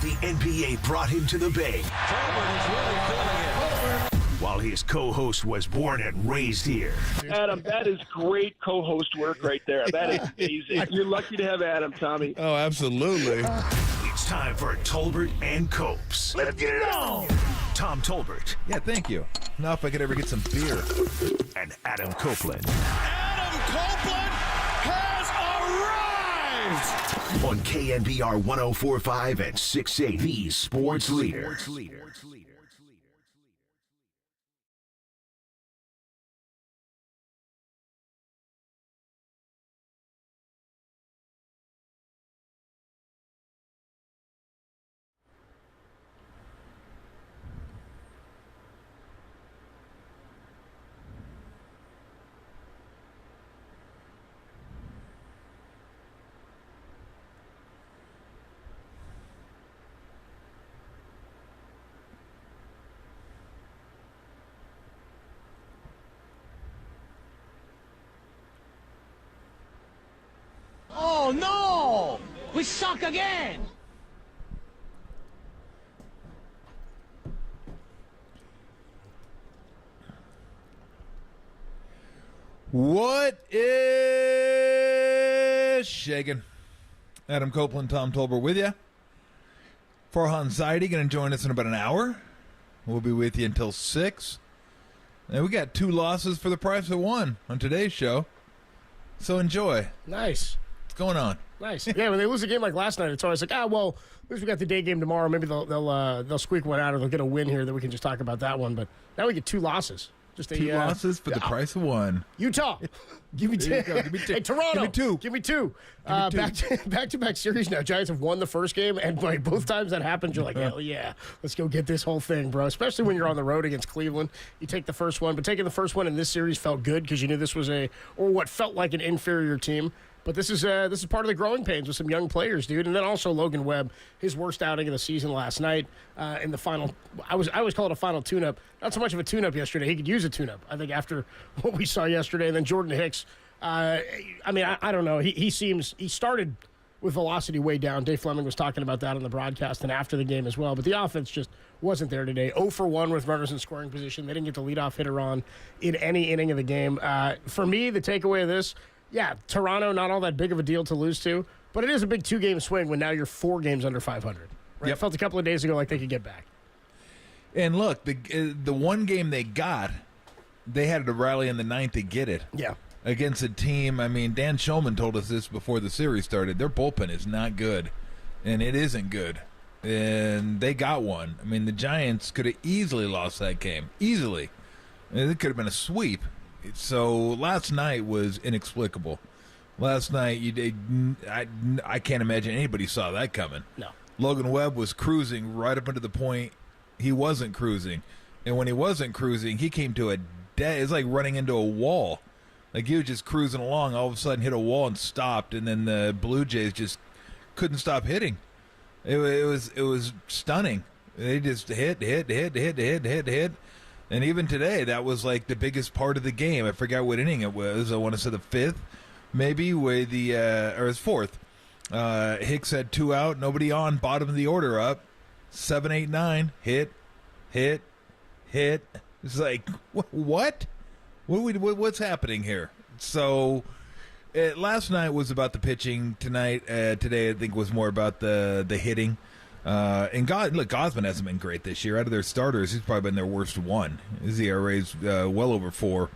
The NBA brought him to the Bay. Tolbert is really feeling it. While his co-host was born and raised here. Adam, that is great co-host work right there. That is amazing. You're lucky to have Adam, Tommy. Oh, absolutely. It's time for Tolbert and Copes. Let's get it on! Tom Tolbert. Yeah, thank you. Now if I could ever get some beer. And Adam Copeland. Adam Copeland has arrived! On KNBR 104.5 and 680, the sports leader. Oh no! We suck again! What is shaking? Adam Copeland, Tom Tolbert with you. Farhan Zaidi going to join us in about an hour. We'll be with you until 6. And we got 2 losses for the price of 1 on today's show. So enjoy. Nice. What's going on? Nice. Yeah, when they lose a game like last night, it's always like, well, at least we got the day game tomorrow. Maybe they'll squeak one out or they'll get a win here that we can just talk about that one. But now we get 2 losses. Just 2 losses for the price of 1. Utah. Give me 2. Give me 2. Hey, Toronto. Give me 2. Give me 2. Back-to-back series now. Giants have won the first game, and like both times that happens, you're like, hell yeah, let's go get this whole thing, bro. Especially when you're on the road against Cleveland. You take the first one, but taking the first one in this series felt good because you knew this was what felt like an inferior team. But this is part of the growing pains with some young players, dude. And then also Logan Webb, his worst outing of the season last night in the final. I always call it a final tune-up. Not so much of a tune-up yesterday. He could use a tune-up, I think, after what we saw yesterday. And then Jordan Hicks. I don't know. He started with velocity way down. Dave Fleming was talking about that on the broadcast and after the game as well. But the offense just wasn't there today. 0 for 1 with runners in scoring position. They didn't get the leadoff hitter on in any inning of the game. For me, the takeaway of this. Yeah, Toronto, not all that big of a deal to lose to, but it is a big 2-game swing when now you're 4 games under 500. Right? Yep. It felt a couple of days ago like they could get back. And look, the one game they got, they had to rally in the 9th to get it. Yeah. Against a team, I mean, Dan Shulman told us this before the series started. Their bullpen is not good, and it isn't good. And they got one. I mean, the Giants could have easily lost that game. Easily. It could have been a sweep. So last night was inexplicable. Last night, I can't imagine anybody saw that coming. No. Logan Webb was cruising right up into the point. He wasn't cruising. And when he wasn't cruising, he came to a dead. It's like running into a wall. Like he was just cruising along, all of a sudden hit a wall and stopped, and then the Blue Jays just couldn't stop hitting. It was stunning. They just hit. And even today, that was like the biggest part of the game. I forgot what inning it was. I want to say the 5th, maybe, where or his 4th. Hicks had 2 out, nobody on, bottom of the order up. 7, 8, 9, hit. It's like, what? What's happening here? So last night was about the pitching. Today I think was more about the hitting. And Gausman hasn't been great this year. Out of their starters, he's probably been their worst one. His ERA is well over 4.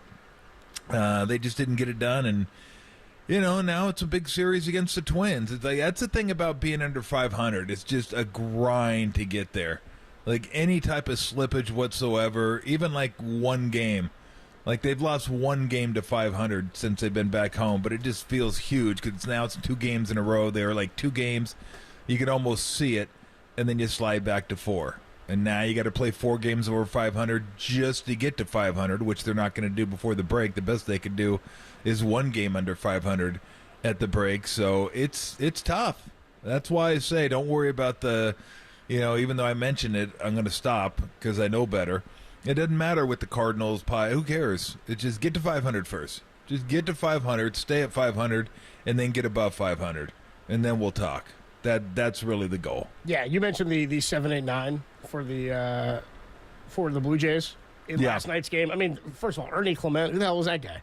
They just didn't get it done, and now it's a big series against the Twins. It's like that's the thing about being under 500. It's just a grind to get there. Like any type of slippage whatsoever, even like one game. Like they've lost 1 game to 500 since they've been back home, but it just feels huge because now it's 2 games in a row. They were like 2 games. You can almost see it. And then you slide back to 4. And now you got to play 4 games over 500 just to get to 500, which they're not going to do before the break. The best they could do is 1 game under 500 at the break. So it's tough. That's why I say don't worry about even though I mentioned it, I'm going to stop because I know better. It doesn't matter with the Cardinals pie. Who cares? It's just get to 500 first. Just get to 500, stay at 500, and then get above 500. And then we'll talk. That's really the goal. Yeah, you mentioned the 7-8-9 for the Blue Jays in last night's game. I mean, first of all, Ernie Clement, who the hell was that guy?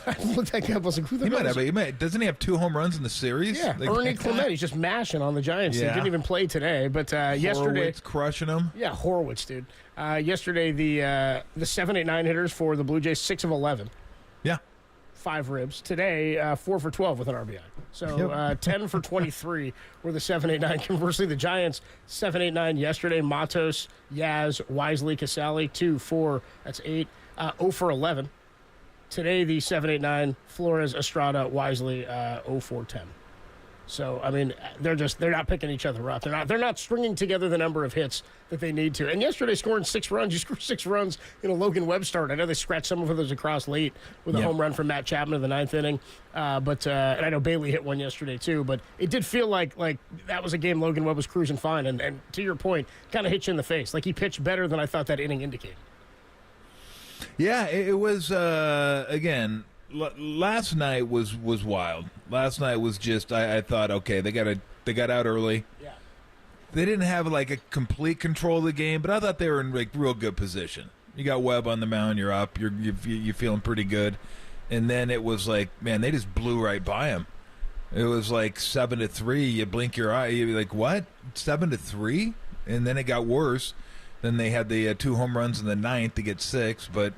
I looked that guy up. I was like, who the hell is he? Doesn't he have 2 home runs in the series? Yeah, Ernie Clement. He's just mashing on the Giants. Yeah. He didn't even play today, but yesterday, Horowitz crushing him. Yeah, Horowitz, dude. Yesterday, the 7-8-9 hitters for the Blue Jays, 6 of 11. Yeah. 5 ribs. Today, 4 for 12 with an RBI. So 10 for 23 were the 7-8-9. Conversely, the Giants, 7-8-9 yesterday. Matos, Yaz, Wisely, Casali, 2, 4. That's 8. 0 for 11. Today, the 7-8-9, Flores, Estrada, Wisely, 0 for 10. So, I mean, they're not picking each other up. They're not stringing together the number of hits that they need to. And yesterday, scoring 6 runs, you scored 6 runs in a Logan Webb start. I know they scratched some of those across late with a home run from Matt Chapman in the 9th inning. And I know Bailey hit one yesterday too. But it did feel like that was a game Logan Webb was cruising fine. And to your point, kind of hit you in the face. Like he pitched better than I thought that inning indicated. Yeah, it was again. Last night was wild. Last night was just I thought, okay, they got out early. Yeah. They didn't have like a complete control of the game, but I thought they were in like real good position. You got Webb on the mound, you're up, you're feeling pretty good, and then it was like, man, they just blew right by him. It was like 7-3. You blink your eye, you're like, what? 7-3, and then it got worse. Then they had the 2 home runs in the 9th to get 6, but.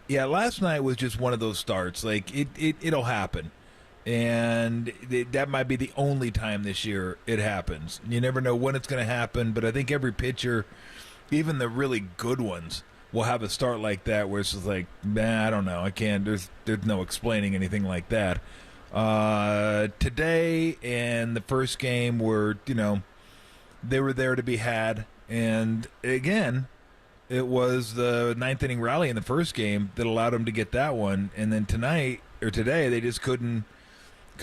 Yeah, last night was just one of those starts. Like, it'll happen. And that might be the only time this year it happens. You never know when it's going to happen, but I think every pitcher, even the really good ones, will have a start like that where it's just like, I don't know. I can't. There's no explaining anything like that. Today and the first game were, they were there to be had. And, again, it was the 9th inning rally in the first game that allowed them to get that one, and then today they just couldn't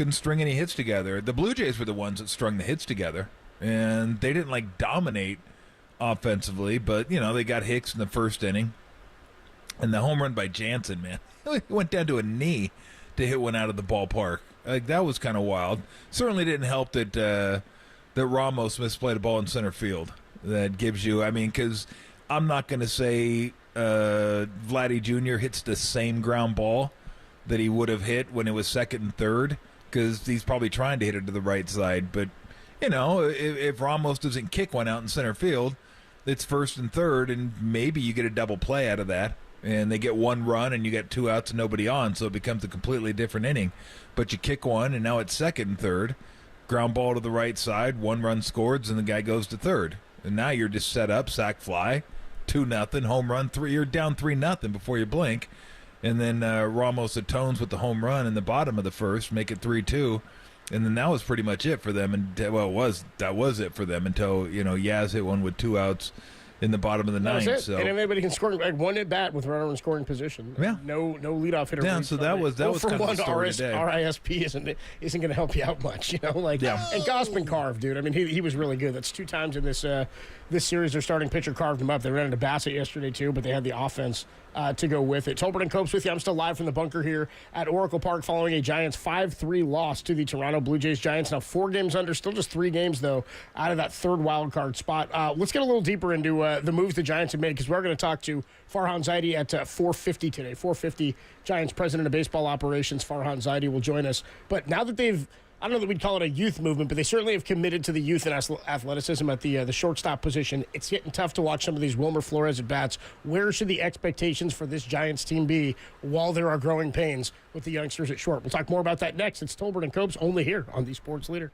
string any hits together. The Blue Jays were the ones that strung the hits together, and they didn't dominate offensively, but they got Hicks in the first inning, and the home run by Jansen, man, it went down to a knee to hit one out of the ballpark. Like that was kind of wild. Certainly didn't help that Ramos misplayed a ball in center field. That gives you, because. I'm not going to say Vladdy Jr. hits the same ground ball that he would have hit when it was second and third because he's probably trying to hit it to the right side. But, if Ramos doesn't kick one out in center field, it's first and third, and maybe you get a double play out of that. And they get 1 run, and you get 2 outs and nobody on, so it becomes a completely different inning. But you kick one, and now it's second and third. Ground ball to the right side, 1 run scores, and the guy goes to third. And now you're just set up, sac fly. 2-0, home run 3. You're down 3-0 before you blink, and then Ramos atones with the home run in the bottom of the first, make it 3-2, and then that was pretty much it for them. And that was it for them until Yaz hit one with 2 outs in the bottom of the 9th. So and anybody can score one at bat with runner in scoring position. Yeah. No leadoff hitter. Yeah. So that was kind of the story today. RISP isn't going to help you out much. And Gausman carved, dude. He was really good. That's 2 times in this series their starting pitcher carved him up. They ran into Bassett yesterday too, but they had the offense to go with it. Tolbert and Copes with you. I'm still live from the bunker here at Oracle Park following a Giants 5-3 loss to the Toronto Blue Jays. Giants now 4 games under, still just 3 games though out of that 3rd wild card spot. Let's get a little deeper into the moves the Giants have made because we're going to talk to Farhan Zaidi at 4:50 today. 4:50, Giants president of baseball operations Farhan Zaidi will join us. But now that I don't know that we'd call it a youth movement, but they certainly have committed to the youth and athleticism at the shortstop position. It's getting tough to watch some of these Wilmer Flores at bats. Where should the expectations for this Giants team be while there are growing pains with the youngsters at short? We'll talk more about that next. It's Tolbert and Copes only here on the Sports Leader.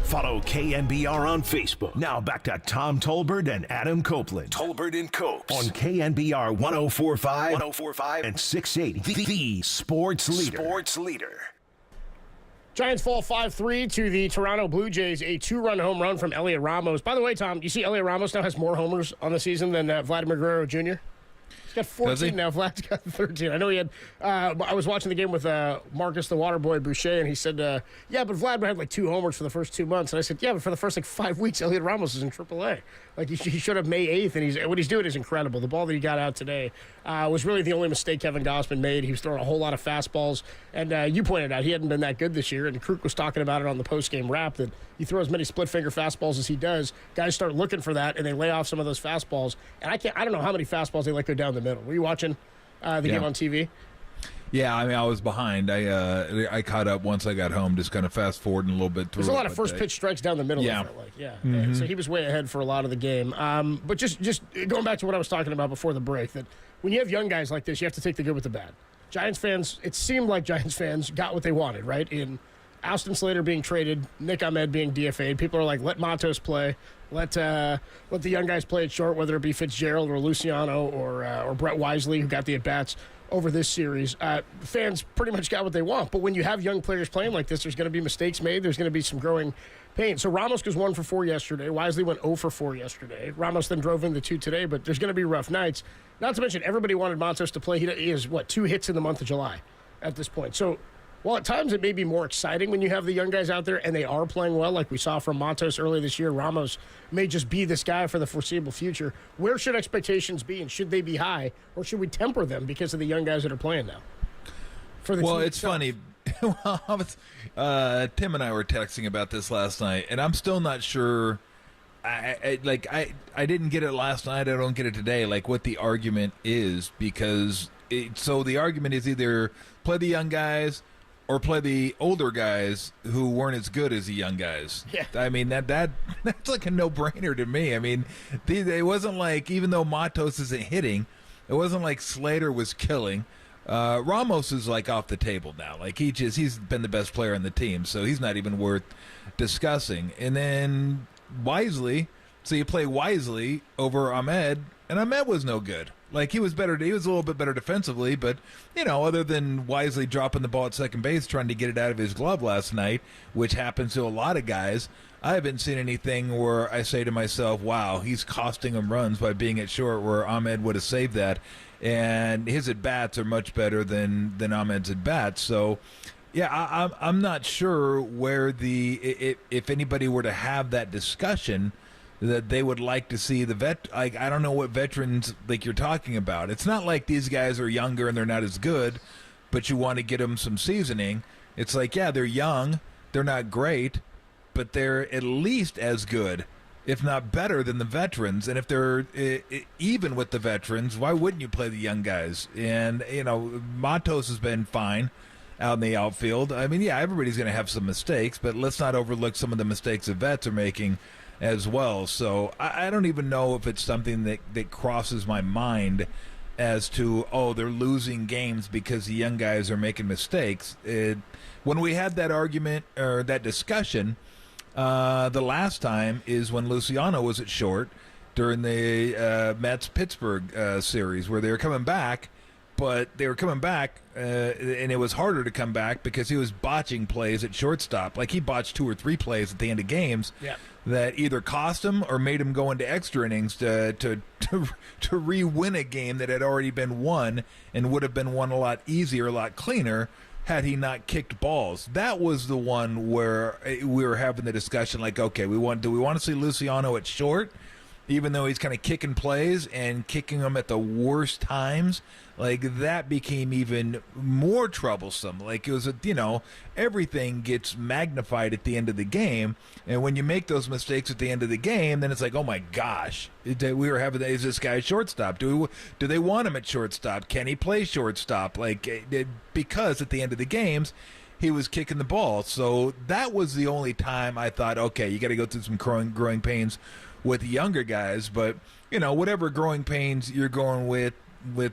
Follow KNBR on Facebook. Now back to Tom Tolbert and Adam Copeland. Tolbert and Copes on KNBR 104.5 and 680. The Sports Leader. Giants fall 5-3 to the Toronto Blue Jays, a 2-run home run from Elliot Ramos. By the way, Tom, you see Elliot Ramos now has more homers on the season than Vladimir Guerrero Jr.? He's got 14 now. Vlad's got 13. I know he had. I was watching the game with Marcus the Waterboy Boucher, and he said, "Yeah, but Vlad had like 2 homers for the first 2 months." And I said, "Yeah, but for the first 5 weeks, Elliot Ramos is in AAA. Like he showed up May 8th, and what he's doing is incredible. The ball that he got out today was really the only mistake Kevin Gossman made. He was throwing a whole lot of fastballs, and you pointed out he hadn't been that good this year. And Kruk was talking about it on the postgame wrap that you throw as many split finger fastballs as he does. Guys start looking for that, and they lay off some of those fastballs. And I don't know how many fastballs they let go down the middle. Were you watching the game on TV? Yeah, I mean, I was behind. I caught up once I got home, just kind of fast forwarding a little bit through. There's a lot of first pitch strikes down the middle. Yeah. I felt like. Yeah. So he was way ahead for a lot of the game. But just going back to what I was talking about before the break, that when you have young guys like this, you have to take the good with the bad. Giants fans, it seemed like Giants fans got what they wanted, right? In Austin Slater being traded, Nick Ahmed being DFA'd, people are like, let Matos play, let the young guys play it short, whether it be Fitzgerald or Luciano or Brett Wisely, who got the at-bats over this series. Fans pretty much got what they want, but when you have young players playing like this, there's going to be mistakes made, there's going to be some growing pain. So Ramos goes 1 for 4 yesterday, Wisely went 0 for 4 yesterday, Ramos then drove in the 2 today, but there's going to be rough nights. Not to mention, everybody wanted Matos to play. He has, 2 hits in the month of July at this point. So while at times it may be more exciting when you have the young guys out there and they are playing well, like we saw from Matos earlier this year, Ramos may just be this guy for the foreseeable future. Where should expectations be, and should they be high, or should we temper them because of the young guys that are playing now? Well, it's funny. Tim and I were texting about this last night, and I'm still not sure. I didn't get it last night. I don't get it today. Like what the argument is, because so the argument is either play the young guys or play the older guys who weren't as good as the young guys. Yeah. I mean, that's like a no-brainer to me. I mean, it wasn't like, even though Matos isn't hitting, it wasn't like Slater was killing. Ramos is like off the table now. Like he's been the best player on the team, so he's not even worth discussing. And then Wisely, so you play Wisely over Ahmed, and Ahmed was no good. Like he was better. He was a little bit better defensively, but other than Wisely dropping the ball at second base, trying to get it out of his glove last night, which happens to a lot of guys, I haven't seen anything where I say to myself, "Wow, he's costing him runs by being at short." Where Ahmed would have saved that, and his at bats are much better than Ahmed's at bats. So, yeah, I'm not sure where if anybody were to have that discussion, that they would like to see the I don't know what veterans like you're talking about. It's not like these guys are younger and they're not as good, but you want to get them some seasoning. It's like, yeah, they're young, they're not great, but they're at least as good, if not better, than the veterans. And if they're even with the veterans, why wouldn't you play the young guys? And Matos has been fine out in the outfield. I mean, yeah, everybody's going to have some mistakes, but let's not overlook some of the mistakes the vets are making as well. So I don't even know if it's something that crosses my mind as to, they're losing games because the young guys are making mistakes. When we had that argument or that discussion the last time is when Luciano was at short during the Mets-Pittsburgh series, where they were coming back but they were coming back, and it was harder to come back because he was botching plays at shortstop. Like, he botched 2 or 3 plays at the end of games that either cost him or made him go into extra innings to re-win a game that had already been won and would have been won a lot easier, a lot cleaner, had he not kicked balls. That was the one where we were having the discussion, like, okay, do we want to see Luciano at short, even though he's kind of kicking plays and kicking them at the worst times? Like, that became even more troublesome. Like, it was, everything gets magnified at the end of the game. And when you make those mistakes at the end of the game, then it's like, oh my gosh, we were having, is this guy shortstop? Do they want him at shortstop? Can he play shortstop? Like, because at the end of the games, he was kicking the ball. So that was the only time I thought, okay, you got to go through some growing pains with younger guys. But, whatever growing pains you're going with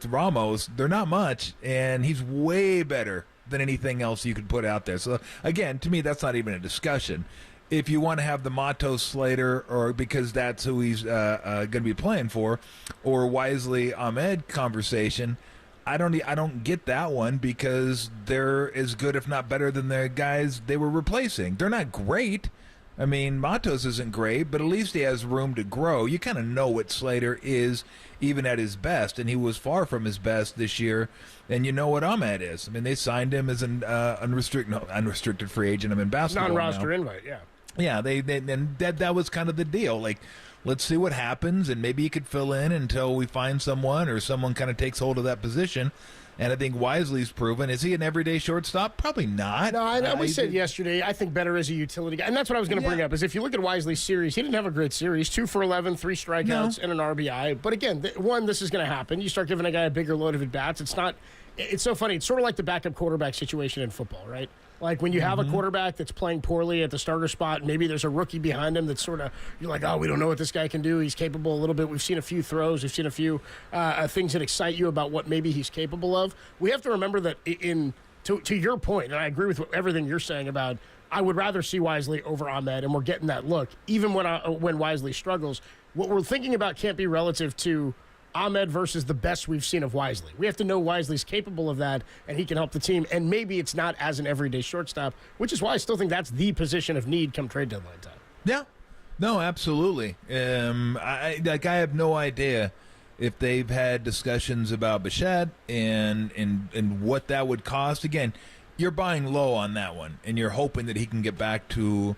Ramos, they're not much, and he's way better than anything else you could put out there. So, again, to me, that's not even a discussion. If you want to have the Matos Slater, or because that's who he's going to be playing for, or Wisely Ahmed conversation, I don't get that one, because they're as good, if not better, than the guys they were replacing. They're not great. I mean, Matos isn't great, but at least he has room to grow. You kind of know what Slater is, even at his best, and he was far from his best this year. And you know what Ahmed is. I mean, they signed him as an unrestricted free agent. I'm in basketball non-roster now. invite, yeah. Yeah, and that was kind of the deal. Like, let's see what happens, and maybe he could fill in until we find someone, or someone kind of takes hold of that position. And I think Wisely's proven. Is he an everyday shortstop? Probably not. No, we said yesterday, I think better as a utility guy. And that's what I was going to bring up, is if you look at Wisely's series, he didn't have a great series. 2 for 11, 3 strikeouts, and an RBI. But again, this is going to happen. You start giving a guy a bigger load of at-bats. It's so funny. It's sort of like the backup quarterback situation in football, right? Like, when you have a quarterback that's playing poorly at the starter spot, maybe there's a rookie behind him that's sort of, you're like, oh, we don't know what this guy can do. He's capable a little bit. We've seen a few throws. We've seen a few things that excite you about what maybe he's capable of. We have to remember that to your point, and I agree with everything you're saying about, I would rather see Wisely over Ahmed, and we're getting that look. Even when Wisely struggles, what we're thinking about can't be relative to Ahmed versus the best we've seen of Wisely. We have to know Wisely's capable of that, and he can help the team. And maybe it's not as an everyday shortstop, which is why I still think that's the position of need come trade deadline time. Yeah. No, absolutely. I have no idea if they've had discussions about Bichette and what that would cost. Again, you're buying low on that one, and you're hoping that he can get back to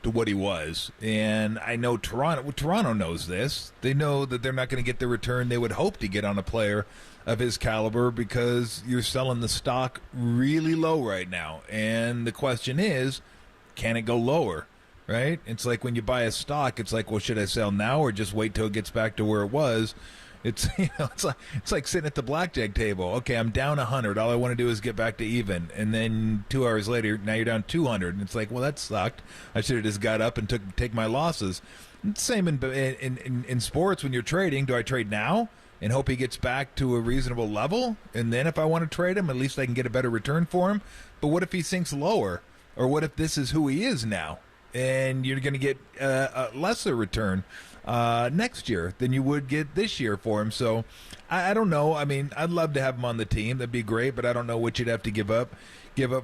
what he was. And I know Toronto knows this. They know that they're not going to get the return they would hope to get on a player of his caliber, because you're selling the stock really low right now. And the question is, can it go lower? Right? It's like when you buy a stock, it's like, well, should I sell now or just wait till it gets back to where it was? It's it's like sitting at the blackjack table. Okay, I'm down 100. All I want to do is get back to even. And then 2 hours later, now you're down 200. And it's like, well, that sucked. I should have just got up and take my losses. It's the same in sports when you're trading. Do I trade now and hope he gets back to a reasonable level? And then if I want to trade him, at least I can get a better return for him. But what if he sinks lower? Or what if this is who he is now, and you're going to get a lesser return next year than you would get this year for him? So I don't know. I mean, I'd love to have him on the team. That'd be great, but I don't know what you'd have to give up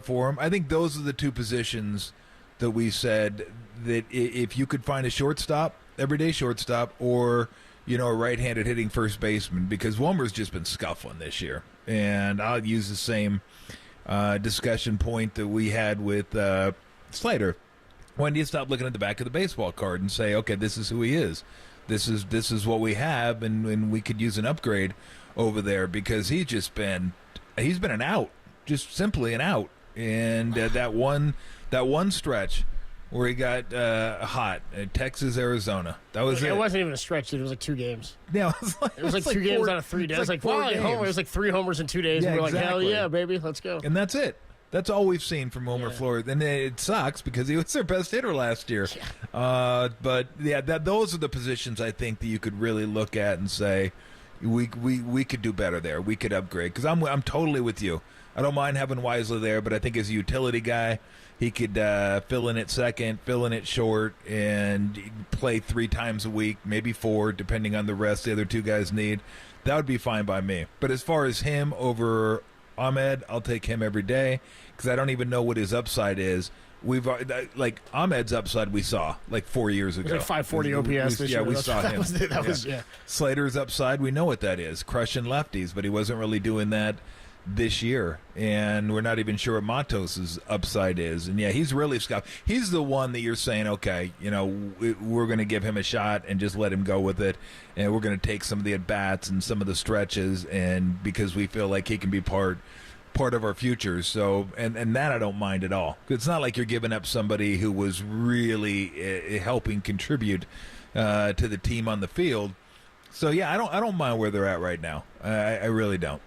for him. I think those are the two positions that we said that if you could find a shortstop, everyday shortstop, or a right-handed hitting first baseman, because Wilmer's just been scuffling this year. And I'll use the same discussion point that we had with Slater. When do you stop looking at the back of the baseball card and say, okay, this is who he is. This is what we have, and we could use an upgrade over there, because he's been an out, just simply an out. And that one stretch where he got hot at Texas, Arizona, that was it. It wasn't even a stretch, dude. It was like 2 games. Yeah, it was like 2 games out of 3 days. It was like 4 games. It was like 3 homers in 2 days. Yeah, and we're exactly. like, hell yeah, baby, let's go. And that's it. That's all we've seen from Wilmer Flores, and it sucks because he was their best hitter last year. Yeah. But yeah, those are the positions I think that you could really look at and say we could do better there. We could upgrade, because I'm totally with you. I don't mind having Wisely there, but I think as a utility guy, he could fill in at second, fill in at short, and play 3 times a week, maybe 4, depending on the rest the other 2 guys need. That would be fine by me. But as far as him over Ahmed, I'll take him every day because I don't even know what his upside is. We've like Ahmed's upside we saw like 4 years ago. Like 540 OPS this year. Yeah, we saw him. That was Slater's upside, we know what that is, crushing lefties, but he wasn't really doing that this year, and we're not even sure what Matos' upside is. And yeah, he's really scuffed. He's the one that you're saying, okay, we're going to give him a shot and just let him go with it, and we're going to take some of the at bats and some of the stretches, and because we feel like he can be part of our future. So, and that I don't mind at all. It's not like you're giving up somebody who was really helping contribute to the team on the field. So yeah, I don't mind where they're at right now. I really don't.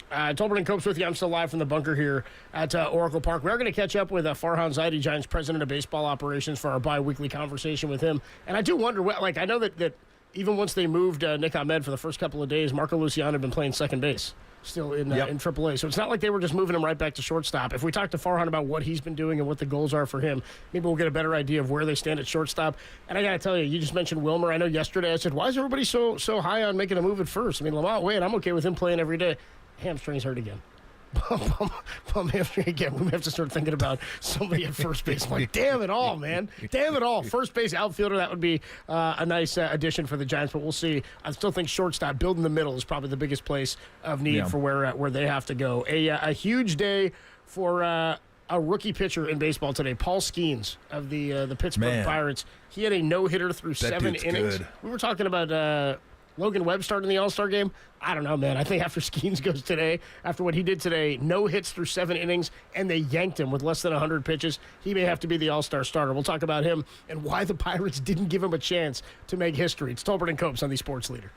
Tolbert and Copes with you. I'm still live from the bunker here at Oracle Park. We're going to catch up with Farhan Zaidi, Giants president of baseball operations, for our bi-weekly conversation with him. And I do wonder, I know that even once they moved Nick Ahmed for the first couple of days, Marco Luciano had been playing second base still in AAA. So it's not like they were just moving him right back to shortstop. If we talk to Farhan about what he's been doing and what the goals are for him, maybe we'll get a better idea of where they stand at shortstop. And I got to tell you just mentioned Wilmer. I know yesterday I said, why is everybody so high on making a move at first? I mean, Lamont Wade, I'm okay with him playing every day. Hamstrings hurt again. Bum hamstring again. We may have to start thinking about somebody at first base. I'm like, damn it all, man. Damn it all. First base outfielder, that would be a nice addition for the Giants, but we'll see. I still think shortstop, building the middle, is probably the biggest place of need for where they have to go. A huge day for a rookie pitcher in baseball today, Paul Skenes of the Pittsburgh Pirates. He had a no-hitter through 7 innings. Good. We were talking about Logan Webb starting the All-Star game. I don't know, man. I think after Skenes goes today, after what he did today, no hits through 7 innings, and they yanked him with less than 100 pitches, he may have to be the All-Star starter. We'll talk about him and why the Pirates didn't give him a chance to make history. It's Tolbert and Copes on the Sports Leader.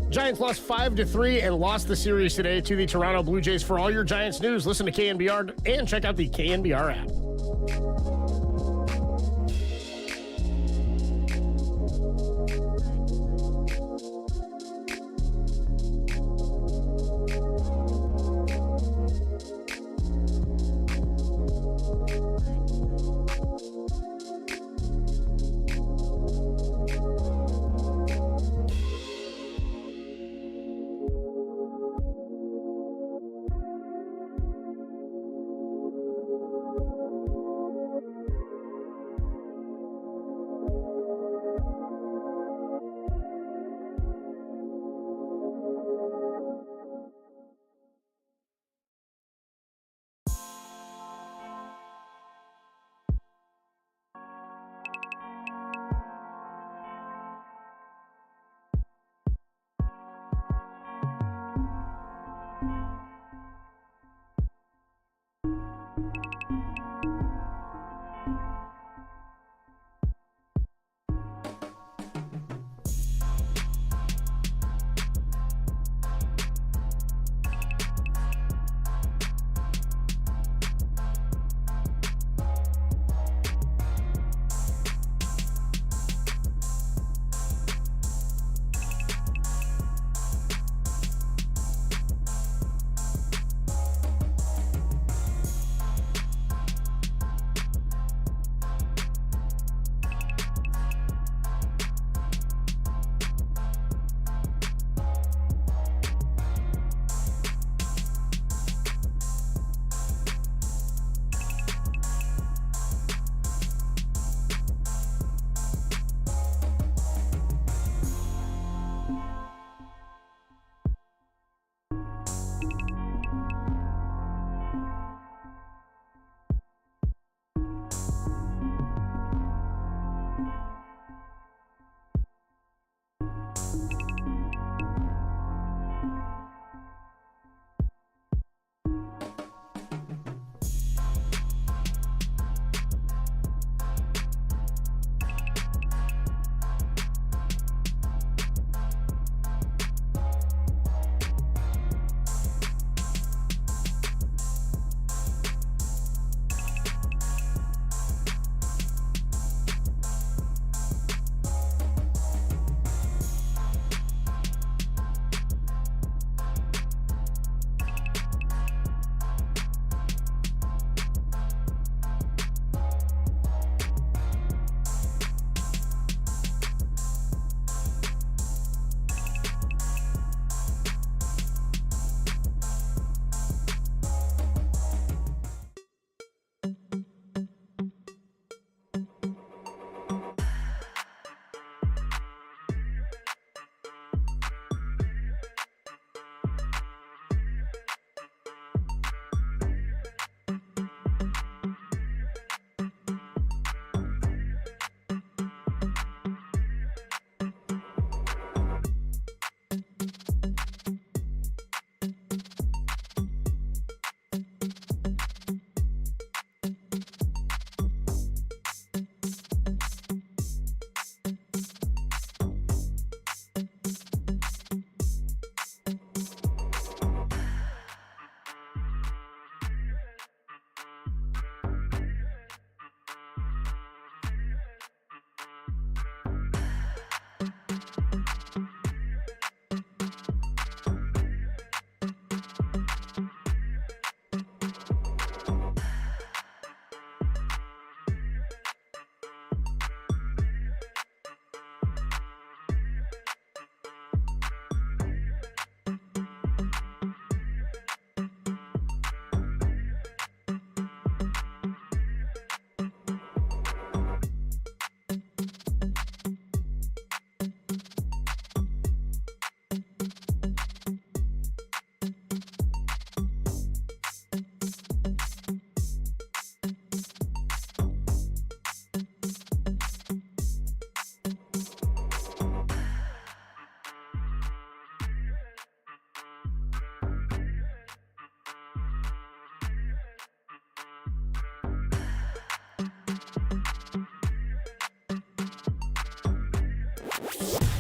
Giants lost 5-3 and lost the series today to the Toronto Blue Jays. For all your Giants news, listen to KNBR and check out the KNBR app.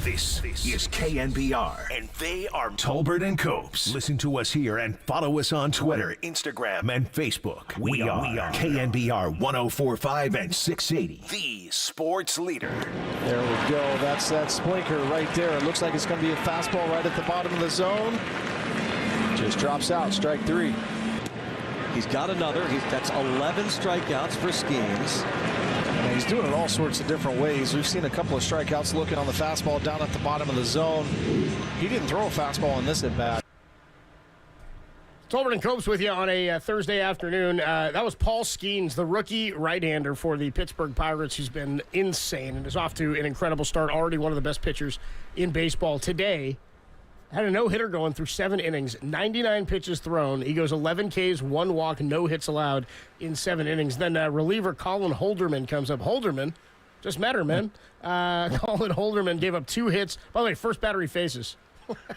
This is KNBR, and they are Tolbert and Copes. Listen to us here and follow us on Twitter, Instagram, and Facebook. We are KNBR 104.5 and 680, the sports leader. There we go. That's that splinker right there. It looks like it's going to be a fastball right at the bottom of the zone. Just drops out. Strike three. He's got another. That's 11 strikeouts for Skenes. And he's doing it all sorts of different ways. We've seen a couple of strikeouts looking on the fastball down at the bottom of the zone. He didn't throw a fastball in this at bat. Tolbert and Copes with you on a Thursday afternoon. That was Paul Skenes, the rookie right-hander for the Pittsburgh Pirates, who's been insane and is off to an incredible start. Already one of the best pitchers in baseball today. Had a no-hitter going through 7 innings, 99 pitches thrown. He goes 11 Ks, 1 walk, no hits allowed in 7 innings. Then reliever Colin Holderman comes up. Holderman, just met her, man. Colin Holderman gave up 2 hits. By the way, first batter he faces.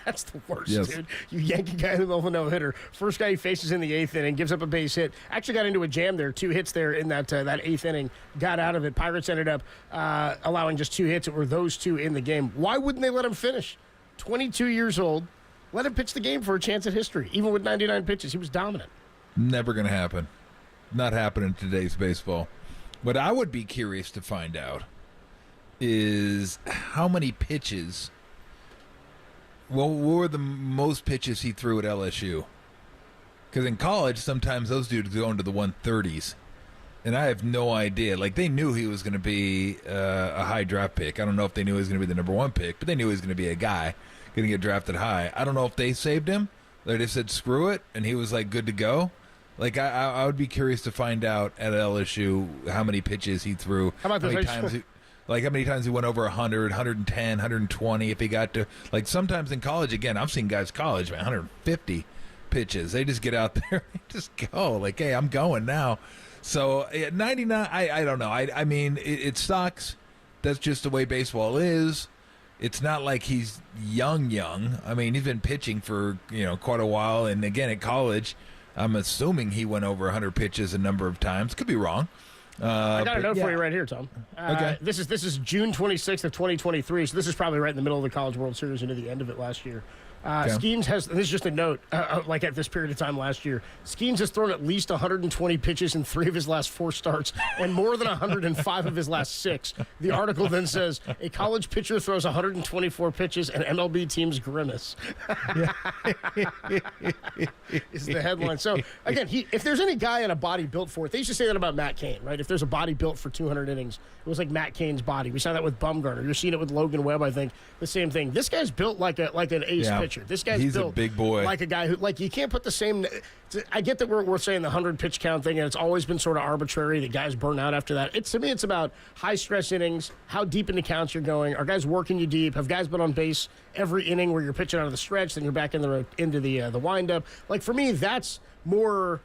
That's the worst, dude. You yank a guy in the middle of a no-hitter. First guy he faces in the 8th inning, gives up a base hit. Actually got into a jam there. 2 hits there in that 8th inning. Got out of it. Pirates ended up allowing just 2 hits. It were those 2 in the game. Why wouldn't they let him finish? 22 years old. Let him pitch the game for a chance at history. Even with 99 pitches, he was dominant. Never going to happen. Not happening in today's baseball. What I would be curious to find out is how many pitches. Well, what were the most pitches he threw at LSU? Because in college, sometimes those dudes go into the 130s. And I have no idea. Like, they knew he was going to be a high draft pick. I don't know if they knew he was going to be the number 1 pick, but they knew he was going to be a guy going to get drafted high. I don't know if they saved him. They just said, screw it, and he was, like, good to go. Like, I would be curious to find out at LSU how many pitches he threw. How about how many times he went over 100, 110, 120, if he got to, like, sometimes in college, again, I've seen guys college, man, 150 pitches. They just get out there and just go. Like, hey, I'm going now. So, 99, I don't know. I mean, it sucks. That's just the way baseball is. It's not like he's young. I mean, he's been pitching for, quite a while. And, again, at college, I'm assuming he went over 100 pitches a number of times. Could be wrong. I got a note for you right here, Tom. Okay. This is June 26th of 2023, so this is probably right in the middle of the College World Series into the end of it last year. Skenes has, this is just a note, like at this period of time last year, Skenes has thrown at least 120 pitches in 3 of his last 4 starts and more than 105 of his last 6. The article then says, a college pitcher throws 124 pitches and MLB teams grimace. Is the headline. So, again, if there's any guy in a body built for it, they used to say that about Matt Cain, right? If there's a body built for 200 innings, it was like Matt Cain's body. We saw that with Bumgarner. You're seeing it with Logan Webb, I think. The same thing. This guy's built like an ace pitcher. This guy's He's built a big boy. like a guy who, like, you can't put the same. I get that we're saying the 100 pitch count thing, and it's always been sort of arbitrary. The guys burn out after that. To me, it's about high stress innings, how deep into counts you're going. Are guys working you deep? Have guys been on base every inning where you're pitching out of the stretch, then you're back into the windup? Like, for me, that's more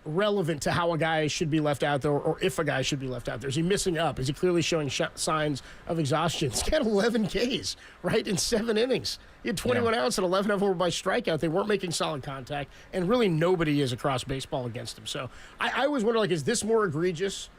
relevant to how a guy should be left out there, or if a guy should be left out there. Is he missing up? Is he clearly showing signs of exhaustion? He's got 11 Ks, right, in 7 innings. He had 21 outs and 11 of them were by strikeout. They weren't making solid contact, and really nobody is across baseball against him. So I always wonder, like, is this more egregious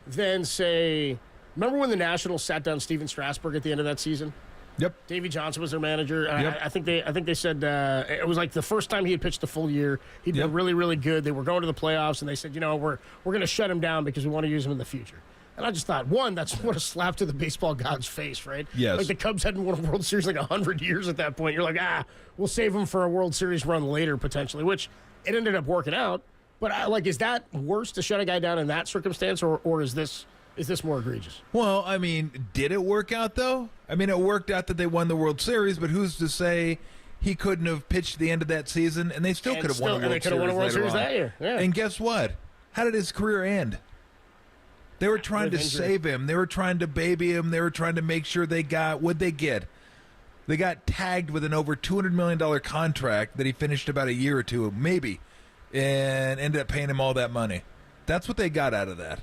than, say, remember when the Nationals sat down Steven Strasburg at the end of that season? Yep. Davey Johnson was their manager. Yep. I think they said it was like the first time he had pitched a full year. He'd been really, really good. They were going to the playoffs, and they said, we're going to shut him down because we want to use him in the future. And I just thought, one, that's what a slap to the baseball god's face, right? Yes. Like, the Cubs hadn't won a World Series like 100 years at that point. You're like, we'll save him for a World Series run later, potentially, which it ended up working out. But, is that worse to shut a guy down in that circumstance, or is this more egregious? Well, I mean, did it work out, though? I mean, it worked out that they won the World Series, but who's to say he couldn't have pitched the end of that season, and they still could have won a World Series that year. Yeah. And guess what? How did his career end? They were trying to save him. They were trying to baby him. They were trying to make sure they got what they get. They got tagged with an over $200 million contract that he finished about a year or two, maybe, and ended up paying him all that money. That's what they got out of that.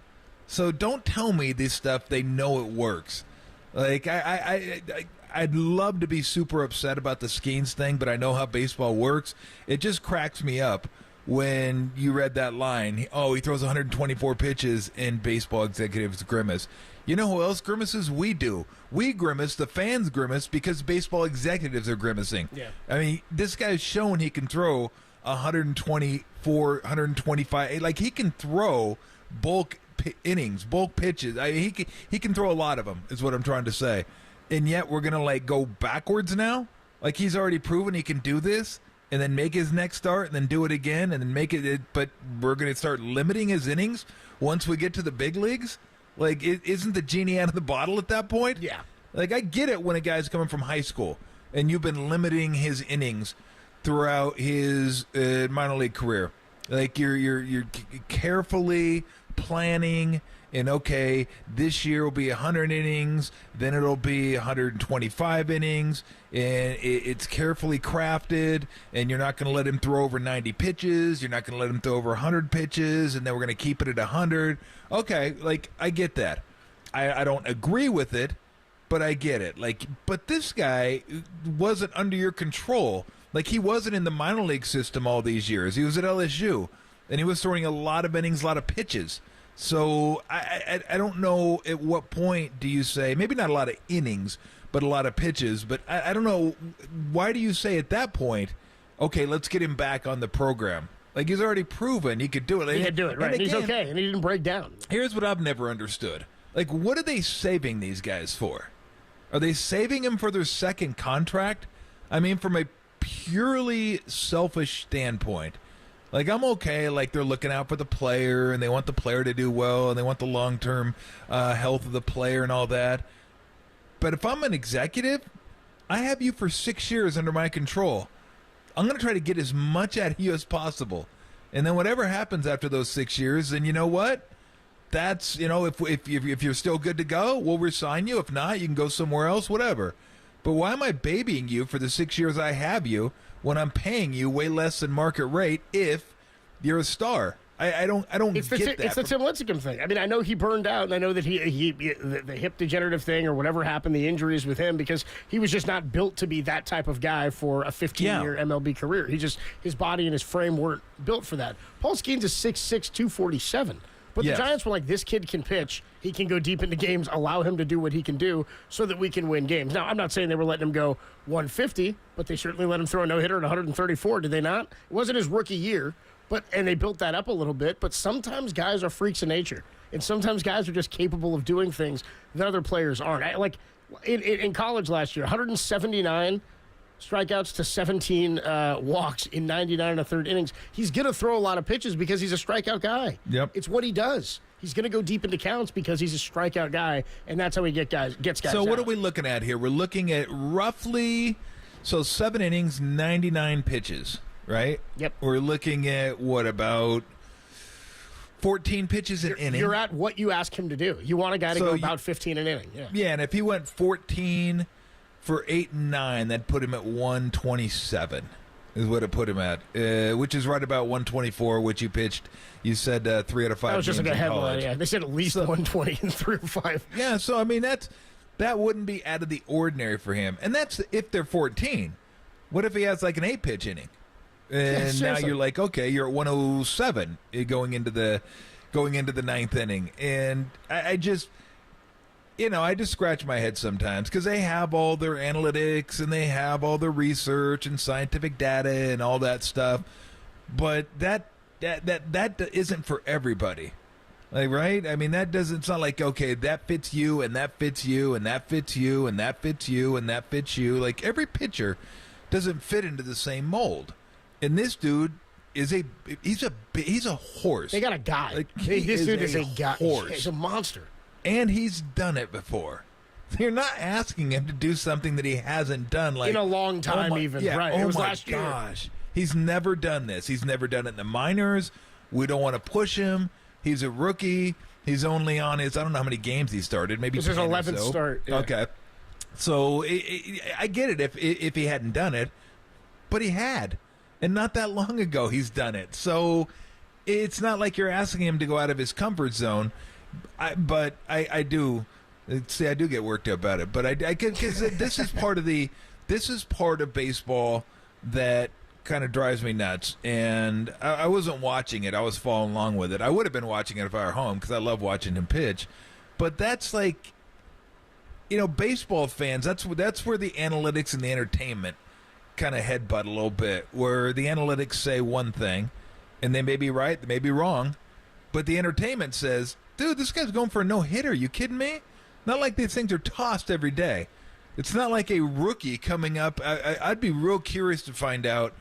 So don't tell me this stuff. They know it works. Like, I'd love to be super upset about the Skenes thing, but I know how baseball works. It just cracks me up when you read that line. He throws 124 pitches in Baseball Executives Grimace. You know who else grimaces? We do. We grimace, the fans grimace, because baseball executives are grimacing. Yeah. I mean, this guy's shown he can throw 124, 125. Like, he can throw bulk innings, bulk pitches. I mean, he can throw a lot of them, is what I'm trying to say. And yet we're going to, like, go backwards now? Like, he's already proven he can do this, and then make his next start, and then do it again, and then make it. But we're going to start limiting his innings once we get to the big leagues? Like, isn't the genie out of the bottle at that point? Yeah. Like, I get it when a guy's coming from high school and you've been limiting his innings throughout his minor league career. Like, you're carefully planning, and okay, this year will be 100 innings, then it'll be 125 innings, and it's carefully crafted, and you're not going to let him throw over 90 pitches, you're not going to let him throw over 100 pitches, and then we're going to keep it at 100. Okay, like, I get that. I don't agree with it, but I get it. Like, but this guy wasn't under your control. Like, he wasn't in the minor league system all these years. He was at LSU, and he was throwing a lot of innings, a lot of pitches. So I don't know at what point do you say, maybe not a lot of innings, but a lot of pitches. But I don't know, why do you say at that point, okay, let's get him back on the program? Like, he's already proven he could do it. He could do it, right. And He's again, okay, and he didn't break down. Here's what I've never understood. Like, what are they saving these guys for? Are they saving him for their second contract? I mean, from a purely selfish standpoint. Like, I'm okay, like, they're looking out for the player, and they want the player to do well, and they want the long-term health of the player and all that. But if I'm an executive, I have you for 6 years under my control. I'm going to try to get as much out of you as possible. And then whatever happens after those 6 years, then you know what? That's, you know, if you're still good to go, we'll resign you. If not, you can go somewhere else, whatever. But why am I babying you for the 6 years I have you when I'm paying you way less than market rate if you're a star? I don't get that. It's the Tim Lincecum thing. I mean, I know he burned out, and I know that the hip degenerative thing or whatever happened, the injuries with him, because he was just not built to be that type of guy for a 15-year MLB career. His body and his frame weren't built for that. Paul Skenes is 6'6", 247. But the Giants were like, this kid can pitch. He can go deep into games. Allow him to do what he can do so that we can win games. Now, I'm not saying they were letting him go 150, but they certainly let him throw a no-hitter at 134, did they not? It wasn't his rookie year, and they built that up a little bit. But sometimes guys are freaks of nature, and sometimes guys are just capable of doing things that other players aren't. Like in college last year, 179 strikeouts to 17 walks in 99 1/3 innings. He's going to throw a lot of pitches because he's a strikeout guy. Yep. It's what he does. He's going to go deep into counts because he's a strikeout guy, and that's how he gets guys So what out. are we looking at here? We're looking at roughly, 7 innings, 99 pitches, right? Yep. We're looking at, about 14 pitches an inning? You're at what you ask him to do. You want a guy to go about 15 an inning. Yeah. Yeah, and if he went 14 for 8 and 9, that put him at 127 is what it put him at, which is right about 124, which you pitched. You said 3 out of 5 That was just like a games in headline. college. Yeah, they said at least 120 in 3 or 5. Yeah, so I mean that wouldn't be out of the ordinary for him, and that's if they're 14. What if he has like an 8-pitch inning, and now you're like, okay, you're at 107 going into the 9th inning, and I just. I just scratch my head sometimes because they have all their analytics and they have all their research and scientific data and all that stuff, but that isn't for everybody, like, right? I mean, it's not like, okay, that fits you and that fits you and that fits you and that fits you and that fits you. Like, every pitcher doesn't fit into the same mold, and this dude is he's a horse. They got a guy. Like, this dude is a guy. Horse. He's a monster. And he's done it before. They're not asking him to do something that he hasn't done, like in a long time, right? Oh, it was my last gosh. year. He's never done this. He's never done it in the minors. We don't want to push him. He's a rookie. He's only on his, I don't know how many games he started. Maybe this is 10 his 11th or so. start. Yeah. Okay. So I get it if he hadn't done it, but he had. And not that long ago he's done it. So it's not like you're asking him to go out of his comfort zone. I do get worked up about it, but I because this is part of baseball that kind of drives me nuts, and I wasn't watching it. I was following along with it. I would have been watching it if I were home because I love watching him pitch. But that's like, baseball fans, that's where the analytics and the entertainment kind of headbutt a little bit, where the analytics say one thing, and they may be right, they may be wrong, but the entertainment says, dude, this guy's going for a no-hitter. You kidding me? Not like these things are tossed every day. It's not like a rookie coming up. I'd be real curious to find out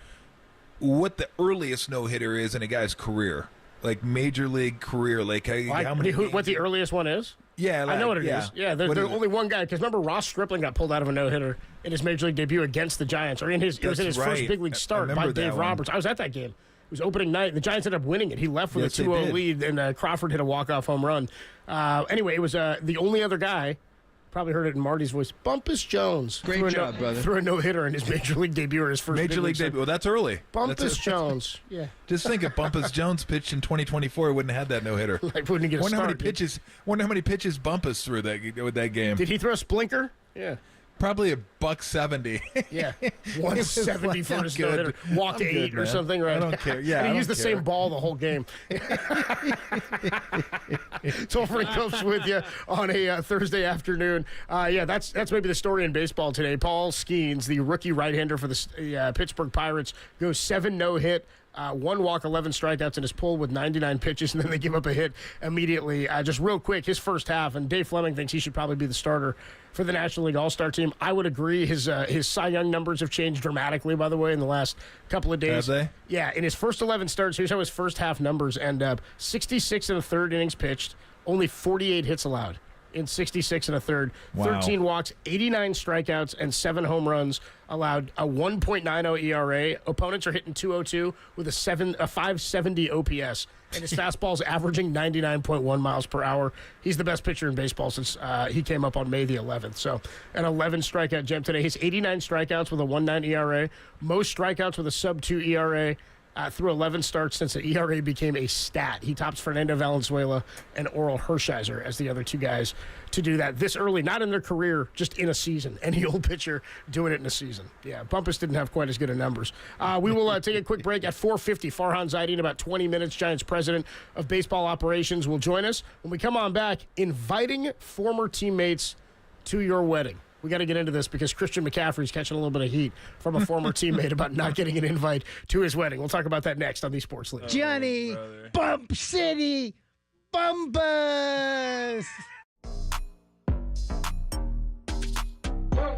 what the earliest no-hitter is in a guy's career, like major league career. Like what the earliest one is? Yeah, I know what it is. Yeah, there's only one guy. Because remember, Ross Stripling got pulled out of a no-hitter in his major league debut against the Giants, or it was in his first big league start by Dave Roberts. I was at that game. It was opening night. The Giants ended up winning it. He left with a 2-0 lead, and Crawford hit a walk-off home run. Anyway, it was the only other guy. Probably heard it in Marty's voice. Bumpus Jones. Great job, brother. Threw a no-hitter in his major league debut, or his first major league debut. Well, that's early. Bumpus Jones. Yeah. Just think if Bumpus Jones pitched in 2024, he wouldn't have had that no-hitter. Like, wouldn't get a wonder start. How many pitches Bumpus threw with that game. Did he throw a splinker? Yeah. Probably $170. Yeah, 170 for his no-hitter. Walked 8 or something, right? I don't care. Yeah, and he used the same ball the whole game. Tolbert Cope's with you on a Thursday afternoon. That's maybe the story in baseball today. Paul Skenes, the rookie right-hander for the Pittsburgh Pirates, goes 7 no-hit. 1 walk, 11 strikeouts in his pull with 99 pitches, and then they give up a hit immediately. Just real quick, his first half, and Dave Fleming thinks he should probably be the starter for the National League All-Star team. I would agree. His Cy Young numbers have changed dramatically, by the way, in the last couple of days. Have they? Yeah, in his first 11 starts, here's how his first half numbers end up. 66 and a third innings pitched, only 48 hits allowed in 66 and a third. Wow. 13 walks, 89 strikeouts, and 7 home runs, allowed a 1.90 ERA. Opponents are hitting 202 with a 570 OPS, and his fastball's averaging 99.1 miles per hour. He's the best pitcher in baseball since he came up on May the 11th. So an 11 strikeout gem today. He's 89 strikeouts with a 1.9 ERA, most strikeouts with a sub-2 ERA. Through 11 starts since the ERA became a stat. He tops Fernando Valenzuela and Oral Hershiser as the other two guys to do that this early, not in their career, just in a season. Any old pitcher doing it in a season. Yeah, Bumpus didn't have quite as good of numbers. We will take a quick break at 4:50. Farhan Zaidi in about 20 minutes, Giants president of baseball operations, will join us. When we come on back, inviting former teammates to your wedding. We got to get into this because Christian McCaffrey's catching a little bit of heat from a former teammate about not getting an invite to his wedding. We'll talk about that next on the Sports League. Johnny, Bump City, Bumpus.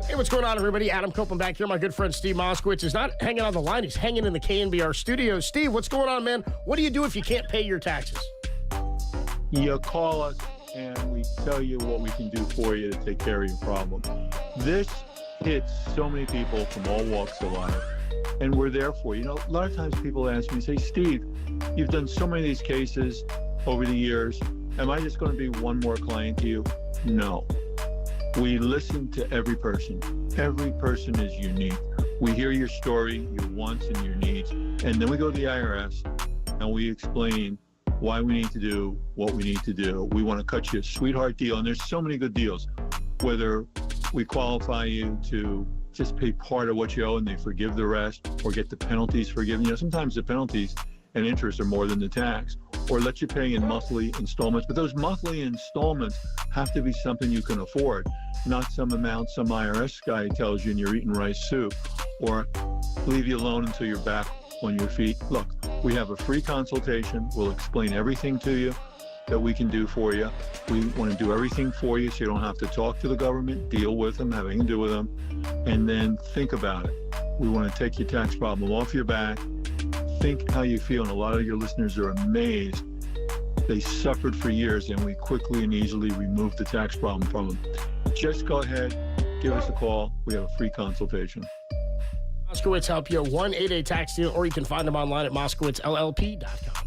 Hey, what's going on, everybody? Adam Copeland back here. My good friend Steve Moskowitz is not hanging on the line. He's hanging in the KNBR studios. Steve, what's going on, man? What do you do if you can't pay your taxes? You call us and we tell you what we can do for you to take care of your problem. This hits so many people from all walks of life, and we're there for you. A lot of times people ask me, say, Steve, you've done so many of these cases over the years. Am I just going to be one more client to you? No. We listen to every person. Every person is unique. We hear your story, your wants and your needs, and then we go to the IRS and we explain why we need to do what we need to do. We want to cut you a sweetheart deal, and there's so many good deals. Whether we qualify you to just pay part of what you owe and they forgive the rest, or get the penalties forgiven. Sometimes the penalties and interest are more than the tax, or let you pay in monthly installments. But those monthly installments have to be something you can afford, not some amount some IRS guy tells you and you're eating rice soup, or leave you alone until you're back on your feet. Look, we have a free consultation. We'll explain everything to you that we can do for you. We want to do everything for you so you don't have to talk to the government, deal with them, have anything to do with them, and then think about it. We want to take your tax problem off your back. Think how you feel, and a lot of your listeners are amazed. They suffered for years, and we quickly and easily removed the tax problem from them. Just go ahead, give us a call. We have a free consultation. Moskowitz help you, 1-888-TAX-DEAL, or you can find them online at moskowitzllp.com.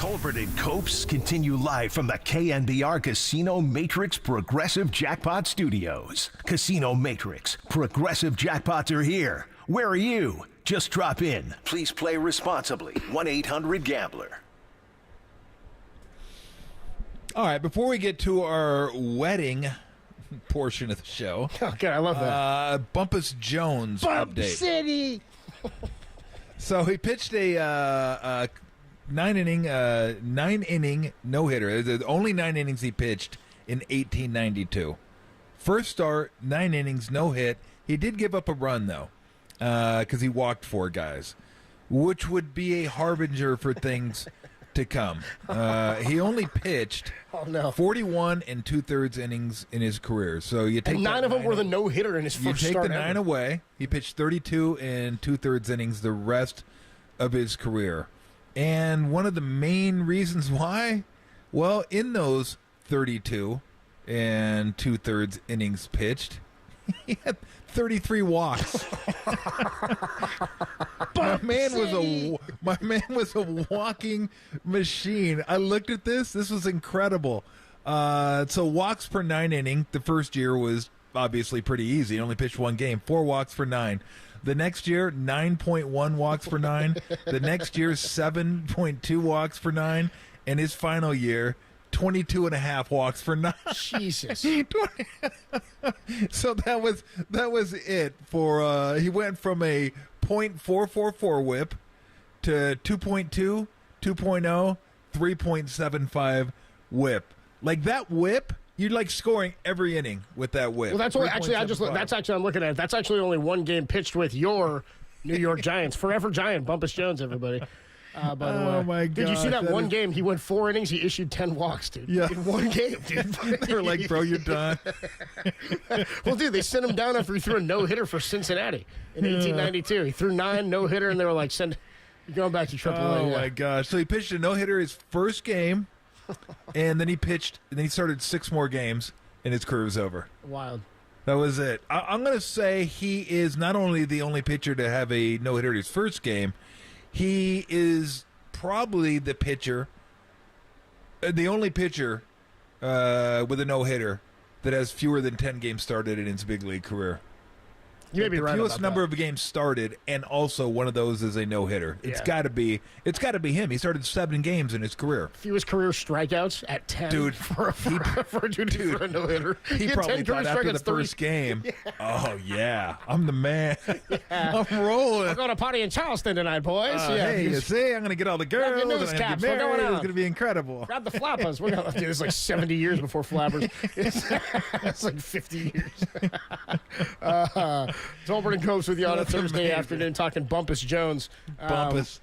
Tolbert and Copes continue live from the KNBR Casino Matrix Progressive Jackpot Studios. Casino Matrix, Progressive Jackpots are here. Where are you? Just drop in. Please play responsibly. 1-800-GAMBLER. All right, before we get to our wedding portion of the show. Okay, I love that. Bumpus Jones Bump update. City. So he pitched a nine inning no hitter. The only 9 innings he pitched in 1892. First start, 9 innings, no hit. He did give up a run though, because he walked 4 guys, which would be a harbinger for things to come. He only pitched 41 2/3 innings in his career. So you take and 9 of them were the no hitter in his first start. You take start the 9 away. He pitched 32 2/3 innings the rest of his career. And one of the main reasons why, well, in those 32 2/3 innings pitched, he had 33 walks. My man was a walking machine. I looked at this. This was incredible. So walks per 9 inning. The first year was obviously pretty easy. He only pitched 1 game. 4 walks per 9. The next year, 9.1 walks per 9. The next year, 7.2 walks per 9. And his final year, 22.5 walks for 9. Jesus. So that was it for he went from a .444 whip to 2.2, 2.0, 3.75 whip. Like that whip, you're like scoring every inning with that whip. Well, that's what actually I'm looking at. That's actually only 1 game pitched with your New York Giants. Forever Giant, Bumpus Jones, everybody. By the way. My God. Did you see that one game? He went 4 innings. He issued 10 walks, dude. Yeah. In 1 game, dude. They're like, bro, you're done. Well, dude, they sent him down after he threw a no-hitter for Cincinnati in 1892. He threw 9, no-hitter, and they were like, you're going back to AAA. Oh, my gosh. So he pitched a no-hitter his first game, and then he started 6 more games, and his career was over. Wild. That was it. I'm going to say he is not only the only pitcher to have a no-hitter in his first game, he is probably the only pitcher with a no-hitter that has fewer than 10 games started in his big league career. You may be right. Fewest number of games started, and also one of those is a no-hitter. It's got to be him. He started 7 games in his career. Fewest career strikeouts at 10. Dude, for a no-hitter. He probably thought after the first game, oh yeah, I'm the man. I'm rolling. We're going to party in Charleston tonight, boys. Hey, you see, I'm going to get all the girls. Grab your and I'm going to get married. It's going to be incredible. Grab the flappers. We're going to do this like 70 years before flappers. It's like 50 years. Tolbert and Copes with you on a Thursday afternoon talking Bumpus Jones. Bumpus.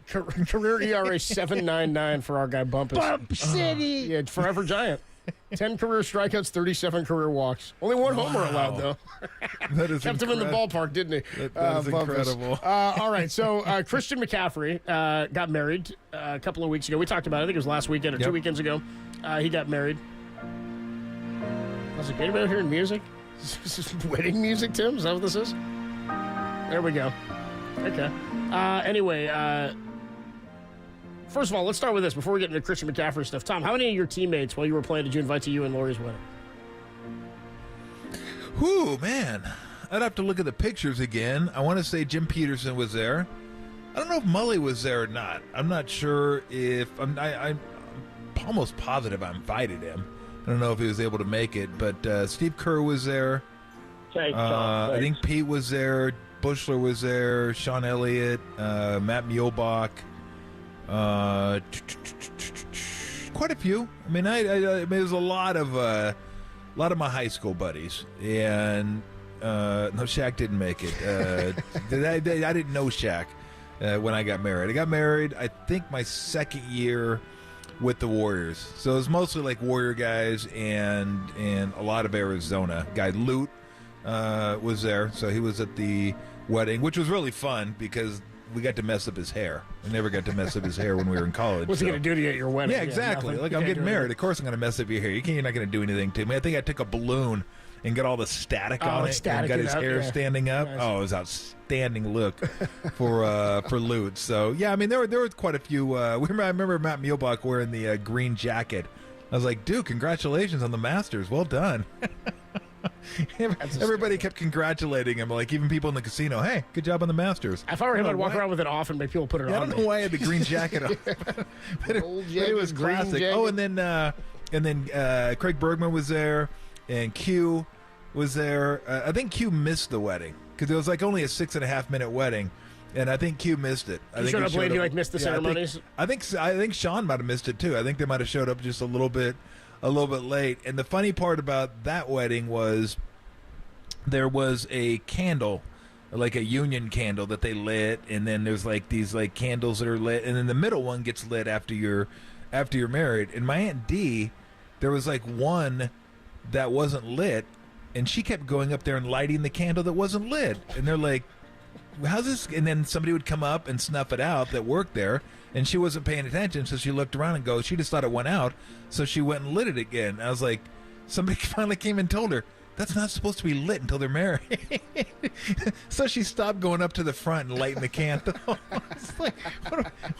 Career ERA 7.99 for our guy Bumpus. Bump City. Yeah, forever Giant. 10 career strikeouts, 37 career walks. Only 1 homer allowed, though. That is Kept him in the ballpark, didn't he? That is incredible. All right, so Christian McCaffrey got married a couple of weeks ago. We talked about it. I think it was last weekend or 2 weekends ago. He got married. Was it anybody hearing music? Is this wedding music, Tim? Is that what this is? There we go. Okay. Anyway, first of all, let's start with this before we get into Christian McCaffrey stuff. Tom, how many of your teammates while you were playing did you invite to you and Lori's wedding? Whew, man. I'd have to look at the pictures again. I want to say Jim Peterson was there. I don't know if Mully was there or not. I'm not sure if... I'm almost positive I invited him. I don't know if he was able to make it, but Steve Kerr was there. I think Pete was there. Bushler was there. Sean Elliott, Matt Muehlbach. Quite a few. I mean, there's a lot of my high school buddies, and no, Shaq didn't make it. I didn't know Shaq when I got married. I got married, I think, my second year with the Warriors. So it was mostly like Warrior guys and a lot of Arizona. Guy Lute was there, so he was at the wedding, which was really fun because we got to mess up his hair. I never got to mess up his hair when we were in college. What's he going to do to you at your wedding? Yeah, exactly. Like, I'm getting married. Of course I'm going to mess up your hair. You're not going to do anything to me. I think I took a balloon and got all the static on it and got his hair standing up. Nice. Oh, it was outstanding look for Lutz. So, yeah, I mean, there were quite a few. I remember Matt Mielbach wearing the green jacket. I was like, dude, congratulations on the Masters. Well done. Everybody kept congratulating him, like even people in the casino. Hey, good job on the Masters. If I were him, I'd walk around with it off and make people put it on. I don't know why I had the green jacket on. but it was classic. Oh, and then Craig Bergman was there, and Q was there. I think Q missed the wedding because it was like only a 6.5-minute wedding, and I think Q missed it. He showed up late. He missed the ceremonies. I think Sean might have missed it too. I think they might have showed up just a little bit late. And the funny part about that wedding was there was a candle, like a union candle that they lit, and then there's like these like candles that are lit, and then the middle one gets lit after you're married. And my Aunt Dee, there was like one that wasn't lit, and she kept going up there and lighting the candle that wasn't lit. And they're like, how's this? And then somebody would come up and snuff it out that worked there, and she wasn't paying attention, so she looked around and goes, she just thought it went out, so she went and lit it again. And I was like, somebody finally came and told her, that's not supposed to be lit until they're married. So she stopped going up to the front and lighting the candle. It's like,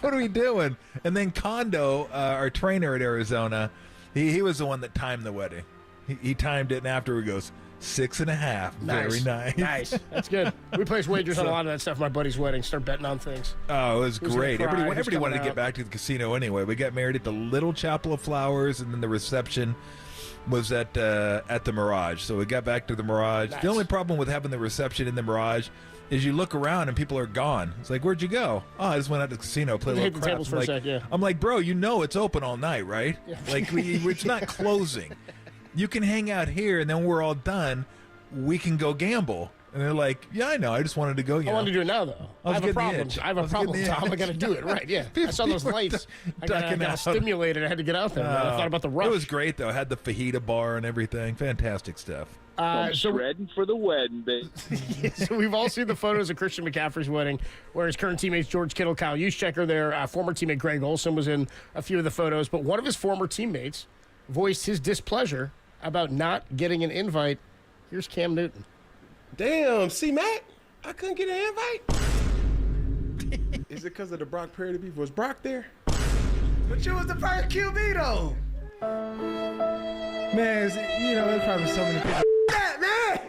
what are we doing? And then Kondo, our trainer at Arizona, he was the one that timed the wedding. He timed it, and after he goes, 6.5. Very nice. Nice. That's good. We place wagers on a lot of that stuff. My buddy's wedding. Start betting on things. Oh, it was great. Everybody wanted to get back to the casino anyway. We got married at the Little Chapel of Flowers, and then the reception was at the Mirage. So we got back to the Mirage. Nice. The only problem with having the reception in the Mirage is you look around and people are gone. It's like, where'd you go? Oh, I just went out to the casino, played a little crap. For a sec, yeah. I'm like, bro, you know it's open all night, right? Yeah. Like, it's not closing. You can hang out here, and then we're all done. We can go gamble. And they're like, yeah, I know. I just wanted to go. I want to do it now, though. I have a problem. I got to do it. Right, yeah. I saw those lights. I got stimulated. I had to get out there. I thought about the rush. It was great, though. I had the fajita bar and everything. Fantastic stuff. So ready for the wedding, baby. So we've all seen the photos of Christian McCaffrey's wedding, where his current teammates George Kittle, Kyle Juszczyk are there. Former teammate Greg Olsen was in a few of the photos, but one of his former teammates voiced his displeasure about not getting an invite. Here's Cam Newton. Damn, C-Mac, I couldn't get an invite. Is it because of the Brock Purdy beef? Was Brock there? But you was the first QB, though. Man, there's probably so many people. Man!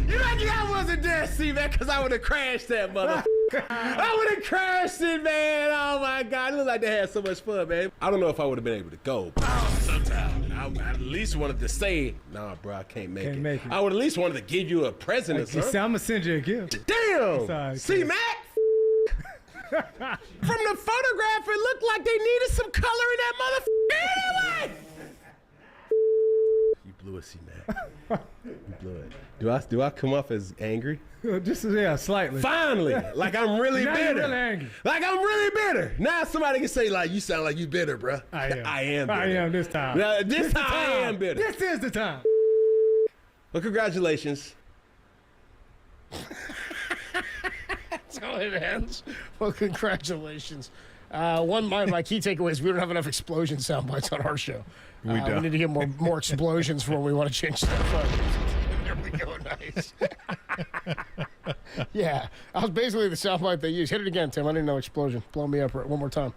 You lucky I wasn't there, C-Mac, because I would have crashed that motherfucker. I would have crashed it, man. Oh, my God. It looked like they had so much fun, man. I don't know if I would have been able to go. Sometimes. I at least wanted to say, nah, bro, I can't make it. I would at least wanted to give you a present or something. I'm going to send you a gift. Damn! C-Mac? From the photograph, it looked like they needed some color in that motherfucker anyway! You blew it, C-Mac. You blew it. Do I come off as angry? Just slightly. Finally, like I'm really bitter. Really angry. Like I'm really bitter. Now somebody can say like, you sound like you bitter, bro. I am. I am bitter. I am this time. Now, this time I am bitter. This is the time. Well, congratulations. That's how it ends. Well, congratulations. My key takeaway is we don't have enough explosion sound bites on our show. We need to get more explosions for when we want to change stuff up. There we go. Nice. Yeah. That was basically the soundbite they used. Hit it again, Tim. I didn't know explosion. Blow me up one more time.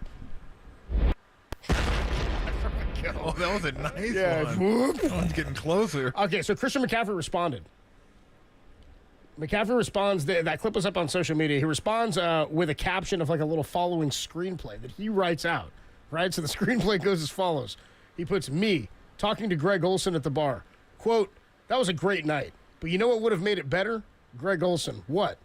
Oh, that was a nice one. That one's getting closer. Okay, so Christian McCaffrey responded. McCaffrey responds. That clip was up on social media. He responds with a caption of like a little following screenplay that he writes out. Right? So the screenplay goes as follows. He puts me talking to Greg Olsen at the bar. Quote, that was a great night. But you know what would have made it better? Greg Olsen. What?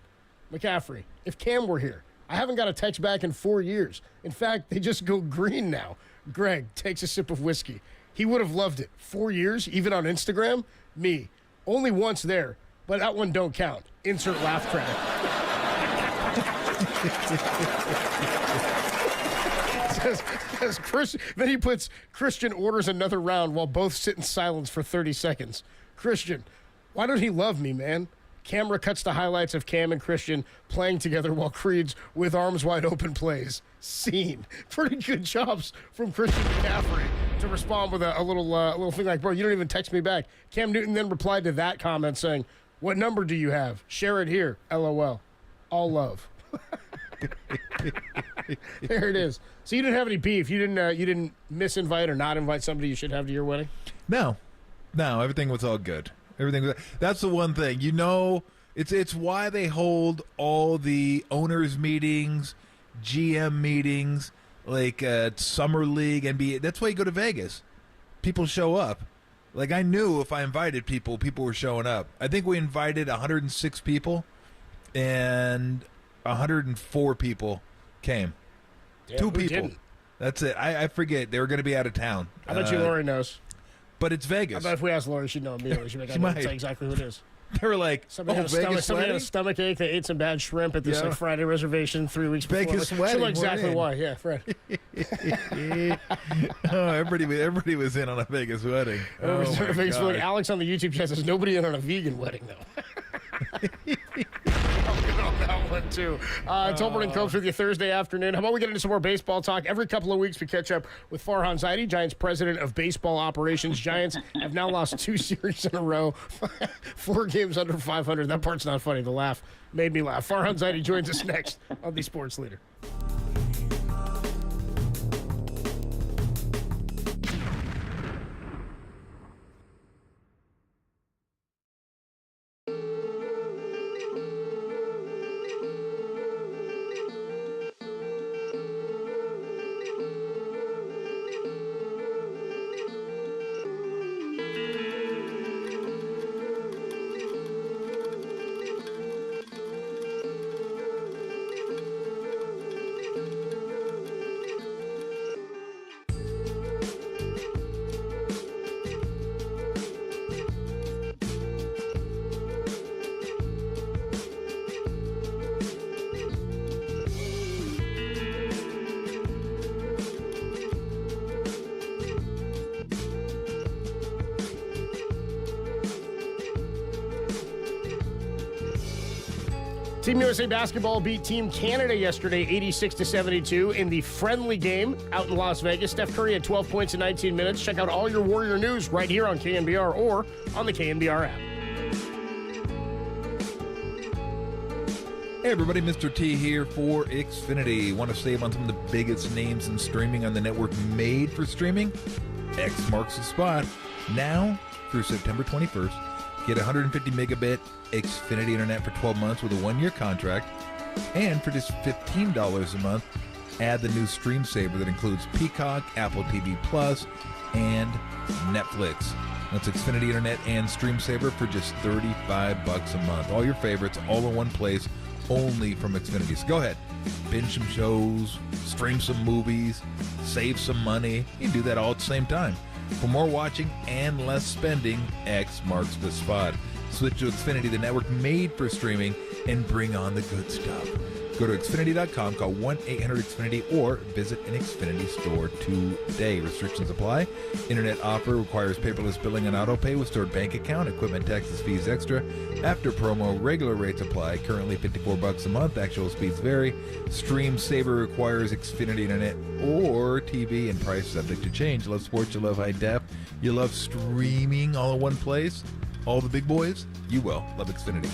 McCaffrey. If Cam were here. I haven't got a text back in 4 years. In fact, they just go green now. Greg takes a sip of whiskey. He would have loved it. 4 years, even on Instagram? Me. Only once there. But that one don't count. Insert laugh track. Then he puts, Christian orders another round while both sit in silence for 30 seconds. Christian, why don't he love me, man? Camera cuts to highlights of Cam and Christian playing together while Creed's with arms wide open plays. Scene. Pretty good jobs from Christian McCaffrey to respond with a little thing like, bro, you don't even text me back. Cam Newton then replied to that comment saying, what number do you have? Share it here. LOL. All love. There it is. So you didn't have any beef. You didn't misinvite or not invite somebody you should have to your wedding? No, everything was all good. That's the one thing. It's why they hold all the owners meetings, GM meetings, like Summer League, NBA. That's why you go to Vegas. People show up. Like, I knew if I invited people were showing up. I think we invited 106 people, and 104 people came. Damn, 2 people. Didn't? That's it. I forget. They were going to be out of town. I bet you Lori knows. But it's Vegas. I bet if we asked Lori, she'd know immediately. She'd be like, I know exactly who it is. They were like, somebody had a stomach ache. They ate some bad shrimp at this Friday reservation 3 weeks before. Vegas wedding. She'll know exactly why. Yeah, Fred. Everybody was in on a Vegas wedding. Vegas wedding. Alex on the YouTube chat says nobody in on a vegan wedding though. I'm good on that one too. Tolbert and Copes with you Thursday afternoon. How about we get into some more baseball talk? Every couple of weeks we catch up with Farhan Zaidi, Giants president of baseball operations. Giants have now lost 2 series in a row, 4 games under 500. That part's not funny. The laugh made me laugh. Farhan Zaidi joins us next on the Sports Leader. Team USA basketball beat Team Canada yesterday 86-72 in the friendly game out in Las Vegas. Steph Curry had 12 points in 19 minutes. Check out all your Warrior news right here on KNBR or on the KNBR app. Hey everybody, Mr. T here for Xfinity. Want to save on some of the biggest names in streaming on the network made for streaming? X marks the spot. Now through September 21st. Get 150 megabit Xfinity Internet for 12 months with a 1-year contract. And for just $15 a month, add the new Stream Saver that includes Peacock, Apple TV Plus, and Netflix. That's Xfinity Internet and Stream Saver for just $35 a month. All your favorites, all in one place, only from Xfinity. So go ahead, binge some shows, stream some movies, save some money. You can do that all at the same time. For more watching and less spending, X marks the spot. Switch to Xfinity, the network made for streaming, and bring on the good stuff. Go to Xfinity.com, call 1-800-XFINITY, or visit an Xfinity store today. Restrictions apply. Internet offer requires paperless billing and autopay with stored bank account. Equipment taxes, fees extra. After promo, regular rates apply. Currently $54 a month. Actual speeds vary. Stream Saver requires Xfinity Internet or TV, and price subject to change. Love sports, you love high def, you love streaming all in one place. All the big boys, you will love Xfinity.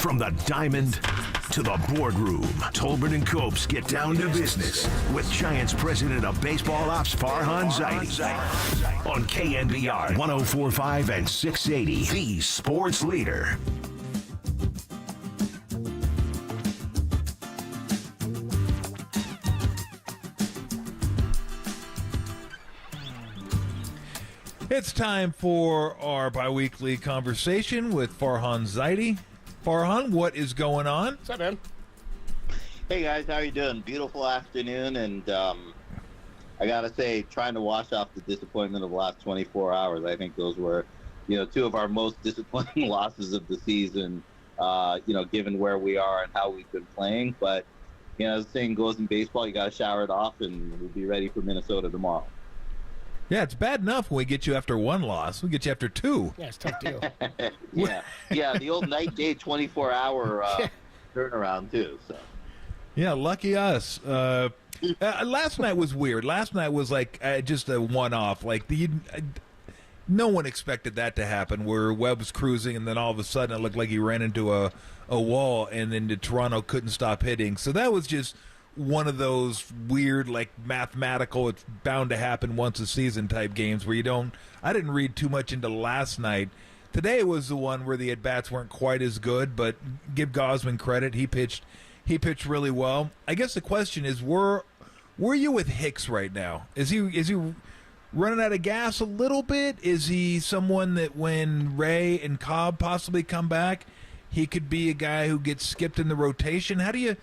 From the diamond to the boardroom, Tolbert and Copes get down to business with Giants President of Baseball Ops Farhan Zaidi on KNBR 104.5 and 680, the sports leader. It's time for our biweekly conversation with Farhan Zaidi. Farhan, what is going on? What's up, man? Hey, guys. How you doing? Beautiful afternoon. And I got to say, trying to wash off the disappointment of the last 24 hours. I think those were, two of our most disappointing losses of the season, given where we are and how we've been playing. But, as the saying goes in baseball, you got to shower it off, and we'll be ready for Minnesota tomorrow. Yeah, it's bad enough when we get you after one loss. We get you after two. Yeah, it's a tough deal. yeah, the old night-day 24-hour turnaround, too. So. Yeah, lucky us. Last night was weird. Last night was like just a one-off. Like no one expected that to happen, where Webb was cruising, and then all of a sudden it looked like he ran into a wall, and then Toronto couldn't stop hitting. So that was just one of those weird, like, mathematical, it's bound to happen once a season type games where I didn't read too much into last night. Today was the one where the at-bats weren't quite as good, but give Gausman credit. He pitched really well. I guess the question is, where you with Hicks right now? Is he running out of gas a little bit? Is he someone that when Ray and Cobb possibly come back, he could be a guy who gets skipped in the rotation? How do you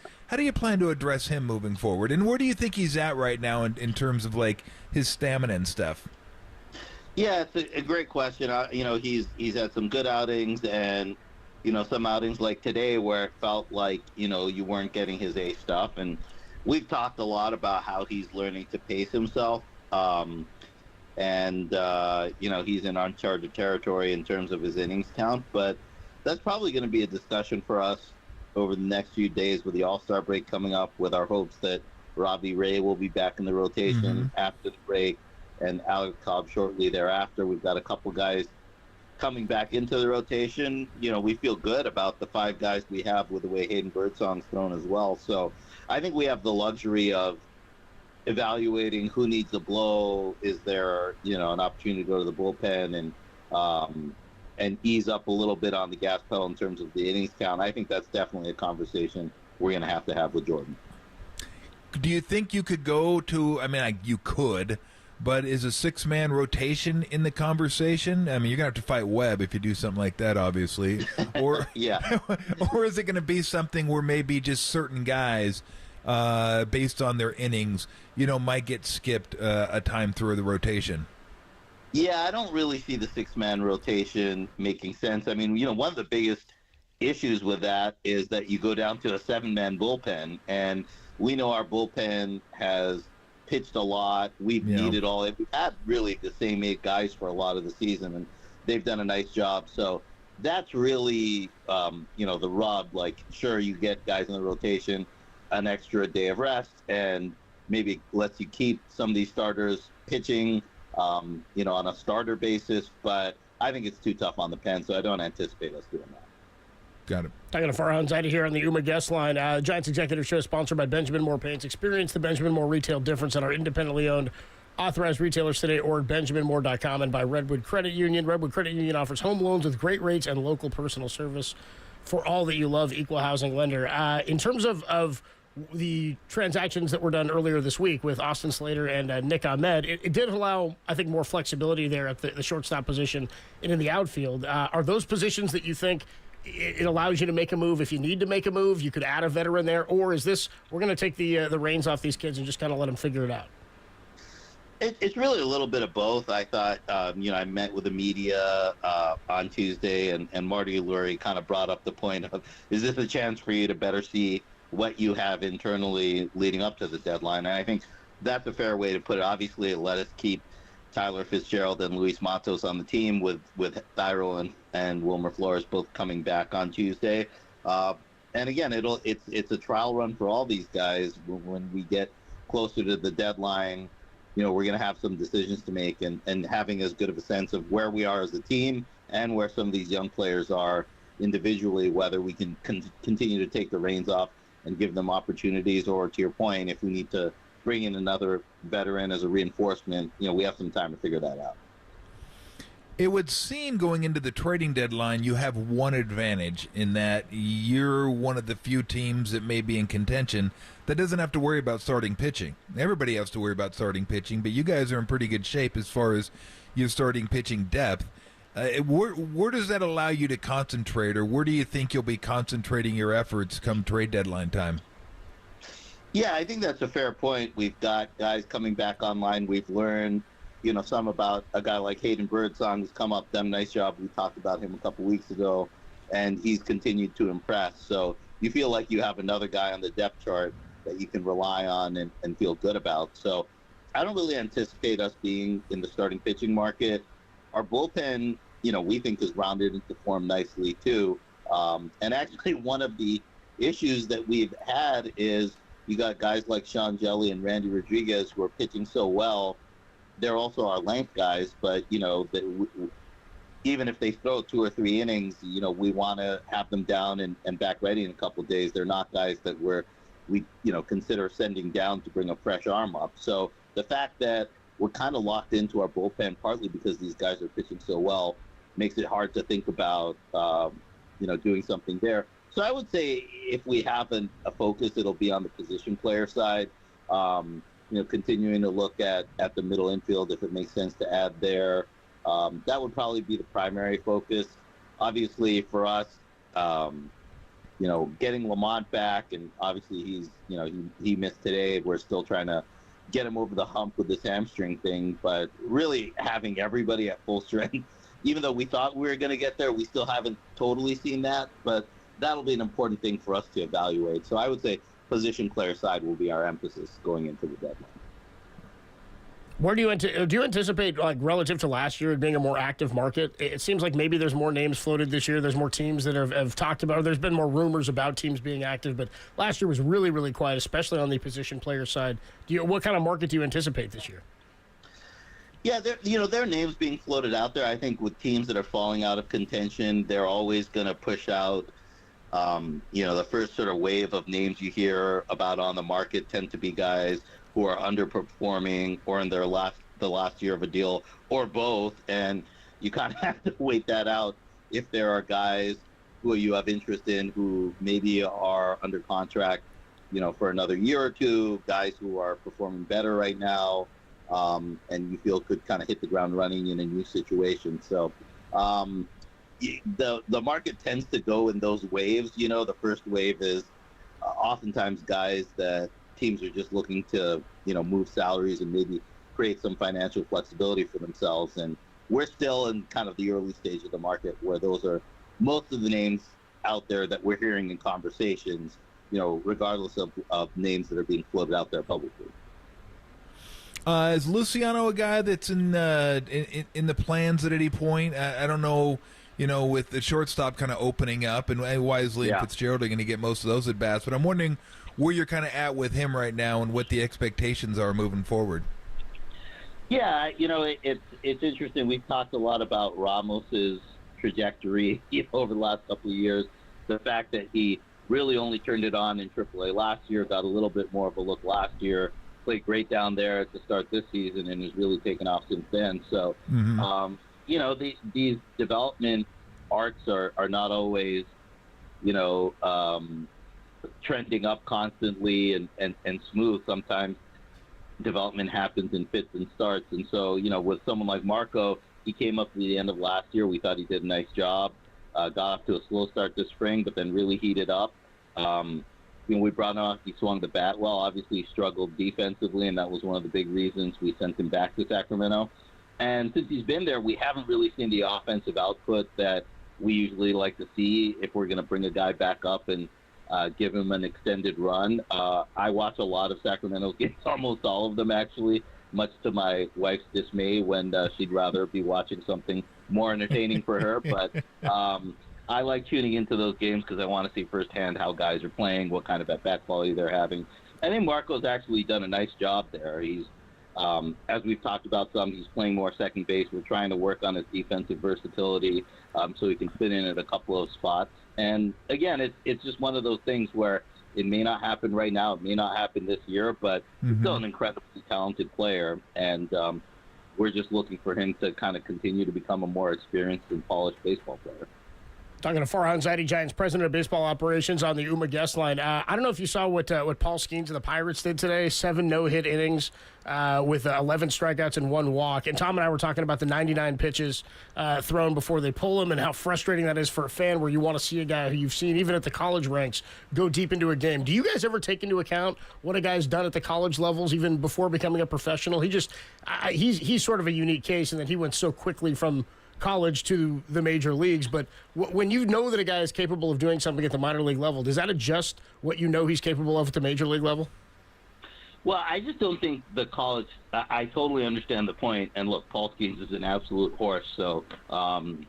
plan to address him moving forward? And where do you think he's at right now in terms of, like, his stamina and stuff? Yeah, it's a great question. He's had some good outings and, some outings like today where it felt like, you weren't getting his A stuff. And we've talked a lot about how he's learning to pace himself. He's in uncharted territory in terms of his innings count. But that's probably going to be a discussion for us over the next few days with the All-Star break coming up, with our hopes that Robbie Ray will be back in the rotation after the break and Alex Cobb shortly thereafter. We've got a couple guys coming back into the rotation. We feel good about the 5 guys we have with the way Hayden Birdsong's thrown as well. So I think we have the luxury of evaluating who needs a blow. Is there, an opportunity to go to the bullpen and ease up a little bit on the gas pedal in terms of the innings count? I think that's definitely a conversation we're going to have with Jordan. Do you think you could go to, you could, but is a 6-man rotation in the conversation? You're going to have to fight Webb if you do something like that, obviously. Or, yeah. Or is it going to be something where maybe just certain guys, based on their innings, might get skipped a time through the rotation? Yeah, I don't really see the 6-man rotation making sense. One of the biggest issues with that is that you go down to a 7-man bullpen, and we know our bullpen has pitched a lot. We've needed we've had really the same 8 guys for a lot of the season, and they've done a nice job. So that's really, the rub. Like, sure, you get guys in the rotation, an extra day of rest, and maybe lets you keep some of these starters pitching, on a starter basis, but I think it's too tough on the pen, so I don't anticipate us doing that. Got it. Talking to Farhan Zaidi here on the UMA guest line. Giants Executive Show sponsored by Benjamin Moore Paints. Experience the Benjamin Moore retail difference at our independently owned authorized retailers today, or at benjaminmoore.com, and by Redwood Credit Union. Redwood Credit Union offers home loans with great rates and local personal service for all that you love. Equal housing lender. In terms of the transactions that were done earlier this week with Austin Slater and Nick Ahmed, it did allow, I think, more flexibility there at the shortstop position and in the outfield. Are those positions that you think it allows you to make a move if you need to make a move? You could add a veteran there, or is this, we're going to take the reins off these kids and just kind of let them figure it out? It's really a little bit of both. I thought, I met with the media on Tuesday, and Marty Lurie kind of brought up the point of, is this a chance for you to better see what you have internally leading up to the deadline? And I think that's a fair way to put it. Obviously, it let us keep Tyler Fitzgerald and Luis Matos on the team, with Thyro and Wilmer Flores both coming back on Tuesday. And again, it's a trial run for all these guys. When we get closer to the deadline, we're going to have some decisions to make, and having as good of a sense of where we are as a team and where some of these young players are individually whether we can continue to take the reins off and give them opportunities, or to your point, if we need to bring in another veteran as a reinforcement, we have some time to figure that out. It would seem going into the trading deadline, you have one advantage in that you're one of the few teams that may be in contention that doesn't have to worry about starting pitching. Everybody has to worry about starting pitching, but you guys are in pretty good shape as far as your starting pitching depth. Where does that allow you to concentrate, or where do you think you'll be concentrating your efforts come trade deadline time? Yeah, I think that's a fair point. We've got guys coming back online. We've learned, some about a guy like Hayden Birdsong who's come up, done a nice job. We talked about him a couple weeks ago, and he's continued to impress. So you feel like you have another guy on the depth chart that you can rely on and feel good about. So I don't really anticipate us being in the starting pitching market. Our bullpen, we think is rounded into form nicely too. And actually one of the issues that we've had is you got guys like Sean Jelly and Randy Rodriguez who are pitching so well. They're also our length guys, but, even if they throw 2 or 3 innings, we want to have them down and back ready in a couple of days. They're not guys that we consider sending down to bring a fresh arm up. So the fact that we're kind of locked into our bullpen, partly because these guys are pitching so well, makes it hard to think about, doing something there. So I would say if we have a focus, it'll be on the position player side. Continuing to look at the middle infield if it makes sense to add there. That would probably be the primary focus. Obviously for us, getting Lamont back, and obviously he's, he missed today. We're still trying to get him over the hump with this hamstring thing, but really having everybody at full strength, even though we thought we were going to get there, we still haven't totally seen that, but that'll be an important thing for us to evaluate. So I would say position player side will be our emphasis going into the deadline. Where do you anticipate, like, relative to last year, it being a more active market? It seems like maybe there's more names floated this year. There's more teams that have talked about it. There's been more rumors about teams being active, but last year was really, really quiet, especially on the position player side. What kind of market do you anticipate this year? Yeah, there are names being floated out there. I think with teams that are falling out of contention, they're always going to push out. The first sort of wave of names you hear about on the market tend to be guys who are underperforming or in the last year of a deal, or both, and you kind of have to wait that out. If there are guys who you have interest in who maybe are under contract, for another year or two, guys who are performing better right now, and you feel could kind of hit the ground running in a new situation. So the market tends to go in those waves. The first wave is oftentimes guys that teams are just looking to, move salaries and maybe create some financial flexibility for themselves. And we're still in kind of the early stage of the market where those are most of the names out there that we're hearing in conversations, regardless of names that are being floated out there publicly. Is Luciano a guy that's in the plans at any point? I don't know, with the shortstop kind of opening up, and Wisely and Fitzgerald are going to get most of those at bats, but I'm wondering where you're kind of at with him right now and what the expectations are moving forward. Yeah, it's interesting. We've talked a lot about Ramos's trajectory over the last couple of years. The fact that he really only turned it on in AAA last year, got a little bit more of a look last year, played great down there to start this season, and has really taken off since then. So, these development arcs are not always, trending up constantly and smooth. Sometimes development happens in fits and starts. And so, with someone like Marco, he came up to the end of last year. We thought he did a nice job. Got off to a slow start this spring, but then really heated up. We brought him off. He swung the bat well. Obviously, he struggled defensively, and that was one of the big reasons we sent him back to Sacramento. And since he's been there, we haven't really seen the offensive output that we usually like to see if we're going to bring a guy back up and give him an extended run. I watch a lot of Sacramento's games, almost all of them actually, much to my wife's dismay when she'd rather be watching something more entertaining for her. But I like tuning into those games because I want to see firsthand how guys are playing, what kind of at-bat quality they're having. I think Marco's actually done a nice job there. He's As we've talked about he's playing more second base. We're trying to work on his defensive versatility so he can fit in at a couple of spots. And again, it's just one of those things where it may not happen right now. It may not happen this year, but he's still an incredibly talented player. And we're just looking for him to kind of continue to become a more experienced and polished baseball player. Talking to Farhan Zaidi, Giants president of baseball operations, on the UMA guest line. I don't know if you saw what Paul Skenes of the Pirates did today. 7 no-hit innings with 11 strikeouts and 1 walk. And Tom and I were talking about the 99 pitches thrown before they pull him and how frustrating that is for a fan, where you want to see a guy who you've seen, even at the college ranks, go deep into a game. Do you guys ever take into account what a guy's done at the college levels, even before becoming a professional? He's sort of a unique case in that he went so quickly from college to the major leagues, but when you know that a guy is capable of doing something at the minor league level, does that adjust what you know he's capable of at the major league level? Well, I just don't think the college – I totally understand the point. And, look, Paul Skenes is an absolute horse, so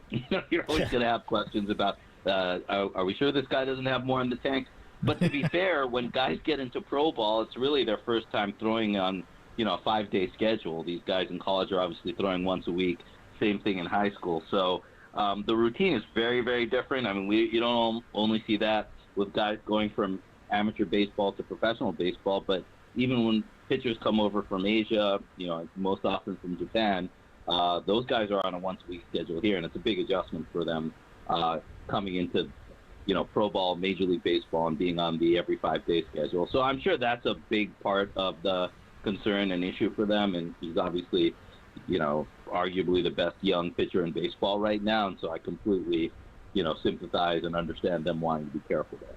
you're always going to have questions about are we sure this guy doesn't have more in the tank? But to be fair, when guys get into pro ball, it's really their first time throwing on, a 5-day schedule. These guys in college are obviously throwing once a week. Same thing in high school. So the routine is very, very different. I mean, you don't only see that with guys going from amateur baseball to professional baseball, but even when pitchers come over from Asia, most often from Japan, those guys are on a once-a-week schedule here, and it's a big adjustment for them coming into, pro ball, Major League Baseball, and being on the every 5-day schedule. So I'm sure that's a big part of the concern and issue for them, and he's obviously, arguably the best young pitcher in baseball right now, and so I completely, sympathize and understand them wanting to be careful there.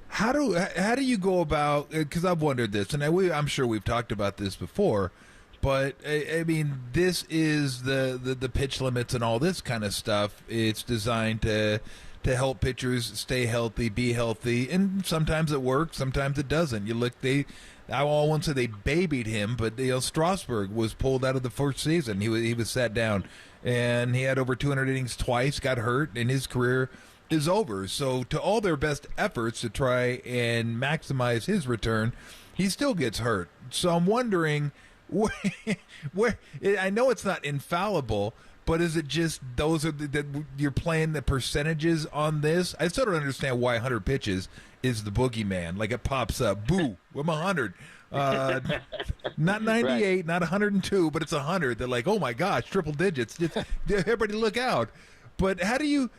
How do you go about? Because I've wondered this, and I'm sure we've talked about this before, but I mean, this is the pitch limits and all this kind of stuff. It's designed to help pitchers stay healthy, be healthy, and sometimes it works, sometimes it doesn't. I won't say they babied him, but Strasburg was pulled out of the first season. He was sat down, and he had over 200 innings twice, got hurt, and his career is over. So to all their best efforts to try and maximize his return, he still gets hurt. So I'm wondering where I know it's not infallible, but is it just those are that you're playing the percentages on this? I still don't understand why 100 pitches is the boogeyman. Like it pops up, boo, I'm 100. Not 98, right. Not 102, but it's 100. They're like, oh my gosh, triple digits. Everybody look out. But how do you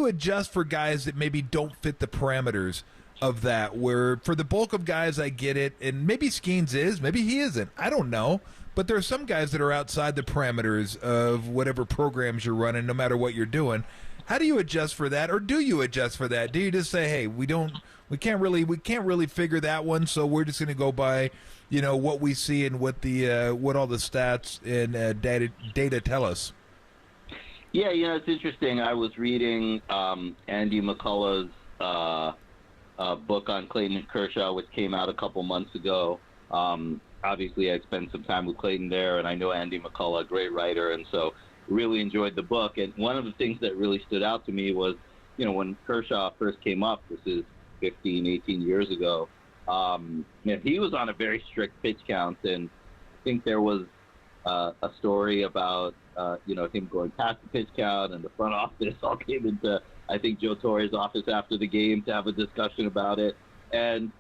adjust for guys that maybe don't fit the parameters of that? Where for the bulk of guys, I get it, and maybe Skenes is, maybe he isn't. I don't know. But there are some guys that are outside the parameters of whatever programs you're running, no matter what you're doing. How do you adjust for that, or do you adjust for that? Do you just say, hey, we can't really figure that one, so we're just going to go by, what we see and what all the stats and data tell us? Yeah, it's interesting. I was reading Andy McCullough's book on Clayton Kershaw, which came out a couple months ago. Obviously, I spent some time with Clayton there, and I know Andy McCullough, a great writer, and so really enjoyed the book. And one of the things that really stood out to me was, when Kershaw first came up, this is 15, 18 years ago, he was on a very strict pitch count, and I think there was a story about, him going past the pitch count, and the front office all came into, I think, Joe Torre's office after the game to have a discussion about it. And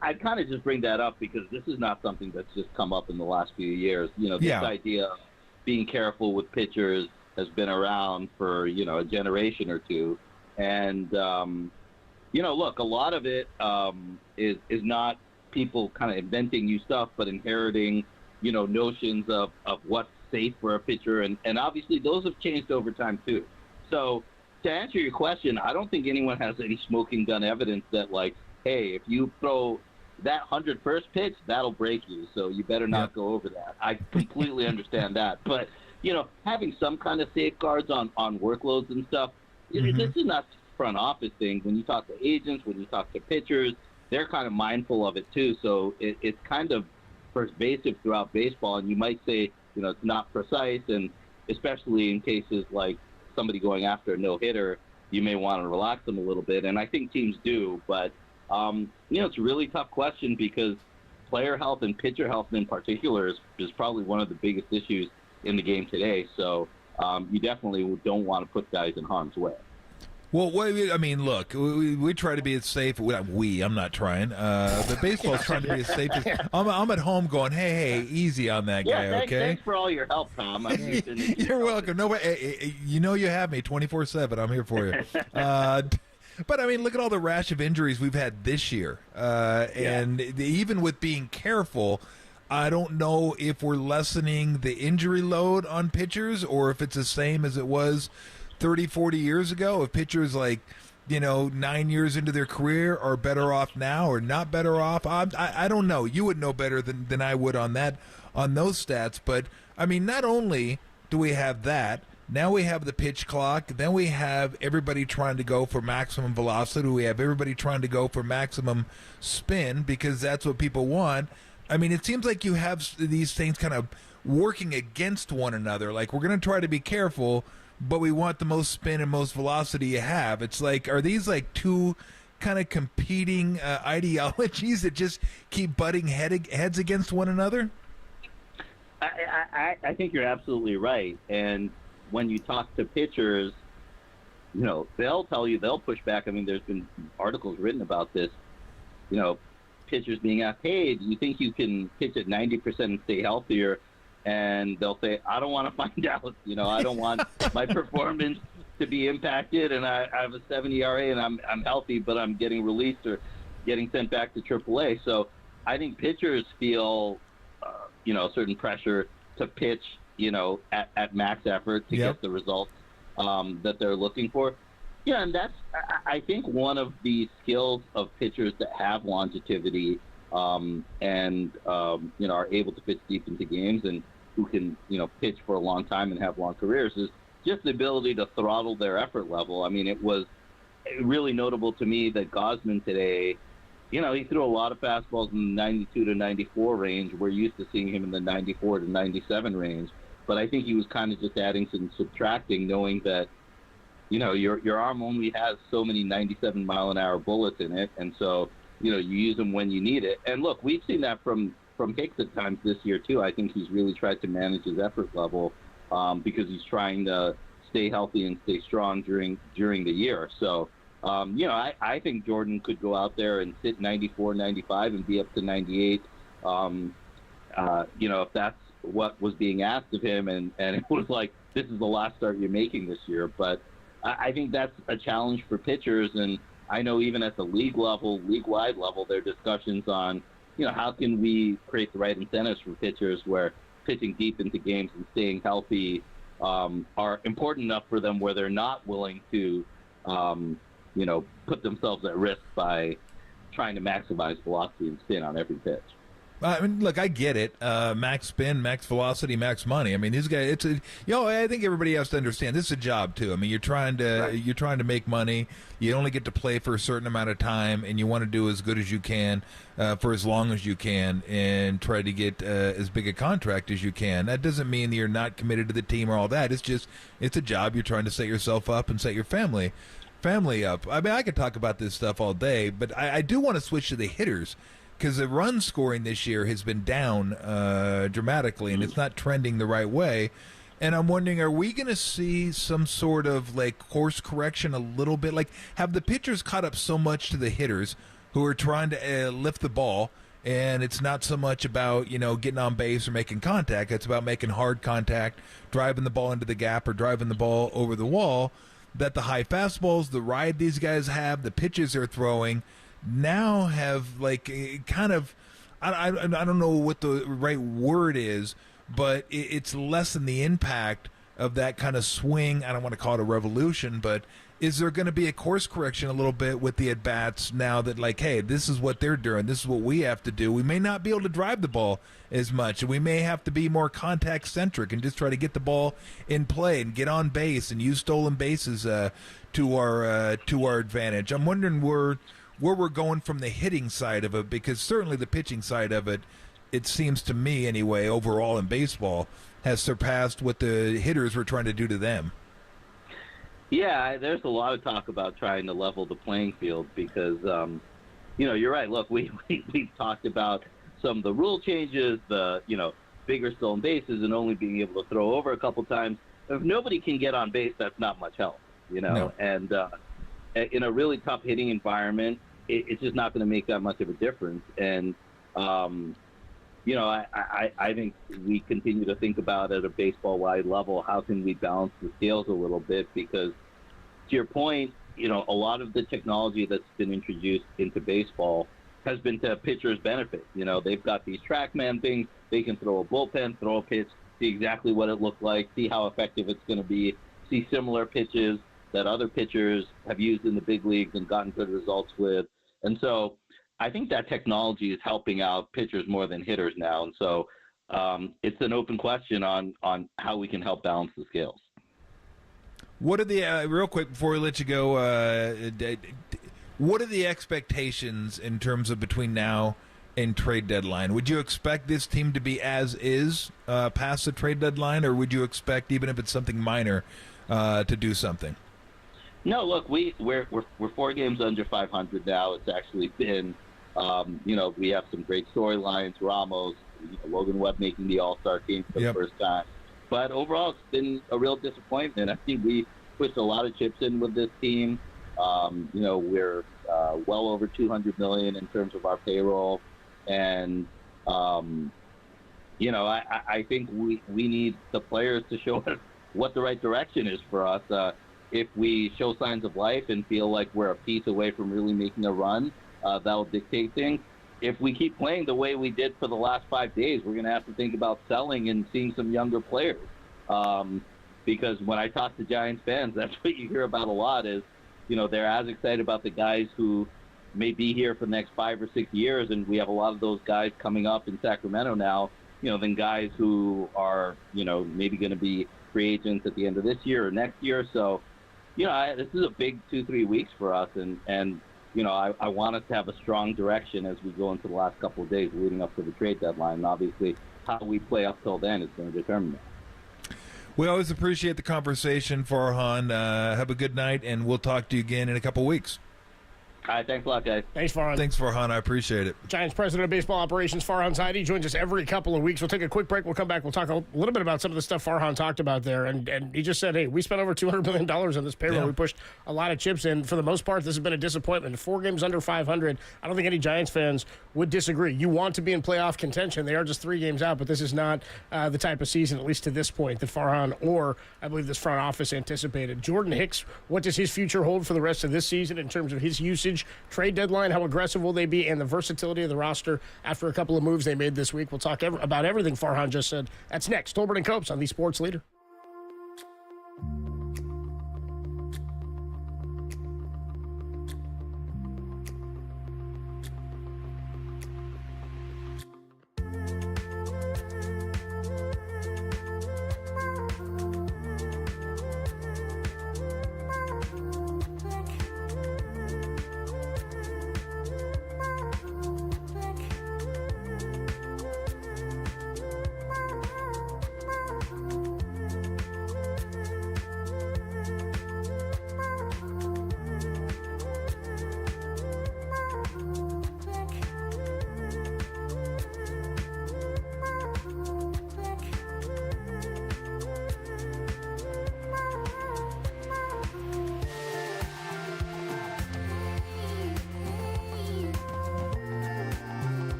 I kind of just bring that up because this is not something that's just come up in the last few years. This idea of being careful with pitchers has been around for, a generation or two. And, look, a lot of it is not people kind of inventing new stuff, but inheriting, notions of what's safe for a pitcher. And obviously those have changed over time too. So to answer your question, I don't think anyone has any smoking gun evidence that, like, hey, if you throw that 100 first pitch, that'll break you. So you better not go over that. I completely understand that. But, having some kind of safeguards on workloads and stuff, this is not a front office thing. When you talk to agents, when you talk to pitchers, they're kind of mindful of it too. So it's kind of pervasive throughout baseball. And you might say, it's not precise. And especially in cases like somebody going after a no-hitter, you may want to relax them a little bit. And I think teams do. But, it's a really tough question because, player health and pitcher health in particular is probably one of the biggest issues in the game today. So you definitely don't want to put guys in harm's way. Well, I mean, look, we try to be as safe. I'm not trying. But baseball's trying to be as safe as. I'm at home going, hey, easy on that guy, okay? Thanks for all your help, Tom. You're welcome. No, you have me 24/7. I'm here for you. But, I mean, look at all the rash of injuries we've had this year. And even with being careful, I don't know if we're lessening the injury load on pitchers or if it's the same as it was 30, 40 years ago. If pitchers 9 years into their career are better off now or not better off. I don't know. You would know better than I would on those stats. But, I mean, not only do we have that, now we have the pitch clock. Then we have everybody trying to go for maximum velocity. We have everybody trying to go for maximum spin because that's what people want. I mean, it seems like you have these things kind of working against one another. Like, we're going to try to be careful, but we want the most spin and most velocity you have. It's like, are these like two kind of competing ideologies that just keep butting heads against one another? I think you're absolutely right. And when you talk to pitchers, they'll tell you, they'll push back. I mean, there's been articles written about this, pitchers being asked, hey, do you think you can pitch at 90% and stay healthier? And they'll say, I don't want to find out. I don't want my performance to be impacted, and I have a 7 ERA, and I'm healthy, but I'm getting released or getting sent back to AAA. So I think pitchers feel, certain pressure to pitch, at max effort to get the results that they're looking for. Yeah, and that's, I think, one of the skills of pitchers that have longevity and are able to pitch deep into games and who can, pitch for a long time and have long careers is just the ability to throttle their effort level. I mean, it was really notable to me that Gausman today, he threw a lot of fastballs in the 92 to 94 range. We're used to seeing him in the 94 to 97 range. But I think he was kind of just adding and subtracting, knowing that, your arm only has so many 97-mile-an-hour bullets in it. And so, you use them when you need it. And look, we've seen that from Hicks at times this year, too. I think he's really tried to manage his effort level because he's trying to stay healthy and stay strong during the year. So, I think Jordan could go out there and sit 94, 95 and be up to 98, if that's what was being asked of him. And it was like, this is the last start you're making this year. But I think that's a challenge for pitchers. And I know even at the league-wide level, there are discussions on, how can we create the right incentives for pitchers where pitching deep into games and staying healthy are important enough for them where they're not willing to, put themselves at risk by trying to maximize velocity and spin on every pitch. I mean, look, I get it. Max spin, max velocity, max money. I mean, this guy. I think everybody has to understand this is a job too. I mean, you're trying to make money. You only get to play for a certain amount of time, and you want to do as good as you can for as long as you can, and try to get as big a contract as you can. That doesn't mean that you're not committed to the team or all that. It's a job. You're trying to set yourself up and set your family up. I mean, I could talk about this stuff all day, but I do want to switch to the hitters. Because the run scoring this year has been down dramatically, and it's not trending the right way. And I'm wondering, are we going to see some sort of course correction a little bit? Have the pitchers caught up so much to the hitters who are trying to lift the ball, and it's not so much about getting on base or making contact. It's about making hard contact, driving the ball into the gap or driving the ball over the wall. That the high fastballs, the ride these guys have, the pitches they're throwing, now have kind of, I don't know what the right word is, but it's lessened the impact of that kind of swing. I don't want to call it a revolution, but is there going to be a course correction a little bit with the at-bats now that hey, this is what they're doing, this is what we have to do. We may not be able to drive the ball as much, and we may have to be more contact-centric and just try to get the ball in play and get on base and use stolen bases to our advantage. I'm wondering where we're going from the hitting side of it, because certainly the pitching side of it, it seems to me anyway, overall in baseball, has surpassed what the hitters were trying to do to them. Yeah, there's a lot of talk about trying to level the playing field because, you're right. Look, we've talked about some of the rule changes, the bigger stolen bases and only being able to throw over a couple times. If nobody can get on base, that's not much help, No. And in a really tough hitting environment, it's just not going to make that much of a difference. And I think we continue to think about at a baseball-wide level, how can we balance the scales a little bit? Because to your point, a lot of the technology that's been introduced into baseball has been to pitchers' benefit. They've got these TrackMan things. They can throw a bullpen, throw a pitch, see exactly what it looked like, see how effective it's going to be, see similar pitches that other pitchers have used in the big leagues and gotten good results with. And so I think that technology is helping out pitchers more than hitters now. And so it's an open question on how we can help balance the scales. What are the real quick before we let you go? What are the expectations in terms of between now and trade deadline? Would you expect this team to be as is past the trade deadline, or would you expect, even if it's something minor, to do something? No, look, we're 4 games under 500 now. It's actually been, we have some great storylines. Ramos, Logan Webb making the All-Star team for the first time. But overall, it's been a real disappointment. I think we pushed a lot of chips in with this team. We're well over $200 million in terms of our payroll, and I think we need the players to show us what the right direction is for us. If we show signs of life and feel like we're a piece away from really making a run, that'll dictate things. If we keep playing the way we did for the last 5 days, we're going to have to think about selling and seeing some younger players. Because when I talk to Giants fans, that's what you hear about a lot is, they're as excited about the guys who may be here for the next 5 or 6 years, and we have a lot of those guys coming up in Sacramento now, than guys who are, maybe going to be free agents at the end of this year or next year. So, this is a big 2-3 weeks for us, and I want us to have a strong direction as we go into the last couple of days leading up to the trade deadline. And obviously, how we play up till then is going to determine that. We always appreciate the conversation, Farhan. Have a good night, and we'll talk to you again in a couple weeks. All right, thanks a lot, guys. Thanks, Farhan. Thanks, Farhan. I appreciate it. Giants President of Baseball Operations, Farhan Zaidi, joins us every couple of weeks. We'll take a quick break. We'll come back. We'll talk a little bit about some of the stuff Farhan talked about there. And he just said, hey, we spent over $200 million on this payroll. Yeah. We pushed a lot of chips in. For the most part, this has been a disappointment. 4 games under 500. I don't think any Giants fans would disagree. You want to be in playoff contention. They are just 3 games out, but this is not the type of season, at least to this point, that Farhan or I believe this front office anticipated. Jordan Hicks, what does his future hold for the rest of this season in terms of his usage, trade deadline? How aggressive will they be, and the versatility of the roster after a couple of moves they made this week? We'll talk about everything Farhan just said. That's next. Tolbert and Copes on the Sports Leader.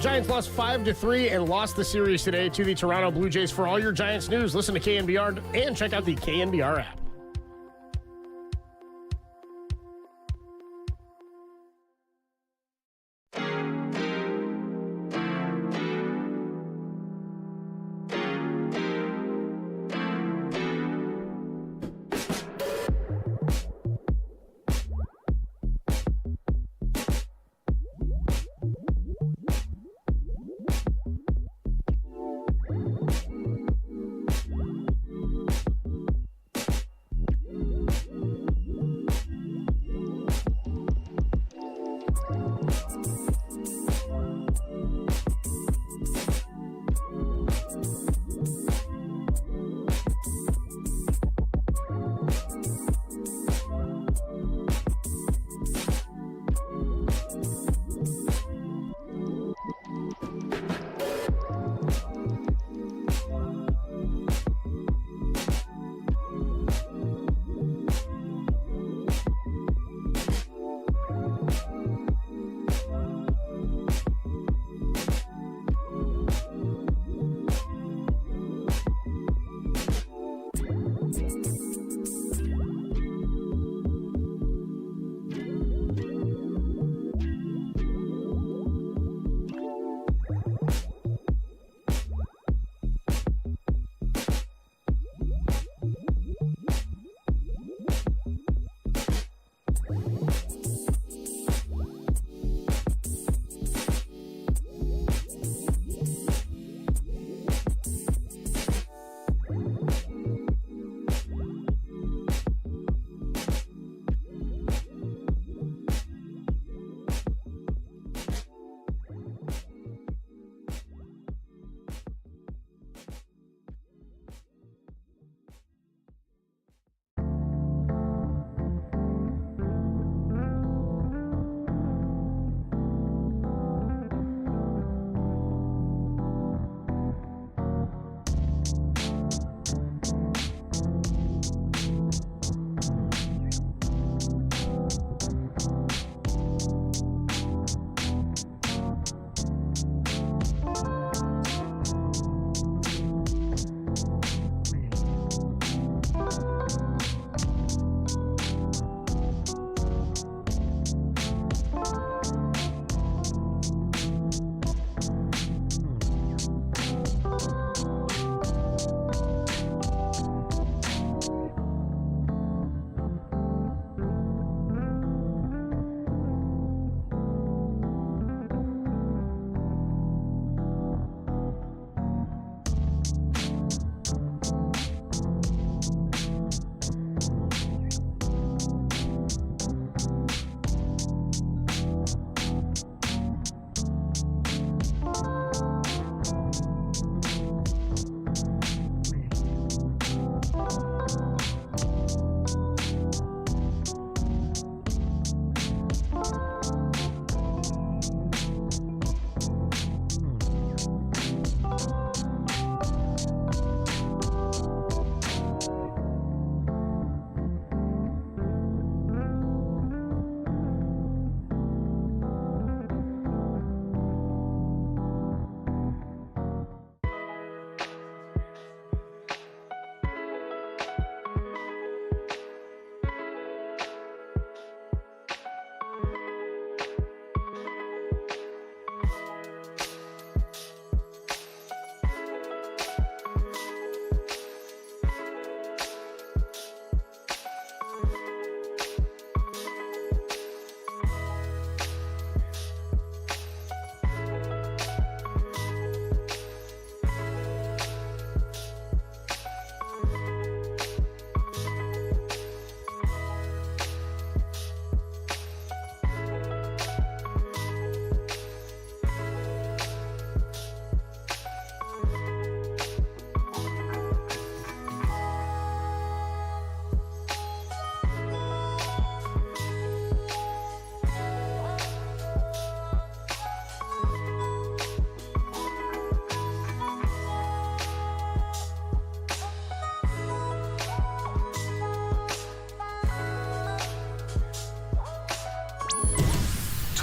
Giants lost 5-3 and lost the series today to the Toronto Blue Jays. For all your Giants news, listen to KNBR and check out the KNBR app.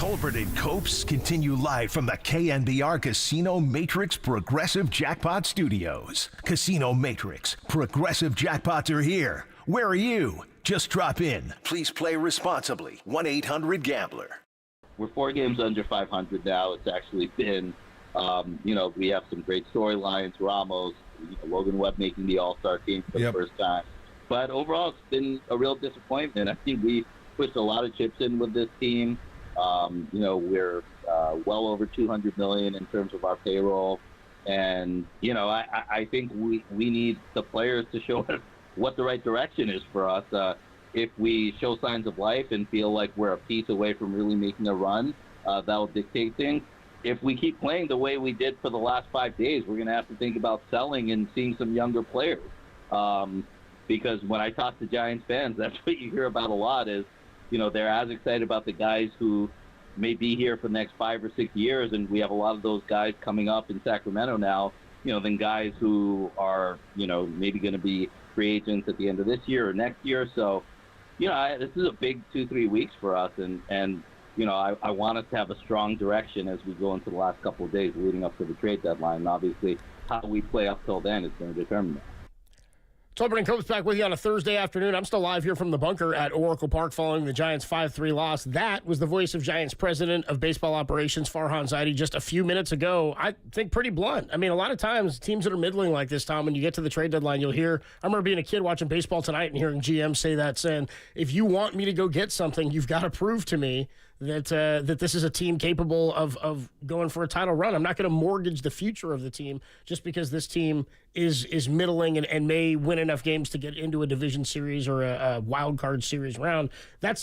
Tolbert and Copes continue live from the KNBR Casino Matrix Progressive Jackpot Studios. Casino Matrix, Progressive Jackpots are here. Where are you? Just drop in. Please play responsibly. 1-800-GAMBLER. We're 4 games under 500 now. It's actually been, we have some great storylines. Ramos, Logan Webb making the All-Star team for the first time. But overall, it's been a real disappointment. I think we pushed a lot of chips in with this team. We're well over $200 million in terms of our payroll. And, I think we need the players to show us what the right direction is for us. If we show signs of life and feel like we're a piece away from really making a run, that'll dictate things. If we keep playing the way we did for the last 5 days, we're going to have to think about selling and seeing some younger players. Because when I talk to Giants fans, that's what you hear about a lot is, they're as excited about the guys who may be here for the next 5 or 6 years, and we have a lot of those guys coming up in Sacramento now, than guys who are, maybe going to be free agents at the end of this year or next year. So, this is a big 2-3 weeks for us, and I want us to have a strong direction as we go into the last couple of days leading up to the trade deadline. And obviously, how we play up till then is going to determine that. Tolbert and Copes back with you on a Thursday afternoon. I'm still live here from the bunker at Oracle Park following the Giants' 5-3 loss. That was the voice of Giants president of baseball operations, Farhan Zaidi, just a few minutes ago. I think pretty blunt. I mean, a lot of times teams that are middling like this, Tom, when you get to the trade deadline, you'll hear, I remember being a kid watching baseball tonight and hearing GM say that, saying, if you want me to go get something, you've got to prove to me that this is a team capable of going for a title run. I'm not going to mortgage the future of the team just because this team is middling and may win enough games to get into a division series or a wild card series round. I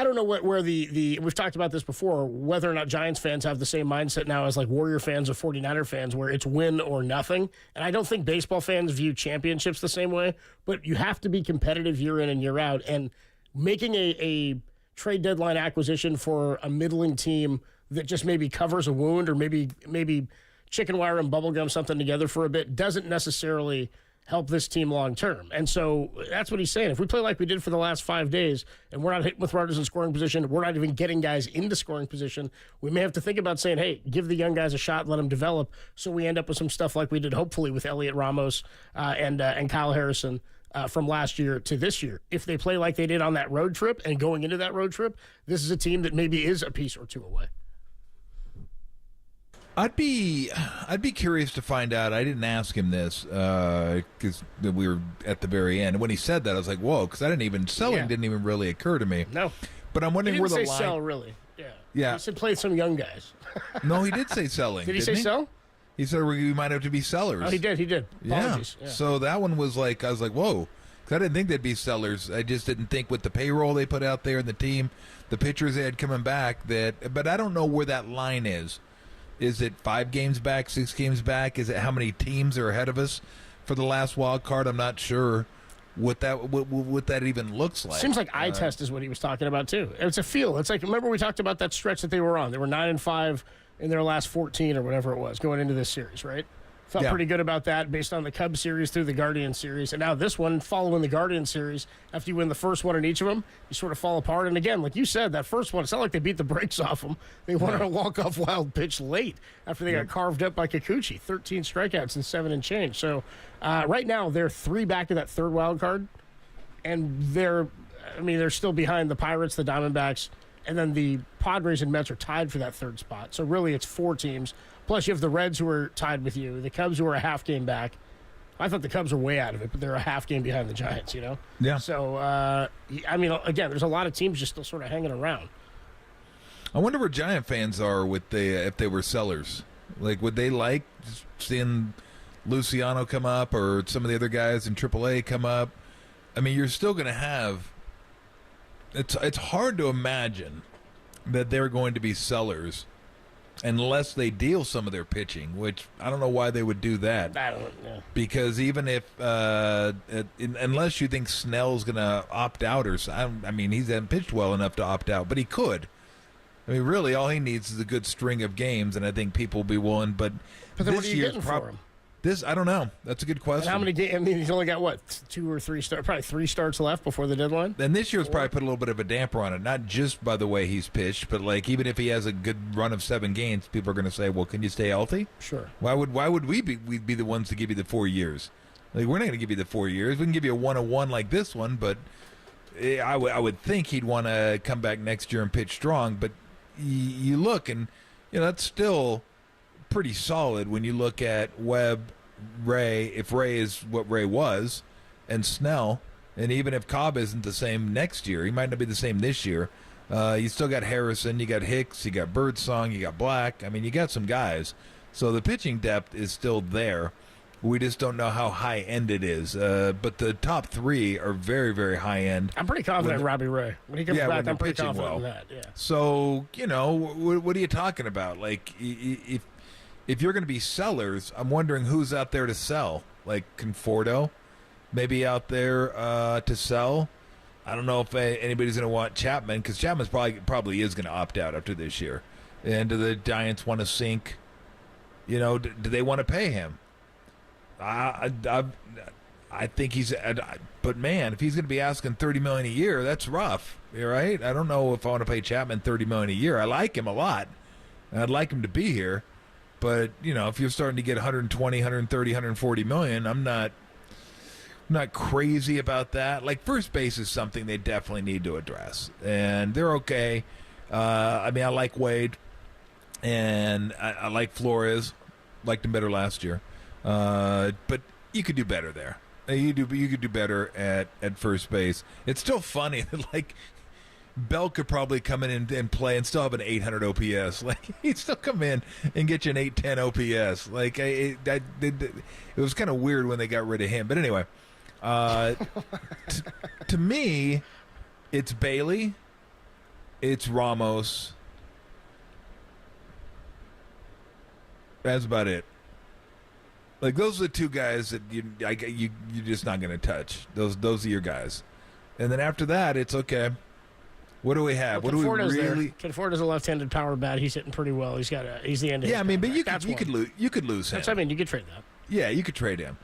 don't know where we've talked about this before, whether or not Giants fans have the same mindset now as like Warrior fans or 49er fans where it's win or nothing. And I don't think baseball fans view championships the same way, but you have to be competitive year in and year out. And making a trade deadline acquisition for a middling team that just maybe covers a wound or maybe chicken wire and bubblegum something together for a bit doesn't necessarily help this team long term. And so that's what he's saying. If we play like we did for the last 5 days and we're not hitting with runners in scoring position, we're not even getting guys into scoring position, we may have to think about saying, hey, give the young guys a shot, let them develop, so we end up with some stuff like we did hopefully with Elliot Ramos and Kyle Harrison from last year to this year. If they play like they did on that road trip and going into that road trip, this is a team that maybe is a piece or two away. I'd be curious to find out. I didn't ask him this because we were at the very end. When he said that, I was like, whoa, because selling didn't even really occur to me. No. But I'm wondering he didn't where the say line... sell, really. Yeah. He said play some young guys. No, he did say selling. Did he say sell? He said we might have to be sellers. Oh, he did. Apologies. Yeah. So that one was like, I was like, whoa. Because I didn't think they'd be sellers. I just didn't think with the payroll they put out there and the team, the pitchers they had coming back, but I don't know where that line is. Is it 5 games back, 6 games back? Is it how many teams are ahead of us for the last wild card? I'm not sure what that even looks like. Seems like eye test is what he was talking about too. It's a feel. It's like, remember we talked about that stretch that they were on. They were 9-5 in their last 14 or whatever it was going into this series, right? Felt pretty good about that based on the Cubs series through the Guardian series. And now this one, following the Guardian series, after you win the first one in each of them, you sort of fall apart. And again, like you said, that first one, it's not like they beat the brakes off them. They wanted a walk-off wild pitch late after they got carved up by Kikuchi. 13 strikeouts and 7 and change. So right now, they're 3 back to that third wild card. And they're still behind the Pirates, the Diamondbacks, and then the Padres and Mets are tied for that third spot. So really it's 4 teams. Plus, you have the Reds who are tied with you, the Cubs who are a half game back. I thought the Cubs were way out of it, but they're a half game behind the Giants, you know? Yeah. So, again, there's a lot of teams just still sort of hanging around. I wonder where Giant fans are if they were sellers. Like, would they like seeing Luciano come up or some of the other guys in AAA come up? I mean, you're still going to have... It's hard to imagine that they're going to be sellers unless they deal some of their pitching, which I don't know why they would do that. I don't know. Because even if, unless you think Snell's going to opt out or something, I mean, he hasn't pitched well enough to opt out, but he could. I mean, really, all he needs is a good string of games, and I think people will be willing. But then what are you getting for him? I don't know. That's a good question. And how many games? I mean, he's only got, what, 2 or 3 starts, probably 3 starts left before the deadline? And this year's probably put a little bit of a damper on it, not just by the way he's pitched, but like even if he has a good run of 7 games, people are going to say, well, can you stay healthy? Sure. Why would we'd be the ones to give you the 4 years? Like, we're not going to give you the 4 years. We can give you a 101 like this one, but I would think he'd want to come back next year and pitch strong. But you look, and that's still pretty solid when you look at Webb, Ray, if Ray is what Ray was, and Snell, and even if Cobb isn't the same next year, he might not be the same this year. You still got Harrison, you got Hicks, you got Birdsong, you got Black. I mean, you got some guys. So the pitching depth is still there. We just don't know how high-end it is. But the top 3 are very, very high-end. I'm pretty confident in Robbie Ray. When he comes back, I'm pretty confident in that. Yeah. So, what are you talking about? Like, if you're going to be sellers, I'm wondering who's out there to sell. Like Conforto, maybe out there to sell. I don't know if anybody's going to want Chapman, because Chapman's probably is going to opt out after this year. And do the Giants want to sink? Do they want to pay him? I think he's. But man, if he's going to be asking $30 million a year, that's rough. Right? I don't know if I want to pay Chapman $30 million a year. I like him a lot. I'd like him to be here. But, if you're starting to get 120, 130, 140 million, I'm not crazy about that. Like, first base is something they definitely need to address. And they're okay. I like Wade. And I like Flores. Liked him better last year. But you could do better there. You could do better at first base. It's still funny that, like, Bell could probably come in and play and still have an 800 OPS. Like, he'd still come in and get you an 810 OPS. Like, it was kind of weird when they got rid of him. But anyway, to me, it's Bailey, it's Ramos. That's about it. Like, those are the 2 guys that you're just not going to touch. Those are your guys. And then after that, it's okay. What do we have? Well, what do we really? Conforto's a left-handed power bat. He's hitting pretty well. He's the end. Yeah, I mean, but you could lose him. That's what I mean. You could trade that. Yeah, you could trade him.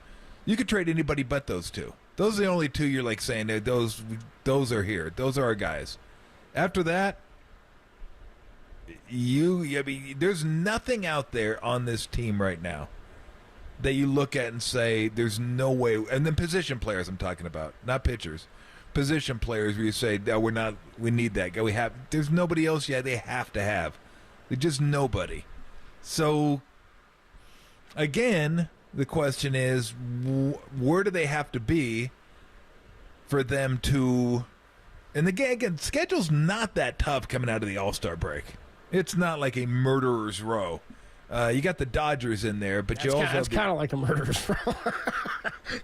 You could trade anybody but those 2. Those are the only 2 you're like saying that those are here. Those are our guys. After that, there's nothing out there on this team right now that you look at and say there's no way. And then position players I'm talking about, not pitchers. Position players where you say, no, we need that guy. There's nobody else yet they have to have. There's just nobody. So, again, the question is, where do they have to be for them to... And again, schedule's not that tough coming out of the All-Star break. It's not like a murderer's row. You got the Dodgers in there, but you also... It's kind of like a murderer's row.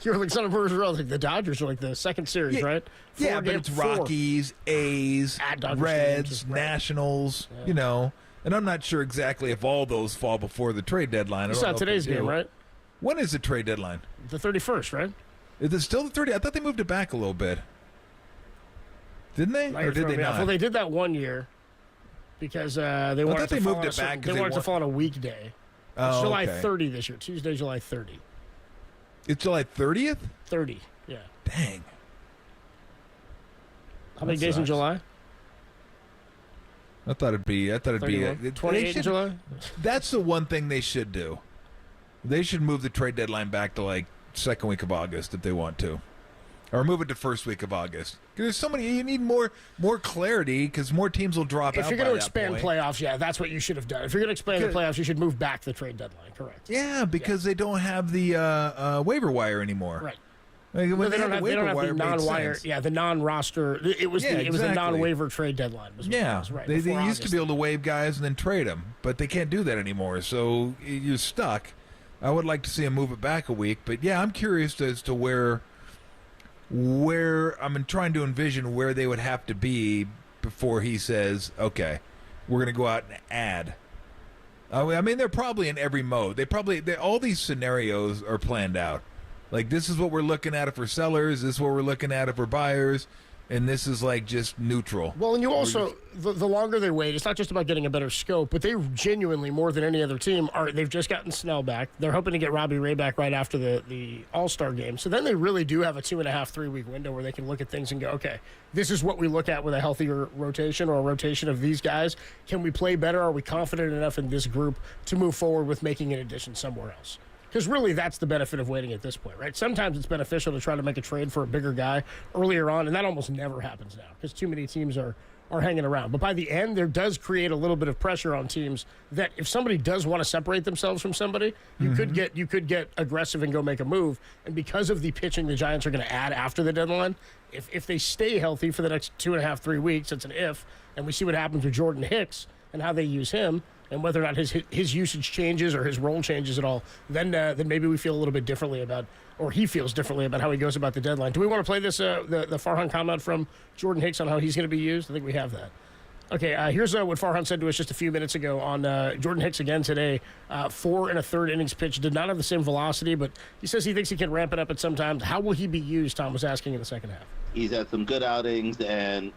You're like some murderer's row. Like the Dodgers are like the second series, right? But it's Rockies, A's, Reds, Nationals, And I'm not sure exactly if all those fall before the trade deadline. You saw today's game, right? When is the trade deadline? The 31st, right? Is it still the 30th? I thought they moved it back a little bit. Didn't they? Or did they not? Well, they did that one year. Because they wanted to fall on a weekday. It's July 30 this year. Tuesday, July 30. It's July 30th? 30, yeah. Dang. How many days in July? I thought it'd be 28 in July? That's the one thing they should do. They should move the trade deadline back to like second week of August if they want to. Or move it to first week of August. There's so many. You need more clarity because more teams will drop out. If you're going to expand playoffs, yeah, that's what you should have done. If you're going to expand the playoffs, you should move back the trade deadline. Correct. Yeah, because they don't have the waiver wire anymore. Right. Like, they don't have the non-wire. Yeah, the non-roster. It was the non-waiver trade deadline. Right. They used to be able to waive guys and then trade them, but they can't do that anymore. So you're stuck. I would like to see them move it back a week, but yeah, I'm curious as to where I'm trying to envision where they would have to be before he says, okay, we're going to go out and add. I mean, they're probably in every mode. All these scenarios are planned out. Like, this is what we're looking at if we're sellers. This is what we're looking at if we're buyers. and this is like just neutral. Well, and you also, the longer they wait, it's not just about getting a better scope, but they genuinely, more than any other team, they've just gotten Snell back. They're hoping to get Robbie Ray back right after the All-Star game. So then they really do have a 2.5, 3 week window where they can look at things and go, okay, this is what we look at with a healthier rotation or a rotation of these guys. Can we play better? Are we confident enough in this group to move forward with making an addition somewhere else? Because really, that's the benefit of waiting at this point, right? Sometimes it's beneficial to try to make a trade for a bigger guy earlier on, and that almost never happens now because too many teams are hanging around. But by the end, there does create a little bit of pressure on teams that if somebody does want to separate themselves from somebody, you could get aggressive and go make a move. And because of the pitching the Giants are going to add after the deadline, if they stay healthy for the next 2.5, 3 weeks, it's an if, and we see what happens with Jordan Hicks and how they use him, and whether or not his usage changes or his role changes at all, then maybe we feel a little bit differently about, or he feels differently about how he goes about the deadline. Do we want to play this, the Farhan comment from Jordan Hicks on how he's going to be used? I think we have that. Okay, here's what Farhan said to us just a few minutes ago on Jordan Hicks again today. 4 1/3 innings pitched, did not have the same velocity, but he says he thinks he can ramp it up at some times. How will he be used, Tom was asking in the second half. He's had some good outings and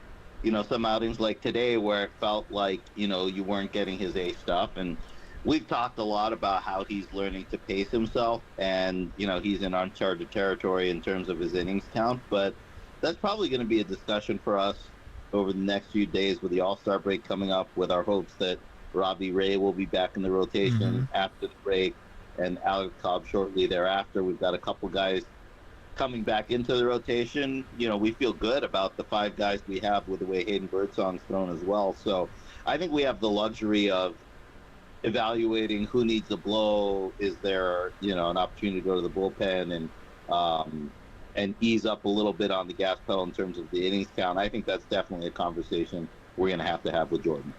some outings like today where it felt like, you weren't getting his A stuff. And we've talked a lot about how he's learning to pace himself. And, he's in uncharted territory in terms of his innings count. But that's probably going to be a discussion for us over the next few days with the All-Star break coming up, with our hopes that Robbie Ray will be back in the rotation after the break and Alex Cobb shortly thereafter. We've got a couple guys coming back into the rotation. We feel good about the 5 guys we have with the way Hayden Birdsong's thrown as well. So I think we have the luxury of evaluating who needs a blow. Is there, an opportunity to go to the bullpen and ease up a little bit on the gas pedal in terms of the innings count? I think that's definitely a conversation we're going to have with Jordan.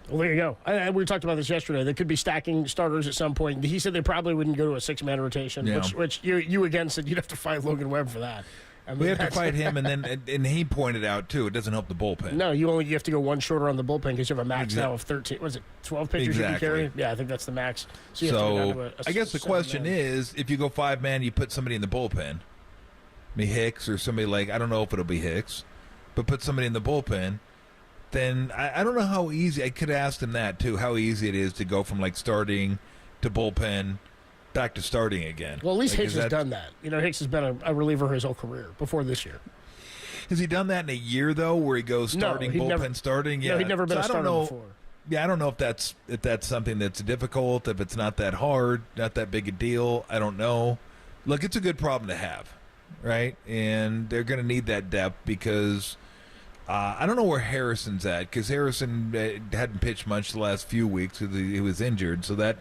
Well, there you go. We talked about this yesterday. They could be stacking starters at some point. He said they probably wouldn't go to a 6-man rotation, which you again said you'd have to fight Logan Webb for that. I mean, we have to fight him, and he pointed out, too, it doesn't help the bullpen. No, you have to go one shorter on the bullpen because you have a max now of 13. Was it 12 pitchers you can carry? Yeah, I think that's the max. So you have to go down to I guess the question is, if you go 5-man, you put somebody in the bullpen. Maybe Hicks or somebody like, I don't know if it'll be Hicks, but put somebody in the bullpen. Then I don't know how easy, I could have asked him that, too, how easy it is to go from, starting to bullpen back to starting again. Well, at least Hicks has done that. Hicks has been a reliever his whole career before this year. Has he done that in a year, though, where he goes starting, bullpen, starting? Yeah. No, he'd never been a starter before. Yeah, I don't know if that's something that's difficult, if it's not that hard, not that big a deal. I don't know. Look, it's a good problem to have, right? And they're going to need that depth because I don't know where Harrison's at, because Harrison hadn't pitched much the last few weeks because he was injured, so that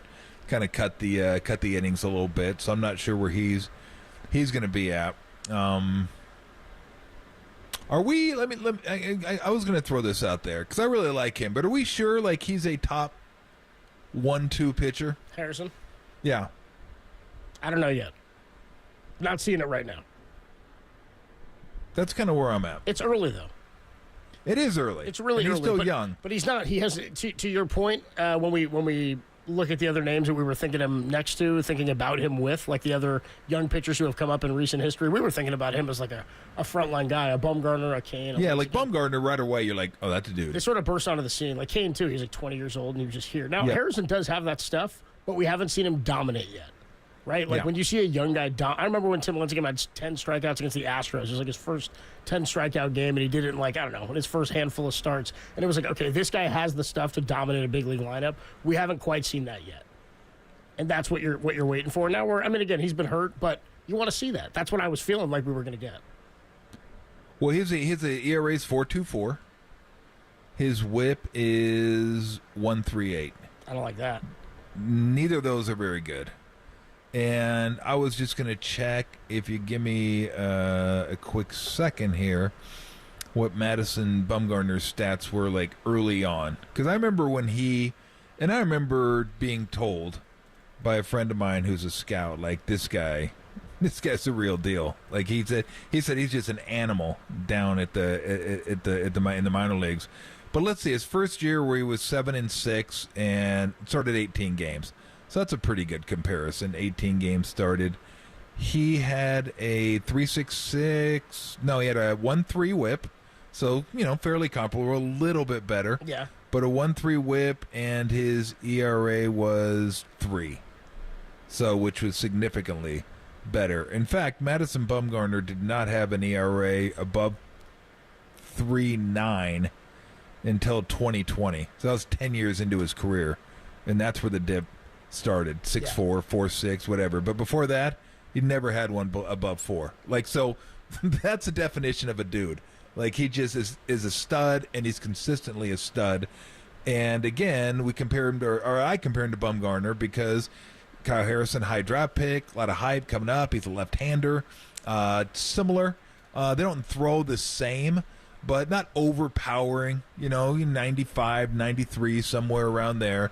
kind of cut the innings a little bit. So I'm not sure where he's going to be at. Are we? I was going to throw this out there because I really like him, but are we sure he's a top 1-2 pitcher? Harrison? Yeah. I don't know yet. Not seeing it right now. That's kind of where I'm at. It's early though. It is early. It's really early. He's still young. But he's not. He has, to your point, when we look at the other names that we were thinking him next to, thinking about him with, like the other young pitchers who have come up in recent history, we were thinking about him as like a frontline guy, a Bumgarner, a Kane. Yeah, like Bumgarner right away, you're like, oh, that's a dude. They sort of burst onto the scene. Like Kane, too, he's like 20 years old and he was just here. Now, Harrison does have that stuff, but we haven't seen him dominate yet. Right? Like when you see a young guy, I remember when Tim Lincecum had 10 strikeouts against the Astros. It was like his first 10 strikeout game, and he did it in his first handful of starts. And it was like, okay, this guy has the stuff to dominate a big league lineup. We haven't quite seen that yet. And that's what you're waiting for. Now again, he's been hurt, but you want to see that. That's what I was feeling like we were going to get. Well, his ERA is 4.24. His WHIP is 1.38. I don't like that. Neither of those are very good. And I was just going to check, if you give me a quick second here, what Madison Bumgarner's stats were like early on. Because I remember I remember being told by a friend of mine who's a scout, like, this guy's the real deal. Like he said he's just an animal down in the minor leagues. But let's see, his first year where he was 7-6 and started 18 games. So that's a pretty good comparison. 18 games started. he had a 3.66. No, he had a 1.3 whip. So, fairly comparable, a little bit better. Yeah. But a 1.3 whip, and his ERA was 3. So, which was significantly better. In fact, Madison Bumgarner did not have an ERA above 3.9 until 2020. So that was 10 years into his career. And that's where the dip started. 6.4, 4.6, whatever. But before that, he never had one above 4. So that's the definition of a dude. He just is a stud, and he's consistently a stud. And again, we compare him to, or I compare him to Bumgarner because Kyle Harrison, high draft pick, a lot of hype coming up. He's a left-hander. Similar. They don't throw the same, but not overpowering. 95, 93, somewhere around there.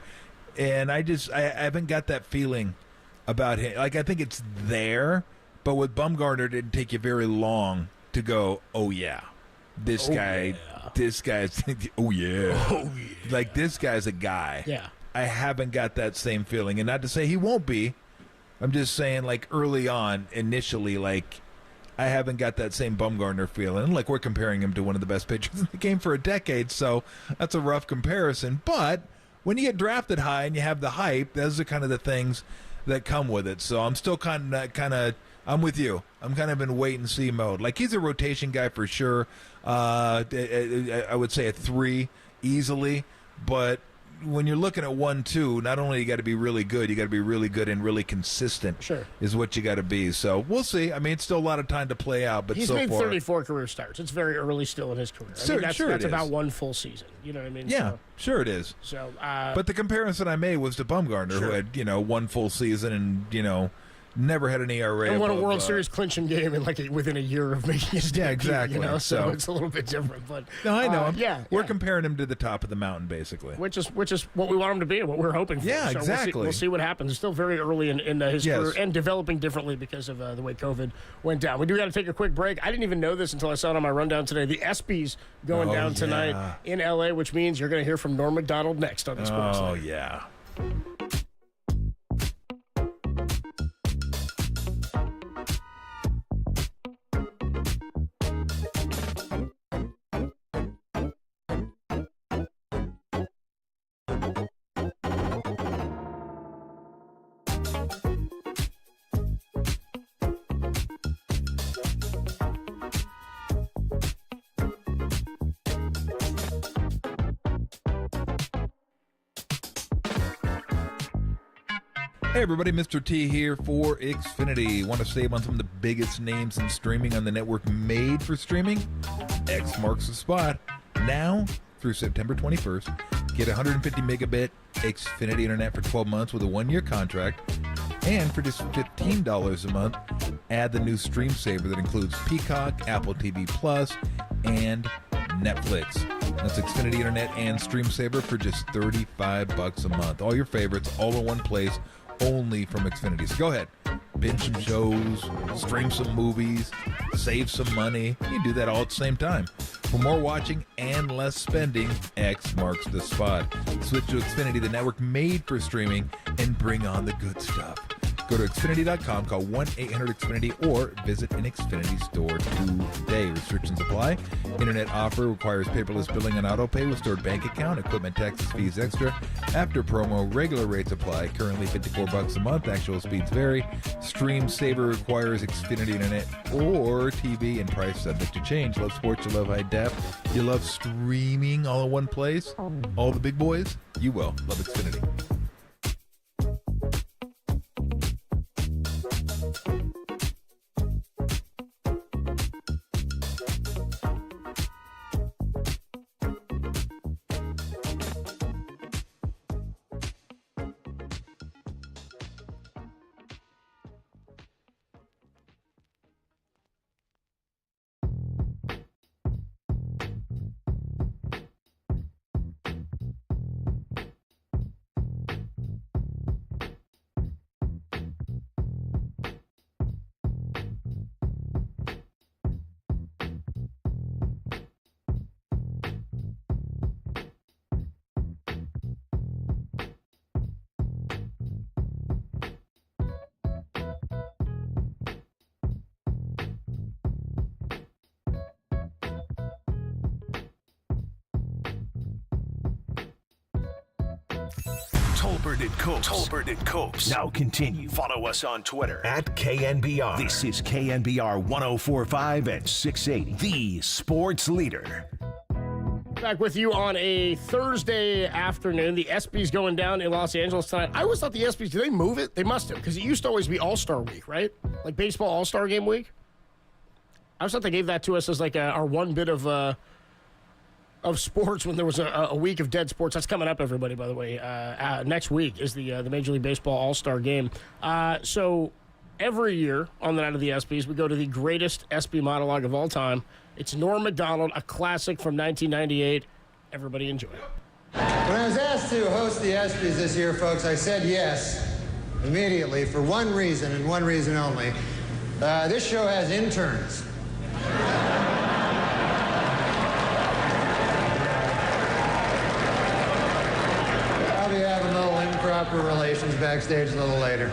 And I haven't got that feeling about him. I think it's there, but with Bumgarner, it didn't take you very long to go, oh, yeah. This guy's, oh, yeah. This guy's a guy. Yeah. I haven't got that same feeling. And not to say he won't be. I'm just saying, early on, initially, I haven't got that same Bumgarner feeling. We're comparing him to one of the best pitchers in the game for a decade, so that's a rough comparison. But when you get drafted high and you have the hype, those are kind of the things that come with it. So I'm still kind of I'm with you. I'm kind of in wait-and-see mode. He's a rotation guy for sure. I would say a 3 easily. But when you're looking at 1-2, not only you got to be really good, you got to be really good and really consistent. Sure. Is what you got to be. So we'll see. It's still a lot of time to play out. But he's so made far, 34 career starts. It's very early still in his career. That's about one full season. You know what I mean? Yeah, so, sure it is. So, but the comparison I made was to Bumgarner, who had one full season and never had an ERA. And won a World Series clinching game in within a year of making his debut. Yeah, exactly. So it's a little bit different. But no, I know. We're yeah. comparing him to the top of the mountain, basically. Which is what we want him to be and what we're hoping for. Yeah, so exactly. We'll see what happens. It's still very early in his career and developing differently because of the way COVID went down. We do got to take a quick break. I didn't even know this until I saw it on my rundown today. The ESPYs going down tonight in L.A., which means you're going to hear from Norm Macdonald next on the Sports Night. Yeah. Hey everybody, Mr. T here for Xfinity. Want to save on some of the biggest names in streaming on the network made for streaming? X marks the spot. Now through September 21st, get 150 megabit Xfinity internet for 12 months with a 1-year contract. And for just $15 a month, add the new Stream Saver that includes Peacock, Apple TV Plus, and Netflix. That's Xfinity internet and Stream Saver for just $35 a month. All your favorites all in one place, only from Xfinity. So go ahead, binge some shows, stream some movies, save some money. You can do that all at the same time. For more watching and less spending, X marks the spot. Switch to Xfinity, the network made for streaming, and bring on the good stuff. Go to Xfinity.com, call 1-800-XFINITY, or visit an Xfinity store today. Restrictions apply. Internet offer requires paperless billing and autopay with stored bank account. Equipment taxes, fees extra. After promo, regular rates apply. Currently $54 a month. Actual speeds vary. Stream Saver requires Xfinity internet or TV, and price subject to change. Love sports, you love high def, you love streaming all in one place. All the big boys, you will love Xfinity. Tolbert and Copes. Tolbert and Copes. Now continue. Follow us on Twitter at KNBR. This is KNBR 104.5 and 680, the sports leader. Back with you on a Thursday afternoon. The ESPY's going down in Los Angeles tonight. I always thought the ESPYs, did they move it? They must have, because it used to always be All-Star Week, right? Like baseball All-Star Game Week. I always thought they gave that to us as like our one bit of sports when there was a week of dead sports. That's coming up, everybody, by the way. Next week is the Major League Baseball All-Star Game. So every year on the night of the ESPYs, we go to the greatest ESPY monologue of all time. It's Norm Macdonald, a classic from 1998. Everybody enjoy it. When I was asked to host the ESPYs this year, folks, I said yes immediately for one reason and one reason only. This show has interns. I'll be having a little improper relations backstage a little later.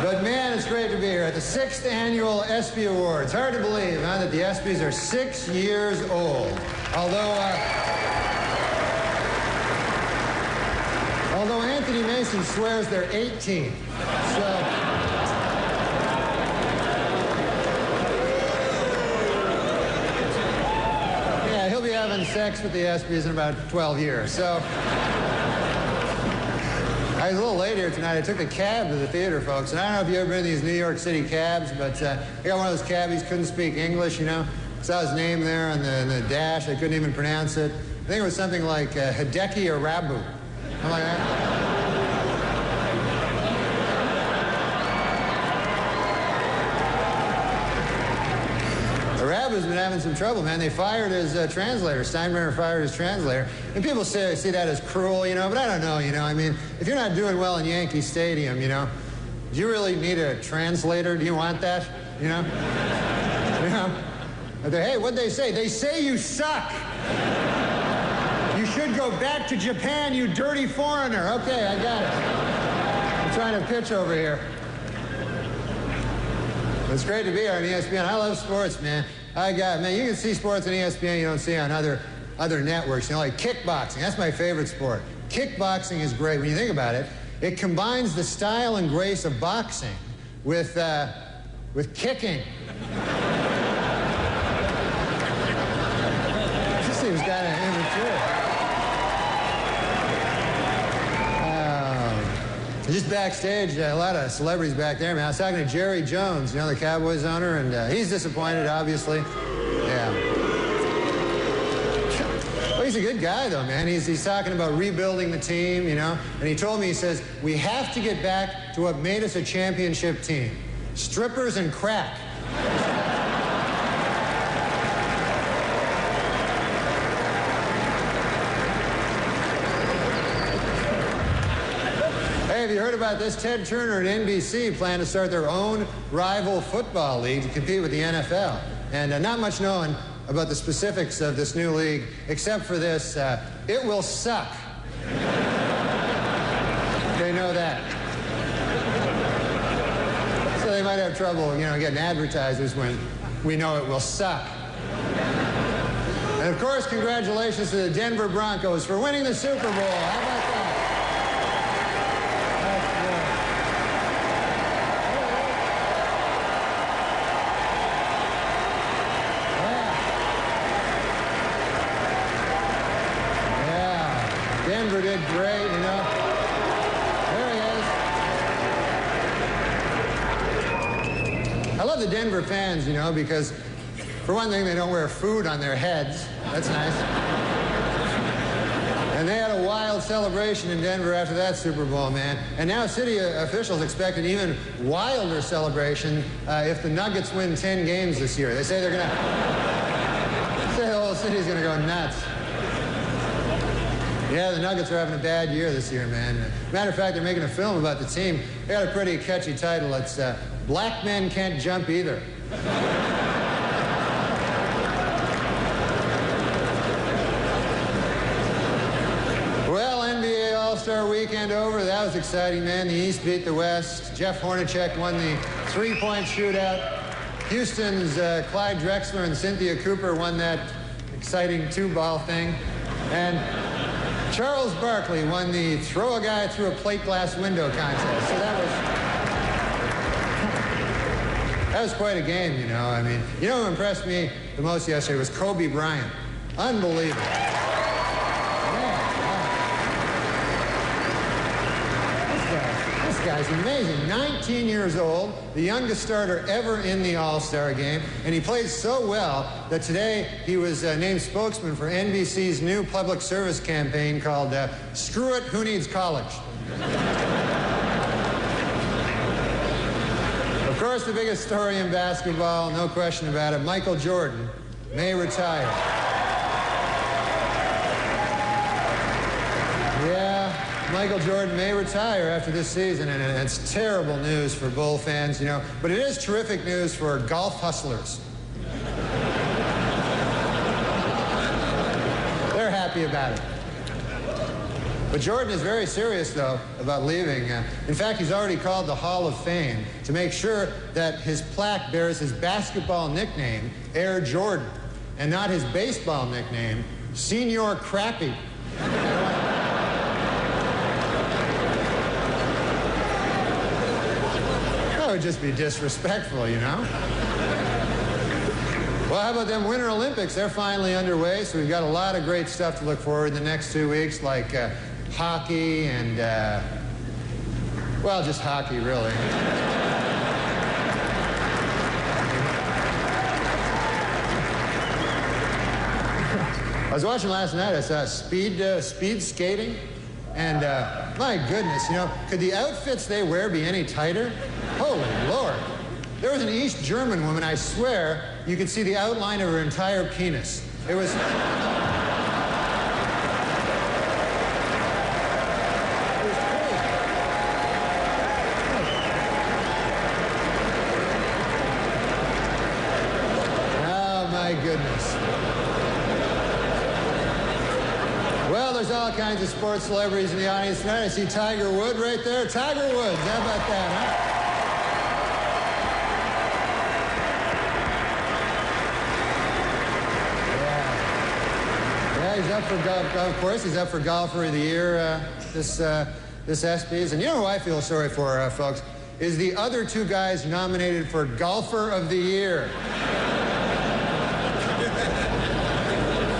But man, it's great to be here at the 6th annual ESPY Awards. Hard to believe, huh, that the ESPYs are 6 years old. Although Anthony Mason swears they're 18. Yeah, he'll be having sex with the ESPYs in about 12 years. So I was a little late here tonight. I took a cab to the theater, folks. And I don't know if you've ever been in these New York City cabs, but I got one of those cabbies, couldn't speak English, you know. Saw his name there on the dash. I couldn't even pronounce it. I think it was something like Hideki Arabu. I'm like, Arabu's been having some trouble, man. They fired his translator. Steinbrenner fired his translator. And people see that as cruel, you know, but I don't know, you know. I mean, if you're not doing well in Yankee Stadium, you know, do you really need a translator? Do you want that, you know? You know? Hey, what'd they say? They say you suck. You should go back to Japan, you dirty foreigner. Okay, I got it. I'm trying to pitch over here. It's great to be here on ESPN. I love sports, man. You can see sports on ESPN you don't see on other networks. You know, like kickboxing. That's my favorite sport. Kickboxing is great. When you think about it, it combines the style and grace of boxing with kicking. This seems kind of immature. Just backstage, a lot of celebrities back there, man. I was talking to Jerry Jones, you know, the Cowboys owner, and he's disappointed, obviously. Yeah. Well, he's a good guy, though, man. He's talking about rebuilding the team, you know. And he told me, he says, we have to get back to what made us a championship team. Strippers and crack. Have you heard about this? Ted Turner and NBC plan to start their own rival football league to compete with the NFL. And not much known about the specifics of this new league, except for this, it will suck. They know that. So they might have trouble, you know, getting advertisers when we know it will suck. And of course, congratulations to the Denver Broncos for winning the Super Bowl. How about that? Denver did great, you know. There he is. I love the Denver fans, you know, because for one thing, they don't wear food on their heads. That's nice. And they had a wild celebration in Denver after that Super Bowl, man. And now city officials expect an even wilder celebration if the Nuggets win 10 games this year. They say they're going to... say the whole city's going to go nuts. Yeah, the Nuggets are having a bad year this year, man. Matter of fact, they're making a film about the team. They got a pretty catchy title. It's Black Men Can't Jump Either. Well, NBA All-Star Weekend over. That was exciting, man. The East beat the West. Jeff Hornacek won the three-point shootout. Houston's Clyde Drexler and Cynthia Cooper won that exciting two-ball thing. And Charles Barkley won the throw a guy through a plate glass window contest. So that was quite a game, you know. I mean, you know who impressed me the most yesterday was Kobe Bryant. Unbelievable. This guy's amazing. 19 years old, the youngest starter ever in the All-Star game, and he played so well that today he was named spokesman for NBC's new public service campaign called Screw It, Who Needs College? Of course, the biggest story in basketball, no question about it, Michael Jordan may retire. Yeah, Michael Jordan may retire after this season, and it's terrible news for Bull fans, you know, but it is terrific news for golf hustlers. They're happy about it. But Jordan is very serious, though, about leaving. In fact, he's already called the Hall of Fame to make sure that his plaque bears his basketball nickname, Air Jordan, and not his baseball nickname, Senior Crappy. That would just be disrespectful, you know? Well, how about them Winter Olympics? They're finally underway, so we've got a lot of great stuff to look forward to the next 2 weeks, like hockey and, well, just hockey, really. I was watching last night, I saw speed skating, and my goodness, you know, could the outfits they wear be any tighter? Holy Lord. There was an East German woman, I swear, you could see the outline of her entire penis. It was... There's all kinds of sports celebrities in the audience tonight. I see Tiger Woods right there. Tiger Woods, how about that, huh? Yeah, he's up for golf. Of course, he's up for Golfer of the Year this ESPYs. And you know who I feel sorry for, folks, is the other two guys nominated for Golfer of the Year.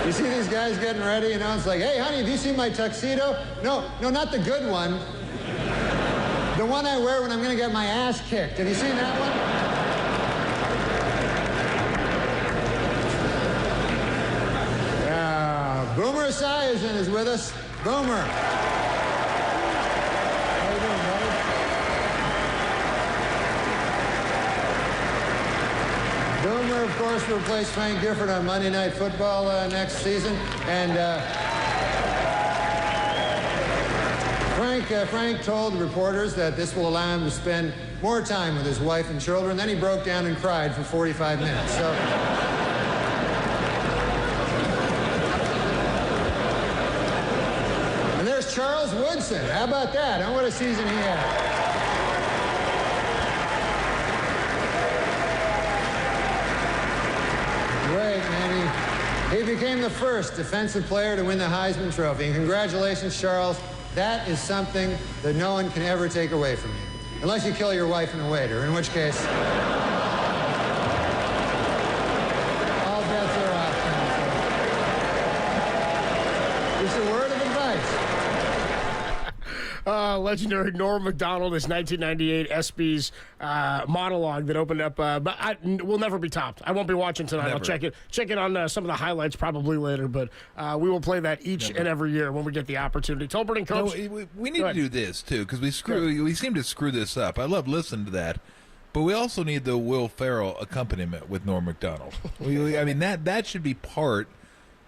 You see these guys getting ready, you know, it's like, hey, honey, have you seen my tuxedo? No, not the good one. The one I wear when I'm going to get my ass kicked. Have you seen that one? Boomer Esiason is with us. Boomer. How you doing, buddy? Boomer, of course, will replace Frank Gifford on Monday Night Football next season. And Frank told the reporters that this will allow him to spend more time with his wife and children. Then he broke down and cried for 45 minutes. So. And there's Charles Woodson. How about that? What a season he had. Great, man. He became the first defensive player to win the Heisman Trophy. And congratulations, Charles. That is something that no one can ever take away from you. Unless you kill your wife and a waiter, in which case... all bets are off. Just a word of advice. Legendary Norm Macdonald, his 1998 ESPYs monologue that opened up, but will never be topped. I won't be watching tonight. Never. I'll check it on some of the highlights probably later, but we will play that each and every year when we get the opportunity. Tolbert and Coach. No, we need to do this too, because we seem to screw this up. I love listening to that, but we also need the Will Ferrell accompaniment with Norm Macdonald. I mean that should be part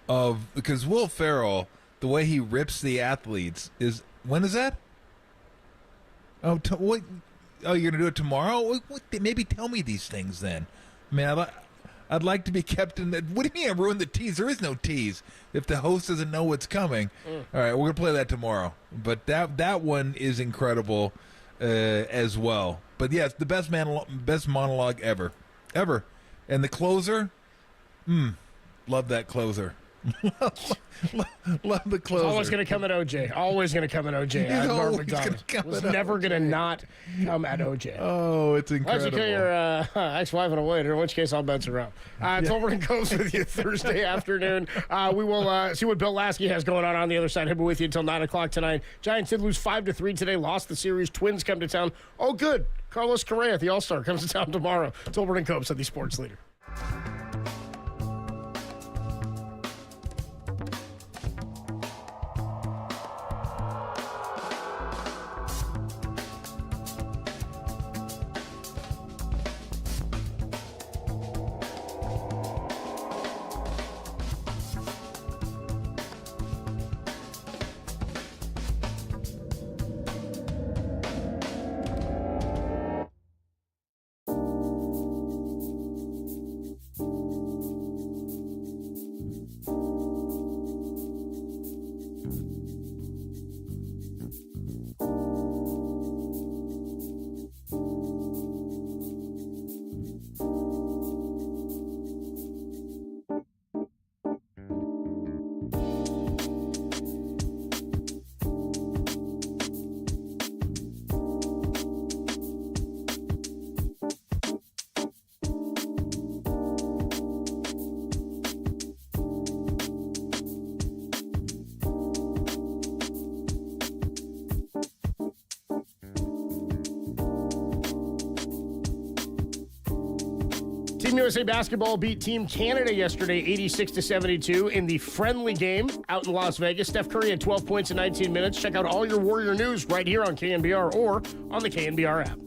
of, because Will Ferrell, the way he rips the athletes is, when is that? Oh, what? Oh, you're gonna do it tomorrow? Maybe tell me these things then. I mean, I'd like to be kept in the. What do you mean I ruined the tease? There is no tease if the host doesn't know what's coming. All right, we're gonna play that tomorrow. But that one is incredible as well. But yeah, it's the best monologue ever. And the closer, love that closer. Love the closer. It's always going to come at OJ. Always going to come at OJ. He's Mark always Macdonald. gonna come It's at never OJ. going to not come at OJ. Oh, it's Why'd incredible. you kill your ex-wife in a waiter? In which case, all bets are out. Tolbert and Coates with you Thursday afternoon. We will see what Bill Lasky has going on the other side. He'll be with you until 9 o'clock tonight. Giants did lose 5-3 today. Lost the series. Twins come to town. Oh, good. Carlos Correa, the All-Star, comes to town tomorrow. Tolbert and Coates at the Sports Leader. Team USA basketball beat Team Canada yesterday 86-72 in the friendly game out in Las Vegas. Steph Curry had 12 points in 19 minutes. Check out all your Warrior news right here on KNBR or on the KNBR app.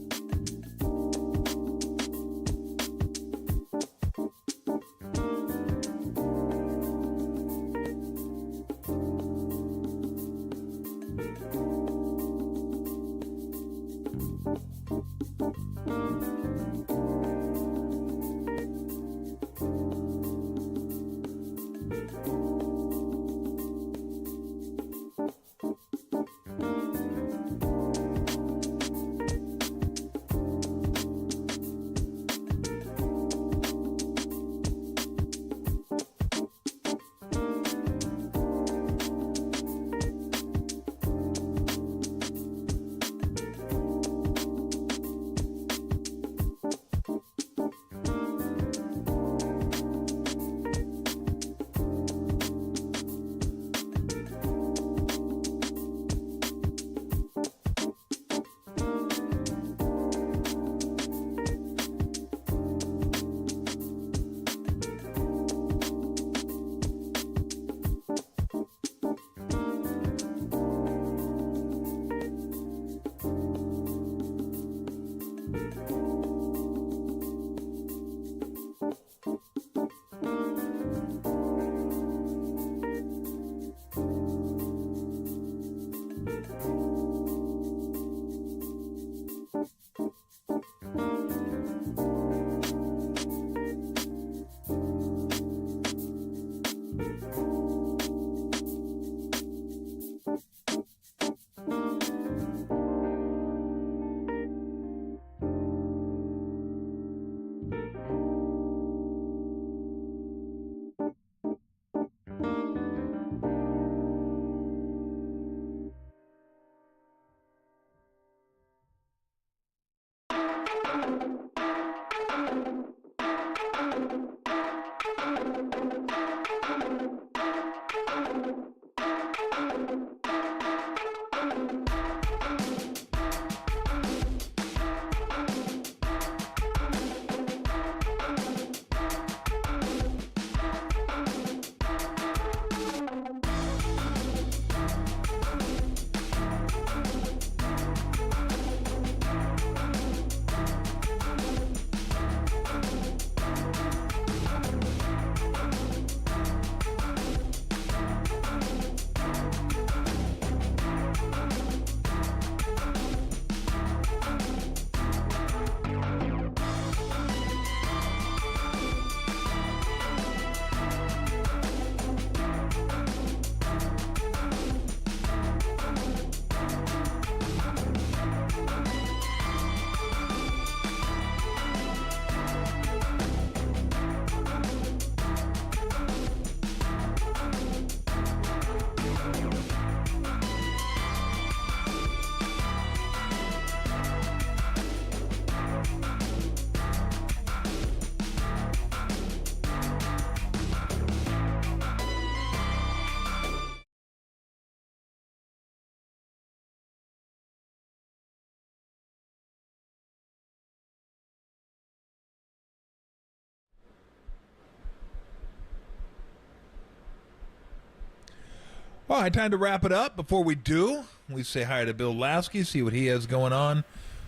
All right, time to wrap it up. Before we do, we say hi to Bill Lasky, see what he has going on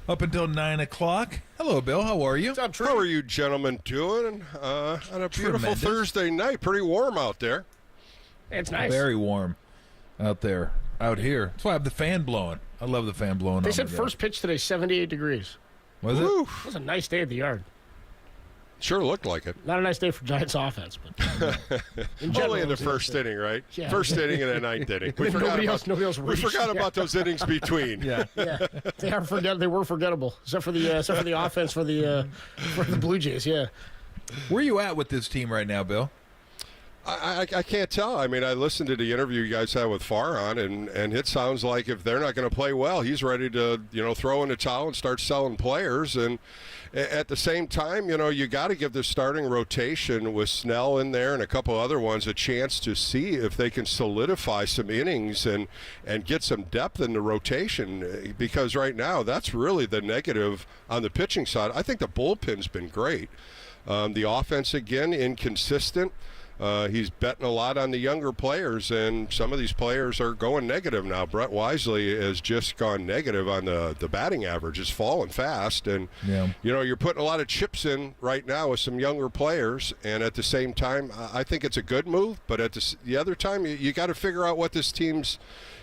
up until 9 o'clock. Hello, Bill. How are you? What's up, Trey? How are you gentlemen doing on a beautiful Tremendous. Thursday night? Pretty warm out there. It's nice. Very warm out there, out here. That's why I have the fan blowing. I love the fan blowing. They on said me first pitch today, 78 degrees. Was it? It was a nice day at the yard. Sure looked like it. Not a nice day for Giants offense, but only in the first inning, right? Yeah. First inning and the ninth inning. Nobody else We forgot about those innings between. Yeah, They were forgettable, except for the offense for the Blue Jays. Yeah. Where are you at with this team right now, Bill? I can't tell. I mean, I listened to the interview you guys had with Farhan, and it sounds like if they're not going to play well, he's ready to, throw in the towel and start selling players. And at the same time, you got to give the starting rotation with Snell in there and a couple other ones a chance to see if they can solidify some innings and get some depth in the rotation, because right now that's really the negative on the pitching side. I think the bullpen's been great. The offense, again, inconsistent. He's betting a lot on the younger players, and some of these players are going negative now. Brett Wisely has just gone negative on the batting average. It's fallen fast, and you're putting a lot of chips in right now with some younger players, and at the same time, I think it's a good move, but at the other time, you got to figure out what this team's,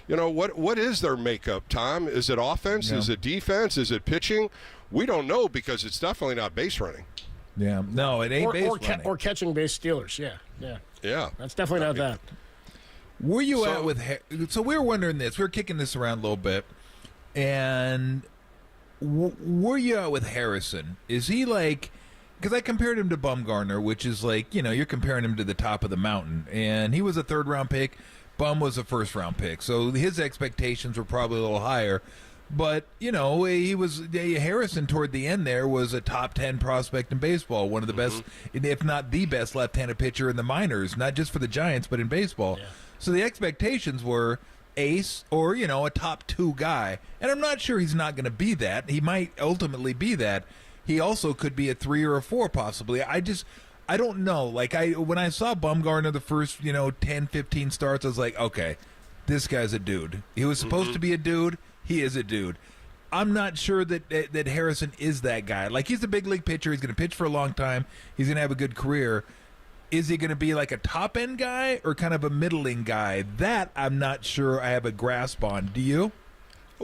what is their makeup, Tom? Is it offense? Yeah. Is it defense? Is it pitching? We don't know, because it's definitely not base running. Yeah, no, it ain't base running. Or catching base Steelers. Yeah. That's definitely not that. Where you at with? So we were wondering this. We were kicking this around a little bit, and where you at with Harrison? Is he like? Because I compared him to Bumgarner, which is like, you're comparing him to the top of the mountain, and he was a third-round pick. Bum was a first-round pick, so his expectations were probably a little higher. But, Harrison toward the end there was a top 10 prospect in baseball, one of the best, if not the best left-handed pitcher in the minors, not just for the Giants, but in baseball. Yeah. So the expectations were ace or, a top 2 guy. And I'm not sure he's not going to be that. He might ultimately be that. He also could be a 3 or a 4 possibly. I don't know. Like, when I saw Bumgarner the first, 10, 15 starts, I was like, okay, this guy's a dude. He was supposed to be a dude. He is a dude. I'm not sure that Harrison is that guy. Like, he's a big league pitcher. He's going to pitch for a long time. He's going to have a good career. Is he going to be like a top-end guy or kind of a middling guy? That I'm not sure I have a grasp on. Do you?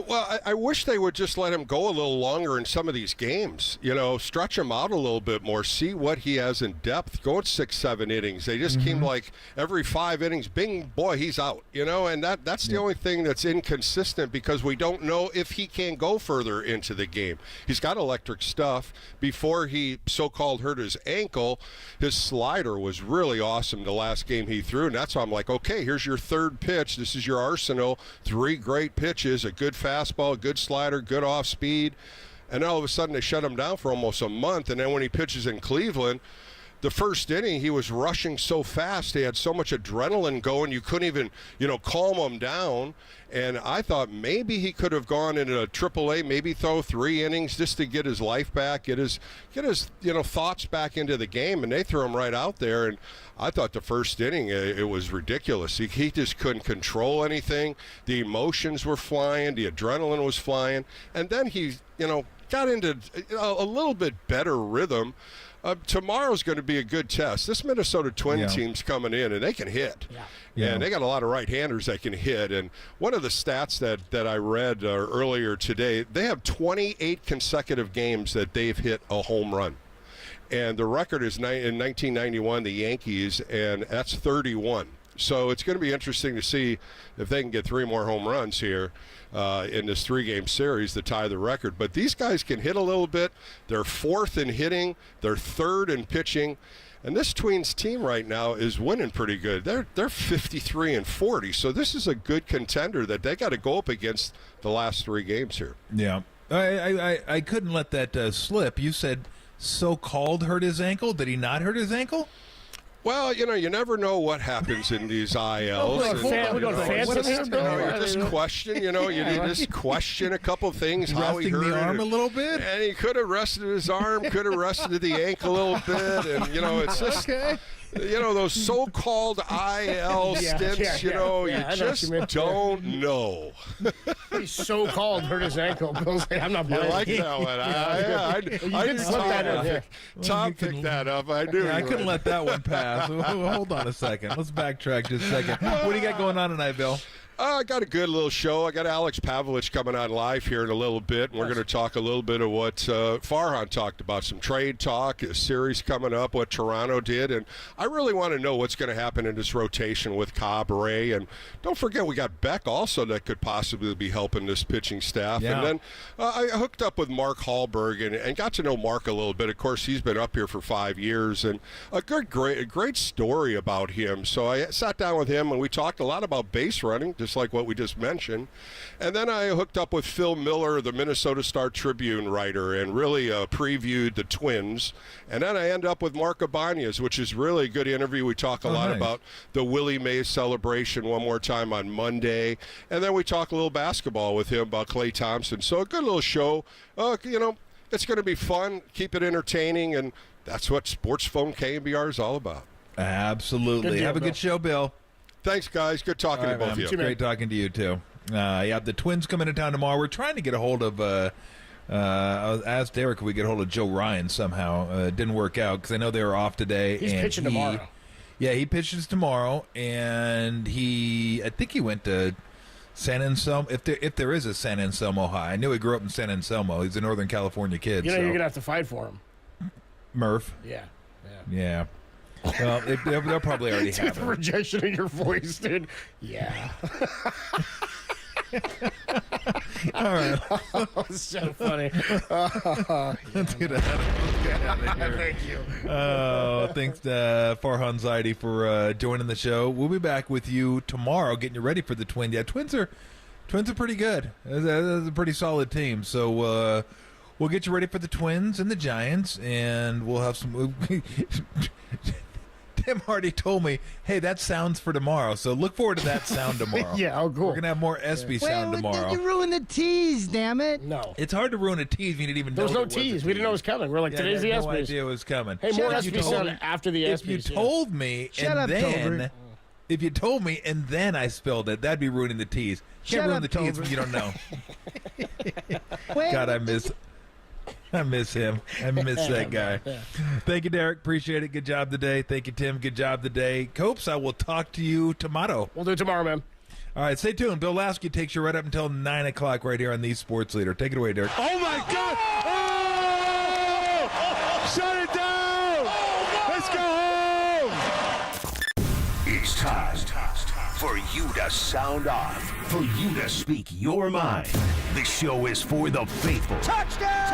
Well, I wish they would just let him go a little longer in some of these games. Stretch him out a little bit more, see what he has in depth. Go at 6-7 innings. They just came like every 5 innings, bing, boy, he's out. And that's the only thing that's inconsistent, because we don't know if he can go further into the game. He's got electric stuff. Before he so-called hurt his ankle, his slider was really awesome the last game he threw, and that's why I'm like, okay, here's your third pitch. This is your arsenal. 3 great pitches, a good fastball, good slider, good off speed, and all of a sudden they shut him down for almost a month. And then when he pitches in Cleveland, the first inning he was rushing so fast, he had so much adrenaline going, you couldn't even calm him down. And I thought maybe he could have gone into a AAA, maybe throw 3 innings just to get his life back, get his thoughts back into the game, and they threw him right out there. And I thought the first inning, it was ridiculous. He just couldn't control anything. The emotions were flying. The adrenaline was flying. And then he, got into a little bit better rhythm. Tomorrow's going to be a good test. This Minnesota Twin team's coming in, and they can hit. And they got a lot of right-handers that can hit. And one of the stats that I read earlier today, they have 28 consecutive games that they've hit a home run. And the record is in 1991, the Yankees, and that's 31. So it's going to be interesting to see if they can get 3 more home runs here in this 3-game series to tie the record. But these guys can hit a little bit. They're 4th in hitting. They're 3rd in pitching. And this Twins team right now is winning pretty good. They're 53-40. So this is a good contender that they got to go up against the last 3 games here. Yeah. I couldn't let that slip. You said so-called hurt his ankle. Did he not hurt his ankle? Well, you never know what happens in these ILs. We're going phantom here, Bill? You just question, you just question a couple things, how he Resting hurt the arm it. a little bit? And he could have rested his arm, could have rested the ankle a little bit, and, it's just... Okay. Those so-called IL stints, you just don't know. He's so-called hurt his ankle. Bill's like, I'm not buying You like it. that one. I did slip that in there. Tom picked that up. I knew. I couldn't let that one pass. Hold on a second. Let's backtrack just a second. What do you got going on tonight, Bill? I got a good little show. I got Alex Pavlovic coming on live here in a little bit. And we're going to talk a little bit of what Farhan talked about, some trade talk, a series coming up, what Toronto did. And I really want to know what's going to happen in this rotation with Correa. And don't forget, we got Beck also that could possibly be helping this pitching staff. Yeah. And then I hooked up with Mark Hallberg and got to know Mark a little bit. Of course, he's been up here for 5 years. And a great story about him. So I sat down with him and we talked a lot about base running, just like what we just mentioned. And then I hooked up with Phil Miller, the Minnesota Star-Tribune writer, and really previewed the Twins. And then I end up with Mark Aban, which is really a good interview. We talk a lot about the Willie Mays celebration one more time on Monday. And then we talk a little basketball with him about Klay Thompson. So a good little show. It's going to be fun, keep it entertaining, and that's what Sports Phone KNBR is all about. Absolutely. Have a good show, Bill. Thanks, guys. Good talking to both of you. Great talking to you, too. The Twins coming to town tomorrow. We're trying to get a hold of, I asked Derek if we get a hold of Joe Ryan somehow. It didn't work out because I know they were off today. He's pitching tomorrow. Yeah, he pitches tomorrow, and I think he went to San Anselmo, if there is a San Anselmo High. I knew he grew up in San Anselmo. He's a Northern California kid. You're going to have to fight for him. Murph. Yeah. Well, they'll probably already have the it. rejection in your voice, dude. Yeah. All right. Oh, so funny. Let's get out of here. Thank you. Thanks to Farhan Zaidi for joining the show. We'll be back with you tomorrow, getting you ready for the Twins. Yeah, Twins are pretty good. That's a pretty solid team. So we'll get you ready for the Twins and the Giants, and we'll have some. Tim Hardy told me, hey, that sounds for tomorrow, so look forward to that sound tomorrow. Yeah, oh, cool. We're going to have more SB sound tomorrow. You ruined the tease, damn it. No. It's hard to ruin a tease when you didn't even know. There was no tease. We didn't know it was coming. We're like, today's the SBs. No idea it was coming. Hey, more SB sound after the SBs. If you told me if you told me and then I spilled it, that'd be ruining the tease. You can't ruin the tease when you don't know. God, I miss him. I miss that guy. Thank you, Derek. Appreciate it. Good job today. Thank you, Tim. Good job today. Copes, I will talk to you tomorrow. We'll do it tomorrow, man. All right, stay tuned. Bill Lasky takes you right up until 9 o'clock right here on the Sports Leader. Take it away, Derek. Oh, my God. Oh! Shut it down. Let's go home. It's time for you to sound off, for you to speak your mind. This show is for the faithful. Touchdown!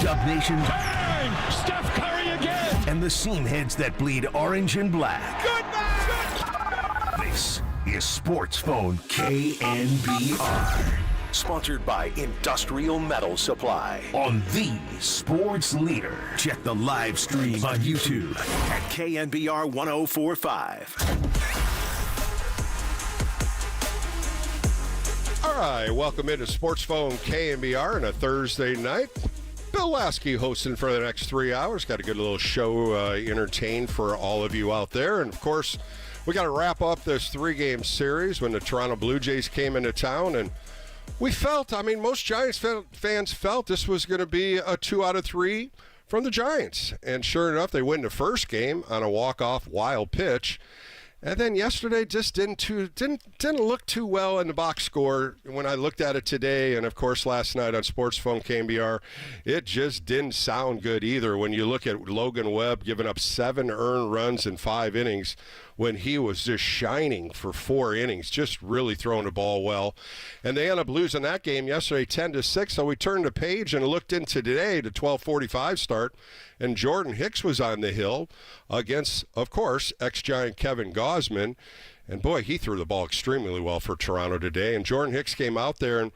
Dub Nation. Bang! Steph Curry again. And the seam heads that bleed orange and black. Good man! This is Sports Phone KNBR. Sponsored by Industrial Metal Supply on the Sports Leader. Check the live stream on YouTube at KNBR 1045. All right, welcome into Sports Phone KNBR on a Thursday night. Bill Lasky hosting for the next 3 hours. Got a good little show entertained for all of you out there. And, of course, we got to wrap up this 3-game series when the Toronto Blue Jays came into town. And we felt, most Giants fans felt this was going to be a 2 out of 3 from the Giants. And sure enough, they win the first game on a walk-off wild pitch. And then yesterday just didn't look too well in the box score when I looked at it today. And, of course, last night on Sports Phone KNBR, it just didn't sound good either when you look at Logan Webb giving up 7 earned runs in 5 innings when he was just shining for 4 innings, just really throwing the ball well. And they ended up losing that game yesterday 10-6. So we turned the page and looked into today, the 12:45 start. And Jordan Hicks was on the hill against, of course, ex-Giant Kevin Gausman. And, boy, he threw the ball extremely well for Toronto today. And Jordan Hicks came out there and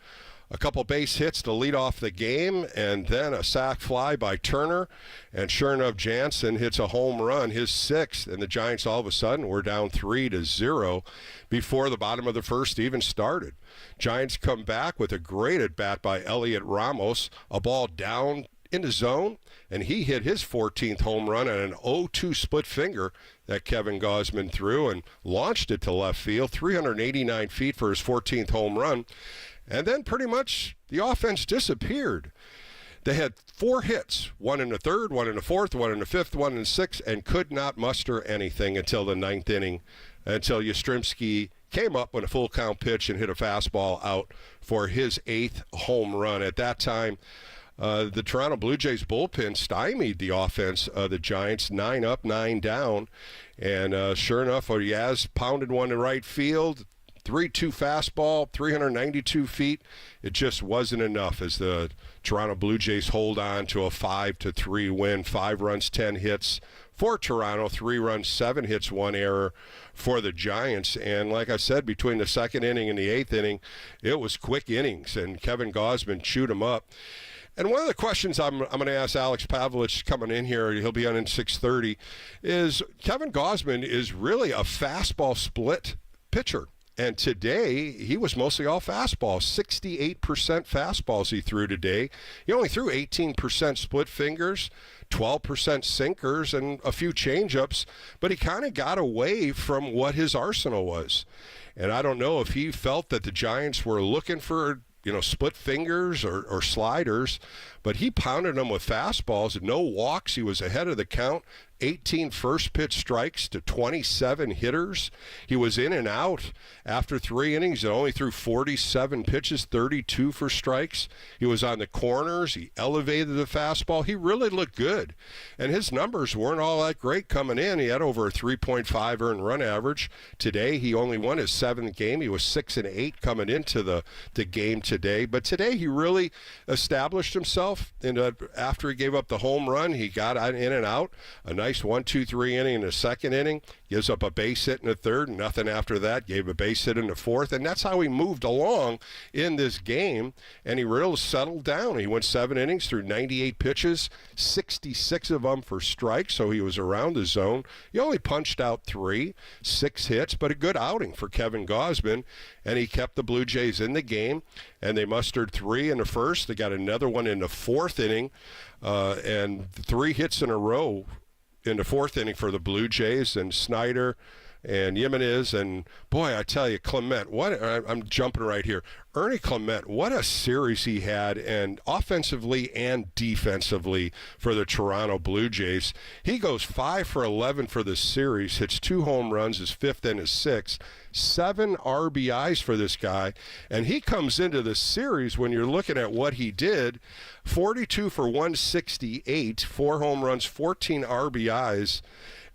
a couple base hits to lead off the game, and then a sac fly by Turner. And sure enough, Jansen hits a home run, his 6th, and the Giants all of a sudden were down 3-0 before the bottom of the first even started. Giants come back with a great at-bat by Elliot Ramos, a ball down in the zone, and he hit his 14th home run on an 0-2 split finger that Kevin Gausman threw and launched it to left field, 389 feet for his 14th home run. And then pretty much the offense disappeared. They had 4 hits, 1 in the 3rd, 1 in the 4th, 1 in the 5th, 1 in the 6th, and could not muster anything until the 9th inning, until Yastrzemski came up with a full count pitch and hit a fastball out for his 8th home run. At that time, the Toronto Blue Jays bullpen stymied the offense of the Giants, 9 up, 9 down. And sure enough, Yaz pounded one to right field, 3-2 fastball, 392 feet. It just wasn't enough as the Toronto Blue Jays hold on to a 5-3 win, 5 runs, 10 hits for Toronto, 3 runs, 7 hits, 1 error for the Giants. And like I said, between the 2nd inning and the 8th inning, it was quick innings, and Kevin Gausman chewed them up. And one of the questions I'm going to ask Alex Pavlovic coming in here, he'll be on in 6:30, is Kevin Gausman is really a fastball split pitcher. And today, he was mostly all fastballs, 68% fastballs he threw today. He only threw 18% split fingers, 12% sinkers, and a few changeups, but he kind of got away from what his arsenal was. And I don't know if he felt that the Giants were looking for, split fingers or sliders, but he pounded them with fastballs, no walks. He was ahead of the count, 18 first pitch strikes to 27 hitters. He was in and out after 3 innings and only threw 47 pitches, 32 for strikes. He was on the corners. He elevated the fastball. He really looked good. And his numbers weren't all that great coming in. He had over a 3.5 earned run average. Today, he only won his 7th game. He was 6-8 coming into the game today. But today, he really established himself. And after he gave up the home run, he got in and out. A nice 1-2-3 inning in the 2nd inning. Gives up a base hit in the 3rd, nothing after that. Gave a base hit in the 4th, and that's how he moved along in this game. And he really settled down. He went 7 innings through 98 pitches, 66 of them for strikes, so he was around the zone. He only punched out 3, 6 hits, but a good outing for Kevin Gausman, and he kept the Blue Jays in the game. And they mustered 3 in the 1st. They got another one in the 4th inning, and 3 hits in a row in the 4th inning for the Blue Jays, and Snyder and Jimenez, and boy, I tell you, Clement, I'm jumping right here. Ernie Clement, what a series he had, and offensively and defensively for the Toronto Blue Jays. He goes 5 for 11 for this series, hits 2 home runs, his 5th and his 6th, 7 RBIs for this guy, and he comes into the series when you're looking at what he did, 42 for 168, 4 home runs, 14 RBIs,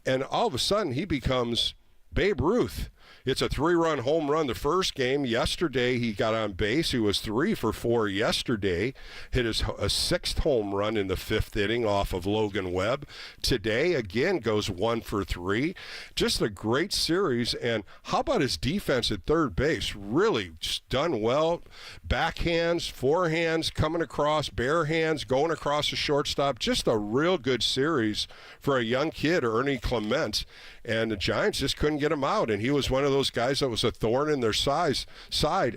and all of a sudden he becomes Babe Ruth. It's a 3-run home run the first game. Yesterday he got on base. He was 3 for 4 yesterday. Hit a 6th home run in the 5th inning off of Logan Webb. Today, again, goes 1 for 3. Just a great series. And how about his defense at third base? Really just done well. Backhands, forehands, coming across, bare hands, going across the shortstop. Just a real good series for a young kid, Ernie Clement. And the Giants just couldn't get him out. And he was one of those guys that was a thorn in their side,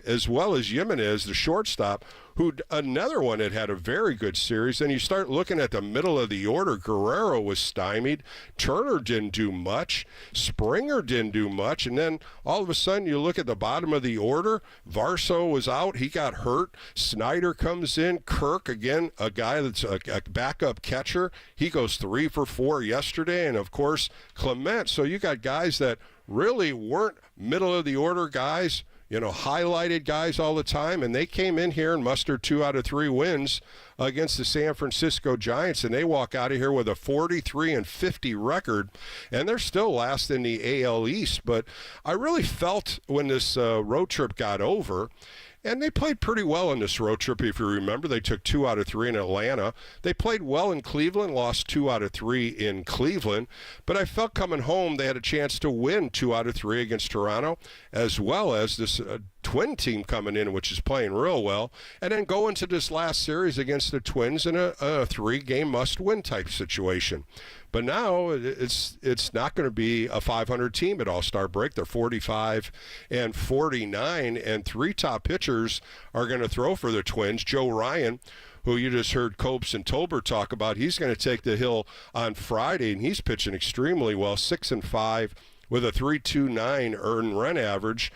as well as Jimenez, the shortstop, who another one that had a very good series. And you start looking at the middle of the order, Guerrero was stymied. Turner didn't do much. Springer didn't do much. And then all of a sudden you look at the bottom of the order, Varso was out. He got hurt. Snyder comes in. Kirk, again, a guy that's a backup catcher. He goes 3 for 4 yesterday. And, of course, Clement. So you got guys that really weren't middle of the order guys, highlighted guys all the time, and they came in here and mustered 2 out of 3 wins against the San Francisco Giants, and they walk out of here with a 43-50 record, and they're still last in the AL East. But I really felt when this road trip got over, and they played pretty well in this road trip, if you remember. They took 2 out of 3 in Atlanta. They played well in Cleveland, lost 2 out of 3 in Cleveland. But I felt coming home they had a chance to win 2 out of 3 against Toronto, as well as this Twin team coming in, which is playing real well, and then go into this last series against the Twins in a 3-game must-win type situation. But now it's not going to be a 500 team at All-Star break. They're 45 and 49, and 3 top pitchers are going to throw for the Twins. Joe Ryan, who you just heard Copes and Tolbert talk about, he's going to take the hill on Friday, and he's pitching extremely well, 6-5 with a 3.29 earned run average,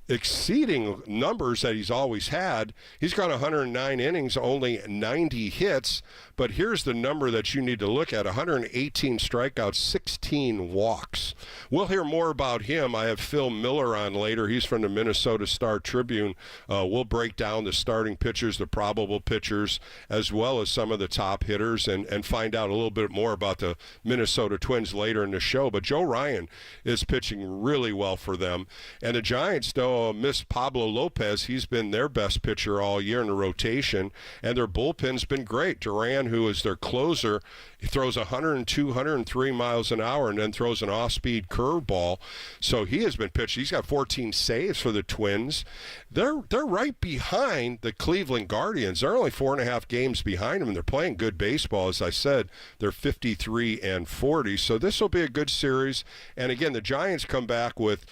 exceeding numbers that he's always had. He's got 109 innings, only 90 hits, but here's the number that you need to look at: 118 strikeouts, 16 walks. We'll hear more about him. I have Phil Miller on later. He's from the Minnesota Star-Tribune. We'll break down the starting pitchers, the probable pitchers, as well as some of the top hitters, and find out a little bit more about the Minnesota Twins later in the show. But Joe Ryan is pitching really well for them. And the Giants, though, miss Pablo Lopez. He's been their best pitcher all year in the rotation, and their bullpen's been great. Duran, who is their closer, he throws 102, 103 miles an hour and then throws an off-speed curveball. So he has been pitched. He's got 14 saves for the Twins. They're right behind the Cleveland Guardians. They're only 4.5 games behind them, and they're playing good baseball. As I said, they're 53 and 40. So this will be a good series. And again, the Giants come back with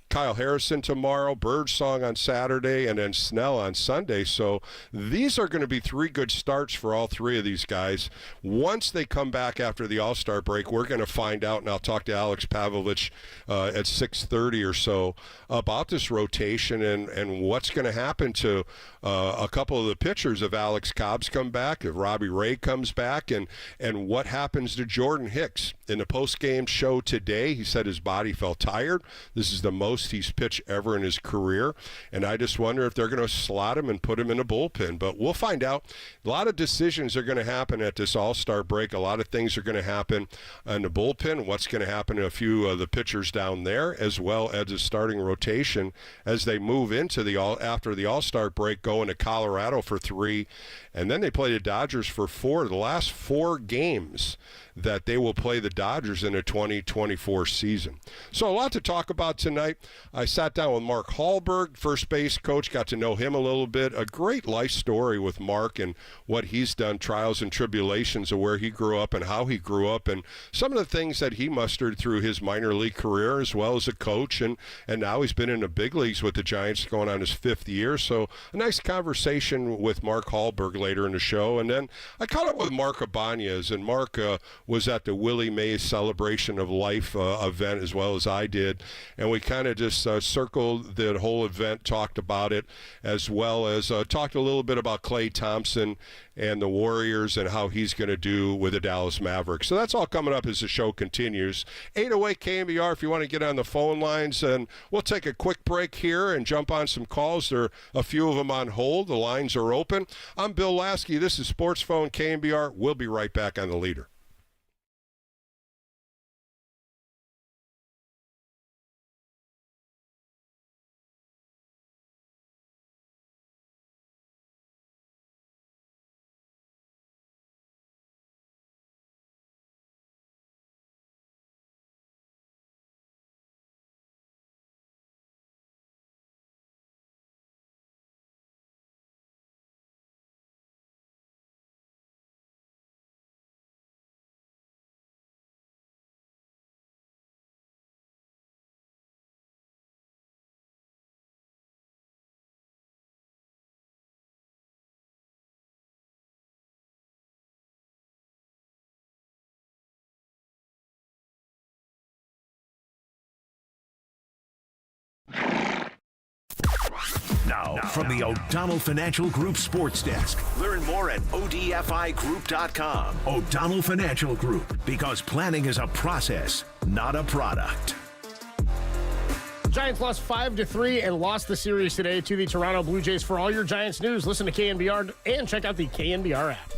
Kyle Harrison tomorrow, Birdsong on Saturday, and then Snell on Sunday. So these are going to be 3 good starts for all 3 of these guys. Once they come back after the All-Star break, we're going to find out, and I'll talk to Alex Pavlovic at 6:30 or so about this rotation and what's going to happen to a couple of the pitchers if Alex Cobb's come back, if Robbie Ray comes back, and what happens to Jordan Hicks. In the post-game show today, he said his body felt tired. This is the most he's pitched ever in his career, and I just wonder if they're going to slot him and put him in a bullpen. But we'll find out. A lot of decisions are going to happen at this All-Star break. A lot of things are going to happen in the bullpen, what's going to happen to a few of the pitchers down there, as well as the starting rotation as they move into after the All-Star break, going to Colorado for 3, and then they play the Dodgers for 4. The last 4 games that they will play the Dodgers in the 2024 season. So a lot to talk about tonight. I sat down with Mark Hallberg, first base coach, got to know him a little bit. A great life story with Mark and what he's done, trials and tribulations of where he grew up and how he grew up, and some of the things that he mustered through his minor league career as well as a coach, and now he's been in the big leagues with the Giants going on his 5th year. So a nice conversation with Mark Hallberg later in the show. And then I caught up with Mark Aban, and Mark was at the Willie Mays Celebration of Life event as well as I did, and we kind of just circled the whole event, talked about it, as well as talked a little bit about Klay Thompson and the Warriors and how he's going to do with the Dallas Mavericks. So that's all coming up as the show continues. 808 KNBR if you want to get on the phone lines, and we'll take a quick break here and jump on some calls. There are a few of them on hold. The lines are open. I'm Bill Lasky. This is Sports Phone KNBR. We'll be right back on the leader. Now, from the O'Donnell Financial Group Sports Desk. Learn more at odfigroup.com. O'Donnell Financial Group, because planning is a process, not a product. Giants lost 5-3 and lost the series today to the Toronto Blue Jays. For all your Giants news, listen to KNBR and check out the KNBR app.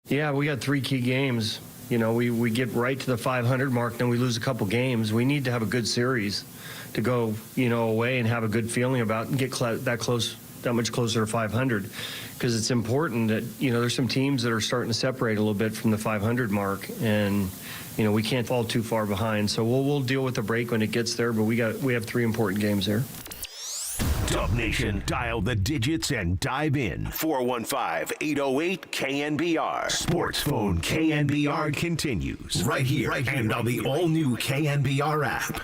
Yeah, we got 3 key games. You know, we get right to the 500 mark, then we lose a couple games. We need to have a good series to go, away and have a good feeling about and get that much closer to 500, because it's important that, there's some teams that are starting to separate a little bit from the 500 mark, and, we can't fall too far behind. So we'll deal with the break when it gets there, but we have 3 important games there. Dub Nation, dial the digits and dive in. 415-808-KNBR. Sports Phone KNBR continues right here and on the all-new KNBR app.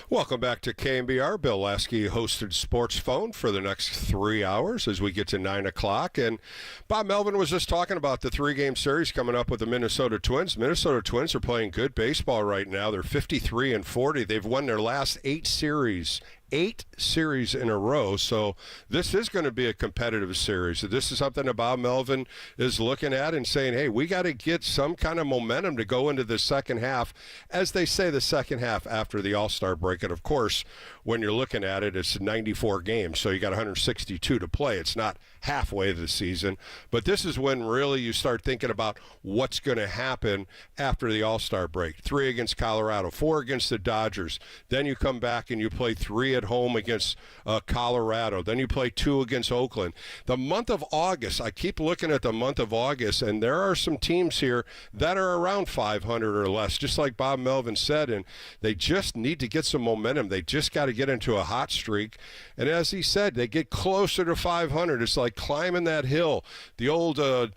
Welcome back to KNBR. Bill Lasky hosted Sports Phone for the next 3 hours as we get to 9 o'clock. And Bob Melvin was just talking about the 3-game series coming up with the Minnesota Twins. Minnesota Twins are playing good baseball right now. They're 53-40. They've won their last 8 series in a row, so this is going to be a competitive series. This is something that Bob Melvin is looking at and saying, hey, we got to get some kind of momentum to go into the second half, as they say, the second half after the All-Star break. And of course, when you're looking at it, it's 94 games, so you got 162 to play. It's not halfway the season, but this is when really you start thinking about what's going to happen after the All-Star break. 3 against Colorado, 4 against the Dodgers. Then you come back and you play 3 at home against Colorado. Then you play 2 against Oakland. The month of August, I keep looking at the month of August, and there are some teams here that are around 500 or less, just like Bob Melvin said, and they just need to get some momentum. They just got to get into a hot streak. And as he said, they get closer to 500. It's like climbing that hill. The old, the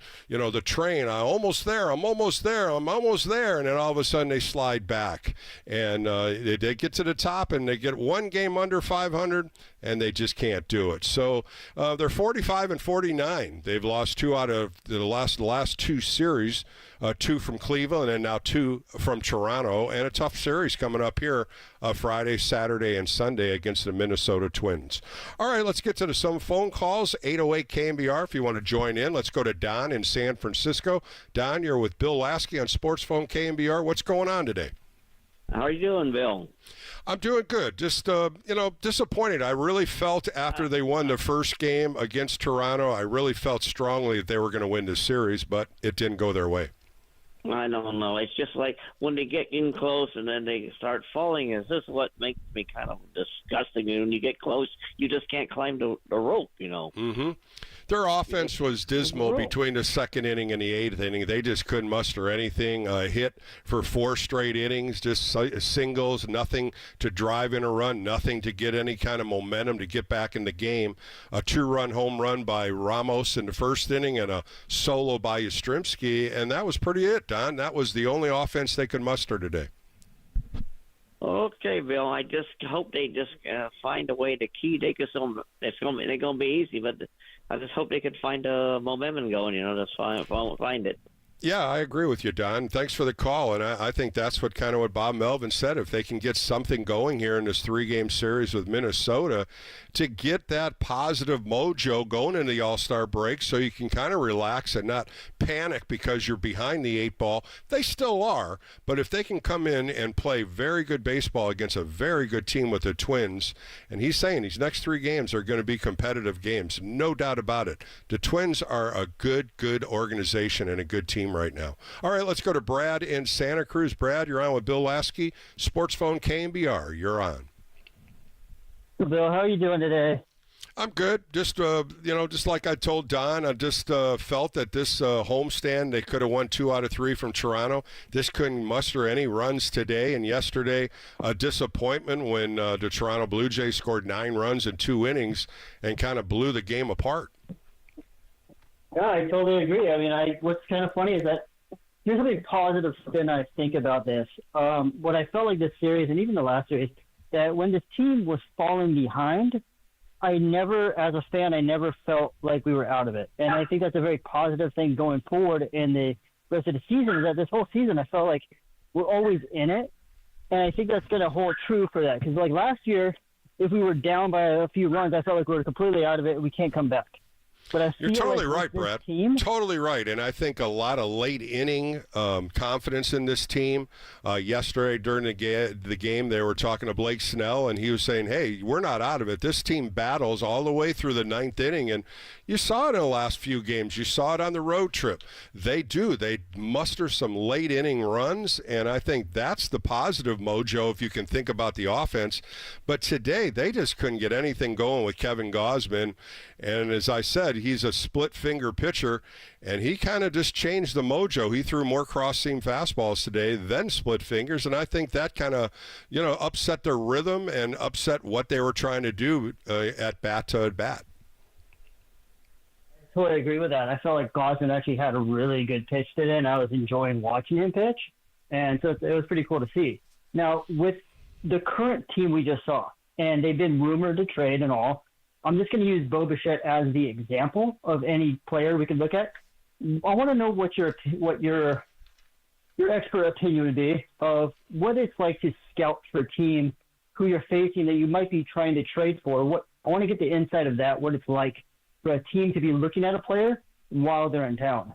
train, I'm almost there, and then all of a sudden they slide back. And they get to the top, and they get 1 game under 500, and they just can't do it. So they're 45-49. They've lost 2 out of the last 2 series, 2 from Cleveland and now 2 from Toronto, and a tough series coming up here Friday, Saturday, and Sunday against the Minnesota Twins. All right, let's get to some phone calls. 808-KNBR if you want to join in. Let's go to Don in San Francisco. Don, you're with Bill Lasky on Sports Phone KNBR. What's going on today? How are you doing, Bill? I'm doing good. Just, disappointed. I really felt after they won the first game against Toronto, I really felt strongly that they were going to win this series, but it didn't go their way. I don't know. It's just like when they get in close and then they start falling. Is this what makes me kind of disgusting? And when you get close, you just can't climb the rope, Mm-hmm. Their offense was dismal between the second inning and the 8th inning. They just couldn't muster anything. Hit for 4 straight innings, just singles, nothing to drive in a run, nothing to get any kind of momentum to get back in the game. A 2-run home run by Ramos in the first inning and a solo by Yastrzemski, and that was pretty it, Don. That was the only offense they could muster today. Okay, Bill. I just hope they just find a way to key. They're going to be easy, but I just hope they could find a momentum going. Just find it. Yeah, I agree with you, Don. Thanks for the call, and I think that's what Bob Melvin said. If they can get something going here in this 3-game series with Minnesota to get that positive mojo going into the All-Star break so you can kind of relax and not panic because you're behind the 8 ball. They still are, but if they can come in and play very good baseball against a very good team with the Twins, and he's saying these next 3 games are going to be competitive games, no doubt about it. The Twins are a good organization and a good team right now. All right, let's go to Brad in Santa Cruz. Brad, you're on with Bill Lasky, Sports Phone KNBR. You're on. Bill, how are you doing today? I'm good. Just like I told Don, I just felt that this homestand, they could have won 2 out of 3 from Toronto. This couldn't muster any runs today. And yesterday, a disappointment when the Toronto Blue Jays scored 9 runs in 2 innings and kind of blew the game apart. Yeah, I totally agree. I mean, what's kind of funny is that here's a big positive spin I think about this. What I felt like this series, and even the last series, that when this team was falling behind, I never felt like we were out of it. And I think that's a very positive thing going forward in the rest of the season, is that this whole season I felt like we're always in it. And I think that's going to hold true for that. Because like last year, if we were down by a few runs, I felt like we were completely out of it and we can't come back. But I feel You're totally like right, Brett. Totally right. And I think a lot of late inning confidence in this team. Yesterday during the game, they were talking to Blake Snell, and he was saying, hey, we're not out of it. This team battles all the way through the ninth inning. And you saw it in the last few games. You saw it on the road trip. They do. They muster some late inning runs, and I think that's the positive mojo if you can think about the offense. But today, they just couldn't get anything going with Kevin Gausman. And as I said, he's a split-finger pitcher, and he kind of just changed the mojo. He threw more cross-seam fastballs today than split fingers, and I think that kind of, upset their rhythm and upset what they were trying to do at bat to bat. I totally agree with that. I felt like Gausman actually had a really good pitch today, and I was enjoying watching him pitch, and so it was pretty cool to see. Now, with the current team we just saw, and they've been rumored to trade and all, I'm just going to use Bo Bichette as the example of any player we could look at. I want to know what your expert opinion would be of what it's like to scout for a team who you're facing that you might be trying to trade for. I want to get the insight of that, what it's like for a team to be looking at a player while they're in town.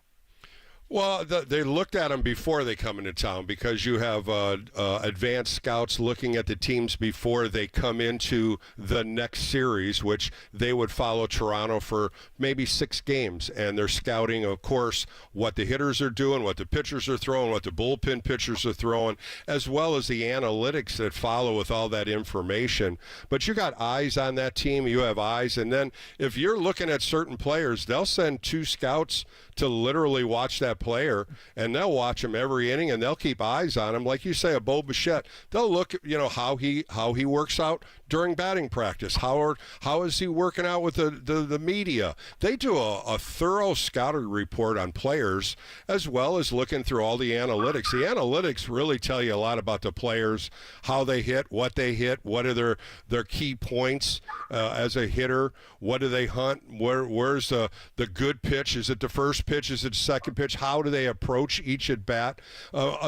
Well, they looked at them before they come into town because you have advanced scouts looking at the teams before they come into the next series, which they would follow Toronto for maybe 6 games. And they're scouting, of course, what the hitters are doing, what the pitchers are throwing, what the bullpen pitchers are throwing, as well as the analytics that follow with all that information. But you got eyes on that team. You have eyes. And then if you're looking at certain players, they'll send 2 scouts to literally watch that player, and they'll watch him every inning, and they'll keep eyes on him. Like you say, a Bo Bichette, they'll look at how he works out during batting practice. How is he working out with the media? They do a thorough scouting report on players, as well as looking through all the analytics. The analytics really tell you a lot about the players, how they hit, what are their key points as a hitter, what do they hunt, where's the good pitch, is it the first pitch, is it the second pitch, how do they approach each at bat.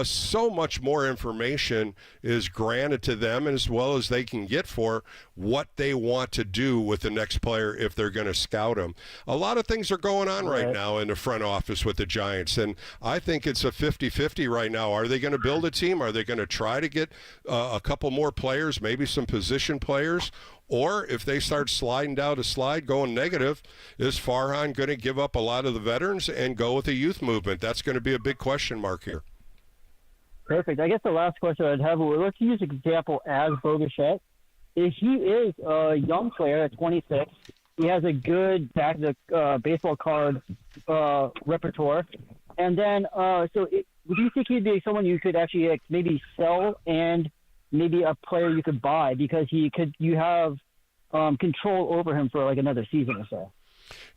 So much more information is granted to them, as well as they can get for what they want to do with the next player if they're going to scout them. A lot of things are going on right now in the front office with the Giants, and I think it's a 50-50 right now. Are they going to build a team? Are they going to try to get a couple more players, maybe some position players? Or if they start sliding down a slide, going negative, is Farhan going to give up a lot of the veterans and go with the youth movement? That's going to be a big question mark here. Perfect. I guess the last question I'd have, let's use example as Bo Bichette. If he is a young player at 26, he has a good baseball card repertoire, and then do you think he'd be someone you could actually maybe sell and maybe a player you could buy because you have control over him for another season or so?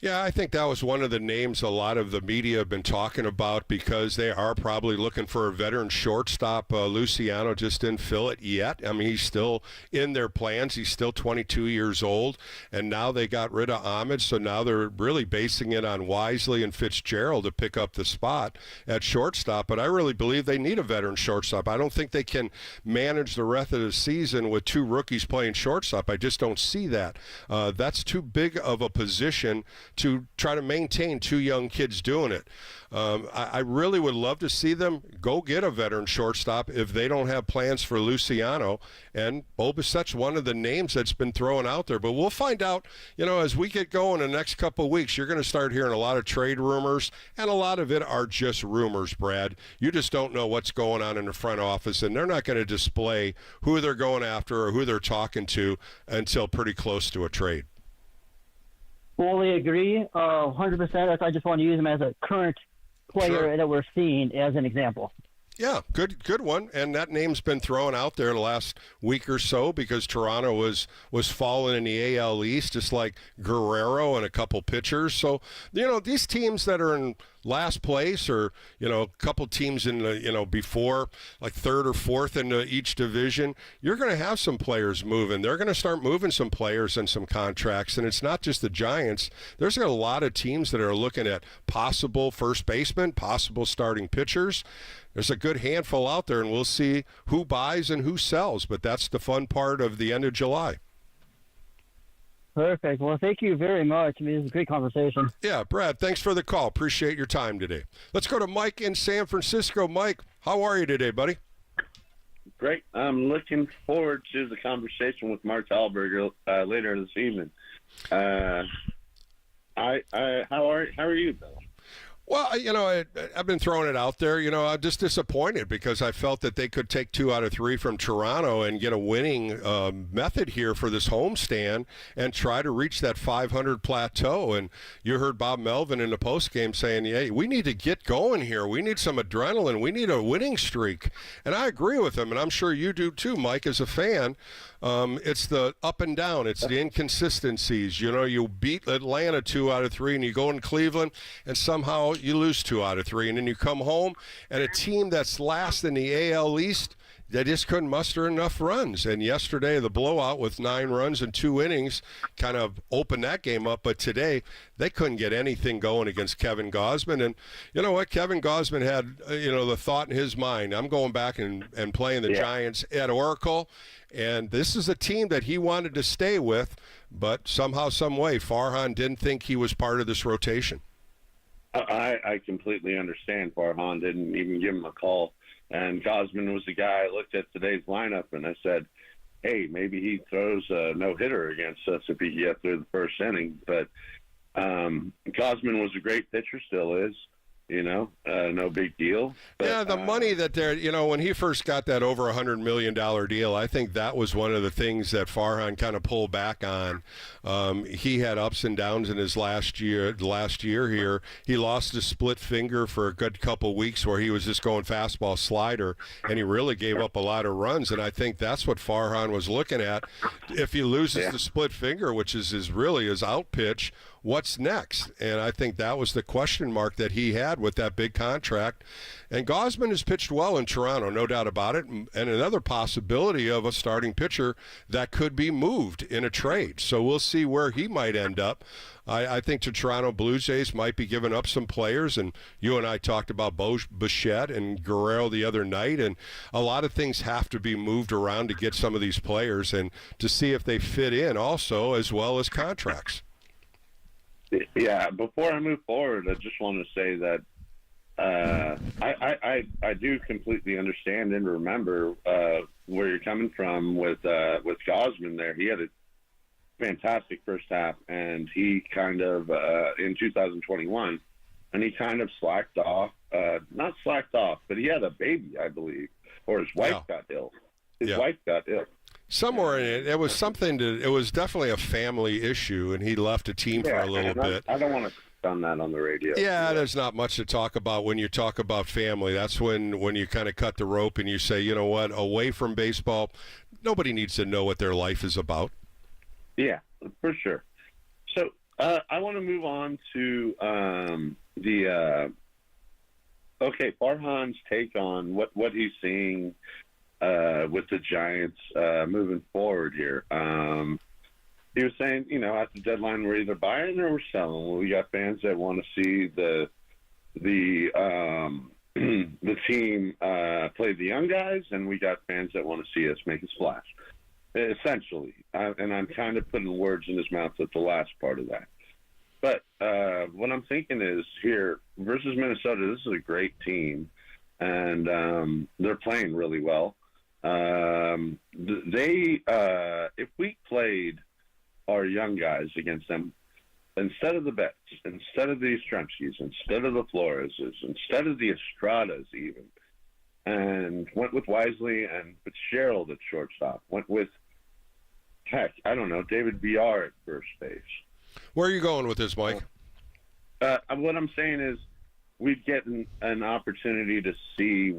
Yeah, I think that was one of the names a lot of the media have been talking about because they are probably looking for a veteran shortstop. Luciano just didn't fill it yet. I mean, he's still in their plans. He's still 22 years old, and now they got rid of Ahmed, so now they're really basing it on Wisely and Fitzgerald to pick up the spot at shortstop. But I really believe they need a veteran shortstop. I don't think they can manage the rest of the season with 2 rookies playing shortstop. I just don't see that. That's too big of a position to try to maintain 2 young kids doing it. I really would love to see them go get a veteran shortstop if they don't have plans for Luciano. And Bo Bichette's one of the names that's been thrown out there. But we'll find out, as we get going in the next couple of weeks, you're going to start hearing a lot of trade rumors, and a lot of it are just rumors, Brad. You just don't know what's going on in the front office, and they're not going to display who they're going after or who they're talking to until pretty close to a trade. Fully agree, 100%. I just want to use him as a current player that we're seeing as an example. Yeah, good one. And that name's been thrown out there the last week or so because Toronto was falling in the AL East, just like Guerrero and a couple pitchers. So, these teams that are in last place or, a couple teams in the, before, like 3rd or 4th in each division, you're going to have some players moving. They're going to start moving some players and some contracts. And it's not just the Giants. There's a lot of teams that are looking at possible first baseman, possible starting pitchers. There's a good handful out there, and we'll see who buys and who sells. But that's the fun part of the end of July. Perfect. Well, thank you very much. I mean, this is a great conversation. Yeah, Brad, thanks for the call. Appreciate your time today. Let's go to Mike in San Francisco. Mike, how are you today, buddy? Great. I'm looking forward to the conversation with Mark Hallberg later this evening. How are you, Bill? Well, I've been throwing it out there. I'm just disappointed because I felt that they could take 2 out of 3 from Toronto and get a winning method here for this homestand and try to reach that 500 plateau. And you heard Bob Melvin in the postgame saying, "Hey, we need to get going here. We need some adrenaline. We need a winning streak." And I agree with him, and I'm sure you do too, Mike, as a fan. It's the up and down. It's the inconsistencies. You beat Atlanta 2 out of 3, and you go in Cleveland, and somehow you lose 2 out of 3, and then you come home, and a team that's last in the AL East, they just couldn't muster enough runs. And yesterday, the blowout with 9 runs in 2 innings kind of opened that game up. But today, they couldn't get anything going against Kevin Gausman. And you know what? Kevin Gausman had, the thought in his mind, I'm going back and playing the Giants at Oracle. And this is a team that he wanted to stay with. But somehow, some way, Farhan didn't think he was part of this rotation. I completely understand. Farhan didn't even give him a call. And Gausman was the guy I looked at today's lineup, and I said, hey, maybe he throws a no-hitter against us if he can get through the first inning. But Gausman was a great pitcher, still is. No big deal. But, yeah, the money that they're, when he first got that over $100 million deal, I think that was one of the things that Farhan kind of pulled back on. He had ups and downs in his last year here. He lost his split finger for a good couple weeks where he was just going fastball slider, and he really gave up a lot of runs. And I think that's what Farhan was looking at. If he loses the split finger, which is his out pitch, what's next? And I think that was the question mark that he had with that big contract. And Gausman has pitched well in Toronto, no doubt about it, and another possibility of a starting pitcher that could be moved in a trade. So we'll see where he might end up. I think the Toronto Blue Jays might be giving up some players, and you and I talked about Bichette and Guerrero the other night, and a lot of things have to be moved around to get some of these players and to see if they fit in also, as well as contracts. Yeah, before I move forward, I just want to say that I do completely understand and remember where you're coming from with Gausman there. He had a fantastic first half, and he kind of in 2021, and he kind of slacked off. Not slacked off, but he had a baby, I believe, or his wife got ill. His wife got ill. Somewhere in it, it was it was definitely a family issue, and he left a team for a little bit. I don't want to on that on the radio. Yeah, there's not much to talk about when you talk about family. That's when you kind of cut the rope and you say, you know what, away from baseball, nobody needs to know what their life is about. Yeah, for sure. So I want to move on to Farhan's take on what he's seeing with the Giants moving forward here. He was saying, at the deadline, we're either buying or we're selling. Well, we got fans that want to see the team play the young guys, and we got fans that want to see us make a splash, essentially. And I'm kind of putting words in his mouth at the last part of that. But what I'm thinking is here versus Minnesota, this is a great team, and they're playing really well. If we played our young guys against them, instead of the Betts, instead of the Yastrzemskis, instead of the Floreses, instead of the Estradas even, and went with Wisely and Fitzgerald at shortstop, went with, David VR at first base. Where are you going with this, Mike? What I'm saying is we'd get an opportunity to see.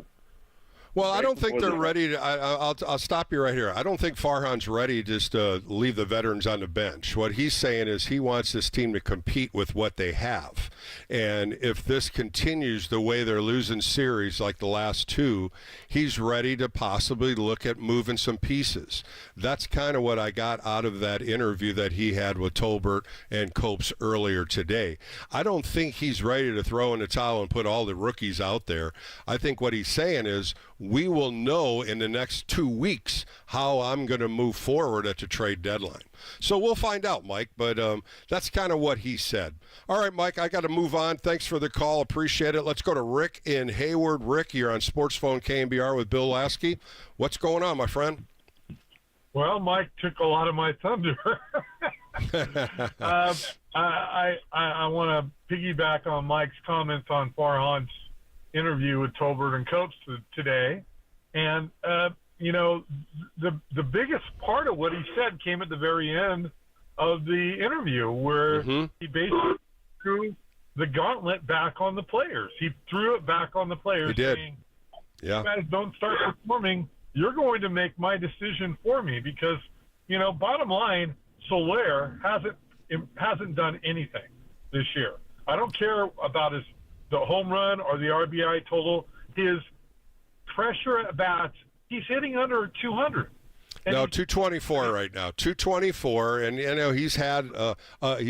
Well, I don't think they're ready to. I'll stop you right here. I don't think Farhan's ready just to leave the veterans on the bench. What he's saying is he wants this team to compete with what they have. And if this continues the way they're losing series like the last two, he's ready to possibly look at moving some pieces. That's kind of what I got out of that interview that he had with Tolbert and Copes earlier today. I don't think he's ready to throw in the towel and put all the rookies out there. I think what he's saying is, we will know in the next 2 weeks how I'm going to move forward at the trade deadline. So we'll find out, Mike, but that's kind of what he said. All right, Mike, I got to move on. Thanks for the call. Appreciate it. Let's go to Rick in Hayward. Rick, you're on Sports Phone KNBR with Bill Lasky. What's going on, my friend? Well, Mike took a lot of my thunder. I want to piggyback on Mike's comments on Farhan's interview with Tolbert and Copes today. And, the biggest part of what he said came at the very end of the interview, where he basically threw the gauntlet back on the players. He threw it back on the players, he did. saying, yeah. "You guys don't start performing, you're going to make my decision for me." Because, bottom line, Soler hasn't done anything this year. I don't care about the home run or the RBI total. His pressure at bats, he's hitting under 200. No, 224 right now. 224, and he's had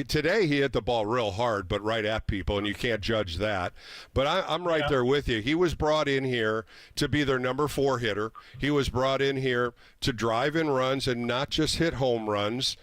today he hit the ball real hard, but right at people, and you can't judge that. But I'm right there with you. He was brought in here to be their number 4 hitter. He was brought in here to drive in runs and not just hit home runs.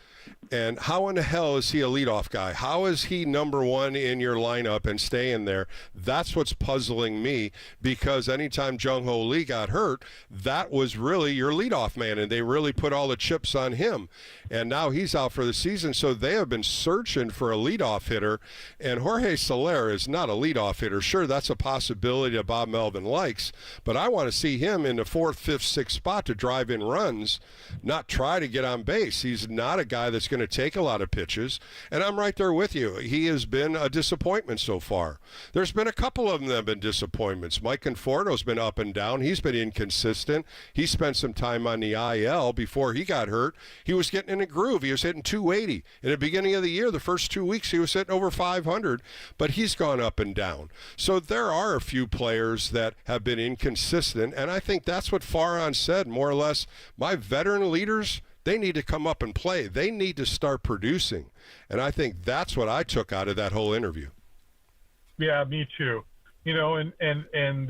And how in the hell is he a leadoff guy? How is he number 1 in your lineup and staying there? That's what's puzzling me, because anytime Jung-Ho Lee got hurt, that was really your leadoff man, and they really put all the chips on him. And now he's out for the season, so they have been searching for a leadoff hitter, and Jorge Soler is not a leadoff hitter. Sure, that's a possibility that Bob Melvin likes, but I want to see him in the 4th, 5th, 6th spot to drive in runs, not try to get on base. He's not a guy that's going to take a lot of pitches, and I'm right there with you. He has been a disappointment so far. There's been a couple of them that have been disappointments. Mike Conforto's been up and down. He's been inconsistent. He spent some time on the IL before he got hurt. He was getting in a groove. He was hitting 280. In the beginning of the year, the first 2 weeks, he was hitting over 500, but he's gone up and down. So there are a few players that have been inconsistent, and I think that's what Farhan said, more or less. My veteran leaders, they need to come up and play. They need to start producing. And I think that's what I took out of that whole interview. Yeah, me too. And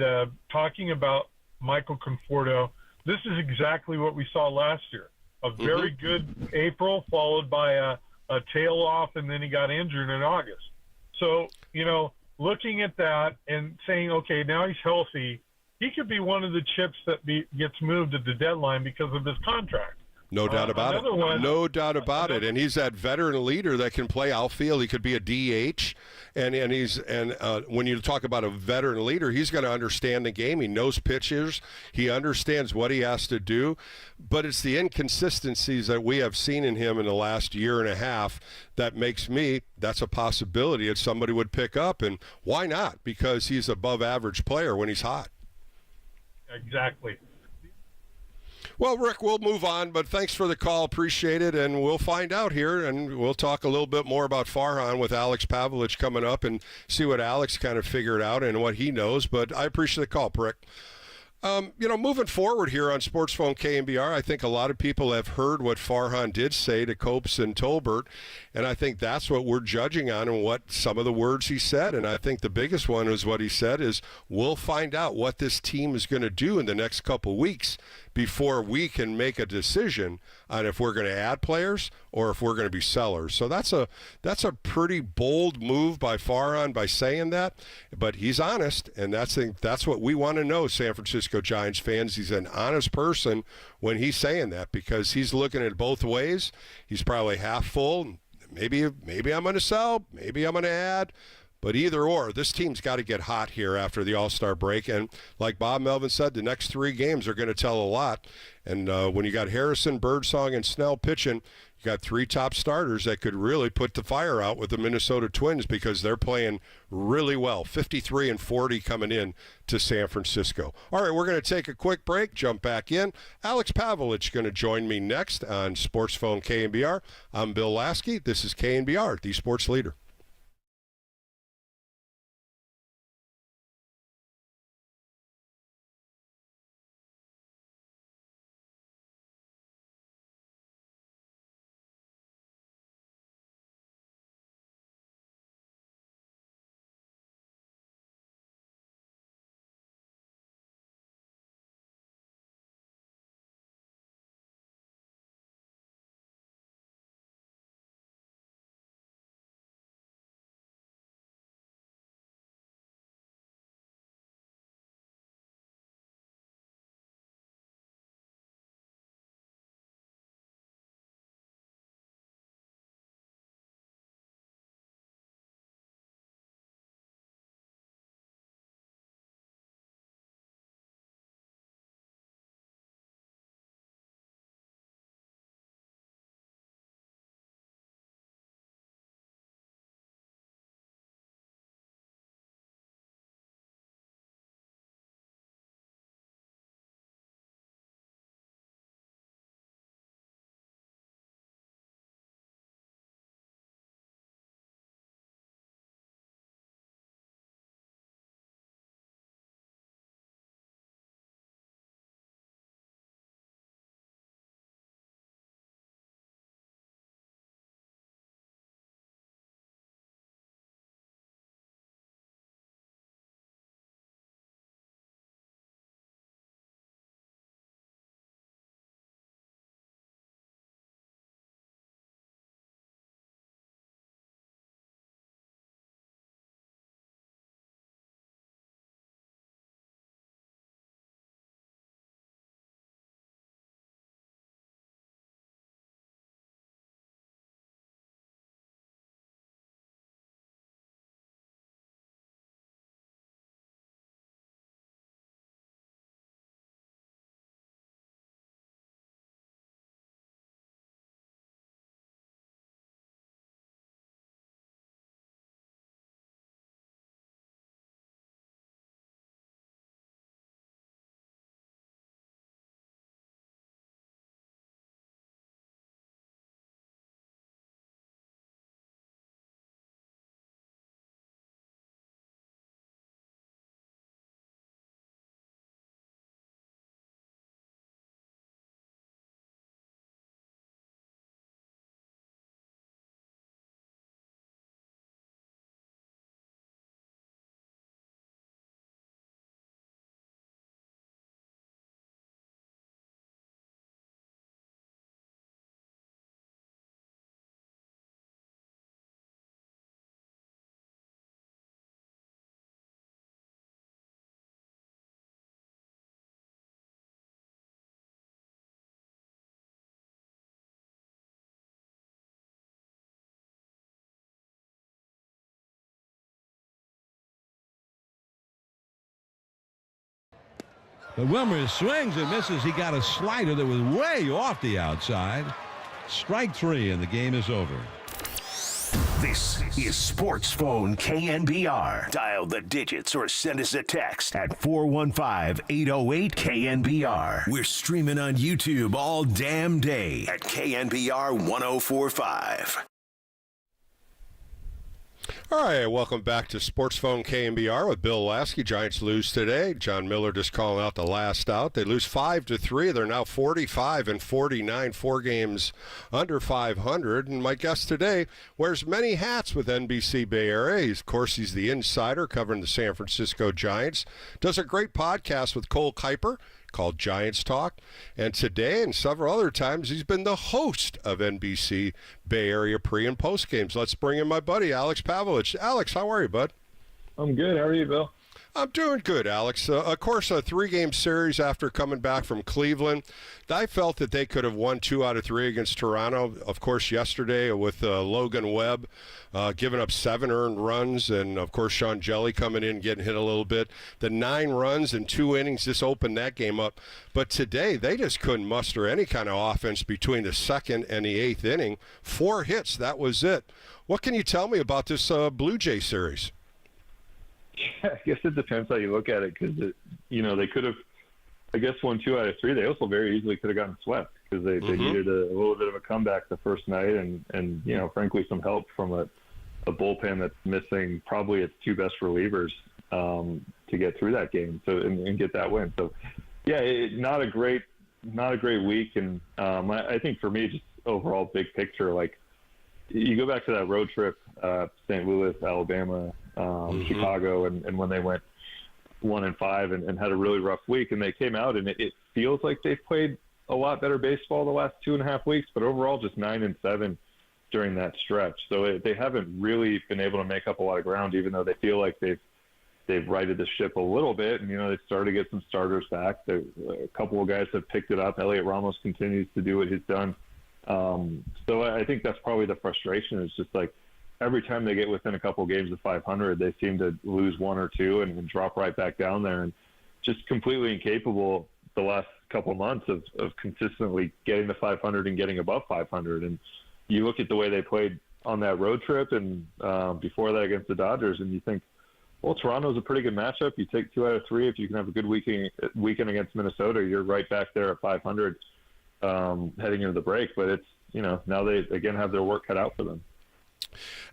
talking about Michael Conforto, this is exactly what we saw last year. A very good April followed by a tail off, and then he got injured in August. So, looking at that and saying, okay, now he's healthy, he could be one of the chips that gets moved at the deadline because of his contract. No doubt about it. No doubt about it. And he's that veteran leader that can play outfield. He could be a DH. And when you talk about a veteran leader, he's going to understand the game. He knows pitchers. He understands what he has to do. But it's the inconsistencies that we have seen in him in the last year and a half that makes me, that's a possibility that somebody would pick up. And why not? Because he's above average player when he's hot. Exactly. Well, Rick, we'll move on, but thanks for the call. Appreciate it, and we'll find out here, and we'll talk a little bit more about Farhan with Alex Pavlovic coming up and see what Alex kind of figured out and what he knows, but I appreciate the call, Rick. Moving forward here on Sports Phone KNBR, I think a lot of people have heard what Farhan did say to Copes and Tolbert, and I think that's what we're judging on and what some of the words he said. And I think the biggest one is what he said is, we'll find out what this team is going to do in the next couple weeks before we can make a decision on if we're going to add players or if we're going to be sellers. So that's a pretty bold move by Farhan by saying that, but he's honest, and that's what we want to know, San Francisco Giants fans. He's an honest person when he's saying that, because he's looking at both ways. He's probably half full. Maybe I'm going to sell, maybe I'm going to add. But either or, this team's got to get hot here after the All-Star break. And like Bob Melvin said, the next 3 games are going to tell a lot. And when you got Harrison, Birdsong, and Snell pitching, you got 3 top starters that could really put the fire out with the Minnesota Twins, because they're playing really well. 53 and 40 coming in to San Francisco. All right, we're going to take a quick break, jump back in. Alex Pavlovic going to join me next on Sports Phone KNBR. I'm Bill Lasky. This is KNBR, the sports leader. But Wilmer swings and misses. He got a slider that was way off the outside. Strike 3, and the game is over. This is Sports Phone KNBR. Dial the digits or send us a text at 415-808-KNBR. We're streaming on YouTube all damn day at KNBR 1045. All right, welcome back to Sports Phone KNBR with Bill Lasky. Giants lose today. John Miller just calling out the last out. They lose 5-3. They're now 45-49, 4 games under 500. And my guest today wears many hats with NBC Bay Area. Of course, he's the insider covering the San Francisco Giants. Does a great podcast with Cole Kuiper called Giants Talk. And today and several other times, he's been the host of NBC Bay Area pre- and post games. Let's bring in my buddy, Alex Pavlovic. Alex, how are you, bud? I'm good. How are you, Bill? I'm doing good, Alex. Of course, a 3-game series after coming back from Cleveland. I felt that they could have won 2 out of 3 against Toronto. Of course, yesterday with Logan Webb giving up 7 earned runs, and, of course, Sean Jelly coming in, getting hit a little bit. The 9 runs in 2 innings just opened that game up. But today, they just couldn't muster any kind of offense between the 2nd and the 8th inning. 4 hits, that was it. What can you tell me about this Blue Jay series? I guess it depends how you look at it, because they could have, I guess, won 2 out of 3. They also very easily could have gotten swept because they needed a little bit of a comeback the first night, and frankly, some help from a bullpen that's missing probably its 2 best relievers to get through that game, and get that win. So, yeah, not a great week, and I think for me, just overall big picture, like you go back to that road trip, St. Louis, Alabama, Chicago, and when they went 1-5 and had a really rough week, and they came out, and it feels like they've played a lot better baseball the last 2.5 weeks, but overall just 9-7 during that stretch. So they haven't really been able to make up a lot of ground, even though they feel like they've righted the ship a little bit, and they've started to get some starters back. A couple of guys have picked it up. Elliot Ramos continues to do what he's done. So I think that's probably the frustration. Is just like every time they get within a couple of games of 500, they seem to lose 1 or 2 and drop right back down there, and just completely incapable the last couple of months of consistently getting to 500 and getting above 500. And you look at the way they played on that road trip and before that against the Dodgers, and you think, well, Toronto's a pretty good matchup. You take 2 out of 3. If you can have a good weekend against Minnesota, you're right back there at 500 heading into the break. But it's, now they again have their work cut out for them.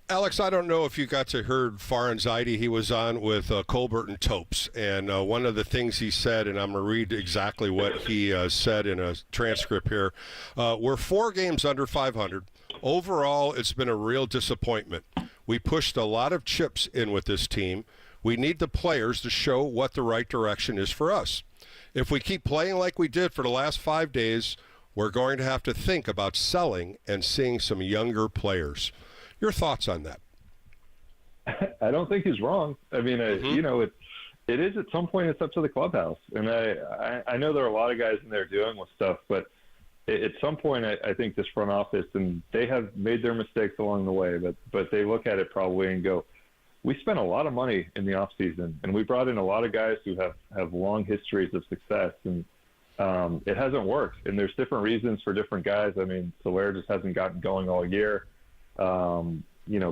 Alex, I don't know if you got to heard Farhan Zaidi. He was on with Tolbert and Topes, and one of the things he said, and I'm going to read exactly what he said in a transcript here. We're 4 games under 500. Overall, it's been a real disappointment. We pushed a lot of chips in with this team. We need the players to show what the right direction is for us. If we keep playing like we did for the last 5 days, we're going to have to think about selling and seeing some younger players. Your thoughts on that? I don't think he's wrong. I mean, it is at some point it's up to the clubhouse, and I know there are a lot of guys in there dealing with stuff, but at some point I think this front office, and they have made their mistakes along the way, but they look at it probably and go, we spent a lot of money in the off season, and we brought in a lot of guys who have long histories of success, and it hasn't worked. And there's different reasons for different guys. I mean, Soler just hasn't gotten going all year.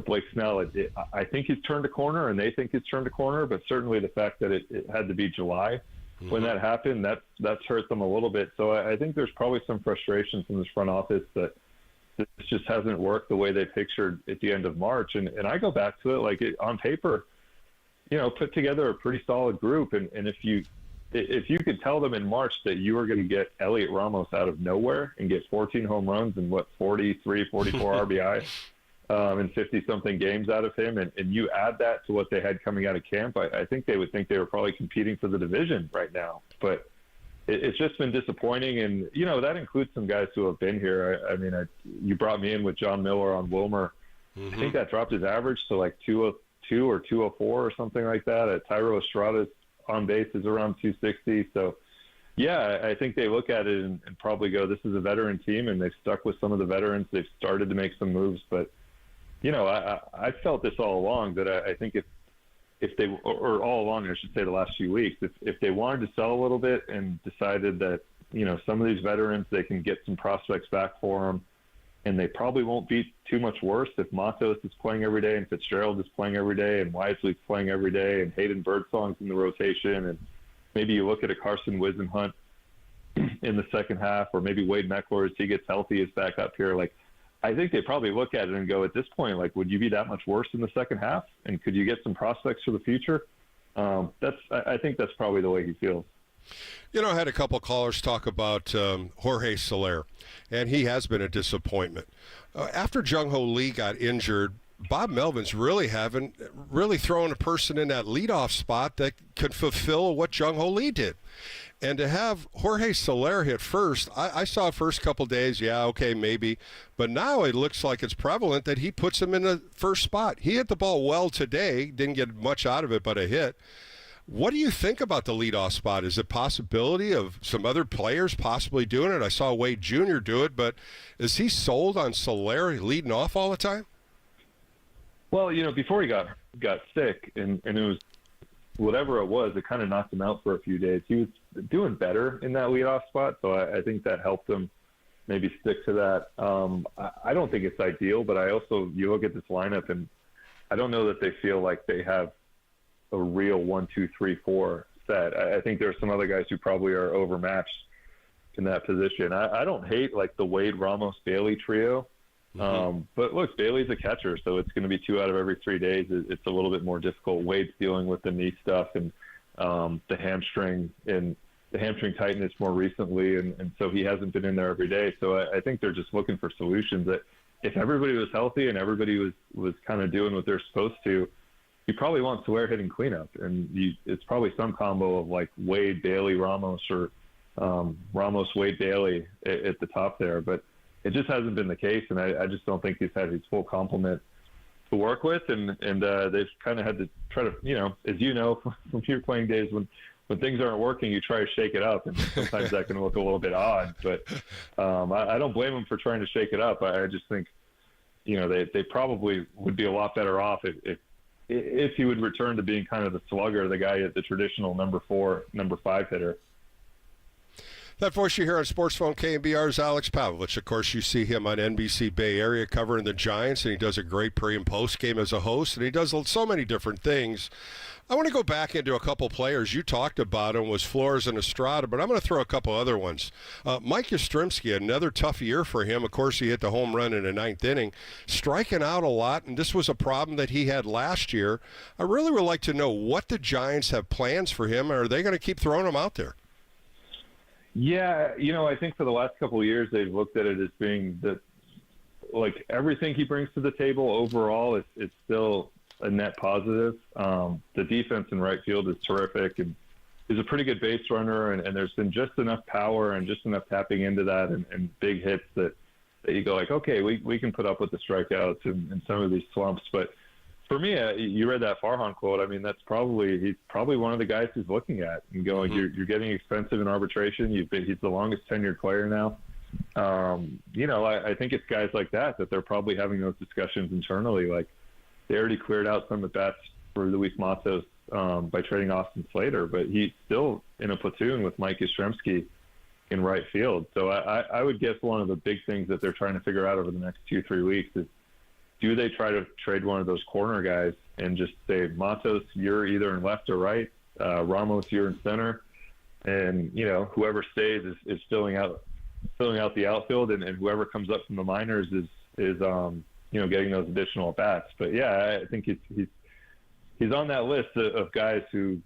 Blake Snell, I think he's turned a corner, and they think he's turned a corner, but certainly the fact that it had to be July when that happened, that's hurt them a little bit. So I think there's probably some frustration from this front office that this just hasn't worked the way they pictured at the end of March. And I go back to it, like on paper, put together a pretty solid group. And if you could tell them in March that you were going to get Elliot Ramos out of nowhere and get 14 home runs and 44 RBI and 50-something games out of him, and you add that to what they had coming out of camp, I think they would think they were probably competing for the division right now. But it's just been disappointing, and, that includes some guys who have been here. I mean, you brought me in with John Miller on Wilmer. I think that dropped his average to like 202 or 204 or something like that. Tyro Estrada's on base is around 260. So, yeah, I think they look at it and probably go, this is a veteran team, and they've stuck with some of the veterans. They've started to make some moves. But, I felt this all along, that I think if they, or all along, I should say, the last few weeks, if they wanted to sell a little bit and decided that, some of these veterans, they can get some prospects back for them, and they probably won't be too much worse if Matos is playing every day and Fitzgerald is playing every day and Wisely's playing every day and Hayden Birdsong's in the rotation, and maybe you look at a Carson Wisenhunt in the second half, or maybe Wade Meckler, as he gets healthy, is back up here. Like, I think they probably look at it and go, at this point, like, would you be that much worse in the second half? And could you get some prospects for the future? I think that's probably the way he feels. I had a couple callers talk about Jorge Soler, and he has been a disappointment. After Jung-Ho Lee got injured, Bob Melvin's really haven't thrown a person in that leadoff spot that could fulfill what Jung-Ho Lee did. And to have Jorge Soler hit first, I saw first couple days, yeah, okay, maybe. But now it looks like it's prevalent that he puts him in the first spot. He hit the ball well today, didn't get much out of it but a hit. What do you think about the leadoff spot? Is it a possibility of some other players possibly doing it? I saw Wade Jr. do it, but is he sold on Soler leading off all the time? Well, before he got sick, and it was whatever it was, it kind of knocked him out for a few days. He was doing better in that leadoff spot, so I think that helped him maybe stick to that. I don't think it's ideal, but you look at this lineup, and I don't know that they feel like they have a real 1, 2, 3, 4 set. I think there are some other guys who probably are overmatched in that position. I don't hate like the Wade, Ramos, Bailey trio. But look, Bailey's a catcher, so it's going to be 2 out of every 3 days. It's a little bit more difficult. Wade's dealing with the knee stuff and the hamstring tightness more recently, and so he hasn't been in there every day. So I think they're just looking for solutions. That if everybody was healthy and everybody was kind of doing what they're supposed to, you probably want Soler hitting cleanup, and it's probably some combo of like Wade, Bailey, Ramos, or Ramos, Wade, Bailey at the top there. But it just hasn't been the case, and I just don't think he's had his full complement to work with, and they've kind of had to try to, as you know from your playing days, when things aren't working, you try to shake it up, and sometimes that can look a little bit odd. But I don't blame them for trying to shake it up. I just think, they probably would be a lot better off if he would return to being kind of the slugger, the guy at the traditional number 4, number 5 hitter. That voice you hear on Sports Phone KNBR is Alex Pavlovic. Of course, you see him on NBC Bay Area covering the Giants, and he does a great pre- and post-game as a host, and he does so many different things. I want to go back into a couple players. You talked about them, was Flores and Estrada, but I'm going to throw a couple other ones. Mike Yastrzemski, another tough year for him. Of course, he hit the home run in the 9th inning, striking out a lot, and this was a problem that he had last year. I really would like to know what the Giants have plans for him. Are they going to keep throwing him out there? Yeah, I think for the last couple of years, they've looked at it as being that, like, everything he brings to the table overall is still a net positive. The defense in right field is terrific, and he's a pretty good base runner, and there's been just enough power and just enough tapping into that and big hits that you go like, okay, we can put up with the strikeouts and some of these slumps. But for me, you read that Farhan quote. I mean, he's probably one of the guys who's looking at and going, you're getting expensive in arbitration. He's the longest tenured player now. I think it's guys like that they're probably having those discussions internally. Like, they already cleared out some at bats for Luis Matos by trading Austin Slater, but he's still in a platoon with Mike Yastrzemski in right field. So I would guess one of the big things that they're trying to figure out over the next 2-3 weeks is, do they try to trade one of those corner guys and just say, Matos, you're either in left or right, Ramos, you're in center, and whoever stays is filling out the outfield, and whoever comes up from the minors is getting those additional at bats. But yeah, I think he's on that list of guys who,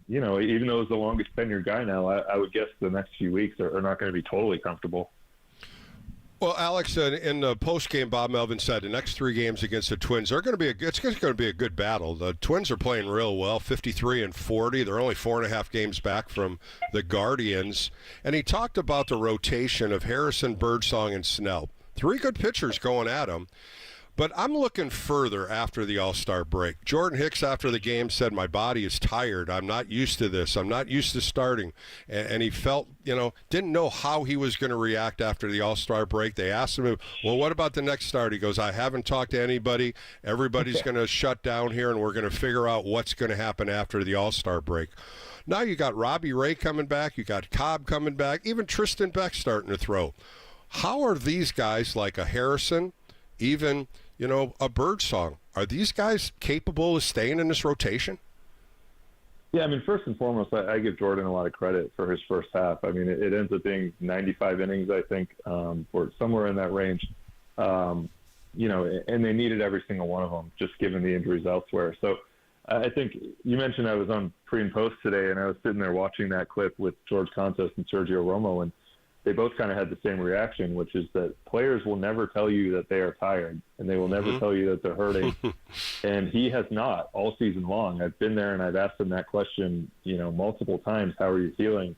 even though he's the longest tenured guy now, I would guess the next few weeks are not going to be totally comfortable. Well, Alex, in the post-game, Bob Melvin said the next 3 games against the Twins are going to be it's going to be a good battle. The Twins are playing real well, 53-40. They're only 4.5 games back from the Guardians. And he talked about the rotation of Harrison, Birdsong, and Snell. 3 good pitchers going at him. But I'm looking further after the All-Star break. Jordan Hicks after the game said, my body is tired. I'm not used to this. I'm not used to starting. And he felt, didn't know how he was going to react after the All-Star break. They asked him, well, what about the next start? He goes, I haven't talked to anybody. Everybody's going to shut down here, and we're going to figure out what's going to happen after the All-Star break. Now you got Robbie Ray coming back. You got Cobb coming back. Even Tristan Beck starting to throw. How are these guys like a Harrison, even a Birdsong, are these guys capable of staying in this rotation? Yeah, I mean, first and foremost, I give Jordan a lot of credit for his first half. I mean, it ends up being 95 innings, I think, or somewhere in that range. And they needed every single one of them, just given the injuries elsewhere. So I think you mentioned I was on pre and post today, and I was sitting there watching that clip with George Contos and Sergio Romo, and they both kind of had the same reaction, which is that players will never tell you that they are tired, and they will never tell you that they're hurting. And he has not all season long. I've been there and I've asked him that question, multiple times. How are you feeling?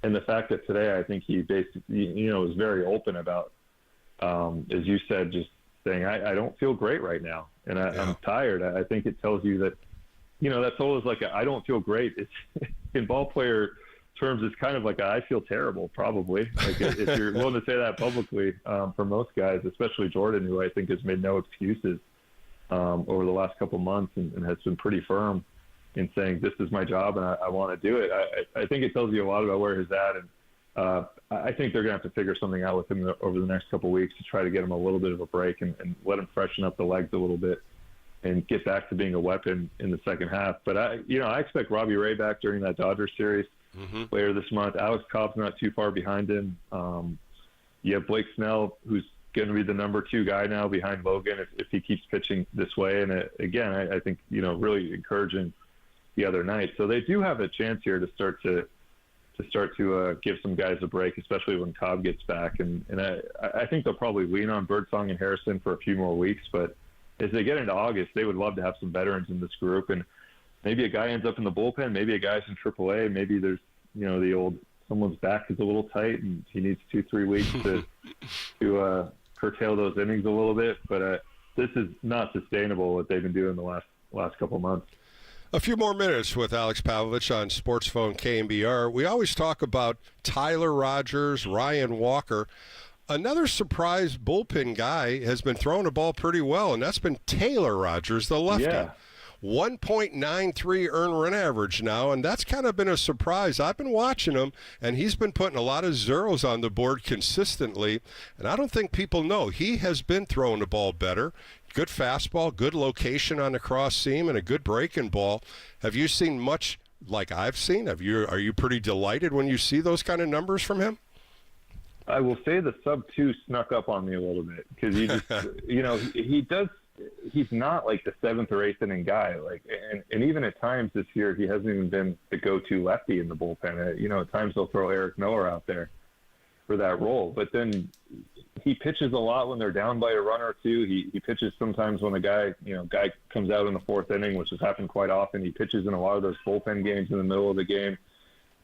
And the fact that today, I think he basically, was very open about, as you said, just saying, I don't feel great right now, and I'm tired. I think it tells you that, that's always like I don't feel great. It's in ball player terms, it's kind of like I feel terrible, probably. Like if you're willing to say that publicly, for most guys, especially Jordan, who I think has made no excuses over the last couple months and has been pretty firm in saying this is my job and I want to do it. I think it tells you a lot about where he's at, and I think they're going to have to figure something out with him over the next couple of weeks to try to get him a little bit of a break and let him freshen up the legs a little bit and get back to being a weapon in the second half. But I expect Robbie Ray back during that Dodgers series. Later this month. Alex Cobb's not too far behind him. You have Blake Snell, who's going to be the number 2 guy now behind Logan if he keeps pitching this way. And I think, really encouraging the other night. So they do have a chance here to start to give some guys a break, especially when Cobb gets back. And I think they'll probably lean on Birdsong and Harrison for a few more weeks. But as they get into August, they would love to have some veterans in this group. And maybe a guy ends up in the bullpen. Maybe a guy's in AAA. Maybe there's, the old someone's back is a little tight and he needs 2-3 weeks to curtail those innings a little bit. But this is not sustainable what they've been doing the last couple of months. A few more minutes with Alex Pavlovic on Sports Phone KNBR. We always talk about Tyler Rogers, Ryan Walker. Another surprise bullpen guy has been throwing the ball pretty well, and that's been Taylor Rogers, the lefty. Yeah. 1.93 earned run average now, and that's kind of been a surprise. I've been watching him, and he's been putting a lot of zeros on the board consistently, and I don't think people know. He has been throwing the ball better. Good fastball, good location on the cross seam, and a good breaking ball. Have you seen much like I've seen? Are you pretty delighted when you see those kind of numbers from him? I will say the sub-2 snuck up on me a little bit because he just, he does. He's not like the 7th or 8th inning guy. And even at times this year, he hasn't even been the go-to lefty in the bullpen. At times they'll throw Eric Miller out there for that role. But then he pitches a lot when they're down by a run or two. He pitches sometimes when a guy comes out in the 4th inning, which has happened quite often. He pitches in a lot of those bullpen games in the middle of the game.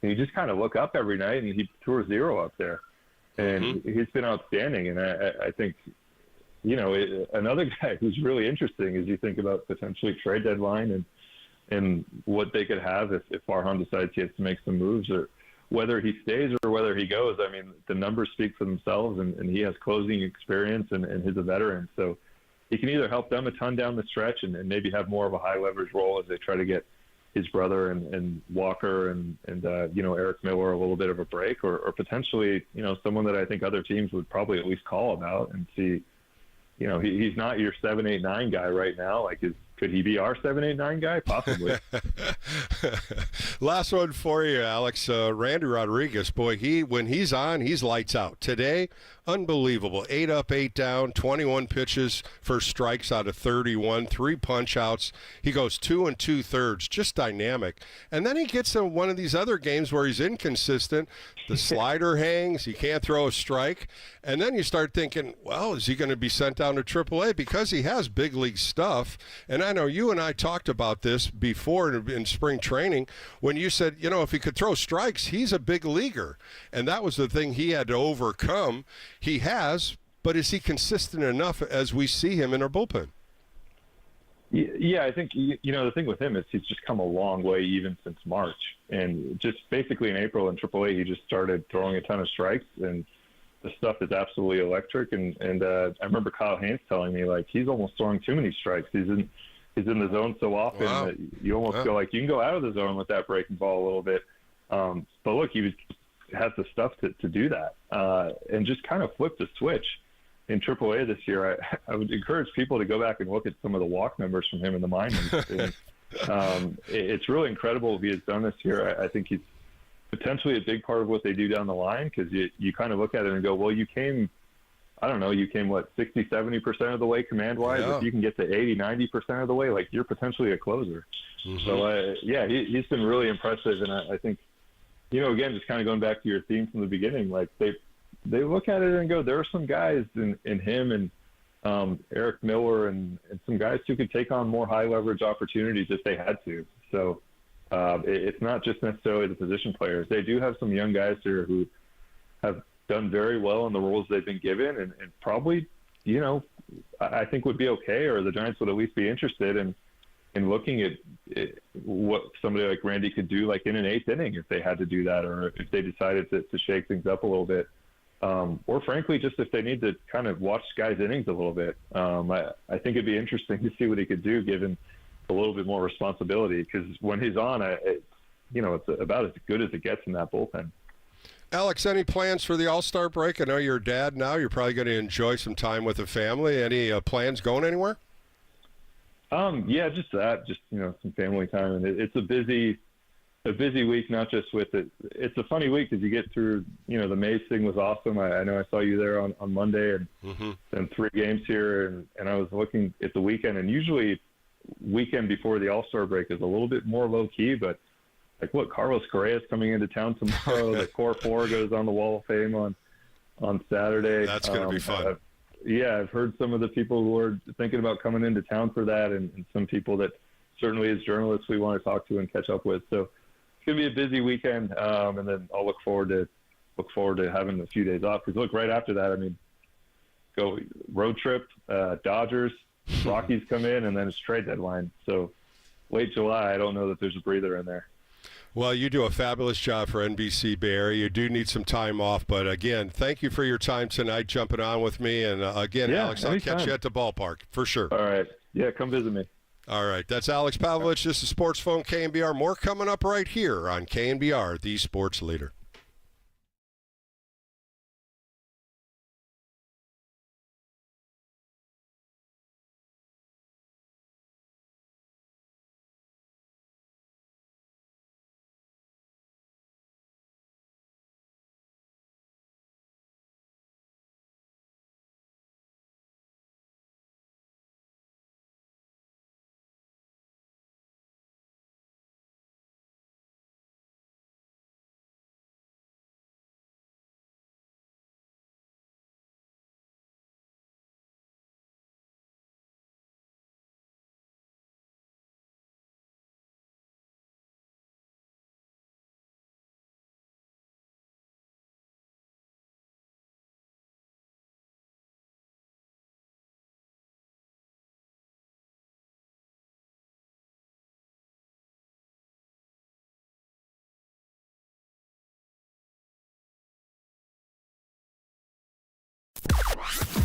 And you just kind of look up every night and he threw a 0 up there. And he's been outstanding. And I think, another guy who's really interesting as you think about potentially trade deadline and what they could have if Farhan decides he has to make some moves, or whether he stays or whether he goes. I mean, the numbers speak for themselves, and he has closing experience and he's a veteran. So he can either help them a ton down the stretch and maybe have more of a high leverage role as they try to get his brother and Walker and Eric Miller a little bit of a break, or potentially, someone that I think other teams would probably at least call about and see. He's not your 7, 8, 9 guy right now. Could he be our 7, 8, 9 guy? Possibly. Last one for you, Alex. Randy Rodriguez, boy, when he's on, he's lights out. Today, unbelievable. 8 up, 8 down, 21 pitches for strikes out of 31, 3 punch outs. He goes 2 2/3, just dynamic. And then he gets in one of these other games where he's inconsistent. The slider hangs. He can't throw a strike. And then you start thinking, well, is he going to be sent down to AAA? Because he has big league stuff. And I know you and I talked about this before in spring training when you said, if he could throw strikes, he's a big leaguer. And that was the thing he had to overcome. He has, but is he consistent enough as we see him in our bullpen? Yeah, I think, the thing with him is he's just come a long way even since March. And just basically in April in AAA, he just started throwing a ton of strikes, and the stuff is absolutely electric. And I remember Kyle Haynes telling me, like, he's almost throwing too many strikes. He's in the zone so often that you almost feel like you can go out of the zone with that breaking ball a little bit. But look, he has the stuff to do that, and just kind of flip the switch in AAA this year. I would encourage people to go back and look at some of the walk numbers from him in the minors. It's really incredible what he has done this year. I think he's potentially a big part of what they do down the line, because you kind of look at it and go, well, you came, what, 60, 70% of the way command-wise? Yeah. If you can get to 80, 90% of the way, like, you're potentially a closer. Mm-hmm. So, he's been really impressive, and I think, again, just kind of going back to your theme from the beginning, like, they look at it and go, there are some guys in him and Eric Miller and some guys who could take on more high-leverage opportunities if they had to. So it's not just necessarily the position players. They do have some young guys here who have done very well in the roles they've been given, and probably, I think would be okay, or the Giants would at least be interested in looking at what somebody like Randy could do, like in an eighth inning, if they had to do that, or if they decided to shake things up a little bit. Or frankly, just if they need to kind of watch guys' innings a little bit. I think it'd be interesting to see what he could do given a little bit more responsibility, because when he's on, it's about as good as it gets in that bullpen. Alex, any plans for the All-Star break? I know you're a dad now. You're probably going to enjoy some time with the family. Any plans going anywhere? Yeah, just that. Just, some family time. And it's a busy week, not just with it. It's a funny week because you get through, the Mays thing was awesome. I know I saw you there on Monday, and then 3 games here, and I was looking at the weekend, and usually weekend before the All-Star break is a little bit more low-key, but like, look, Carlos Correa is coming into town tomorrow. The Core 4 goes on the Wall of Fame on Saturday. That's going to be fun. I've heard some of the people who are thinking about coming into town for that, and some people that certainly as journalists we want to talk to and catch up with. So it's going to be a busy weekend, and then I'll look forward to having a few days off. Because look, right after that, go road trip, Dodgers, Rockies come in, and then it's trade deadline. So late July, I don't know that there's a breather in there. Well, you do a fabulous job for NBC Bay Area. You do need some time off, but again, thank you for your time tonight, jumping on with me. And again, Alex, I'll catch you at the ballpark for sure. All right. Yeah, come visit me. All right. That's Alex Pavlovic. This is Sports Phone KNBR. More coming up right here on KNBR, the sports leader.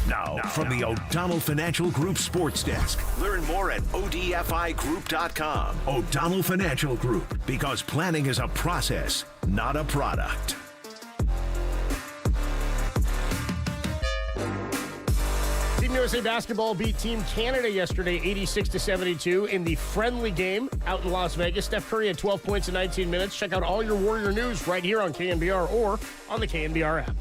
Now, from the O'Donnell Financial Group Sports Desk. Learn more at odfigroup.com. O'Donnell Financial Group, because planning is a process, not a product. Team USA basketball beat Team Canada yesterday 86-72 in the friendly game out in Las Vegas. Steph Curry had 12 points in 19 minutes. Check out all your Warrior news right here on KNBR or on the KNBR app.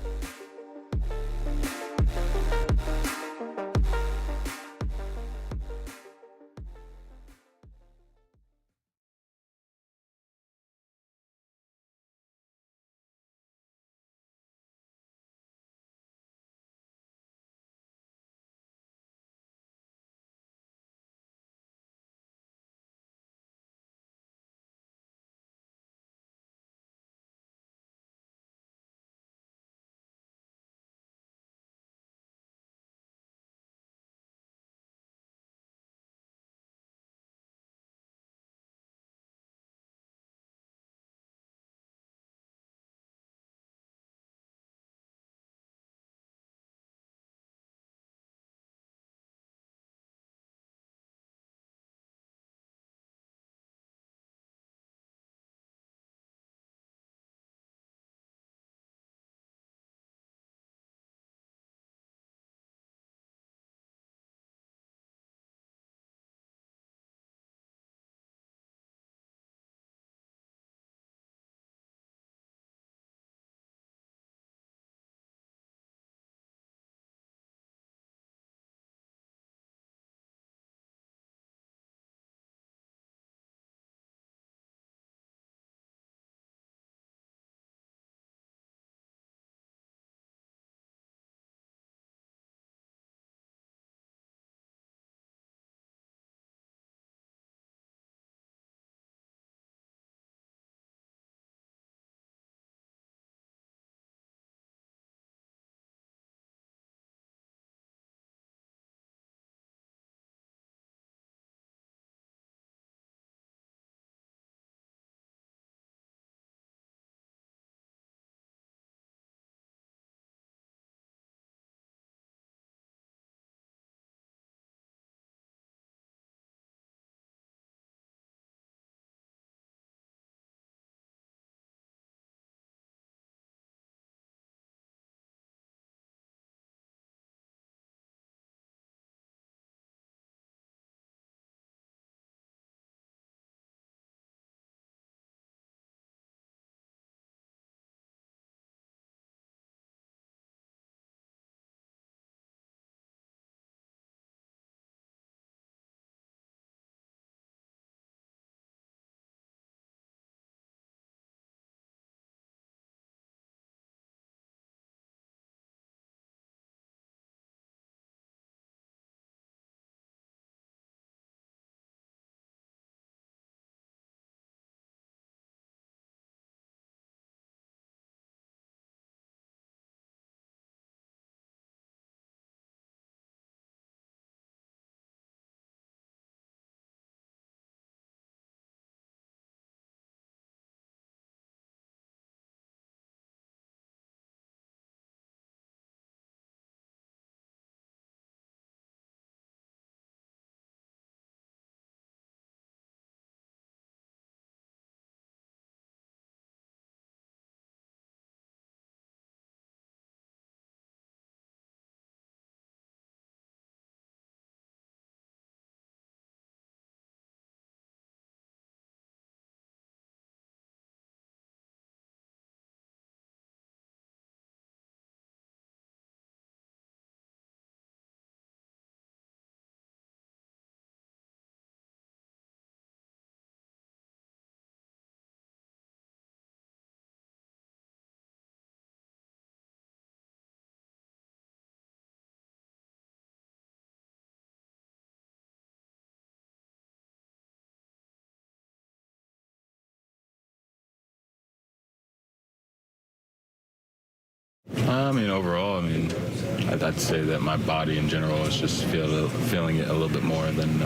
Overall, I'd say that my body in general is just feeling it a little bit more than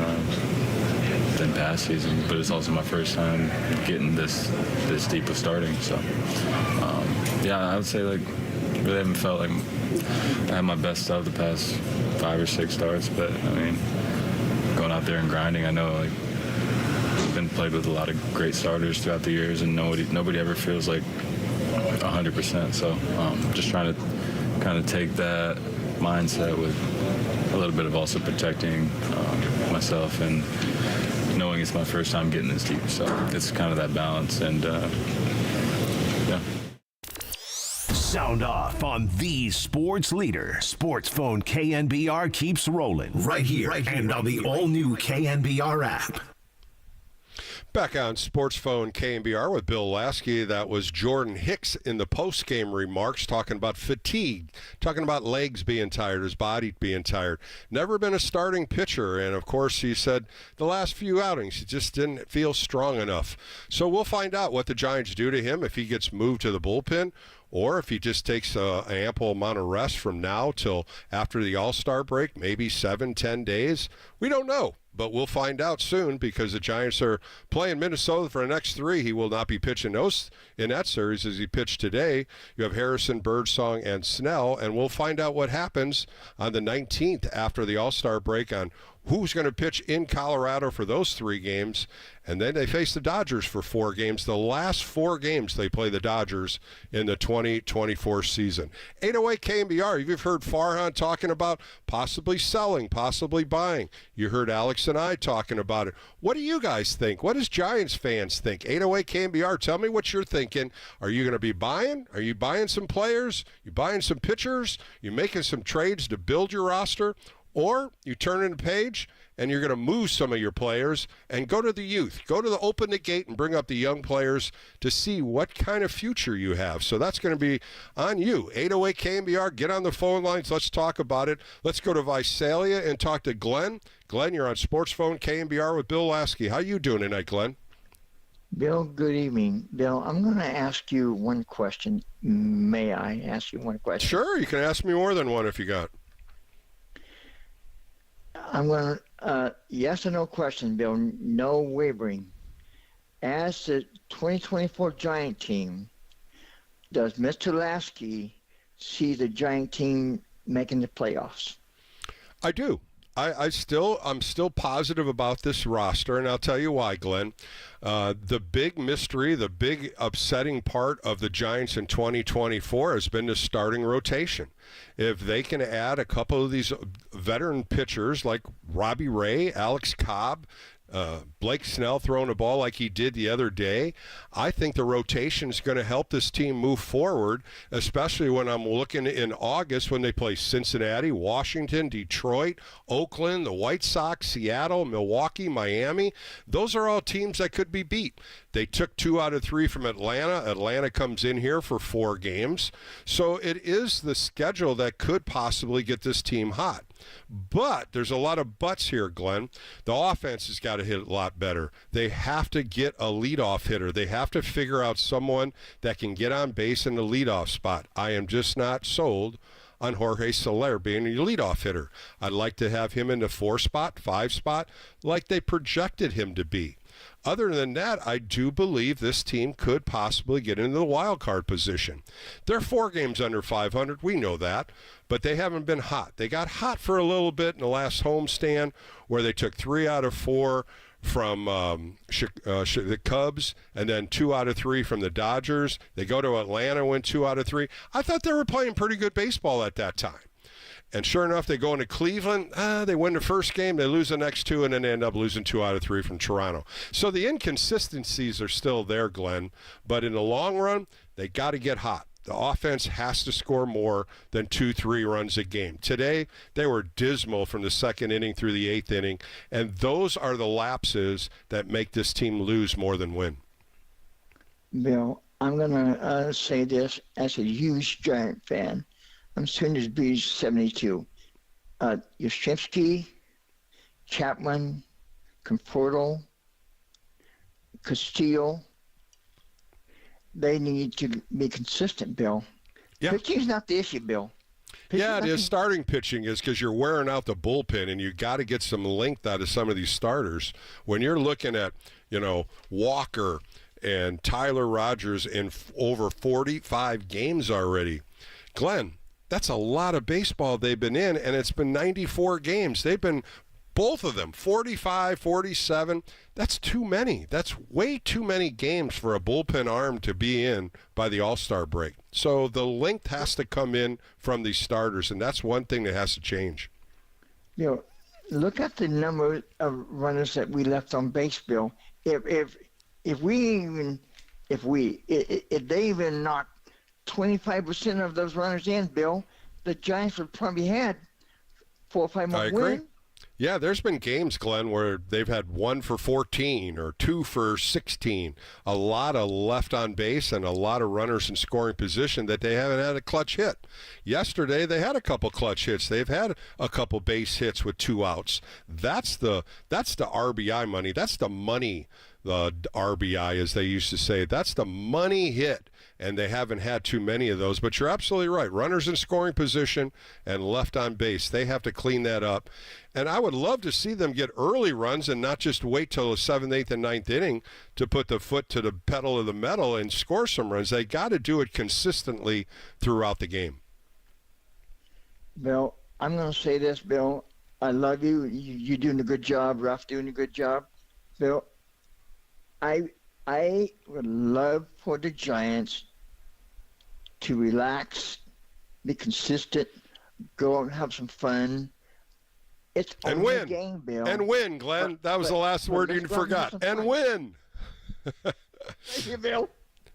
past season. But it's also my first time getting this deep of starting. So, I would say really haven't felt like I had my best stuff the past 5 or 6 starts. But going out there and grinding, I know I've been played with a lot of great starters throughout the years, and nobody ever feels like 100%. So just trying to kind of take that mindset with a little bit of also protecting myself and knowing it's my first time getting this deep. So it's kind of that balance, and Sound off on the sports leader. Sports phone KNBR keeps rolling right here and on the all-new KNBR app. Back on Sports Phone KNBR with Bill Lasky. That was Jordan Hicks in the post-game remarks, talking about fatigue, talking about legs being tired, his body being tired. Never been a starting pitcher, and of course he said the last few outings he just didn't feel strong enough. So we'll find out what the Giants do to him if he gets moved to the bullpen, or if he just takes an ample amount of rest from now till after the All-Star break, maybe 7-10 days. We don't know, but we'll find out soon, because the Giants are playing Minnesota for the next 3. He will not be pitching those in that series as he pitched today. You have Harrison, Birdsong, and Snell, and we'll find out what happens on the 19th after the All-Star break on who's going to pitch in Colorado for those 3 games. And then they face the Dodgers for 4 games. The last 4 games they play the Dodgers in the 2024 season. 808 KNBR, you've heard Farhan talking about possibly selling, possibly buying. You heard Alex and I talking about it. What do you guys think? What does Giants fans think? 808 KNBR, tell me what you're thinking. Are you going to be buying? Are you buying some players? You buying some pitchers? You making some trades to build your roster? Or you turn in a page and you're going to move some of your players and go to the youth. Go to the open the gate and bring up the young players to see what kind of future you have. So that's going to be on you. 808 KNBR, get on the phone lines. Let's talk about it. Let's go to Visalia and talk to Glenn. Glenn, you're on Sports Phone KNBR with Bill Lasky. How you doing tonight, Glenn? Bill, good evening. Bill, I'm going to ask you one question. May I ask you one question? Sure, you can ask me more than one if you got. I'm going to, yes or no question, Bill, no wavering. As the 2024 Giant team, does Mr. Lasky see the Giant team making the playoffs? I do. I'm still positive about this roster, and I'll tell you why, Glenn. The big mystery, the big upsetting part of the Giants in 2024 has been the starting rotation. If they can add a couple of these veteran pitchers like Robbie Ray, Alex Cobb, Blake Snell throwing a ball like he did the other day, I think the rotation is going to help this team move forward, especially when I'm looking in August when they play Cincinnati, Washington, Detroit, Oakland, the White Sox, Seattle, Milwaukee, Miami. Those are all teams that could be beat. They took 2 out of 3 from Atlanta. Atlanta comes in here for 4 games. So it is the schedule that could possibly get this team hot. But there's a lot of buts here, Glenn. The offense has got to hit a lot better. They have to get a leadoff hitter. They have to figure out someone that can get on base in the leadoff spot. I am just not sold on Jorge Soler being a leadoff hitter. I'd like to have him in the 4 spot, 5 spot, like they projected him to be. Other than that, I do believe this team could possibly get into the wild card position. They're 4 games under 500. We know that. But they haven't been hot. They got hot for a little bit in the last homestand where they took 3 out of 4 from the Cubs and then 2 out of 3 from the Dodgers. They go to Atlanta, win 2 out of 3. I thought they were playing pretty good baseball at that time. And sure enough, they go into Cleveland. They win the first game. They lose the next 2, and then they end up losing 2 out of 3 from Toronto. So the inconsistencies are still there, Glenn. But in the long run, they got to get hot. The offense has to score more than 2-3 runs a game. Today, they were dismal from the 2nd inning through the 8th inning, and those are the lapses that make this team lose more than win. Bill, I'm going to say this as a huge Giant fan. I'm Sooners Beach 72. Yastrzemski, Chapman, Conforto, Castillo, they need to be consistent, Bill. Yeah. Pitching's not the issue, Bill. Yeah, it is. Starting pitching is because you're wearing out the bullpen, and you got to get some length out of some of these starters. When you're looking at, Walker and Tyler Rogers in over 45 games already, Glenn, that's a lot of baseball they've been in, and it's been 94 games. They've been, both of them, 45, 47. That's too many. That's way too many games for a bullpen arm to be in by the All-Star break. So the length has to come in from these starters, and that's one thing that has to change. Look at the number of runners that we left on base, Bill. If they even knocked 25% of those runners in, Bill, the Giants would probably had 4 or 5 more I agree. wins. Yeah, there's been games, Glenn, where they've had 1 for 14 or 2 for 16. A lot of left on base and a lot of runners in scoring position that they haven't had a clutch hit. Yesterday, they had a couple clutch hits. They've had a couple base hits with 2 outs. That's the RBI money. That's the money, the RBI, as they used to say. That's the money hit, and they haven't had too many of those. But you're absolutely right. Runners in scoring position and left on base, they have to clean that up. And I would love to see them get early runs and not just wait till the 7th, 8th, and 9th inning to put the foot to the pedal of the metal and score some runs. They got to do it consistently throughout the game. Bill, I'm going to say this, Bill. I love you. You're doing a good job. Ralph doing a good job. Bill, I would love for the Giants to relax, be consistent, go out and have some fun. It's and only win. a game, Bill. And win, Glenn. That was the last word you forgot. And win. Thank you, Bill.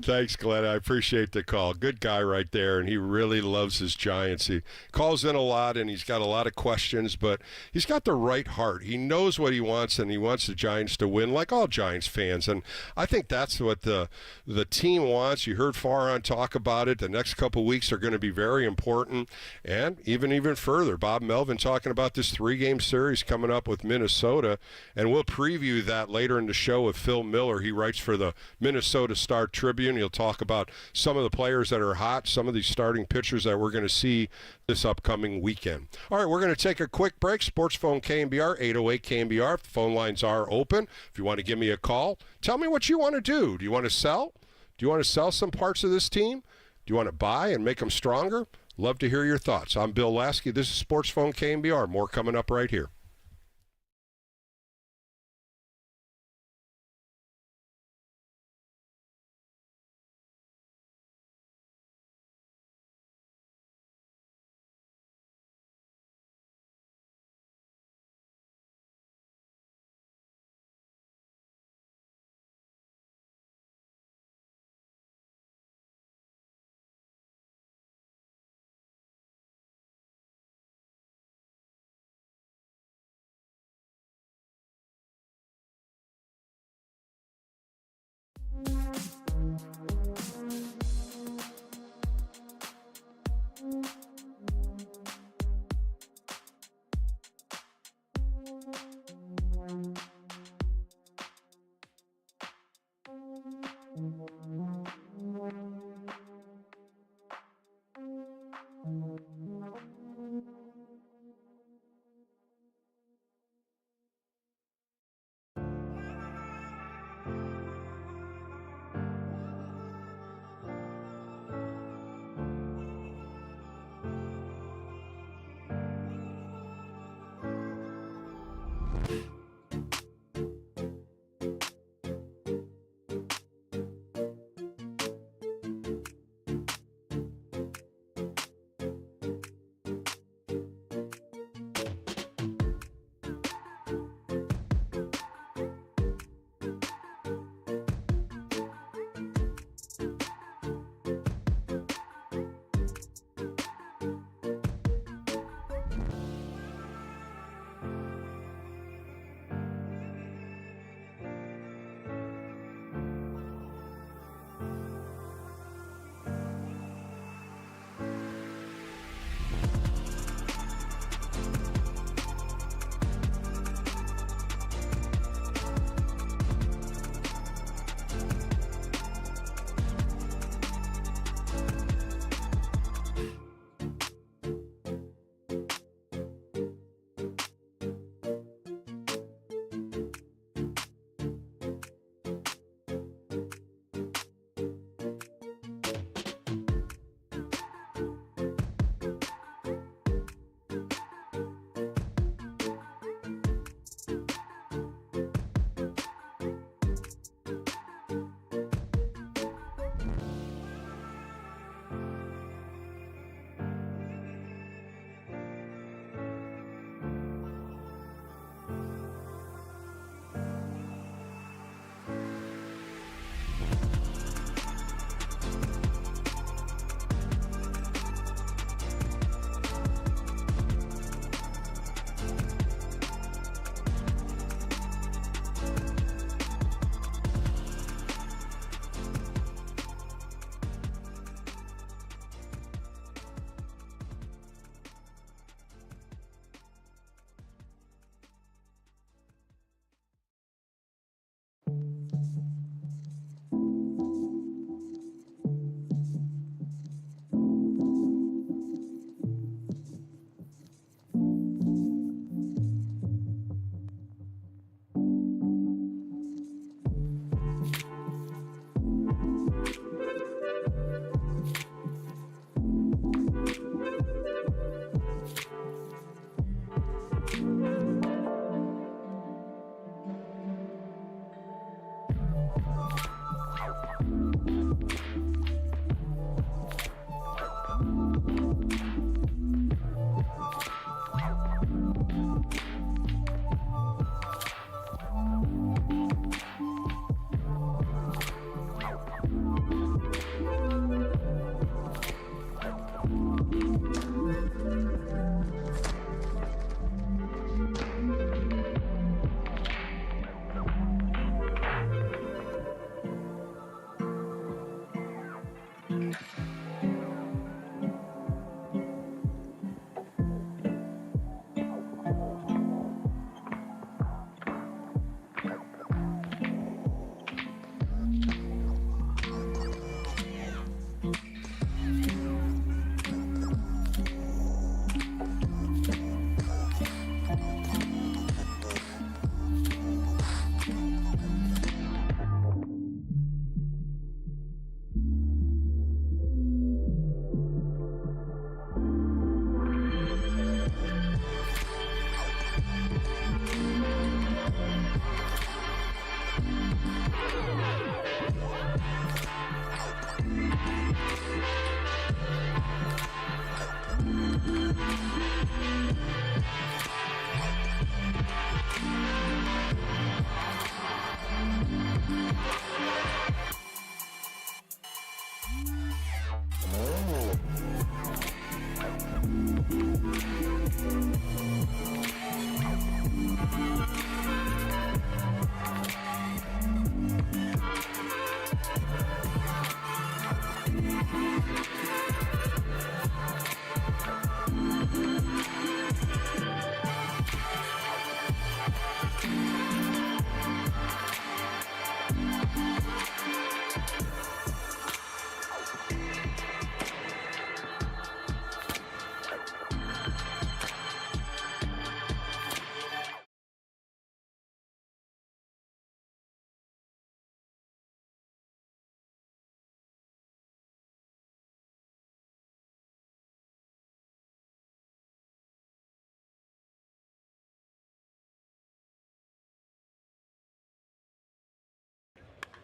Thanks, Glenn. I appreciate the call. Good guy right there, and he really loves his Giants. He calls in a lot, and he's got a lot of questions, but he's got the right heart. He knows what he wants, and he wants the Giants to win, like all Giants fans. And I think that's what the team wants. You heard Farhan talk about it. The next couple weeks are going to be very important, and even further. Bob Melvin talking about this 3-game series coming up with Minnesota, and we'll preview that later in the show with Phil Miller. He writes for the Minnesota Star Tribune. He'll talk about some of the players that are hot, some of these starting pitchers that we're going to see this upcoming weekend. All right, we're going to take a quick break. Sports phone KNBR, 808 KNBR. The phone lines are open. If you want to give me a call, tell me what you want to do. Do you want to sell? Do you want to sell some parts of this team? Do you want to buy and make them stronger? Love to hear your thoughts. I'm Bill Lasky. This is Sports Phone KNBR. More coming up right here.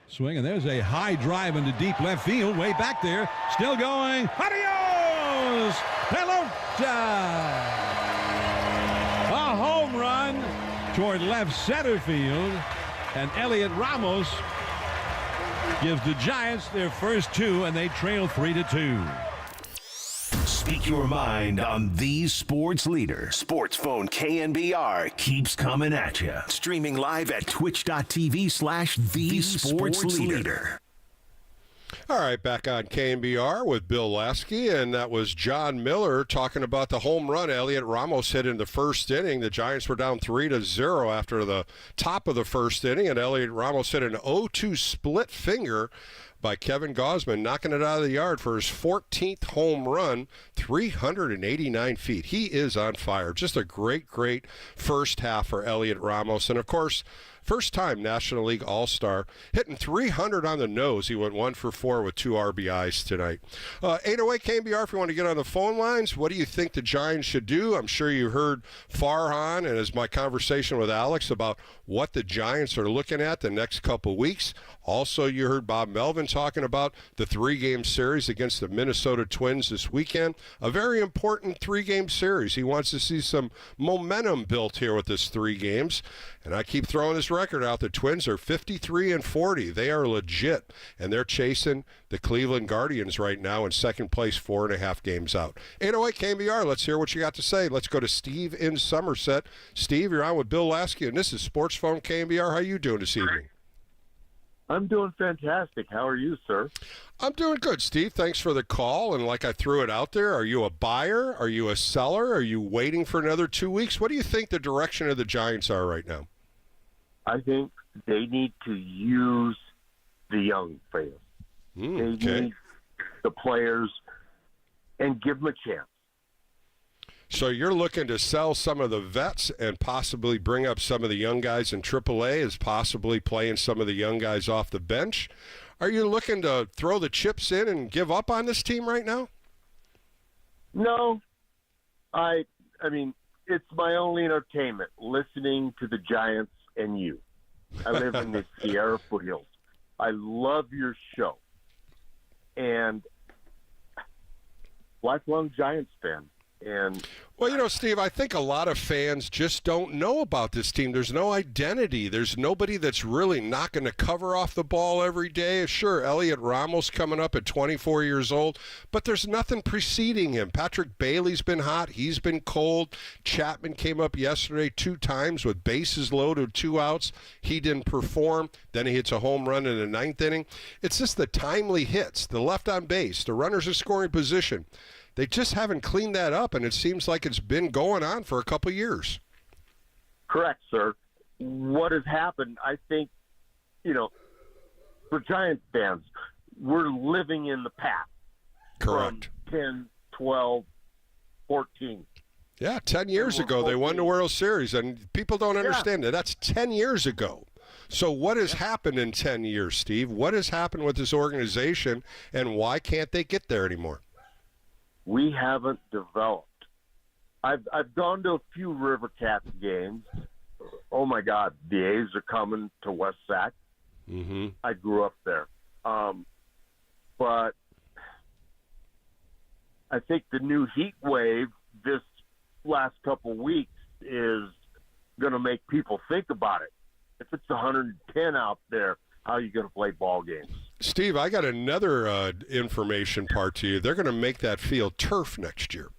Swing, and there's a high drive into deep left field, way back there. Still going. Adios! Pelota! A home run toward left center field, and Elliot Ramos gives the Giants their first two, and they trail 3-2. Speak your mind on the sports leader. Sports Phone KNBR keeps coming at you. Streaming live at twitch.tv/the sports leader. All right, back on KNBR with Bill Lasky, and that was John Miller talking about the home run Elliot Ramos hit in the first inning. The Giants were down 3-0 after the top of the first inning, and Elliot Ramos hit an 0-2 split finger by Kevin Gausman, knocking it out of the yard for his 14th home run, 389 feet. He is on fire. Just a great, great first half for Elliot Ramos. And, of course, first time National League All-Star, hitting 300 on the nose. He went 1 for 4 with 2 RBIs tonight. 808 KNBR, if you want to get on the phone lines, what do you think the Giants should do? I'm sure you heard Farhan and as my conversation with Alex about what the Giants are looking at the next couple weeks. Also, you heard Bob Melvin talking about the 3-game series against the Minnesota Twins this weekend. A very important 3-game series. He wants to see some momentum built here with this 3 games. And I keep throwing this record out. The Twins are 53-40. They are legit, and they're chasing the Cleveland Guardians right now in second place, 4.5 games out. 808 KNBR, let's hear what you got to say. Let's go to Steve in Somerset. Steve, you're on with Bill Lasky, and this is Sports Phone KNBR. How are you doing this evening? I'm doing fantastic. How are you, sir? I'm doing good, Steve. Thanks for the call. And like I threw it out there, are you a buyer? Are you a seller? Are you waiting for another 2 weeks? What do you think the direction of the Giants are right now? I think they need to use the young players. They need the players and give them a chance. So you're looking to sell some of the vets and possibly bring up some of the young guys in AAA as possibly playing some of the young guys off the bench. Are you looking to throw the chips in and give up on this team right now? No. I mean, it's my only entertainment, listening to the Giants and you. I live in the Sierra foothills. I love your show. And lifelong Giants fan. And well, you know, Steve, I think a lot of fans just don't know about this team. There's no identity. There's nobody that's really not going to cover off the ball every day. Sure, Elliot Ramos coming up at 24 years old, but there's nothing preceding him. Patrick Bailey's been hot. He's been cold. Chapman came up yesterday 2 times with bases loaded, 2 outs. He didn't perform. Then he hits a home run in the 9th inning. It's just the timely hits, the left on base, the runners in scoring position. They just haven't cleaned that up, and it seems like it's been going on for a couple years. Correct, sir. What has happened, I think, you know, for Giants fans, we're living in the past. Correct. From 10, 12, 14. Yeah, 10 years ago they won the World Series, and people don't understand that. That's 10 years ago. So what has happened in 10 years, Steve? What has happened with this organization, and why can't they get there anymore? We haven't developed. I've gone to a few River Cats games. Oh, my God, the A's are coming to West Sac. Mm-hmm. I grew up there. But I think the new heat wave this last couple weeks is going to make people think about it. If it's 110 out there, how are you going to play ball games? Steve, I got another information part to you. They're going to make that field turf next year.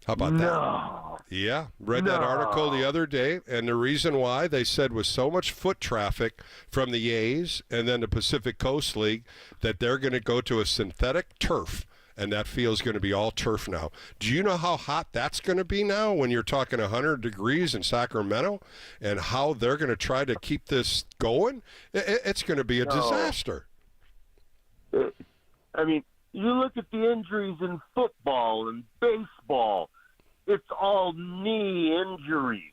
How about that? Yeah, read that article the other day, and the reason why they said was so much foot traffic from the A's and then the Pacific Coast League that they're going to go to a synthetic turf, and that field's going to be all turf now. Do you know how hot that's going to be now when you're talking 100 degrees in Sacramento, and how they're going to try to keep this going? It's going to be a disaster. I mean, you look at the injuries in football and baseball. It's all knee injuries.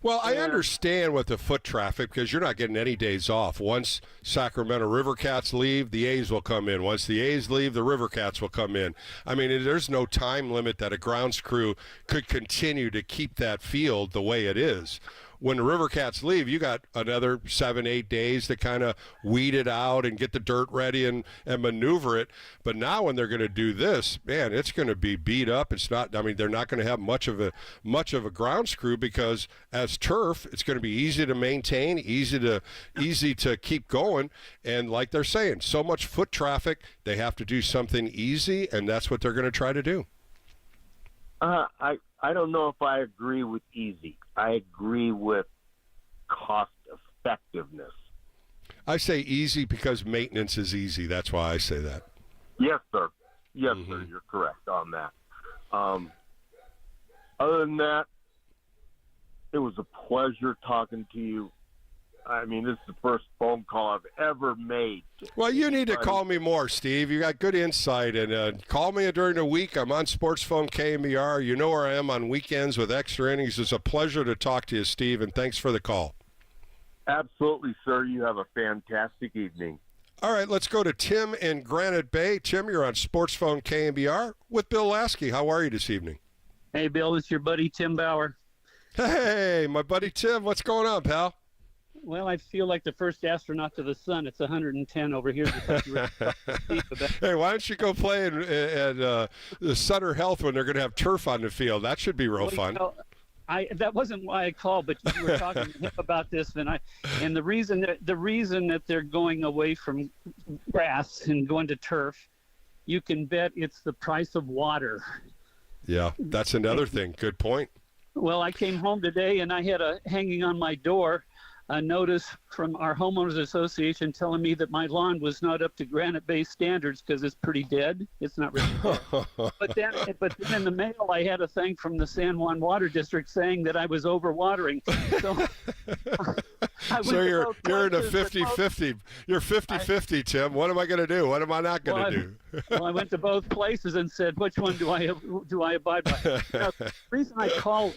Well, I understand with the foot traffic because you're not getting any days off. Once Sacramento River Cats leave, the A's will come in. Once the A's leave, the River Cats will come in. I mean, there's no time limit that a grounds crew could continue to keep that field the way it is. When the River Cats leave, you got another 7-8 days to kind of weed it out and get the dirt ready and maneuver it. But now when they're going to do this, man, it's going to be beat up. It's not. I mean, they're not going to have much of a grounds crew because as turf, it's going to be easy to maintain, easy to keep going. And like they're saying, so much foot traffic, they have to do something easy, and that's what they're going to try to do. I don't know if I agree with easy. I agree with cost effectiveness. I say easy because maintenance is easy. That's why I say that. Yes, sir. Yes, sir. You're correct on that. Other than that, it was a pleasure talking to you. I mean, this is the first phone call I've ever made. Well, you need to call me more, Steve. You got good insight. And call me during the week. I'm on Sports Phone KNBR. You know where I am on weekends with extra innings. It's a pleasure to talk to you, Steve, and thanks for the call. Absolutely, sir. You have a fantastic evening. All right, let's go to Tim in Granite Bay. Tim, you're on Sports Phone KNBR with Bill Lasky. How are you this evening? Hey, Bill. It's your buddy Tim Bauer. Hey, my buddy Tim. What's going on, pal? Well, I feel like the first astronaut to the sun. It's 110 over here. Hey, why don't you go play at the Sutter Health when they're going to have turf on the field? That should be real fun. You know, that wasn't why I called, but you were talking to him about this, and the reason that they're going away from grass and going to turf, you can bet it's the price of water. Yeah, that's another thing. Good point. Well, I came home today and I had hanging on my door a notice from our homeowners association telling me that my lawn was not up to Granite Bay standards because it's pretty dead. It's not really dead. But then in the mail, I had a thing from the San Juan Water District saying that I was overwatering. So you're in a 50-50. You're 50-50, Tim. What am I going to do? What am I not going to do? Well, I went to both places and said, which one do I abide by? Now, the reason I called,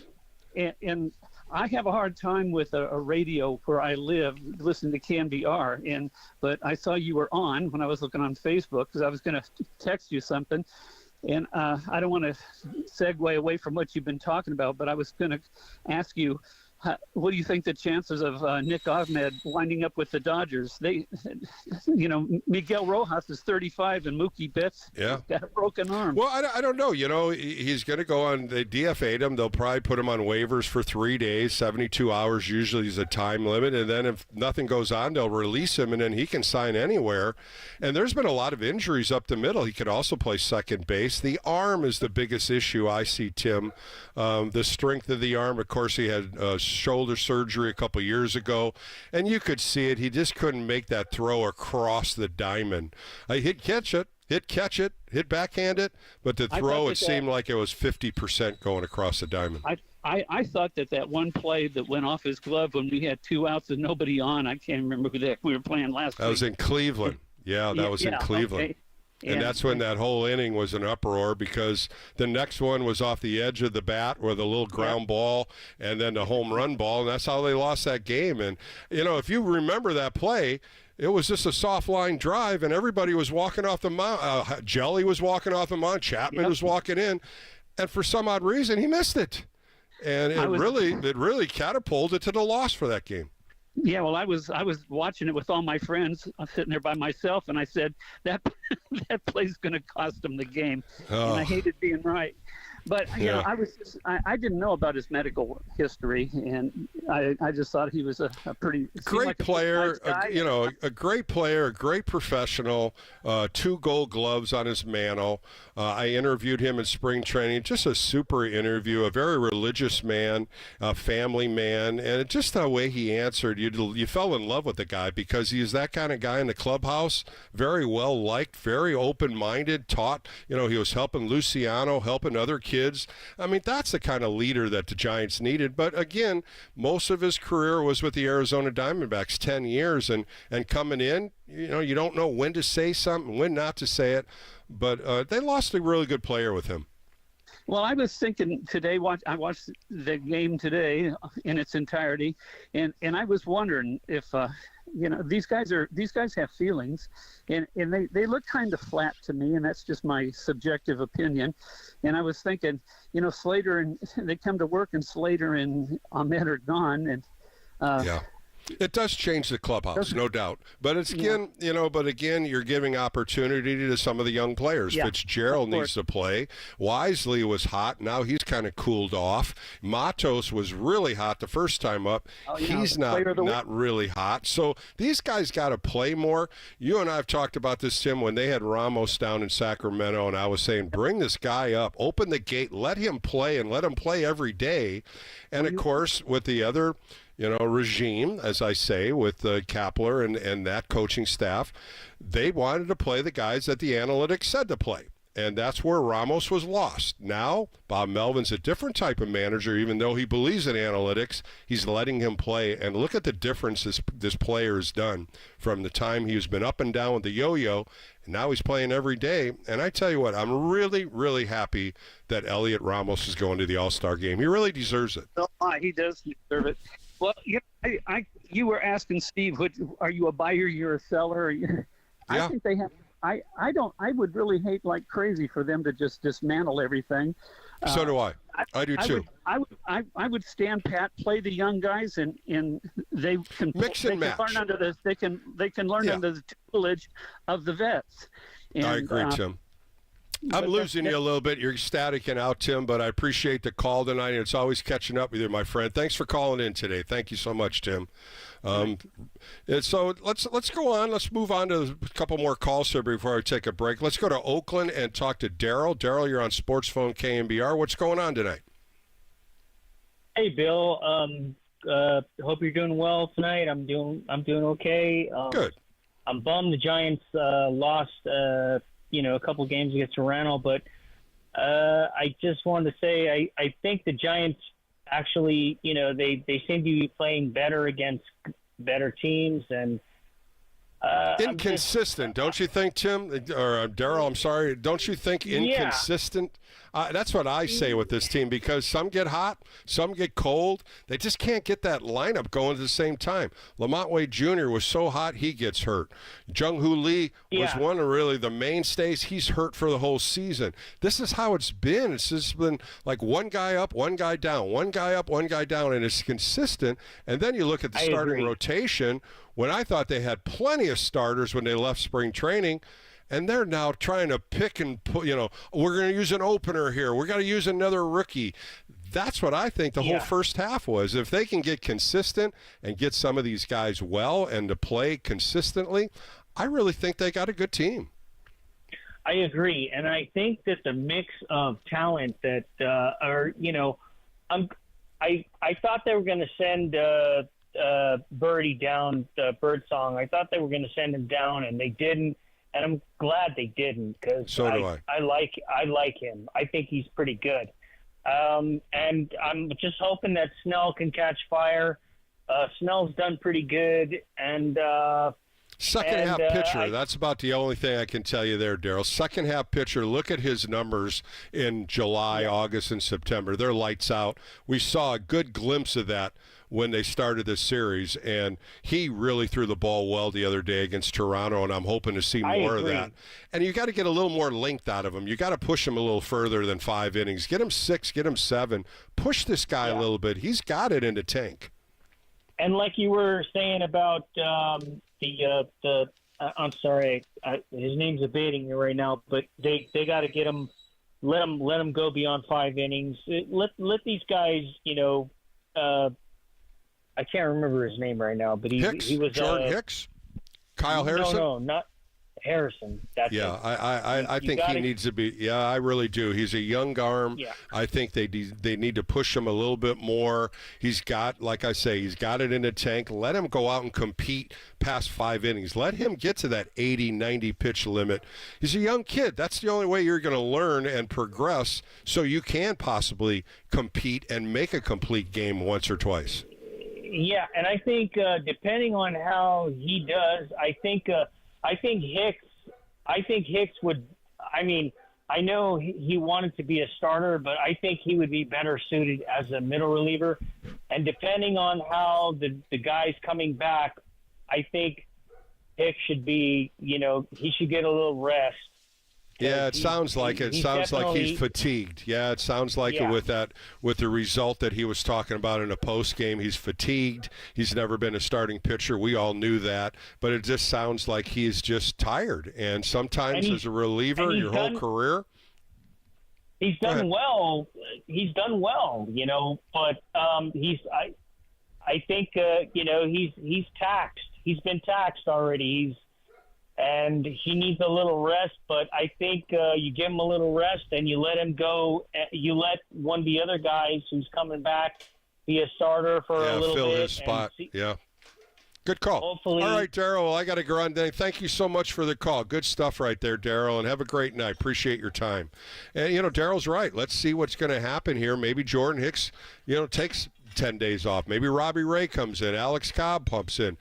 and I have a hard time with a radio where I live, listening to KNBR, but I saw you were on when I was looking on Facebook because I was going to text you something, and I don't want to segue away from what you've been talking about, but I was going to ask you, what do you think the chances of Nick Ahmed winding up with the Dodgers? Miguel Rojas is 35 and Mookie Betts got a broken arm. Well, I don't know. He's going to go on. They DFA'd him. They'll probably put him on waivers for 3 days. 72 hours usually is a time limit. And then if nothing goes on, they'll release him, and then he can sign anywhere. And there's been a lot of injuries up the middle. He could also play second base. The arm is the biggest issue I see, Tim. The strength of the arm. Of course, he had shoulder surgery a couple years ago, and you could see it. He just couldn't make that throw across the diamond. He'd catch it, hit backhand it, but the throw, it seemed like it was 50% going across the diamond. I thought that one play that went off his glove when we had 2 outs and nobody on, I can't remember who we were playing last week. That was in Cleveland. Yeah, that was in Cleveland. Okay. And that's when that whole inning was an uproar because the next one was off the edge of the bat with a little ground ball and then the home run ball, and that's how they lost that game. And, if you remember that play, it was just a soft line drive, and everybody was walking off the mound. Jelly was walking off the mound. Chapman was walking in. And for some odd reason, he missed it. And it really catapulted to the loss for that game. Yeah, well, I was watching it with all my friends. I'm sitting there by myself, and I said that play's going to cost them the game. And I hated being right. But you know, I didn't know about his medical history, and I just thought he was a pretty great player. Nice guy. A great player, a great professional. 2 Gold Gloves on his mantle. I interviewed him in spring training. Just a super interview. A very religious man, a family man, and just the way he answered, you fell in love with the guy because he is that kind of guy in the clubhouse. Very well liked, very open-minded. Taught. He was helping Luciano, helping other kids. I mean, that's the kind of leader that the Giants needed. But again, most of his career was with the Arizona Diamondbacks, 10 years, and coming in, you don't know when to say something, when not to say it. But they lost a really good player with him. Well, I was thinking today. I watched the game today in its entirety, and I was wondering if these guys have feelings, and they look kind of flat to me, and that's just my subjective opinion. And I was thinking, Slater and they come to work, and Slater and Ahmed are gone, and yeah. It does change the clubhouse, no doubt. But it's again, you're giving opportunity to some of the young players. Yeah, Fitzgerald needs to play. Wisely was hot. Now he's kind of cooled off. Matos was really hot the first time up. He's not really hot. So these guys got to play more. You and I have talked about this, Tim, when they had Ramos down in Sacramento, and I was saying, bring this guy up, open the gate, let him play, and let him play every day. And, of course, with the other regime, as I say, with Kapler and that coaching staff, they wanted to play the guys that the analytics said to play. And that's where Ramos was lost. Now, Bob Melvin's a different type of manager. Even though he believes in analytics, he's letting him play. And look at the difference this player has done from the time he's been up and down with the yo-yo, and now he's playing every day. And I tell you what, I'm really, really happy that Elliot Ramos is going to the All-Star game. He really deserves it. He does deserve it. Well, you were asking Steve, are you a buyer? You're a seller? I think they have. I would really hate like crazy for them to just dismantle everything. So do I. I do too. I would stand pat, play the young guys, and they can mix and match. Learn under this. They can learn under the tutelage of the vets. And, I agree, Tim. I'm losing you a little bit. You're staticking out, Tim, but I appreciate the call tonight. It's always catching up with you, my friend. Thanks for calling in today. Thank you so much, Tim. So let's go on. Let's move on to a couple more calls here before I take a break. Let's go to Oakland and talk to Daryl. Daryl, you're on Sports Phone KNBR. What's going on tonight? Hey, Bill. Hope you're doing well tonight. I'm doing okay. Good. I'm bummed the Giants lost. A couple games against Toronto, but I just wanted to say I think the Giants actually, they seem to be playing better against better teams and inconsistent, don't you think, Tim? Or Daryl, I'm sorry. Don't you think inconsistent? That's what I say with this team because some get hot, some get cold. They just can't get that lineup going at the same time. Lamont Wade Jr. was so hot, he gets hurt. Jung-Hoo Lee was one of really the mainstays. He's hurt for the whole season. This is how it's been. It's just been like one guy up, one guy down, one guy up, one guy down, and it's consistent. And then you look at the starting rotation when I thought they had plenty of starters when they left spring training. And they're now trying to pick and put, we're going to use an opener here. We're going to use another rookie. That's what I think the whole first half was. If they can get consistent and get some of these guys well and to play consistently, I really think they got a good team. I agree. And I think that the mix of talent that I thought they were going to send Birdie down, the Bird Song. I thought they were going to send him down, and they didn't. And I'm glad they didn't because I like him. I think he's pretty good. And I'm just hoping that Snell can catch fire. Snell's done pretty good. And second half pitcher, that's about the only thing I can tell you there, Daryl. Second half pitcher, look at his numbers in July, August, and September. They're lights out. We saw a good glimpse of that when they started this series, and he really threw the ball well the other day against Toronto, and I'm hoping to see more of that. And you got to get a little more length out of him. You got to push him a little further than 5 innings. Get him 6, get him 7. Push this guy a little bit. He's got it in the tank. And like you were saying about I'm sorry, his name's evading me right now, but they got to get him let them go beyond 5 innings. Let these guys, I can't remember his name right now, but he was Jordan Hicks, Kyle Harrison. No, not Harrison. That's yeah, I think he needs to be. Yeah, I really do. He's a young arm. Yeah. I think they need to push him a little bit more. He's got, like I say, he's got it in the tank. Let him go out and compete past 5 innings. Let him get to that 80, 90 pitch limit. He's a young kid. That's the only way you're going to learn and progress, so you can possibly compete and make a complete game once or twice. Yeah, and I think depending on how he does, I think Hicks would. I mean, I know he wanted to be a starter, but I think he would be better suited as a middle reliever. And depending on how the guys coming back, I think Hicks should be. He should get a little rest. Yeah, it sounds like it. It sounds like he's fatigued. Yeah, it sounds like it with the result that he was talking about in a post game. He's fatigued. He's never been a starting pitcher. We all knew that, but it just sounds like he's just tired. And sometimes as a reliever, your whole career, he's done well. He's done well, But I think he's taxed. He's been taxed already. And he needs a little rest, but I think you give him a little rest and you let him go. You let one of the other guys who's coming back be a starter for a little bit. Fill his spot. Yeah. Good call. Hopefully. All right, Daryl, well, I got to go on. Thank you so much for the call. Good stuff right there, Daryl, and have a great night. Appreciate your time. And, Daryl's right. Let's see what's going to happen here. Maybe Jordan Hicks, takes 10 days off. Maybe Robbie Ray comes in. Alex Cobb pumps in.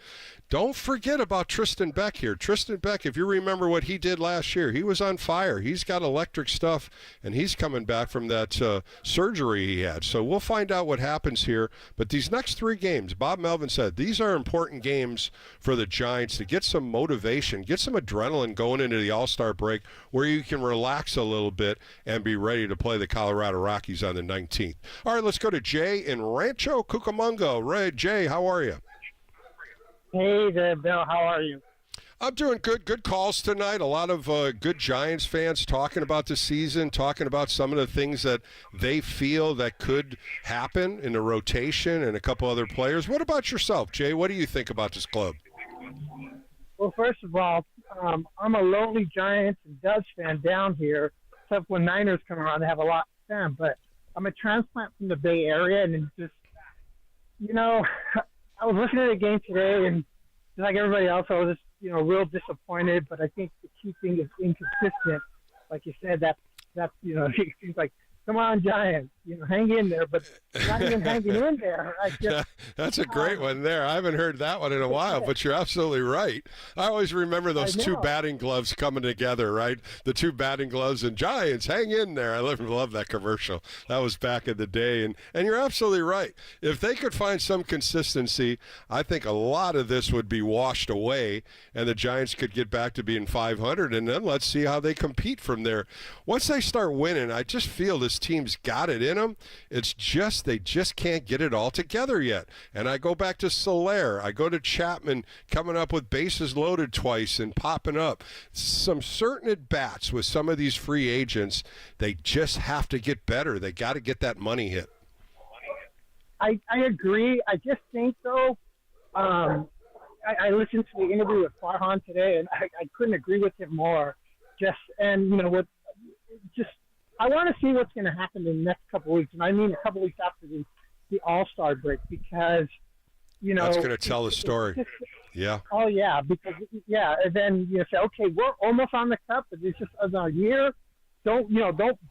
Don't forget about Tristan Beck here. Tristan Beck, if you remember what he did last year, he was on fire. He's got electric stuff, and he's coming back from that surgery he had. So we'll find out what happens here. But these next 3 games, Bob Melvin said, these are important games for the Giants to get some motivation, get some adrenaline going into the All-Star break where you can relax a little bit and be ready to play the Colorado Rockies on the 19th. All right, let's go to Jay in Rancho Cucamonga. Jay, how are you? Hey there, Bill. How are you? I'm doing good. Good calls tonight. A lot of good Giants fans talking about the season, talking about some of the things that they feel that could happen in the rotation and a couple other players. What about yourself, Jay? What do you think about this club? Well, first of all, I'm a lowly Giants and Dubs fan down here, except when Niners come around, they have a lot to fan. But I'm a transplant from the Bay Area, and it's just, I was looking at the game today, and just like everybody else, I was just, real disappointed. But I think the key thing is inconsistent. Like you said, that's it seems like, come on, Giants, hang in there. But not even hanging in there. That's a great one there. I haven't heard that one in a while, but you're absolutely right. I always remember those 2 batting gloves coming together, right? The 2 batting gloves and Giants, hang in there. I love that commercial. That was back in the day. And you're absolutely right. If they could find some consistency, I think a lot of this would be washed away, and the Giants could get back to being 500, and then let's see how they compete from there. Once they start winning, I just feel this team's got it in them. It's just they just can't get it all together yet. And I go back to Soler. I go to Chapman coming up with bases loaded twice and popping up. Some certain at-bats with some of these free agents, they just have to get better. They got to get that money hit. I agree. I just think, though, I listened to the interview with Farhan today, and I couldn't agree with him more. I want to see what's going to happen in the next couple of weeks, and I mean a couple of weeks after the All-Star break, because that's going to tell the story. Yeah. Oh yeah, because and then you say, okay, we're almost on the cup, but it's just another year. Don't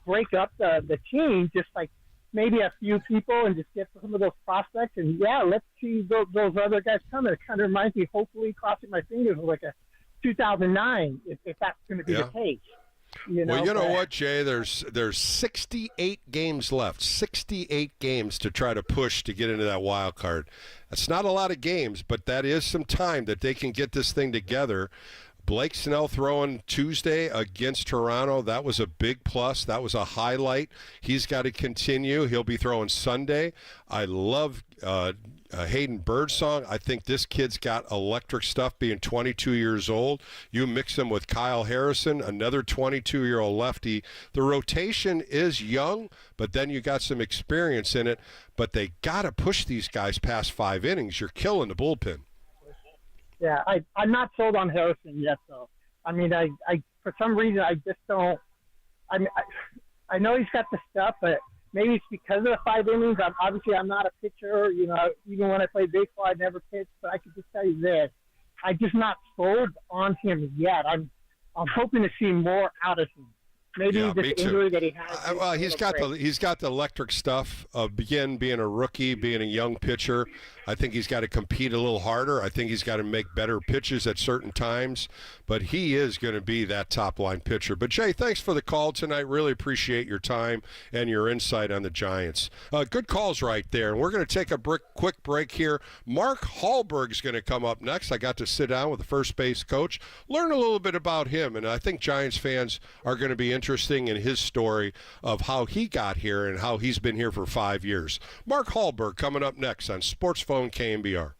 break up the team. Just like maybe a few people, and just get some of those prospects, and let's see those other guys come. It kind of reminds me, hopefully, crossing my fingers, like a 2009, if that's going to be the case. Well, you know what, Jay? There's 68 games left. 68 games to try to push to get into that wild card. That's not a lot of games, but that is some time that they can get this thing together. Blake Snell throwing Tuesday against Toronto, that was a big plus. That was a highlight. He's got to continue. He'll be throwing Sunday. I love Hayden Birdsong. I think this kid's got electric stuff being 22 years old. You mix him with Kyle Harrison, another 22-year-old lefty. The rotation is young, but then you got some experience in it. But they got to push these guys past 5 innings. You're killing the bullpen. Yeah, I'm not sold on Harrison yet, though. I mean, I for some reason, I just don't. I know he's got the stuff, but maybe it's because of the 5 innings. I'm not a pitcher. You know, even when I played baseball, I never pitched. But I could just tell you this: I'm just not sold on him yet. I'm hoping to see more out of him. Maybe this injury that he has. Well, he's got the electric stuff of being a rookie, being a young pitcher. I think he's got to compete a little harder. I think he's got to make better pitches at certain times. But he is going to be that top-line pitcher. But, Jay, thanks for the call tonight. Really appreciate your time and your insight on the Giants. Good calls right there. And we're going to take a quick break here. Mark Hallberg is going to come up next. I got to sit down with the first base coach, learn a little bit about him. And I think Giants fans are going to be interested in his story of how he got here and how he's been here for 5 years. Mark Hallberg coming up next on Sports Phone KNBR.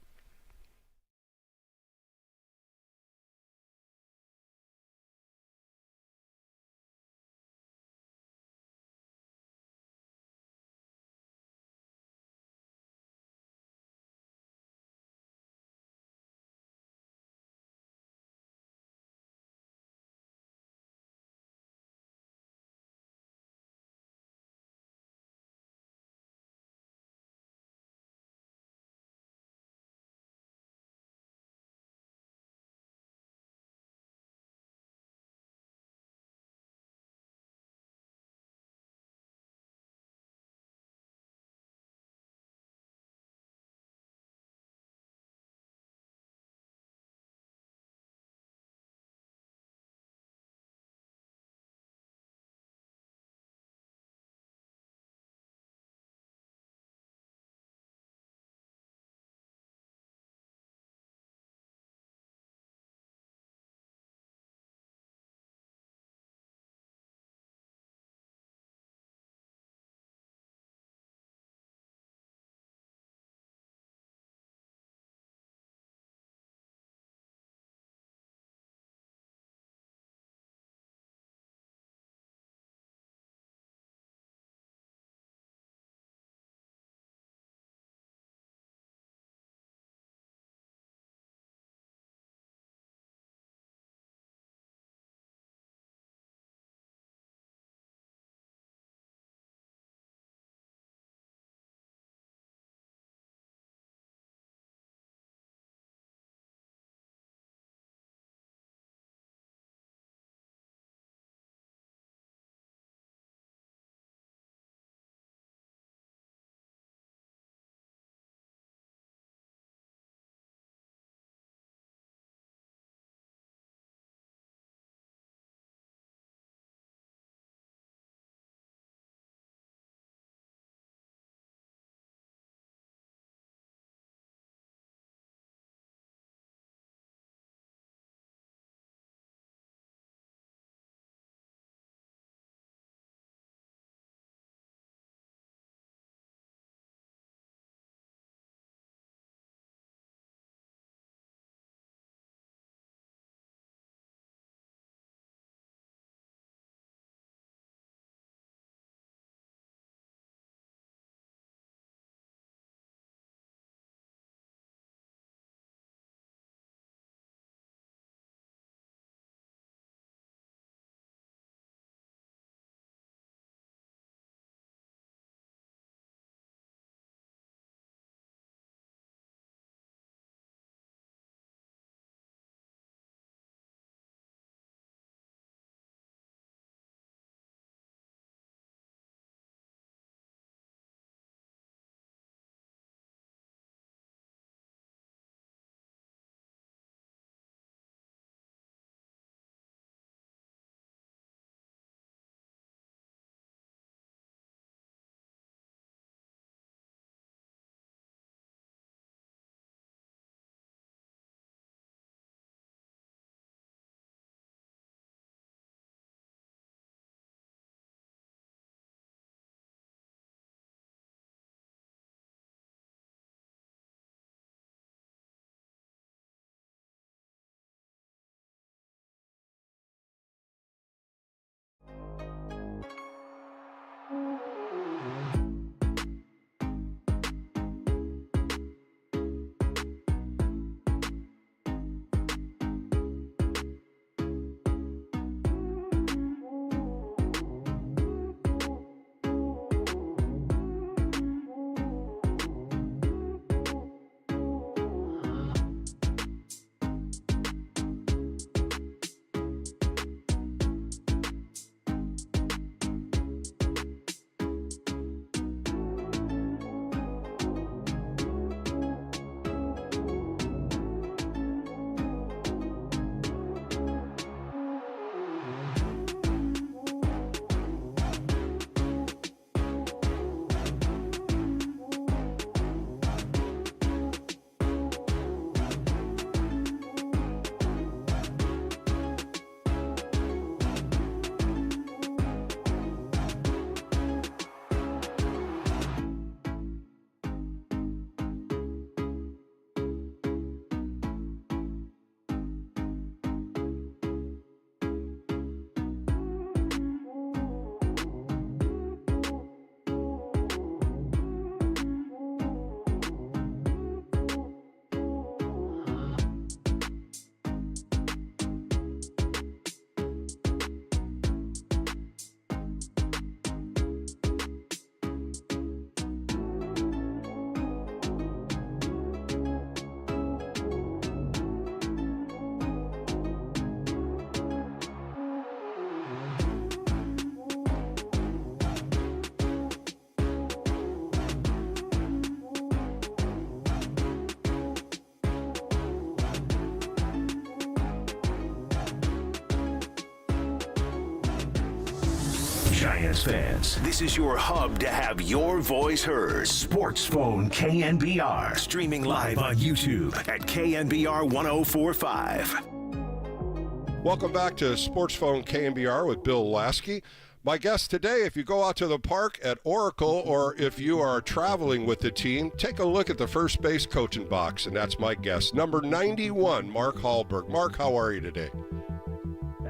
Giants fans, this is your hub to have your voice heard. Sports Phone KNBR. Streaming live on YouTube at KNBR 1045. Welcome back to Sports Phone KNBR with Bill Lasky. My guest today, if you go out to the park at Oracle or if you are traveling with the team, take a look at the first base coaching box, and that's my guest, number 91, Mark Hallberg. Mark, how are you today?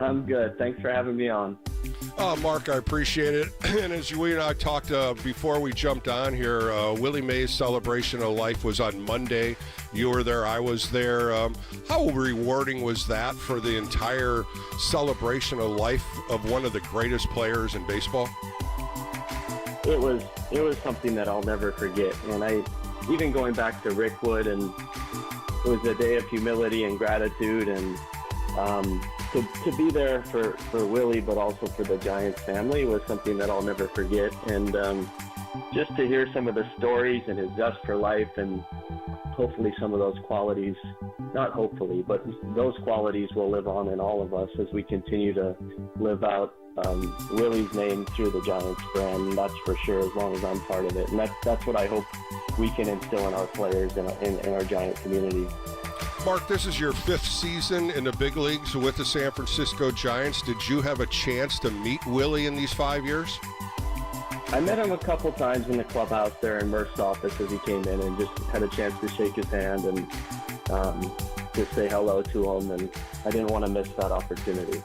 I'm good. Thanks for having me on. Mark, I appreciate it. And as we and I talked before we jumped on here, Willie Mays' Celebration of Life was on Monday. You were there. I was there. How rewarding was that for the entire celebration of life of one of the greatest players in baseball? It was something that I'll never forget. And even going back to Rickwood, and it was a day of humility and gratitude, and to be there for Willie, but also for the Giants family was something that I'll never forget. And just to hear some of the stories and his zest for life, and hopefully some of those qualities, not hopefully, but those qualities will live on in all of us as we continue to live out Willie's name through the Giants brand. And that's for sure, as long as I'm part of it. And that's what I hope we can instill in our players and in our Giant community. Mark, this is your 5th season in the big leagues with the San Francisco Giants. Did you have a chance to meet Willie in these 5 years? I met him a couple times in the clubhouse there in Murph's office as he came in, and just had a chance to shake his hand and just say hello to him, and I didn't want to miss that opportunity.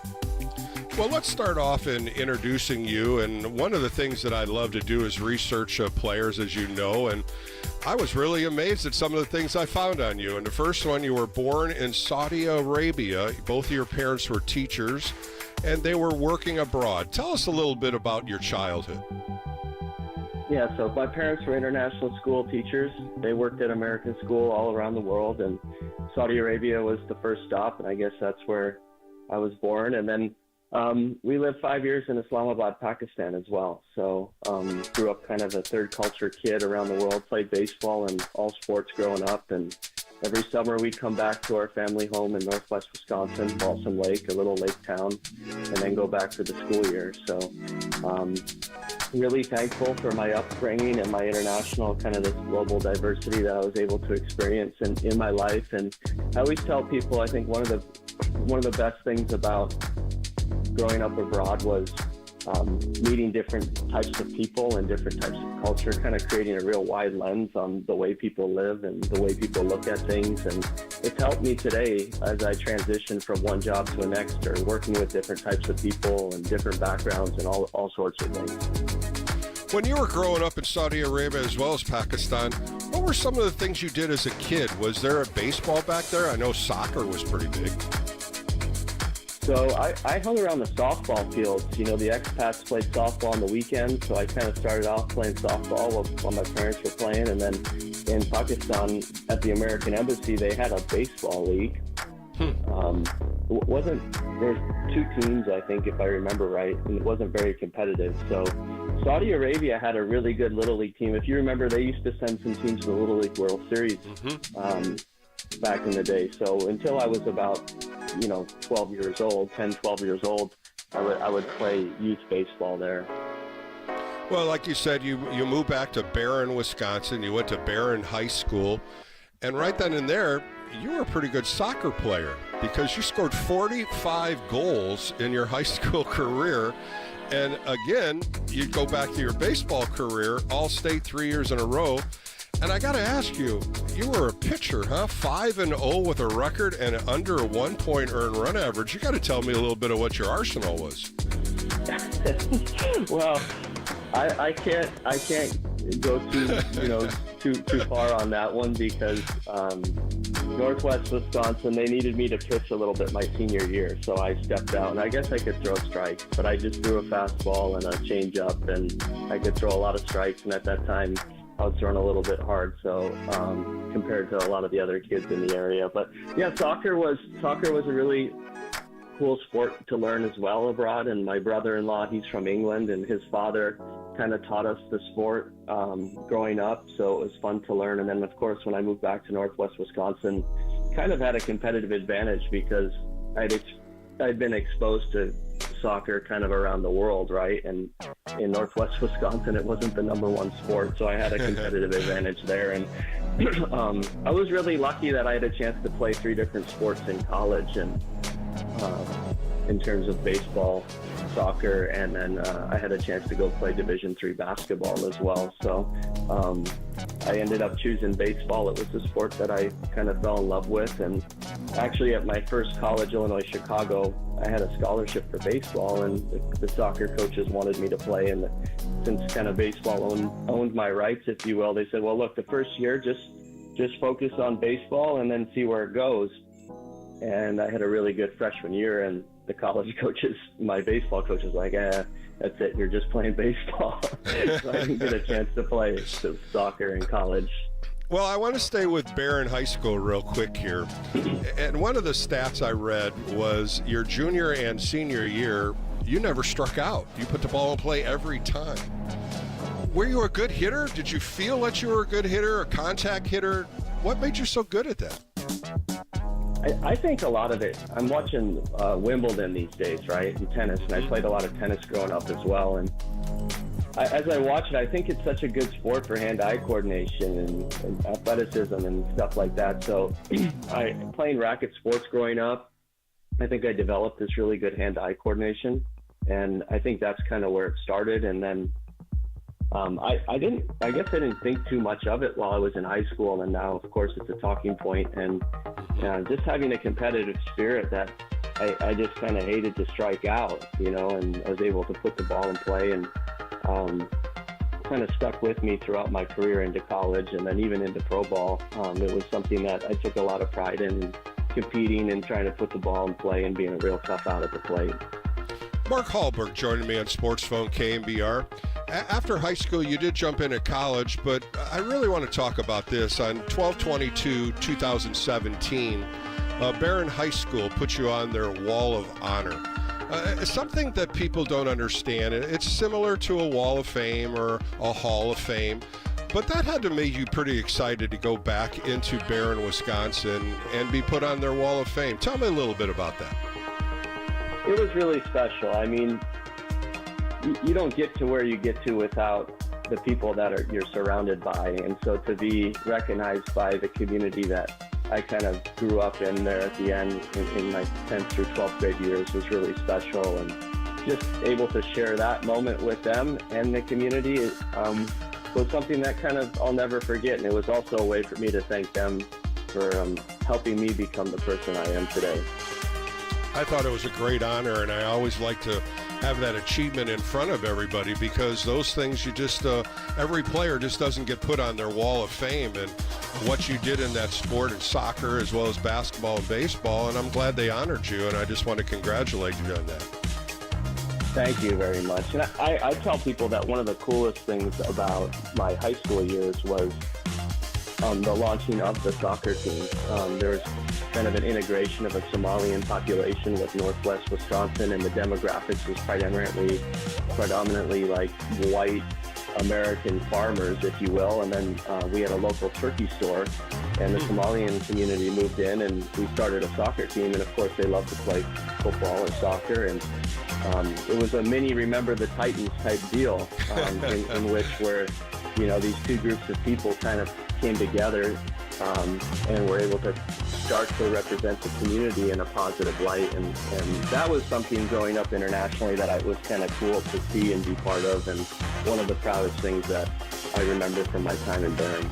Well, let's start off in introducing you, and one of the things that I love to do is research players, as you know, and I was really amazed at some of the things I found on you. And the first one, you were born in Saudi Arabia. Both of your parents were teachers, and they were working abroad. Tell us a little bit about your childhood. Yeah, so my parents were international school teachers. They worked at American school all around the world, and Saudi Arabia was the first stop, and I guess that's where I was born. And then we lived 5 years in Islamabad, Pakistan as well. So grew up kind of a third culture kid around the world, played baseball and all sports growing up. And every summer we'd come back to our family home in northwest Wisconsin, Balsam Lake, a little lake town, and then go back for the school year. So really thankful for my upbringing and my international kind of this global diversity that I was able to experience in my life. And I always tell people, I think one of the best things about growing up abroad was meeting different types of people and different types of culture, kind of creating a real wide lens on the way people live and the way people look at things. And it's helped me today as I transition from one job to the next, or working with different types of people and different backgrounds and all sorts of things. When you were growing up in Saudi Arabia as well as Pakistan, what were some of the things you did as a kid? Was there a baseball back there? I know soccer was pretty big. So I hung around the softball fields. You know, the expats played softball on the weekends, so I kind of started off playing softball while my parents were playing. And then in Pakistan, at the American Embassy, they had a baseball league. There's 2 teams, I think, if I remember right, and it wasn't very competitive. So Saudi Arabia had a really good Little League team. If you remember, they used to send some teams to the Little League World Series back in the day. So until I was about 12 years old, 10, 12 years old, I would play youth baseball there. Well, like you said, you moved back to Barron, Wisconsin. You went to Barron High School. And right then and there, you were a pretty good soccer player because you scored 45 goals in your high school career. And again, you go back to your baseball career, All-State 3 years in a row. And I got to ask you, you were a pitcher, huh? 5-0 with a record and under a 1-point earned run average. You got to tell me a little bit of what your arsenal was. Well, I can't go too far on that one because Northwest Wisconsin, they needed me to pitch a little bit my senior year, so I stepped out. And I guess I could throw strikes, but I just threw a fastball and a changeup, and I could throw a lot of strikes. And at that time, I was throwing a little bit hard, so compared to a lot of the other kids in the area. But yeah, soccer was a really cool sport to learn as well abroad. And my brother-in-law, he's from England, and his father kind of taught us the sport growing up, so it was fun to learn. And then, of course, when I moved back to Northwest Wisconsin, kind of had a competitive advantage because I'd been exposed to soccer kind of around the world, right? And in Northwest Wisconsin, it wasn't the number one sport, so I had a competitive advantage there. And I was really lucky that I had a chance to play 3 different sports in college, and in terms of baseball, soccer, and then I had a chance to go play Division III basketball as well. So I ended up choosing baseball. It was a sport that I kind of fell in love with, and actually at my first college, Illinois Chicago, I had a scholarship for baseball, and the soccer coaches wanted me to play. And since kind of baseball owned my rights, if you will, they said, well, look, the first year, just focus on baseball and then see where it goes. And I had a really good freshman year, and the college coaches, my baseball coach was like, that's it, you're just playing baseball. So I didn't get a chance to play soccer in college. Well, I want to stay with Barron High School real quick here. And one of the stats I read was your junior and senior year, you never struck out. You put the ball in play every time. Were you a good hitter? Did you feel that you were a good hitter, a contact hitter? What made you so good at that? I think a lot of it, I'm watching Wimbledon these days, right, in tennis, and I played a lot of tennis growing up as well. And as I watch it, I think it's such a good sport for hand-eye coordination and athleticism and stuff like that. So playing racket sports growing up, I think I developed this really good hand-eye coordination, and I think that's kind of where it started. And then I guess I didn't think too much of it while I was in high school, and now, of course, it's a talking point. And just having a competitive spirit that I just kind of hated to strike out, and I was able to put the ball in play, and kind of stuck with me throughout my career into college and then even into pro ball. It was something that I took a lot of pride in, competing and trying to put the ball in play and being a real tough out at the plate. Mark Hallberg joining me on Sports Phone KNBR. After high school, you did jump into college, but I really want to talk about this. On 12/22/2017, Barron High School put you on their Wall of Honor. Something that people don't understand. It's similar to a Wall of Fame or a Hall of Fame, but that had to make you pretty excited to go back into Barron, Wisconsin, and be put on their Wall of Fame. Tell me a little bit about that. It was really special. I mean, you don't get to where you get to without the people that you're surrounded by, and so to be recognized by the community that I kind of grew up in there at the end in my 10th through 12th grade years was really special, and just able to share that moment with them and the community was something that kind of I'll never forget. And it was also a way for me to thank them for helping me become the person I am today. I thought it was a great honor, and I always like to have that achievement in front of everybody, because those things you just every player just doesn't get put on their Wall of Fame. And what you did in that sport in soccer as well as basketball and baseball, and I'm glad they honored you, and I just want to congratulate you on that. Thank you very much. And I tell people that one of the coolest things about my high school years was the launching of the soccer team. There was kind of an integration of a Somalian population with Northwest Wisconsin, and the demographics was predominantly like white American farmers, if you will. And then we had a local turkey store, and the Somalian community moved in, and we started a soccer team. And of course, they love to play football and soccer, and it was a mini Remember the Titans type deal, in which where these two groups of people kind of came together and were able to start to represent the community in a positive light. And that was something growing up internationally that I was kind of cool to see and be part of, and one of the proudest things that I remember from my time in Barron.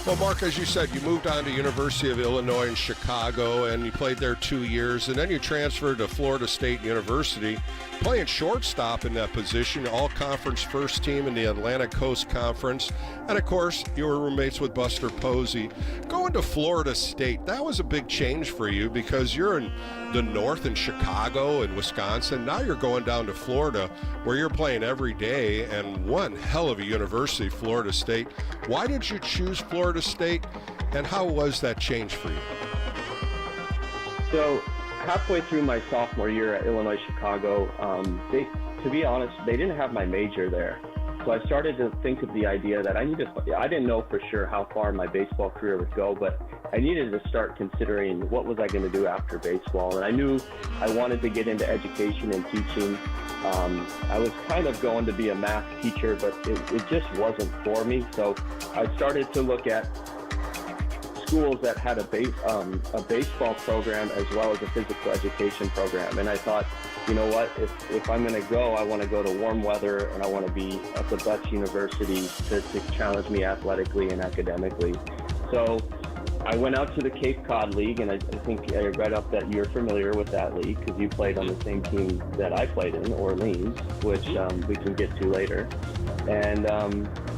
Well, Mark, as you said, you moved on to University of Illinois in Chicago, and you played there 2 years, and then you transferred to Florida State University, playing shortstop in that position, all-conference first team in the Atlantic Coast Conference, and of course, you were roommates with Buster Posey. Going to Florida State, that was a big change for you, because you're in the north in Chicago and Wisconsin. Now you're going down to Florida, where you're playing every day, and one hell of a university, Florida State. Why did you choose Florida State, and how was that change for you? So halfway through my sophomore year at Illinois Chicago, to be honest, they didn't have my major there. So I started to think of the idea that I didn't know for sure how far my baseball career would go, but I needed to start considering what was I going to do after baseball. And I knew I wanted to get into education and teaching. I was kind of going to be a math teacher, but it just wasn't for me. So I started to look at schools that had a baseball program as well as a physical education program. And I thought, you know what, if I'm going to go, I want to go to warm weather, and I want to be at the best university to challenge me athletically and academically. So I went out to the Cape Cod League, and I think I read up that you're familiar with that league because you played on the same team that I played in, Orleans, which we can get to later. And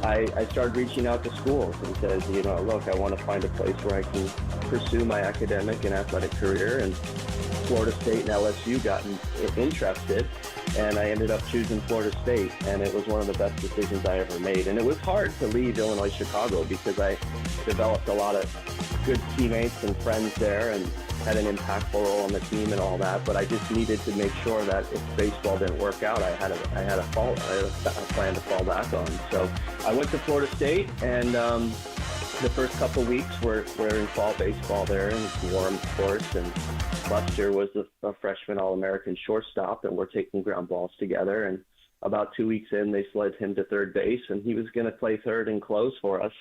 I started reaching out to schools and said, you know, look, I want to find a place where I can pursue my academic and athletic career. And Florida State and LSU got interested, and I ended up choosing Florida State, and it was one of the best decisions I ever made. And it was hard to leave Illinois Chicago because I developed a lot of good teammates and friends there and had an impactful role on the team and all that, but I just needed to make sure that if baseball didn't work out, I had a plan to fall back on. So I went to Florida State, and the first couple weeks were in fall baseball there, and it's warm, of course, and Buster was a freshman All-American shortstop, and we're taking ground balls together, and about 2 weeks in, they slid him to third base, and he was going to play third and close for us.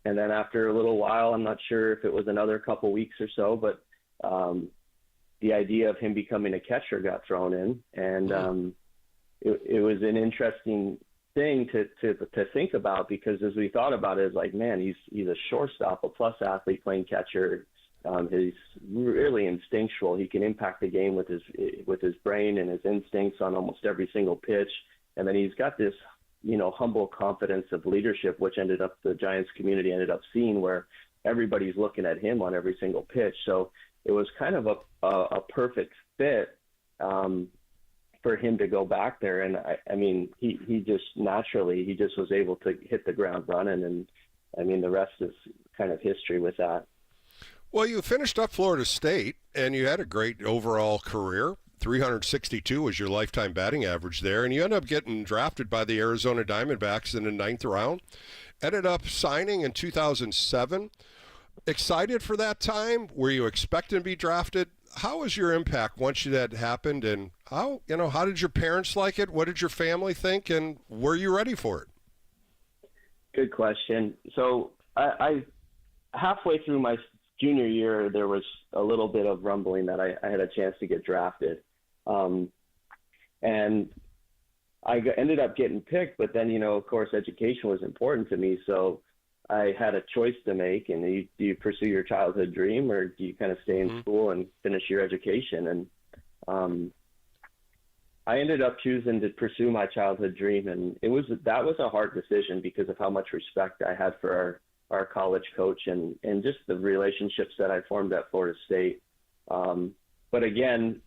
And then after a little while, I'm not sure if it was another couple weeks or so, but the idea of him becoming a catcher got thrown in, and it was an interesting thing to think about, because as we thought about it, it's like, man, he's a shortstop, a plus athlete playing catcher. He's really instinctual. He can impact the game with his brain and his instincts on almost every single pitch. And then he's got this, you know, humble confidence of leadership, which the Giants community ended up seeing, where everybody's looking at him on every single pitch. So it was kind of a perfect fit for him to go back there. And I mean, he just naturally, he just was able to hit the ground running. And I mean, the rest is kind of history with that. Well, you finished up Florida State, and you had a great overall career. 362 was your lifetime batting average there, and you ended up getting drafted by the Arizona Diamondbacks in the 9th round. Ended up signing in 2007. Excited for that time? Were you expecting to be drafted? How was your impact once that happened, and how did your parents like it? What did your family think, and were you ready for it? Good question. So I halfway through my junior year, there was a little bit of rumbling that I had a chance to get drafted. And I ended up getting picked, but then, of course, education was important to me. So I had a choice to make. And do you pursue your childhood dream, or do you kind of stay in school and finish your education? And I ended up choosing to pursue my childhood dream. And that was a hard decision because of how much respect I had for our college coach and just the relationships that I formed at Florida State. But again,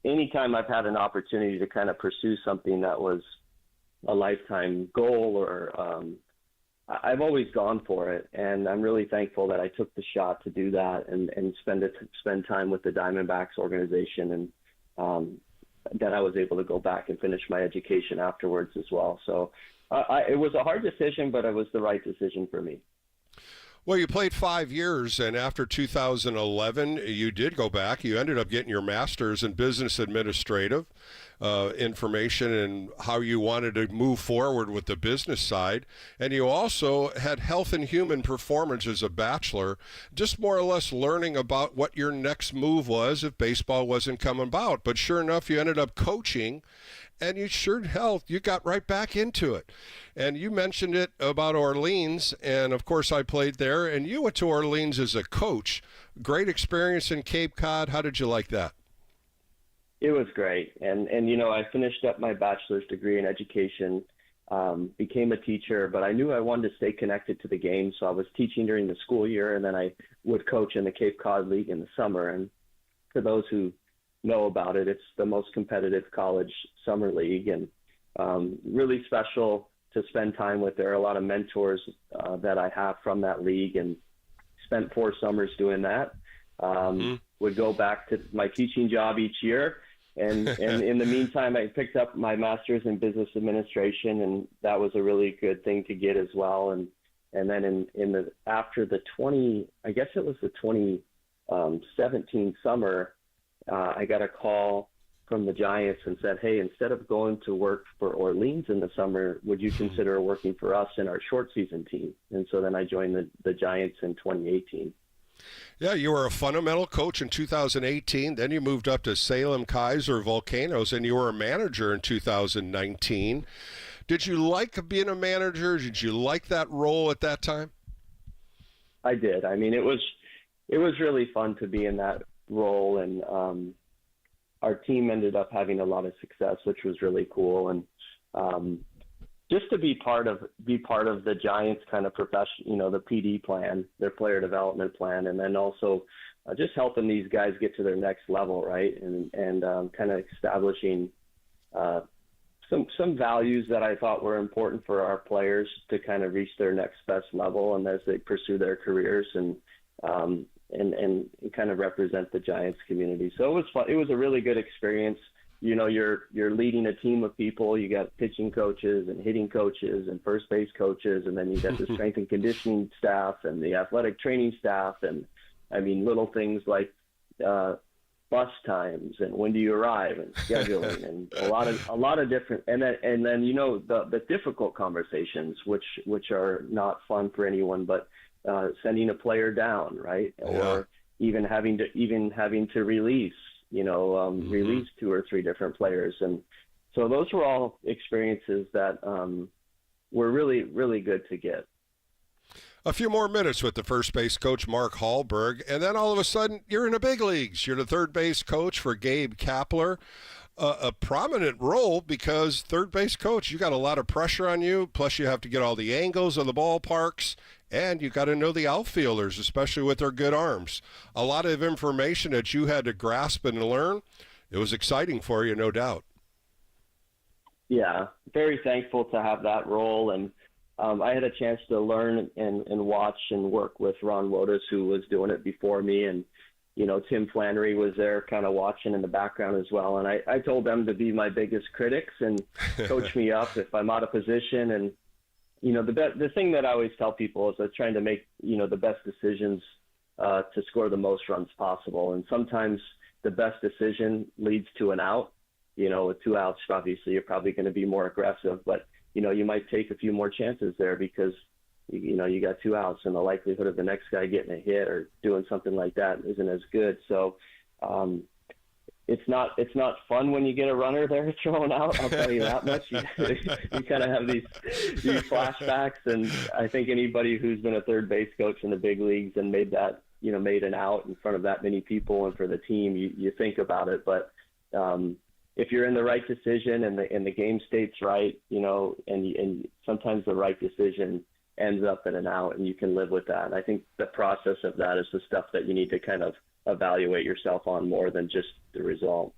anytime I've had an opportunity to kind of pursue something that was a lifetime goal, or I've always gone for it. And I'm really thankful that I took the shot to do that and spend time with the Diamondbacks organization, and that I was able to go back and finish my education afterwards as well. So it was a hard decision, but it was the right decision for me. Well, you played 5 years, and after 2011, you did go back. You ended up getting your master's in business administrative information and how you wanted to move forward with the business side. And you also had health and human performance as a bachelor, just more or less learning about what your next move was if baseball wasn't coming about. But sure enough, you ended up coaching, and you sure hell, you got right back into it. And you mentioned it about Orleans, and of course I played there, and you went to Orleans as a coach. Great experience in Cape Cod. How did you like that? It was great. And I finished up my bachelor's degree in education, became a teacher, but I knew I wanted to stay connected to the game, so I was teaching during the school year, and then I would coach in the Cape Cod League in the summer. And for those who know about it, it's the most competitive college summer league, and really special to spend time with. There are a lot of mentors that I have from that league, and spent 4 summers doing that. Would go back to my teaching job each year, and in the meantime, I picked up my master's in business administration, and that was a really good thing to get as well. And then after the 2017 summer, I got a call from the Giants and said, hey, instead of going to work for Orleans in the summer, would you consider working for us in our short season team? And so then I joined the Giants in 2018. Yeah, you were a fundamental coach in 2018. Then you moved up to Salem Kaiser Volcanoes, and you were a manager in 2019. Did you like being a manager? Did you like that role at that time? I did. I mean, it was really fun to be in that role, and our team ended up having a lot of success, which was really cool. And just to be part of the Giants kind of profession, the PD plan, their player development plan, and then also just helping these guys get to their next level, right? And kind of establishing some values that I thought were important for our players to kind of reach their next best level, and as they pursue their careers and kind of represent the Giants community. So it was fun. It was a really good experience. You're leading a team of people. You got pitching coaches and hitting coaches and first base coaches, and then you got the strength and conditioning staff and the athletic training staff, and I mean little things like bus times and when do you arrive and scheduling and a lot of different, and then the difficult conversations which are not fun for anyone, but sending a player down, right? Yeah. Or even having to release release 2 or 3 different players. And so those were all experiences that were really, really good to get. A few more minutes with the first base coach, Mark Hallberg, and then all of a sudden you're in the big leagues. You're the third base coach for Gabe Kapler. A prominent role because third base coach, you got a lot of pressure on you, plus you have to get all the angles of the ballparks, and you got to know the outfielders, especially with their good arms. A lot of information that you had to grasp and learn. It was exciting for you, no doubt. Yeah, very thankful to have that role, and I had a chance to learn and watch and work with Ron Wotus, who was doing it before me, and Tim Flannery was there kind of watching in the background as well. And I told them to be my biggest critics and coach me up if I'm out of position. And, the thing that I always tell people is I'm trying to make, the best decisions to score the most runs possible. And sometimes the best decision leads to an out. With 2 outs, obviously you're probably going to be more aggressive, but, you might take a few more chances there because you got 2 outs, and the likelihood of the next guy getting a hit or doing something like that isn't as good. So it's not fun when you get a runner there thrown out. I'll tell you that much. You kind of have these flashbacks, and I think anybody who's been a third base coach in the big leagues and made that, made an out in front of that many people and for the team, you think about it. But if you're in the right decision and the game state's right, and sometimes the right decision ends up in an out, and you can live with that. And I think the process of that is the stuff that you need to kind of evaluate yourself on more than just the result.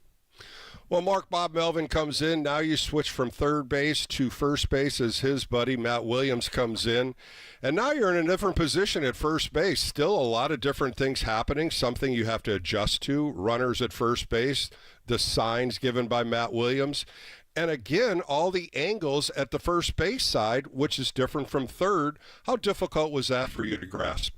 Well, Mark Bob Melvin comes in. Now you switch from third base to first base as his buddy Matt Williams comes in. And now you're in a different position at first base. Still a lot of different things happening, something you have to adjust to. Runners at first base, the signs given by Matt Williams. And again, all the angles at the first base side, which is different from third. How difficult was that for you to grasp?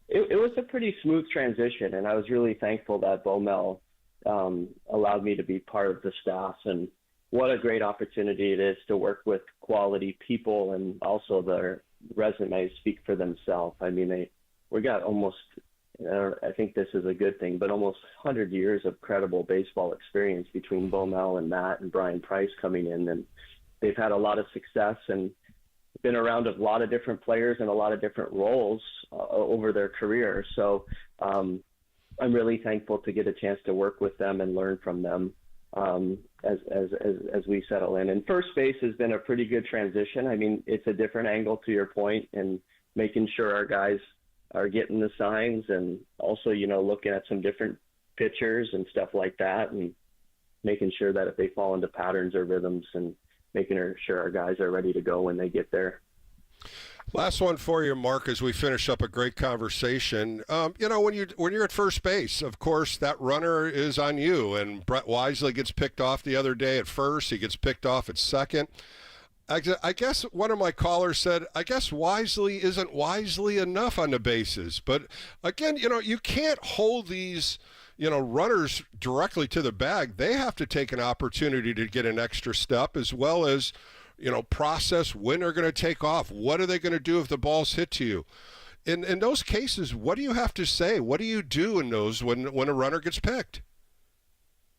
It was a pretty smooth transition, and I was really thankful that Bo Mel allowed me to be part of the staff. And what a great opportunity it is to work with quality people, and also their resumes speak for themselves. I mean, we got almost, I think this is a good thing, but almost 100 years of credible baseball experience between Bo Mel and Matt and Brian Price coming in, and they've had a lot of success and been around a lot of different players and a lot of different roles over their career. So I'm really thankful to get a chance to work with them and learn from them as we settle in. And first base has been a pretty good transition. I mean, it's a different angle to your point, and making sure our guys are getting the signs, and also, looking at some different pitchers and stuff like that, and making sure that if they fall into patterns or rhythms, and making sure our guys are ready to go when they get there. Last one for you, Mark, as we finish up a great conversation. When you're at first base, of course, that runner is on you, and Brett Wisely gets picked off the other day at first. He gets picked off at second. I guess one of my callers said, I guess Wisely isn't Wisely enough on the bases. But again, you can't hold these runners directly to the bag, they have to take an opportunity to get an extra step, as well as, process when they're going to take off. What are they going to do if the ball's hit to you? In those cases, what do you have to say? What do you do in those when a runner gets picked?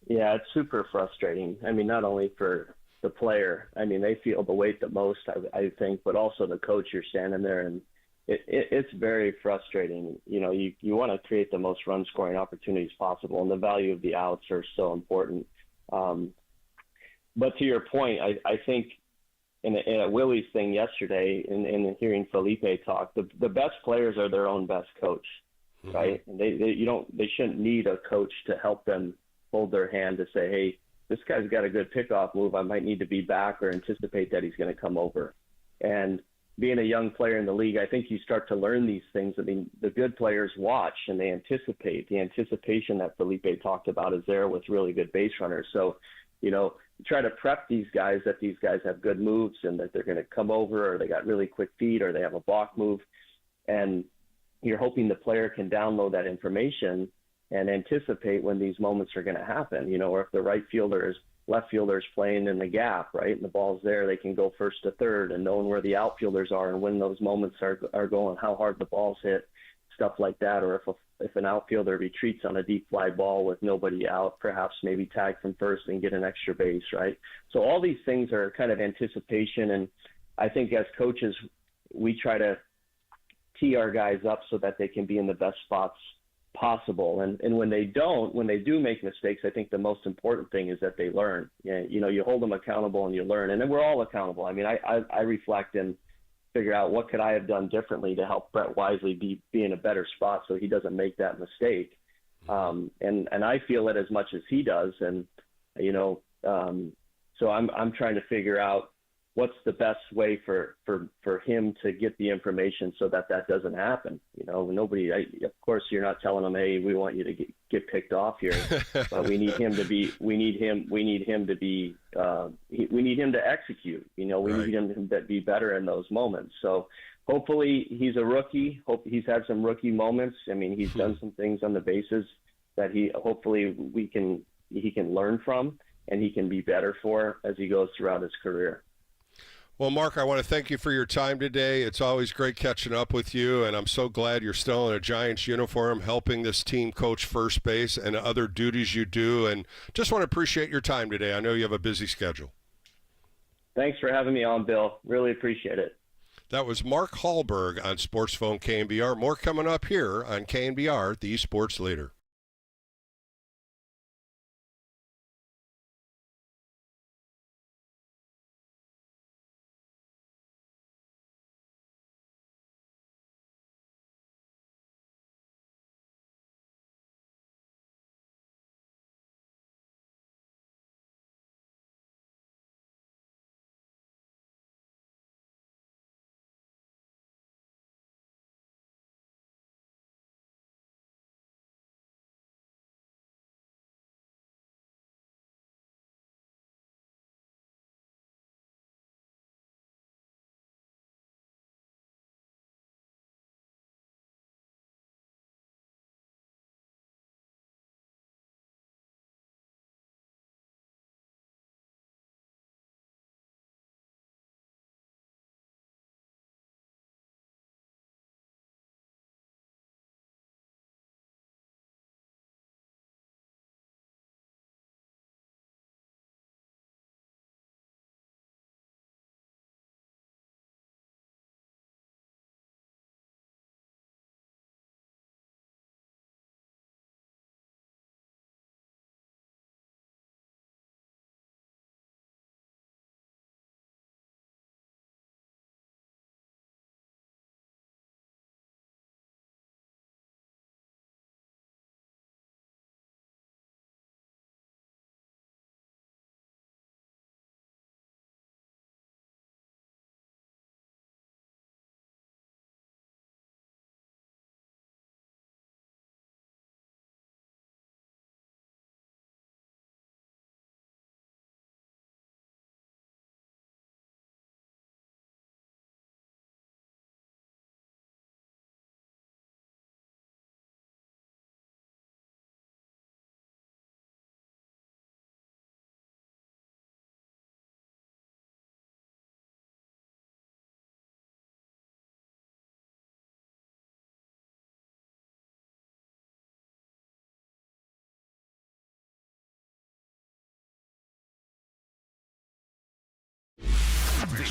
Yeah, it's super frustrating. I mean, not only for the player, I mean, they feel the weight the most, I think, but also the coach. You're standing there, and it's very frustrating. You want to create the most run scoring opportunities possible, and the value of the outs are so important. But to your point, I think in a Willie's thing yesterday, in hearing Felipe talk, the best players are their own best coach, right? And they shouldn't need a coach to help them hold their hand to say, hey, this guy's got a good pickoff move. I might need to be back or anticipate that he's going to come over. And being a young player in the league, I think you start to learn these things. I mean, the good players watch and they anticipate. The anticipation that Felipe talked about is there with really good base runners. So, try to prep these guys that these guys have good moves and that they're going to come over, or they got really quick feet, or they have a balk move. And you're hoping the player can download that information and anticipate when these moments are going to happen, or if the left fielder is playing in the gap, right, and the ball's there, they can go first to third, and knowing where the outfielders are and when those moments are going, how hard the ball's hit, stuff like that. Or if an outfielder retreats on a deep fly ball with nobody out, perhaps maybe tag from first and get an extra base, right? So all these things are kind of anticipation, and I think as coaches, we try to tee our guys up so that they can be in the best spots possible. And when they do make mistakes, I think the most important thing is that they learn. You hold them accountable and you learn. And then we're all accountable. I mean, I reflect and figure out what could I have done differently to help Brett Wisely be in a better spot so he doesn't make that mistake. And I feel it as much as he does. And, so I'm trying to figure out what's the best way for him to get the information so that doesn't happen. Of course, you're not telling him, hey, we want you to get picked off here, but we need him to execute. We need him to be better in those moments. So hopefully he's a rookie. Hope he's had some rookie moments. I mean, he's done some things on the bases that he can learn from and he can be better for as he goes throughout his career. Well, Mark, I want to thank you for your time today. It's always great catching up with you, and I'm so glad you're still in a Giants uniform helping this team coach first base and other duties you do, and just want to appreciate your time today. I know you have a busy schedule. Thanks for having me on, Bill. Really appreciate it. That was Mark Hallberg on Sports Phone KNBR. More coming up here on KNBR, the Sports Leader.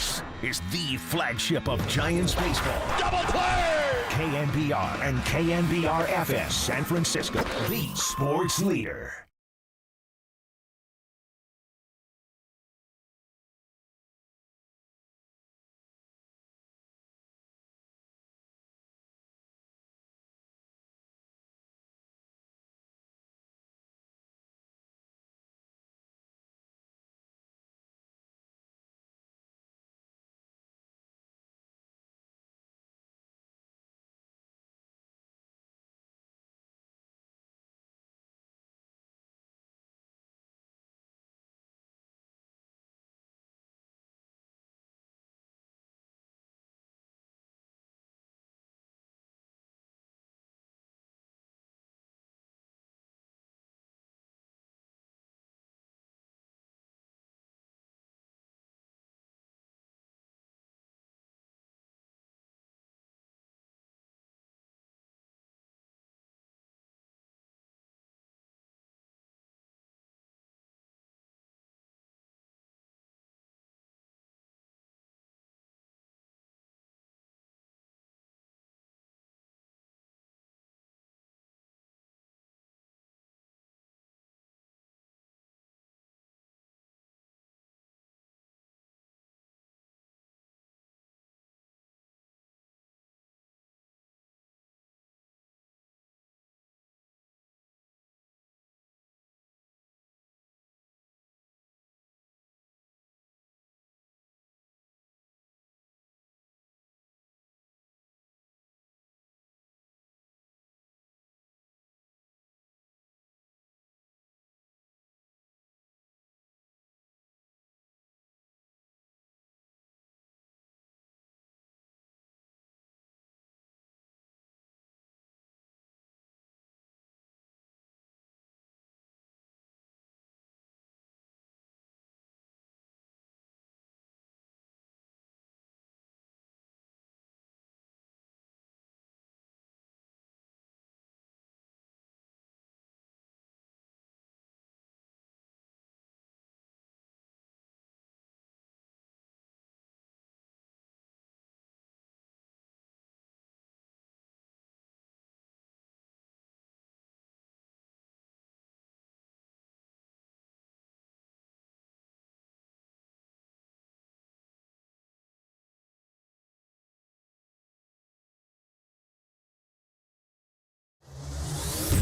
This is the flagship of Giants baseball. Double play! KNBR and KNBR FM San Francisco, the sports leader.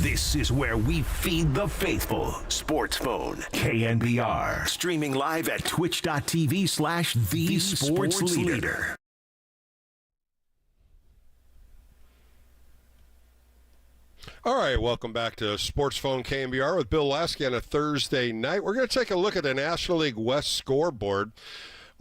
This is where we feed the faithful. Sports Phone, KNBR. Streaming live at twitch.tv/the sports leader. All right, welcome back to Sports Phone KNBR with Bill Lasky on a Thursday night. We're going to take a look at the National League West scoreboard.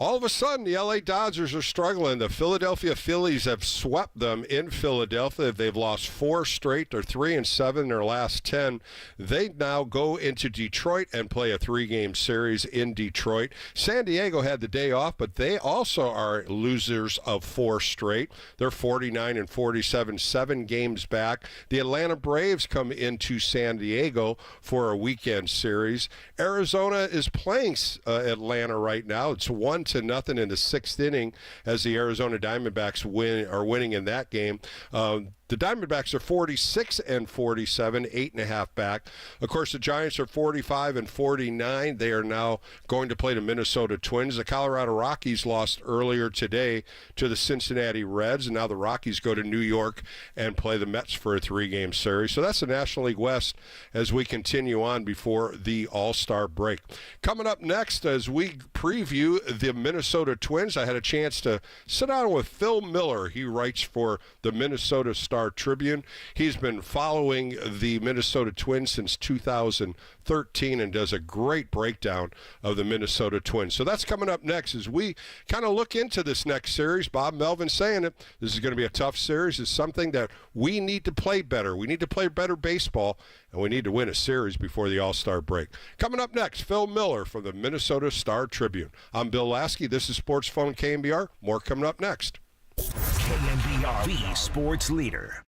All of a sudden, the LA Dodgers are struggling. The Philadelphia Phillies have swept them in Philadelphia. They've lost 4 straight. They're 3-7 in their last 10. They now go into Detroit and play a 3-game series in Detroit. San Diego had the day off, but they also are losers of 4 straight. They're 49-47, 7 games back. The Atlanta Braves come into San Diego for a weekend series. Arizona is playing Atlanta right now. It's 1-0 in the 6th inning as the Arizona Diamondbacks are winning in that game. The Diamondbacks are 46-47, 8.5 back. Of course, the Giants are 45-49. They are now going to play the Minnesota Twins. The Colorado Rockies lost earlier today to the Cincinnati Reds, and now the Rockies go to New York and play the Mets for a 3-game series. So that's the National League West as we continue on before the All-Star break. Coming up next, as we preview the Minnesota Twins, I had a chance to sit down with Phil Miller. He writes for the Minnesota Star-Tribune. He's been following the Minnesota Twins since 2013 and does a great breakdown of the Minnesota Twins. So that's coming up next as we kind of look into this next series. Bob Melvin saying it. This is going to be a tough series. It's something that we need to play better. We need to play better baseball, and we need to win a series before the All-Star break. Coming up next, Phil Miller from the Minnesota Star-Tribune. I'm Bill Lasky. This is Sports Phone KNBR. More coming up next. KNBR, the sports leader.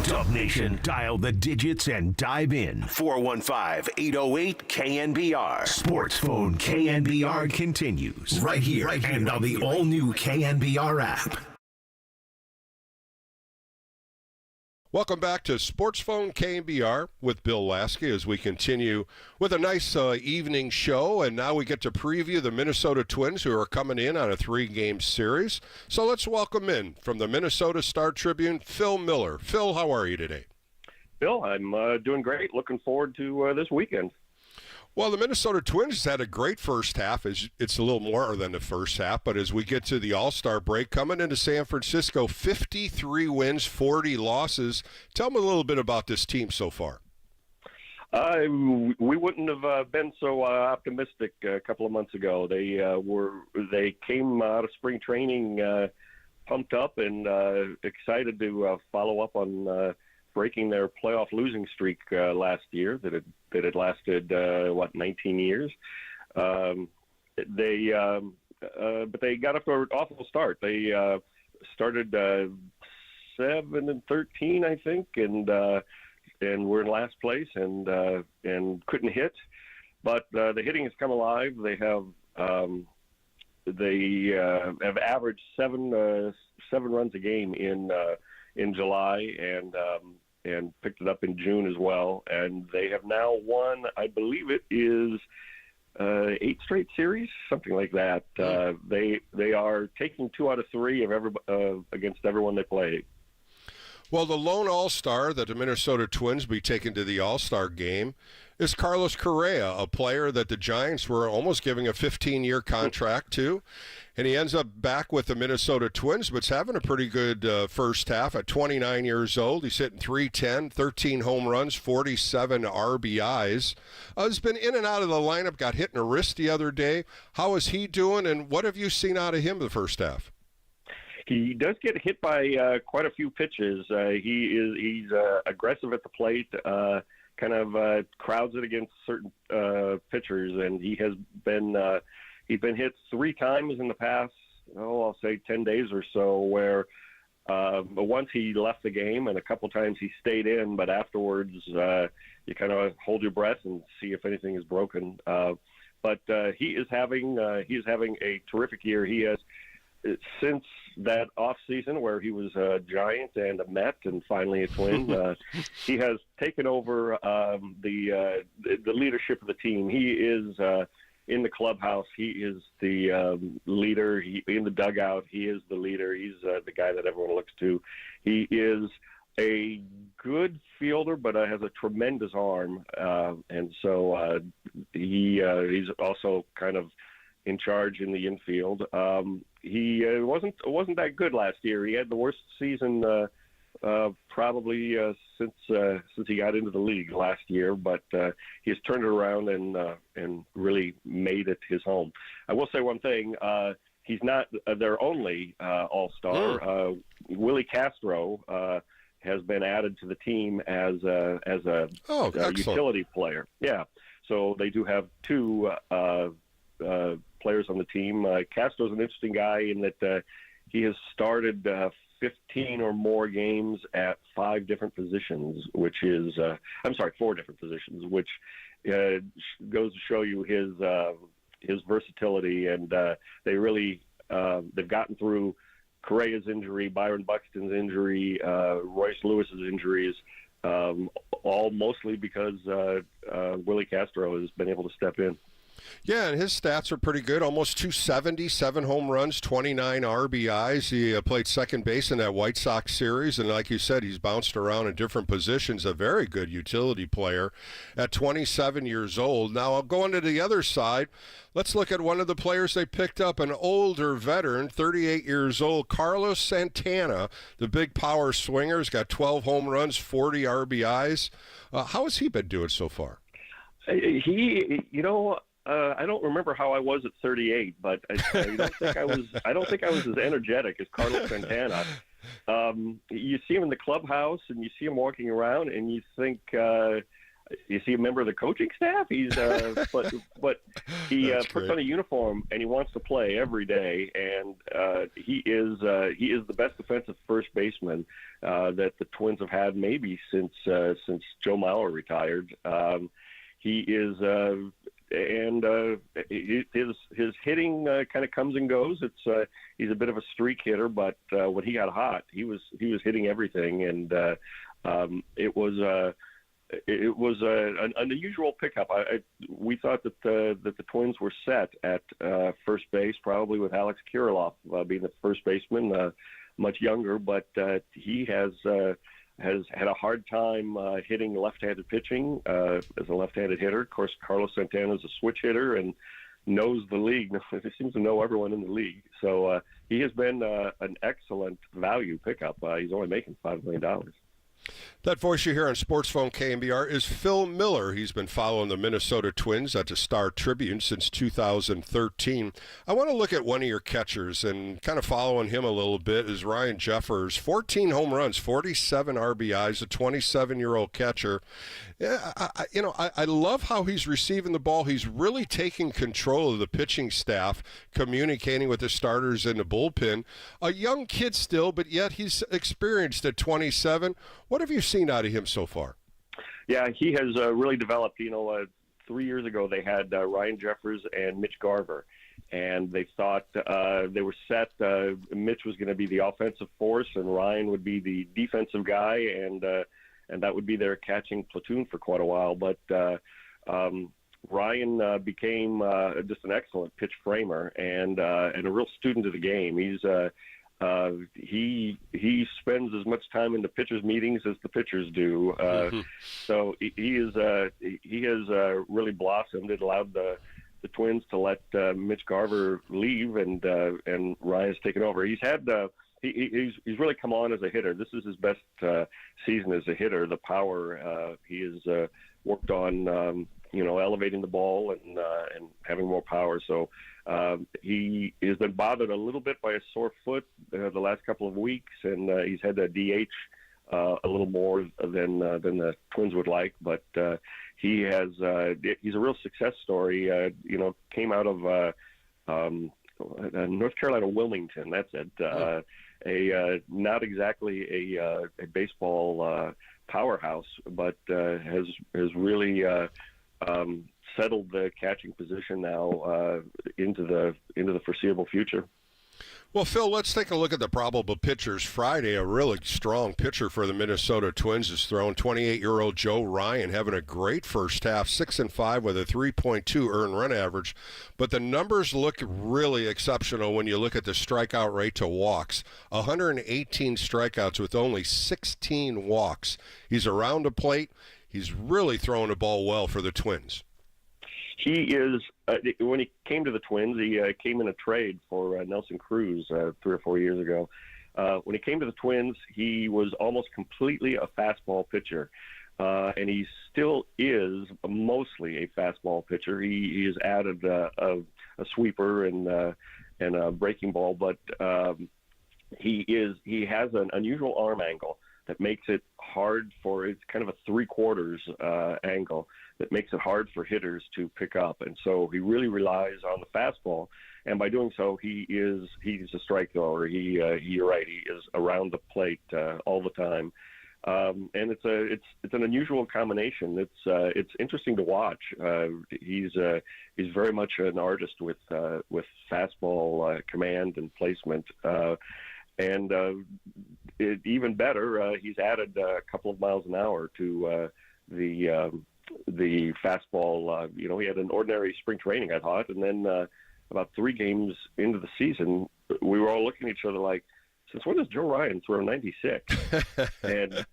Dub Nation, dial the digits and dive in. 415-808-KNBR. Sports Phone KNBR continues right here and on the all-new KNBR app. Welcome back to Sports Phone KNBR with Bill Lasky as we continue with a nice evening show. And now we get to preview the Minnesota Twins, who are coming in on a 3-game series. So let's welcome in from the Minnesota Star-Tribune, Phil Miller. Phil, how are you today? Bill, I'm doing great. Looking forward to this weekend. Well, the Minnesota Twins had a great first half. It's a little more than the first half, but as we get to the All-Star break, coming into San Francisco, 53 wins, 40 losses. Tell me a little bit about this team so far. We wouldn't have been so optimistic a couple of months ago. They came out of spring training pumped up and excited to follow up on breaking their playoff losing streak last year that had lasted 19 years. But they got up to an awful start. They started 7-13, I think, and were in last place and couldn't hit. But the hitting has come alive. They have averaged seven runs a game in July and picked it up in June as well. And they have now won, I believe it is 8 straight series, something like that. They are taking 2 out of 3 against everyone they play. Well, the lone All-Star that the Minnesota Twins be taking to the All-Star game is Carlos Correa, a player that the Giants were almost giving a 15-year contract to. And he ends up back with the Minnesota Twins, but's having a pretty good first half at 29 years old. He's hitting .310, 13 home runs, 47 RBIs. He's been in and out of the lineup, got hit in a wrist the other day. How is he doing, and what have you seen out of him the first half? He does get hit by quite a few pitches. He's aggressive at the plate, kind of crowds it against certain pitchers, and he has been he's been hit 3 times in the past, I'll say 10 days or so, where once he left the game and a couple times he stayed in, but afterwards you kind of hold your breath and see if anything is broken. But he is having a terrific year. He has, since that off season where he was a Giant and a Met and finally a Twin, he has taken over the leadership of the team. He is in the clubhouse. He is the leader. In the dugout, he is the leader. He's the guy that everyone looks to. He is a good fielder, but has a tremendous arm, and so he's also kind of in charge in the infield. He wasn't that good last year. He had the worst season probably since he got into the league last year, but he has turned it around and really made it his home. I will say one thing: he's not their only all-star. Willie Castro has been added to the team as a utility player. Yeah, so they do have 2 players on the team. Castro's an interesting guy in that he has started 15 or more games at 5 different positions, which is 4 different positions, which goes to show you his versatility. And they really they've gotten through Correa's injury, Byron Buxton's injury, Royce Lewis's injuries, all mostly because Willie Castro has been able to step in. Yeah, and his stats are pretty good. Almost 270, 7 home runs, 29 RBIs. He played second base in that White Sox series, and like you said, he's bounced around in different positions. A very good utility player at 27 years old. Now, I'll go into the other side. Let's look at one of the players they picked up, an older veteran, 38 years old, Carlos Santana, the big power swinger. He's got 12 home runs, 40 RBIs. How has he been doing so far? I don't remember how I was at 38, but I don't think I was as energetic as Carlos Santana. You see him in the clubhouse and you see him walking around and you think, is he a member of the coaching staff? He's but he puts on a uniform and he wants to play every day, and he is the best defensive first baseman that the Twins have had maybe since Joe Mauer retired. He is his hitting kind of comes and goes. He's a bit of a streak hitter, but when he got hot, he was hitting everything, and it was an unusual pickup. We thought that the Twins were set at first base, probably with Alex Kirilloff being the first baseman, much younger, but he has had a hard time hitting left-handed pitching as a left-handed hitter. Of course, Carlos Santana is a switch hitter and knows the league. He seems to know everyone in the league. So he has been an excellent value pickup. He's only making $5 million. That voice you hear on Sports Phone KNBR is Phil Miller. He's been following the Minnesota Twins at the Star Tribune since 2013. I want to look at one of your catchers, and kind of following him a little bit is Ryan Jeffers. 14 home runs, 47 RBIs, a 27-year-old catcher. Yeah, I love how he's receiving the ball. He's really taking control of the pitching staff, communicating with the starters in the bullpen. A young kid still, but yet he's experienced at 27. What have you seen out of him so far? Yeah, he has really developed. 3 years ago they had Ryan Jeffers and Mitch Garver, and they thought they were set. Mitch was going to be the offensive force, and Ryan would be the defensive guy, and that would be their catching platoon for quite a while. But Ryan became just an excellent pitch framer and a real student of the game. He spends as much time in the pitchers' meetings as the pitchers do. So he has really blossomed. It allowed the Twins to let Mitch Garver leave, and Ryan's taken over. He's had he's really come on as a hitter. This is his best season as a hitter. The power he has worked on, elevating the ball and having more power. So he has been bothered a little bit by a sore foot the last couple of weeks, and he's had to DH a little more than the Twins would like. But he's a real success story. Came out of North Carolina, Wilmington. That's it. Not exactly a baseball powerhouse, but has really settled the catching position now into the foreseeable future. Well, Phil, let's take a look at the probable pitchers. Friday, a really strong pitcher for the Minnesota Twins is thrown. 28-year-old Joe Ryan having a great first half, 6-5 with a 3.2 earned run average. But the numbers look really exceptional when you look at the strikeout rate to walks. 118 strikeouts with only 16 walks. He's around the plate. He's really throwing the ball well for the Twins. He is, when he came to the Twins, he came in a trade for Nelson Cruz 3 or 4 years ago. When he came to the Twins, he was almost completely a fastball pitcher, and he still is mostly a fastball pitcher. He has added a sweeper and a breaking ball, but he has an unusual arm angle that makes it hard it's kind of a 3/4 angle that makes it hard for hitters to pick up. And so he really relies on the fastball. And by doing so, he's a strike thrower. You're right. He is around the plate all the time. And it's an unusual combination. It's interesting to watch. He's very much an artist with fastball command and placement. And even better, he's added a couple of miles an hour to the fastball. He had an ordinary spring training, I thought, and then about 3 games into the season, we were all looking at each other like, since when does Joe Ryan throw 96? and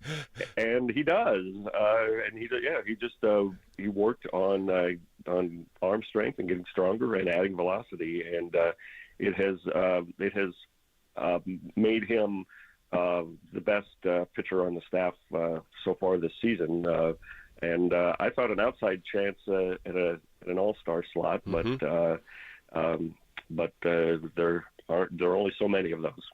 he does. And he worked on arm strength and getting stronger and adding velocity, and it has made him the best pitcher on the staff so far this season. And I thought an outside chance at an all-star slot, but there are only so many of those.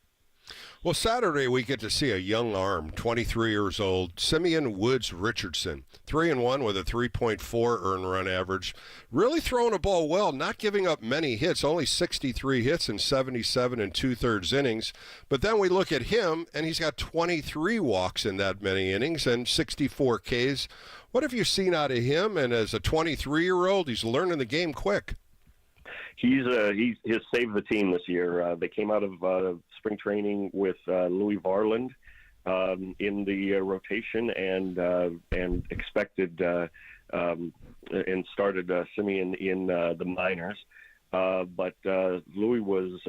Well, Saturday we get to see a young arm, 23 years old, Simeon Woods Richardson, 3-1 with a 3.4 earned run average. Really throwing the ball well, not giving up many hits, only 63 hits in 77 and 2/3 innings. But then we look at him, and he's got 23 walks in that many innings and 64 Ks. What have you seen out of him? And as a 23-year-old, he's learning the game quick. He's saved the team this year. They came out of spring training with Louis Varland in the rotation and expected and started Simeon in the minors. But Louis was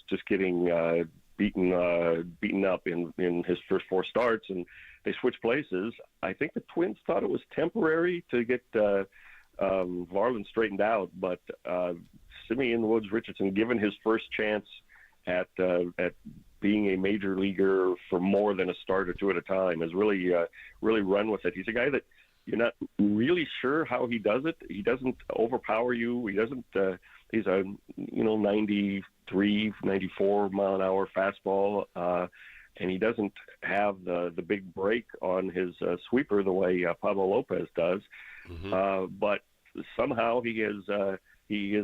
just getting beaten up in his first 4 starts, and they switched places. I think the Twins thought it was temporary to get Varland straightened out, but Simeon Woods Richardson, given his first chance at being a major leaguer for more than a start or 2 at a time, has really run with it. He's a guy that you're not really sure how he does it. He doesn't overpower you. He doesn't. He's a 93, 94 mile an hour fastball, and he doesn't have the big break on his sweeper the way Pablo Lopez does. But somehow he is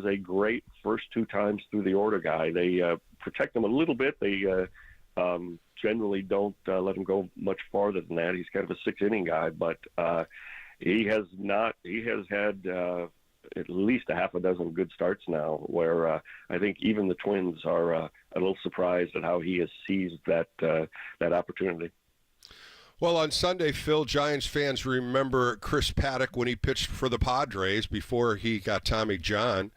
a great first 2 times through the order guy. They protect him a little bit. They generally don't let him go much farther than that. He's kind of a 6-inning guy, but he has had at least a half a dozen good starts now, where I think even the Twins are a little surprised at how he has seized that opportunity. Well, on Sunday, Phil, Giants fans remember Chris Paddock when he pitched for the Padres before he got Tommy John.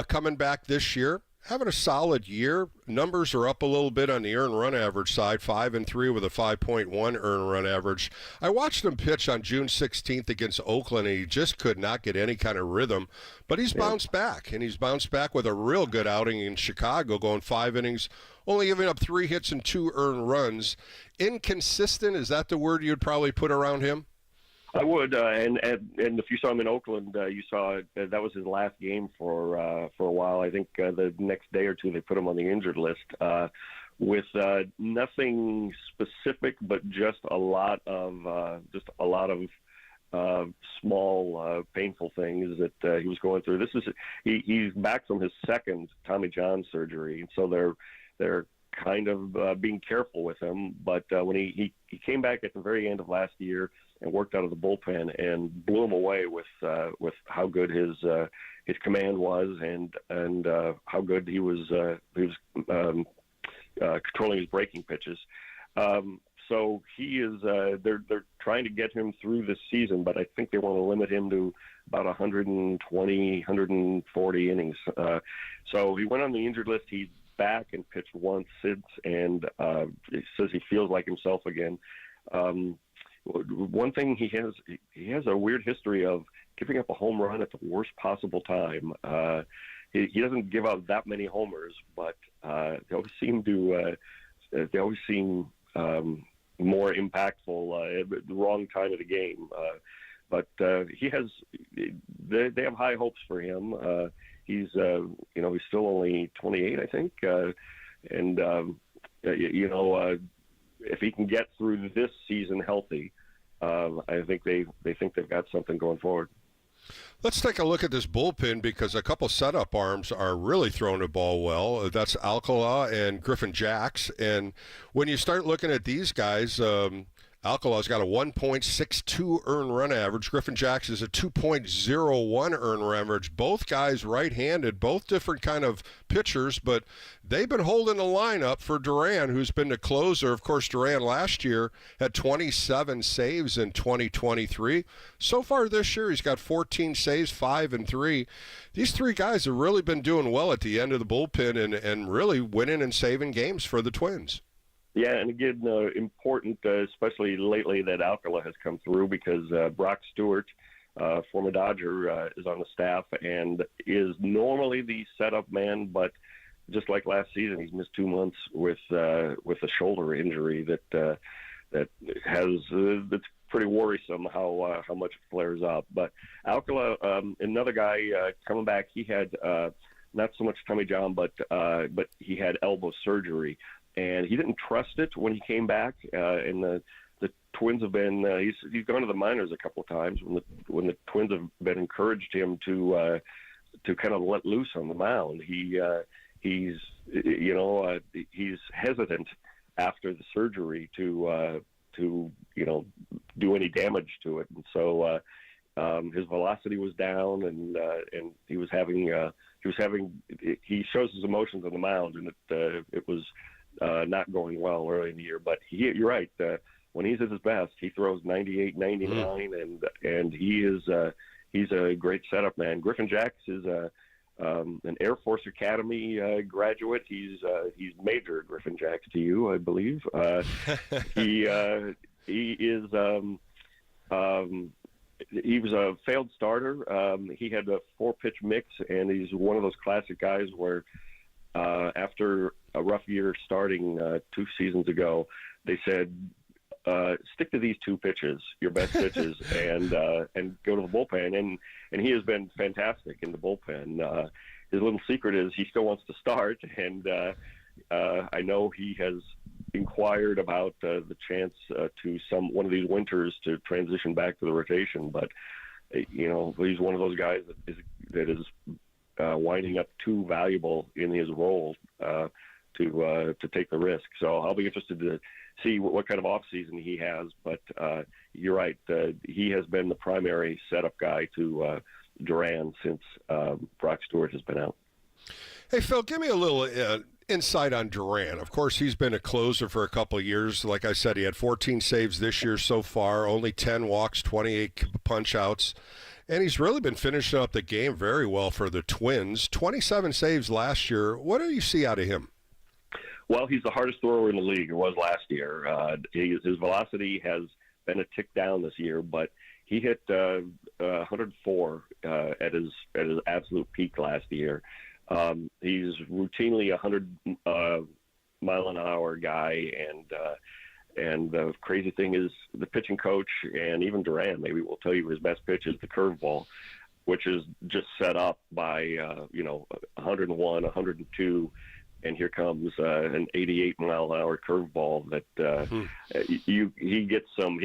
Coming back this year, having a solid year. Numbers are up a little bit on the earned run average side, 5-3 with a 5.1 earned run average. I watched him pitch on June 16th against Oakland, and he just could not get any kind of rhythm. But he's bounced back, and he's bounced back with a real good outing in Chicago, going 5 innings, only giving up 3 hits and 2 earned runs. Inconsistent, is that the word you'd probably put around him? I would, and if you saw him in Oakland, you saw that was his last game for a while. I think the next day or two they put him on the injured list with nothing specific, but just a lot of small painful things that he was going through. He's back from his second Tommy John surgery, and so they're kind of being careful with him. But when he came back at the very end of last year and worked out of the bullpen and blew him away with how good his command was and how good he was controlling his breaking pitches. So he is. They're trying to get him through this season, but I think they want to limit him to about 120, 140 innings. So he went on the injured list. He's back and pitched once since, and he says he feels like himself again. One thing he has a weird history of giving up a home run at the worst possible time. He doesn't give up that many homers, but they always seem more impactful at the wrong time of the game. But they have high hopes for him. He's still only 28, I think, and if he can get through this season healthy, I think they think they've got something going forward. Let's take a look at this bullpen, because a couple setup arms are really throwing the ball well. That's Alcala and Griffin Jacks. And when you start looking at these guys, Alcala's got a 1.62 earned run average. Griffin Jacks is a 2.01 earned run average. Both guys right-handed, both different kind of pitchers, but they've been holding the lineup for Duran, who's been the closer. Of course, Duran last year had 27 saves in 2023. So far this year, he's got 14 saves, 5-3. These 3 guys have really been doing well at the end of the bullpen and really winning and saving games for the Twins. Yeah, and again, important, especially lately, that Alcala has come through, because Brock Stewart, former Dodger, is on the staff and is normally the setup man, but just like last season, he's missed 2 months with a shoulder injury that's pretty worrisome how much it flares up. But Alcala, another guy coming back, he had not so much Tommy John, but he had elbow surgery. and he didn't trust it when he came back. And the Twins have been he's gone to the minors a couple of times when the Twins have been encouraged him to kind of let loose on the mound. He's hesitant after the surgery to do any damage to it, and so his velocity was down, and he shows his emotions on the mound, and it was not going well early in the year. But you're right. When he's at his best, he throws 98, 99, and he's a great setup man. Griffin Jacks is an Air Force Academy graduate. He's Major Griffin Jacks to you, I believe. He was a failed starter. He had a 4-pitch mix, and he's one of those classic guys where after a rough year starting 2 seasons ago, they said, stick to these 2 pitches, your best pitches, and go to the bullpen. And he has been fantastic in the bullpen. His little secret is he still wants to start, and I know he has inquired about the chance to one of these winters to transition back to the rotation. But he's one of those guys that is winding up too valuable in his role to take the risk. So I'll be interested to see what kind of offseason he has. But you're right. He has been the primary setup guy to Duran since Brock Stewart has been out. Hey, Phil, give me a little insight on Duran. Of course, he's been a closer for a couple of years. Like I said, he had 14 saves this year so far, only 10 walks, 28 punch-outs. And he's really been finishing up the game very well for the Twins. 27 saves last year. What do you see out of him? Well, he's the hardest thrower in the league. It was last year. His velocity has been a tick down this year, but he hit 104 at his absolute peak last year. He's routinely a 100-mile-an-hour guy, and the crazy thing is the pitching coach and even Duran maybe will tell you his best pitch is the curveball, which is just set up by 101, 102. And here comes an 88-mile-an-hour curveball that he gets some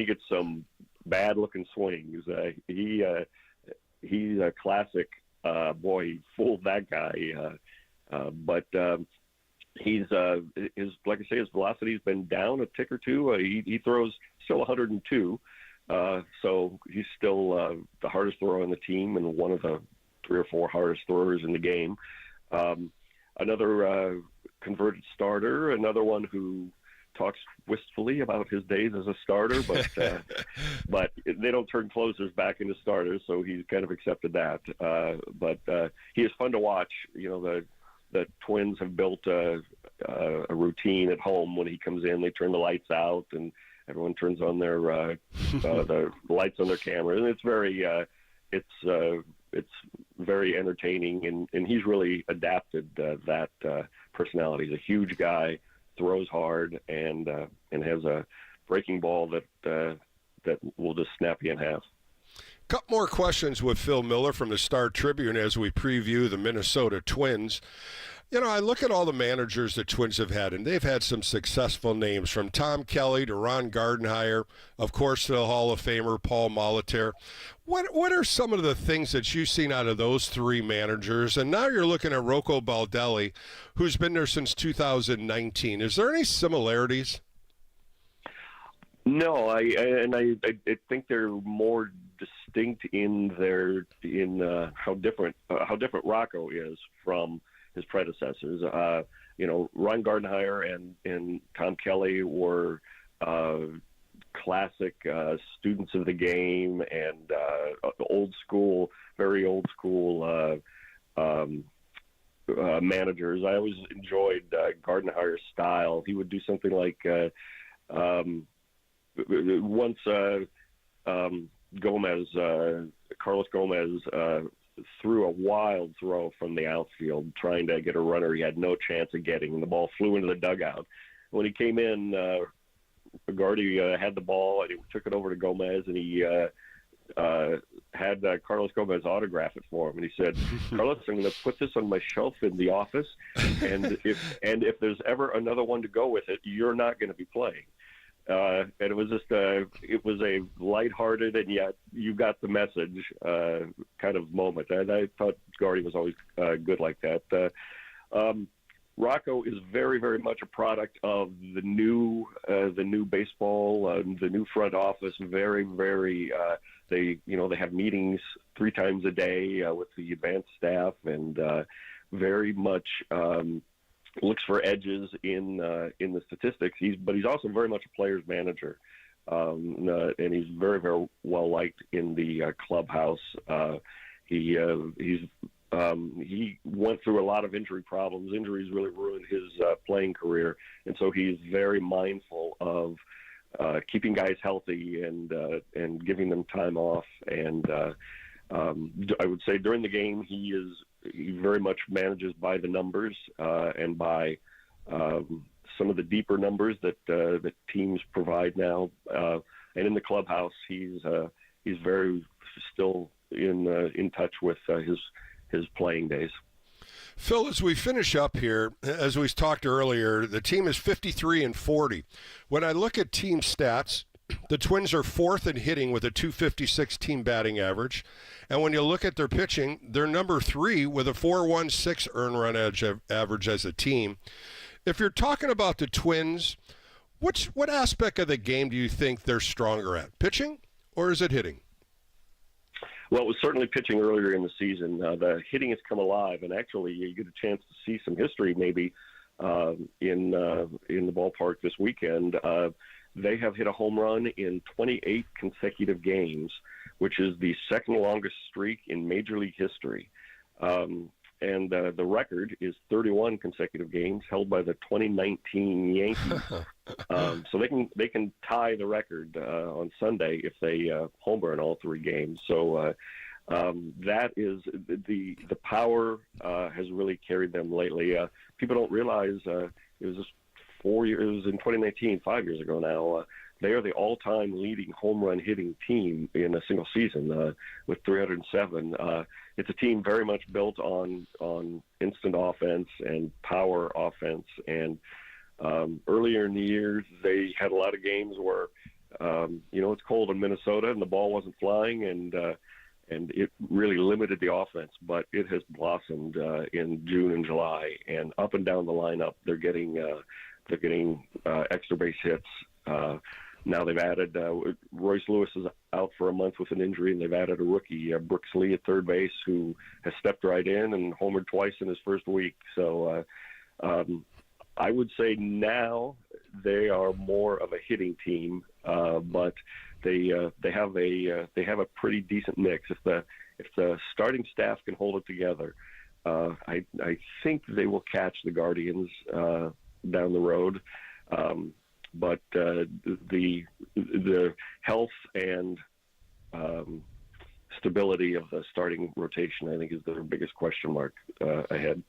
bad-looking swings. He's a classic. Boy, he fooled that guy. But he's like I say, his velocity's been down a tick or two. He throws still 102. So he's still the hardest thrower on the team and one of the 3 or 4 hardest throwers in the game. Another converted starter, another one who talks wistfully about his days as a starter, but they don't turn closers back into starters, so he's kind of accepted that. But he is fun to watch. The Twins have built a routine at home. When he comes in, they turn the lights out, and everyone turns on their the lights on their camera, and it's very entertaining, and he's really adapted that personality. He's a huge guy, throws hard, and has a breaking ball that will just snap you in half. Couple more questions with Phil Miller from the Star Tribune as we preview the Minnesota Twins. I look at all the managers the Twins have had, and they've had some successful names, from Tom Kelly to Ron Gardenhire, of course, the Hall of Famer Paul Molitor. What are some of the things that you've seen out of those 3 managers? And now you're looking at Rocco Baldelli, who's been there since 2019. Is there any similarities? No, I think they're more distinct in how different Rocco is from his predecessors. Ron Gardenhire and Tom Kelly were classic students of the game and very old school managers. I always enjoyed Gardenhire's style. He would do something like once Carlos Gomez threw a wild throw from the outfield trying to get a runner he had no chance of getting, and the ball flew into the dugout. When he came in, Gardy had the ball, and he took it over to Gomez, and he had Carlos Gomez autograph it for him, and he said, "Carlos, I'm going to put this on my shelf in the office, and if there's ever another one to go with it, you're not going to be playing." And it was just it was a lighthearted and yet you got the message kind of moment. And I thought Gardy was always good like that. Rocco is very, very much a product of the new baseball, the new front office. Very, very. They have meetings 3 times a day with the advanced staff, and very much looks for edges in the statistics. He's also very much a player's manager, and he's very, very well liked in the clubhouse. He went through a lot of injury problems. Injuries really ruined his playing career, and so he's very mindful of keeping guys healthy and giving them time off. And I would say during the game, he very much manages by the numbers and by some of the deeper numbers that teams provide now. And in the clubhouse, he's very still in touch with his playing days. Phil, as we finish up here, as we talked earlier, the team is 53-40. When I look at team stats, the Twins are 4th in hitting with a .256 team batting average. And when you look at their pitching, they're number 3 with a .416 earned run average as a team. If you're talking about the Twins, what aspect of the game do you think they're stronger at? Pitching, or is it hitting? Well, it was certainly pitching earlier in the season. The hitting has come alive, and actually you get a chance to see some history maybe in the ballpark this weekend. They have hit a home run in 28 consecutive games, which is the second longest streak in Major League history. And the record is 31 consecutive games held by the 2019 Yankees. So they can tie the record on Sunday if they home run all 3 games. So that is the power has really carried them lately. People don't realize it was just 4 years. It was in 2019, 5 years ago now. They are the all-time leading home run hitting team in a single season with 307. It's a team very much built on instant offense and power offense. And earlier in the year, they had a lot of games where, it's cold in Minnesota and the ball wasn't flying, and it really limited the offense. But it has blossomed in June and July, and up and down the lineup, they're getting extra base hits. Now they've added Royce Lewis is out for a month with an injury, and they've added a rookie, Brooks Lee at third base, who has stepped right in and homered twice in his first week. So I would say now they are more of a hitting team, but they have a pretty decent mix. If the starting staff can hold it together, I think they will catch the Guardians down the road. But the health and stability of the starting rotation, I think, is their biggest question mark ahead.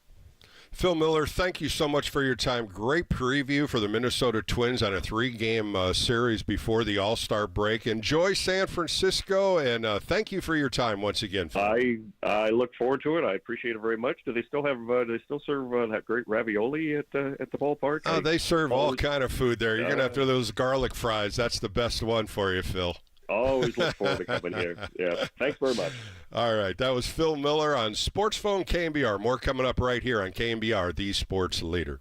Phil Miller, thank you so much for your time. Great preview for the Minnesota Twins on a 3-game series before the All-Star break. Enjoy San Francisco, and thank you for your time once again, Phil. I look forward to it. I appreciate it very much. Do they still have? Do they still serve that great ravioli at the ballpark? They serve all kind of food there. You're gonna have to those garlic fries. That's the best one for you, Phil. Always look forward to coming here. Yeah, thanks very much. All right, that was Phil Miller on Sports Phone KNBR. More coming up right here on KNBR, the sports leader.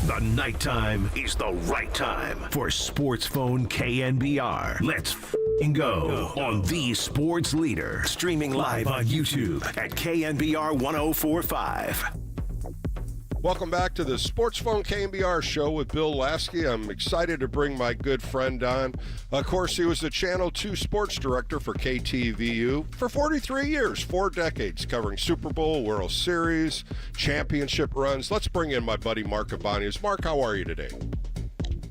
The nighttime is the right time for Sports Phone KNBR. Let's go on the sports leader. Streaming live on YouTube at KNBR 1045. Welcome back to the Sports Phone KNBR show with Bill Lasky. I'm excited to bring my good friend on. Of course, he was the Channel 2 sports director for KTVU for 43 years, 4 decades, covering Super Bowl, World Series, championship runs. Let's bring in my buddy Mark Aban. Mark, how are you today?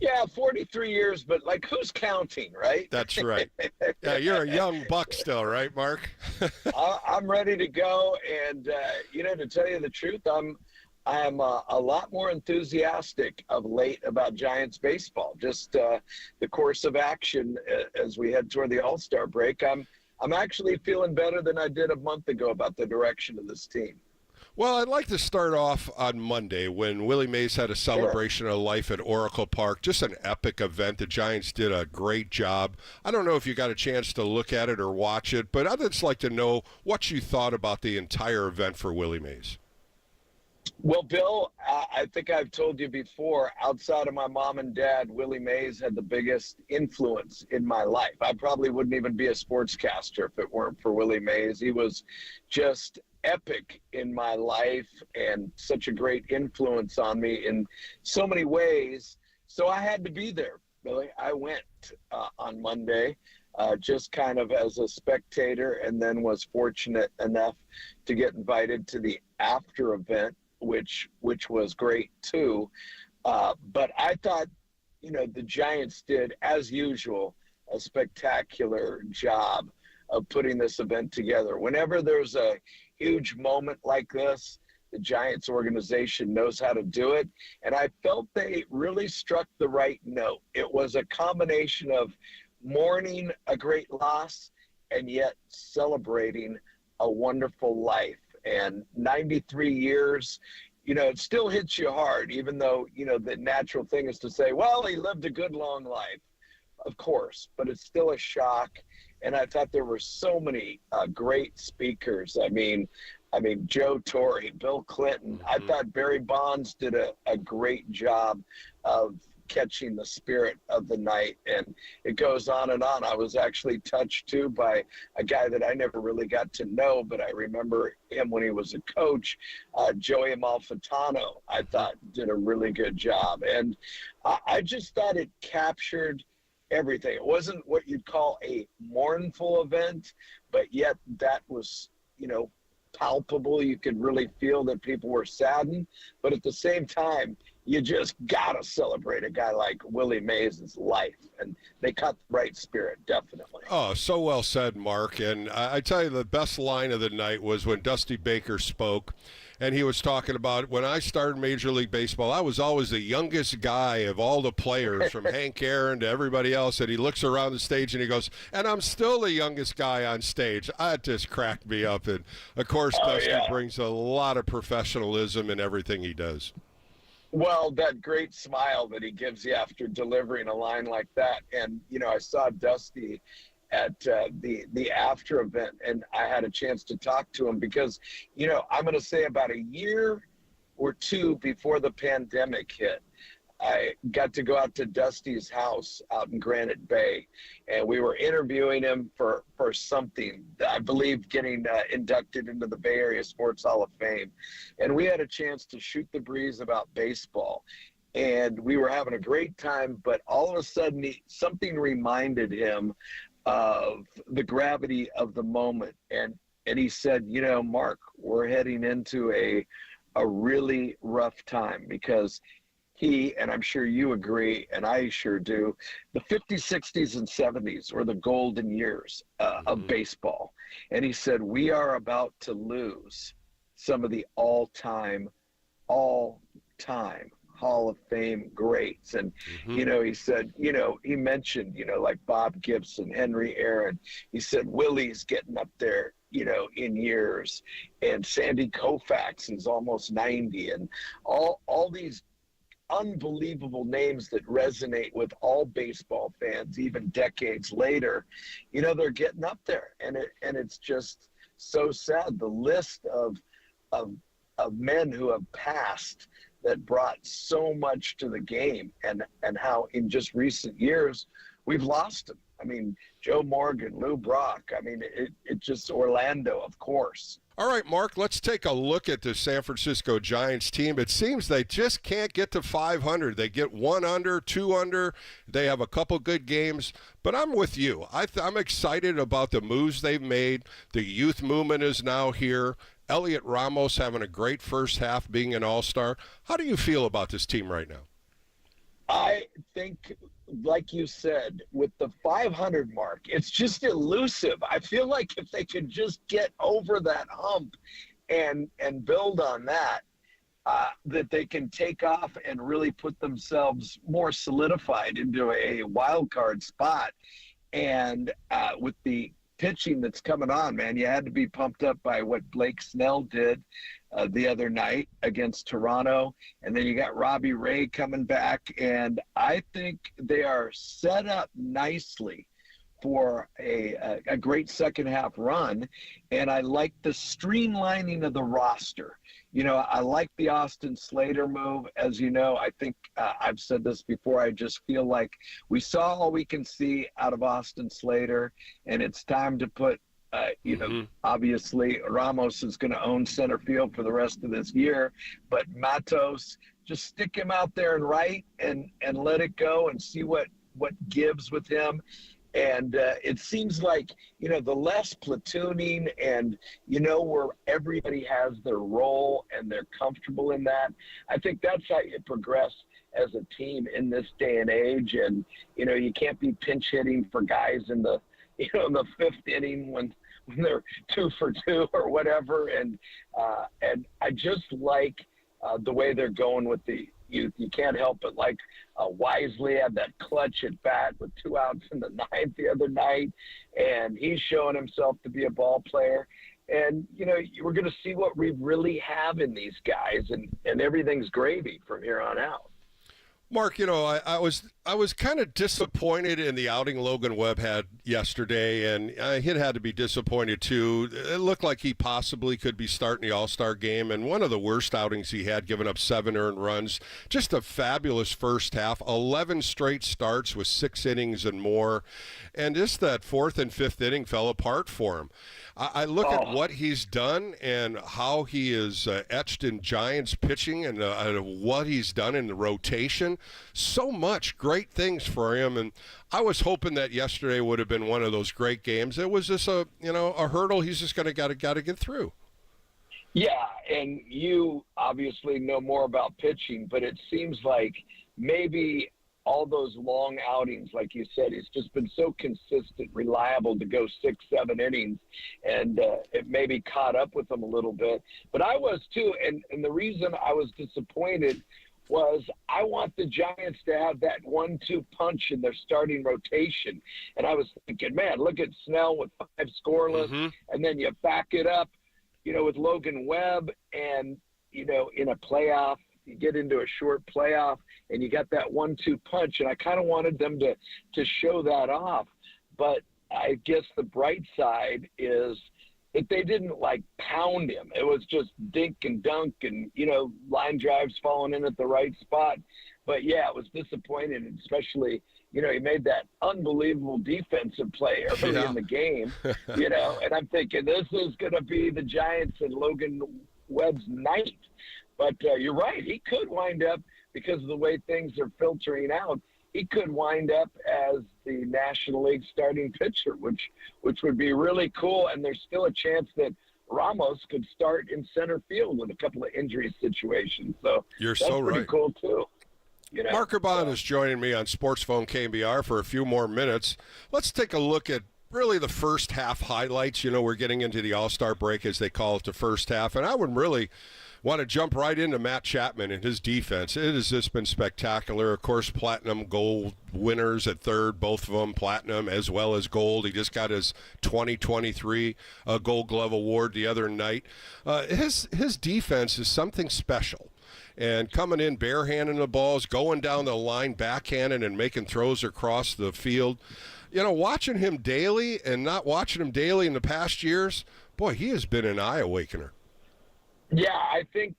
Yeah, 43 years, but like who's counting, right? That's right. Yeah, you're a young buck still, right, Mark? I'm ready to go, and to tell you the truth, I'm a lot more enthusiastic of late about Giants baseball. Just the course of action as we head toward the All-Star break. I'm actually feeling better than I did a month ago about the direction of this team. Well, I'd like to start off on Monday when Willie Mays had a celebration of life at Oracle Park. Just an epic event. The Giants did a great job. I don't know if you got a chance to look at it or watch it, but I'd just like to know what you thought about the entire event for Willie Mays. Well, Bill, I think I've told you before, outside of my mom and dad, Willie Mays had the biggest influence in my life. I probably wouldn't even be a sportscaster if it weren't for Willie Mays. He was just epic in my life and such a great influence on me in so many ways. So I had to be there, Billy. I went on Monday just kind of as a spectator, and then was fortunate enough to get invited to the after event, which was great too. But I thought, the Giants did, as usual, a spectacular job of putting this event together. Whenever there's a huge moment like this, the Giants organization knows how to do it. And I felt they really struck the right note. It was a combination of mourning a great loss and yet celebrating a wonderful life. And 93 years, it still hits you hard, even though, the natural thing is to say, well, he lived a good long life, of course, but it's still a shock. And I thought there were so many great speakers. I mean, Joe Torre, Bill Clinton. I thought Barry Bonds did a great job of catching the spirit of the night. And it goes on and on. I was actually touched, too, by a guy that I never really got to know, but I remember him when he was a coach, Joey Amalfitano, I thought did a really good job. And I just thought it captured everything. It wasn't what you'd call a mournful event, but yet that was, palpable. You could really feel that people were saddened, but at the same time, you just gotta celebrate a guy like Willie Mays' life, and they caught the right spirit, definitely. Oh, so well said, Mark. And I tell you, the best line of the night was when Dusty Baker spoke, and he was talking about, when I started Major League Baseball, I was always the youngest guy of all the players, from Hank Aaron to everybody else, and he looks around the stage and he goes, and I'm still the youngest guy on stage. That just cracked me up. And, of course, Dusty brings a lot of professionalism in everything he does. Well, that great smile that he gives you after delivering a line like that. And, I saw Dusty at the after event, and I had a chance to talk to him because, I'm going to say about a year or two before the pandemic hit, I got to go out to Dusty's house out in Granite Bay, and we were interviewing him for something, I believe getting inducted into the Bay Area Sports Hall of Fame. And we had a chance to shoot the breeze about baseball, and we were having a great time, but all of a sudden something reminded him of the gravity of the moment. And he said, Mark, we're heading into a really rough time, because he, and I'm sure you agree, and I sure do, the 50s, 60s, and 70s were the golden years of baseball. And he said, we are about to lose some of the all-time Hall of Fame greats. And, he said, he mentioned, like Bob Gibson, Henry Aaron. He said, Willie's getting up there, in years. And Sandy Koufax is almost 90. And all these unbelievable names that resonate with all baseball fans, even decades later, they're getting up there. And it's just so sad. The list of men who have passed that brought so much to the game, and how in just recent years we've lost them. I mean, Joe Morgan, Lou Brock. I mean, it just Orlando, of course. All right, Mark, let's take a look at the San Francisco Giants team. It seems they just can't get to 500. They get 1 under, 2 under. They have a couple good games. But I'm with you. I'm excited about the moves they've made. The youth movement is now here. Elliot Ramos having a great first half, being an all-star. How do you feel about this team right now? I think, like you said, with the 500 mark, it's just elusive. I feel like if they could just get over that hump and build on that, that they can take off and really put themselves more solidified into a wild card spot. And with the pitching that's coming on, man, you had to be pumped up by what Blake Snell did the other night against Toronto. And then you got Robbie Ray coming back. And I think they are set up nicely for a great second half run. And I like the streamlining of the roster. You know, I like the Austin Slater move. As you know, I think I've said this before. I just feel like we saw all we can see out of Austin Slater, and it's time to put, you know, obviously Ramos is going to own center field for the rest of this year, but Matos, just stick him out there and right and let it go and see what gives with him. And it seems like, you know, the less platooning and, you know, where everybody has their role and they're comfortable in that, I think that's how you progress as a team in this day and age. And, you know, you can't be pinch hitting for guys in the, you know, in the fifth inning when they're 2 for 2 or whatever. And I just like the way they're going with the youth. You can't help but like Wisely had that clutch at bat with 2 outs in the ninth the other night, and he's showing himself to be a ball player. And, you know, we're going to see what we really have in these guys, and everything's gravy from here on out. Mark, you know, I was kind of disappointed in the outing Logan Webb had yesterday, and he had to be disappointed too. It looked like he possibly could be starting the All-Star game, and one of the worst outings he had, giving up 7 earned runs. Just a fabulous first half, 11 straight starts with 6 innings and more, and just that 4th and 5th inning fell apart for him. I look at what he's done and how he is etched in Giants pitching and what he's done in the rotation. So much great things for him, and I was hoping that yesterday would have been one of those great games. It was just a hurdle he's just got to get through. Yeah, and you obviously know more about pitching, but it seems like maybe all those long outings, like you said, he's just been so consistent, reliable to go 6-7 innings, and it maybe caught up with him a little bit. But I was too, and the reason I was disappointed was I want the Giants to have that 1-2 punch in their starting rotation. And I was thinking, man, look at Snell with 5 scoreless, and then you back it up, you know, with Logan Webb, and, you know, in a playoff, you get into a short playoff and you got that 1-2 punch. And I kind of wanted them to show that off. But I guess the bright side is that they didn't like pound him. It was just dink and dunk and, you know, line drives falling in at the right spot. But yeah, it was disappointing, especially, you know, he made that unbelievable defensive play early in the game, you know, and I'm thinking this is going to be the Giants and Logan Webb's night. But you're right. He could wind up, because of the way things are filtering out, he could wind up as the National League starting pitcher, which would be really cool. And there's still a chance that Ramos could start in center field with a couple of injury situations. So you're that's so pretty right. Cool too. You know? Mark Aban is joining me on Sports Phone KNBR for a few more minutes. Let's take a look at really the first half highlights. You know, we're getting into the All-Star break, as they call it, the first half. And I would really want to jump right into Matt Chapman and his defense. It has just been spectacular. Of course, platinum gold winners at third, both of them platinum as well as gold. He just got his 2023 Gold Glove Award the other night. His defense is something special. And coming in barehanding the balls, going down the line backhanding and making throws across the field. You know, watching him daily and not watching him daily in the past years, boy, he has been an eye-awakener. Yeah, I think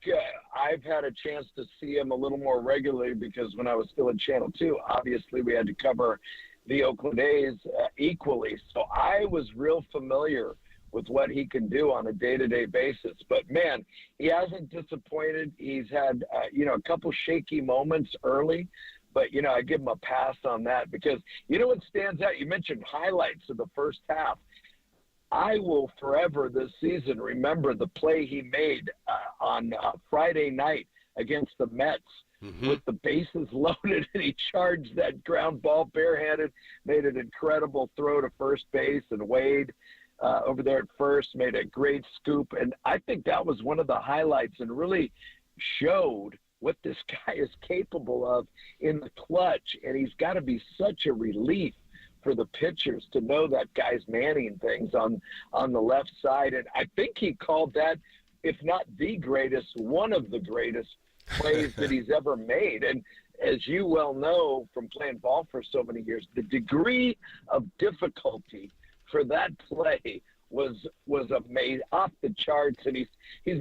I've had a chance to see him a little more regularly because when I was still at Channel 2, obviously we had to cover, the Oakland A's equally. So I was real familiar with what he can do on a day-to-day basis. But, man, he hasn't disappointed. He's had, a couple shaky moments early. But, I give him a pass on that because, what stands out? You mentioned highlights of the first half. I will forever this season remember the play he made on Friday night against the Mets with the bases loaded, and he charged that ground ball barehanded, made an incredible throw to first base, and Wade over there at first made a great scoop. And I think that was one of the highlights and really showed what this guy is capable of in the clutch. And he's got to be such a relief for the pitchers to know that guy's manning things on the left side. And I think he called that, if not the greatest, one of the greatest plays that he's ever made. And as you well know from playing ball for so many years, the degree of difficulty for that play was amazing, off the charts, and he's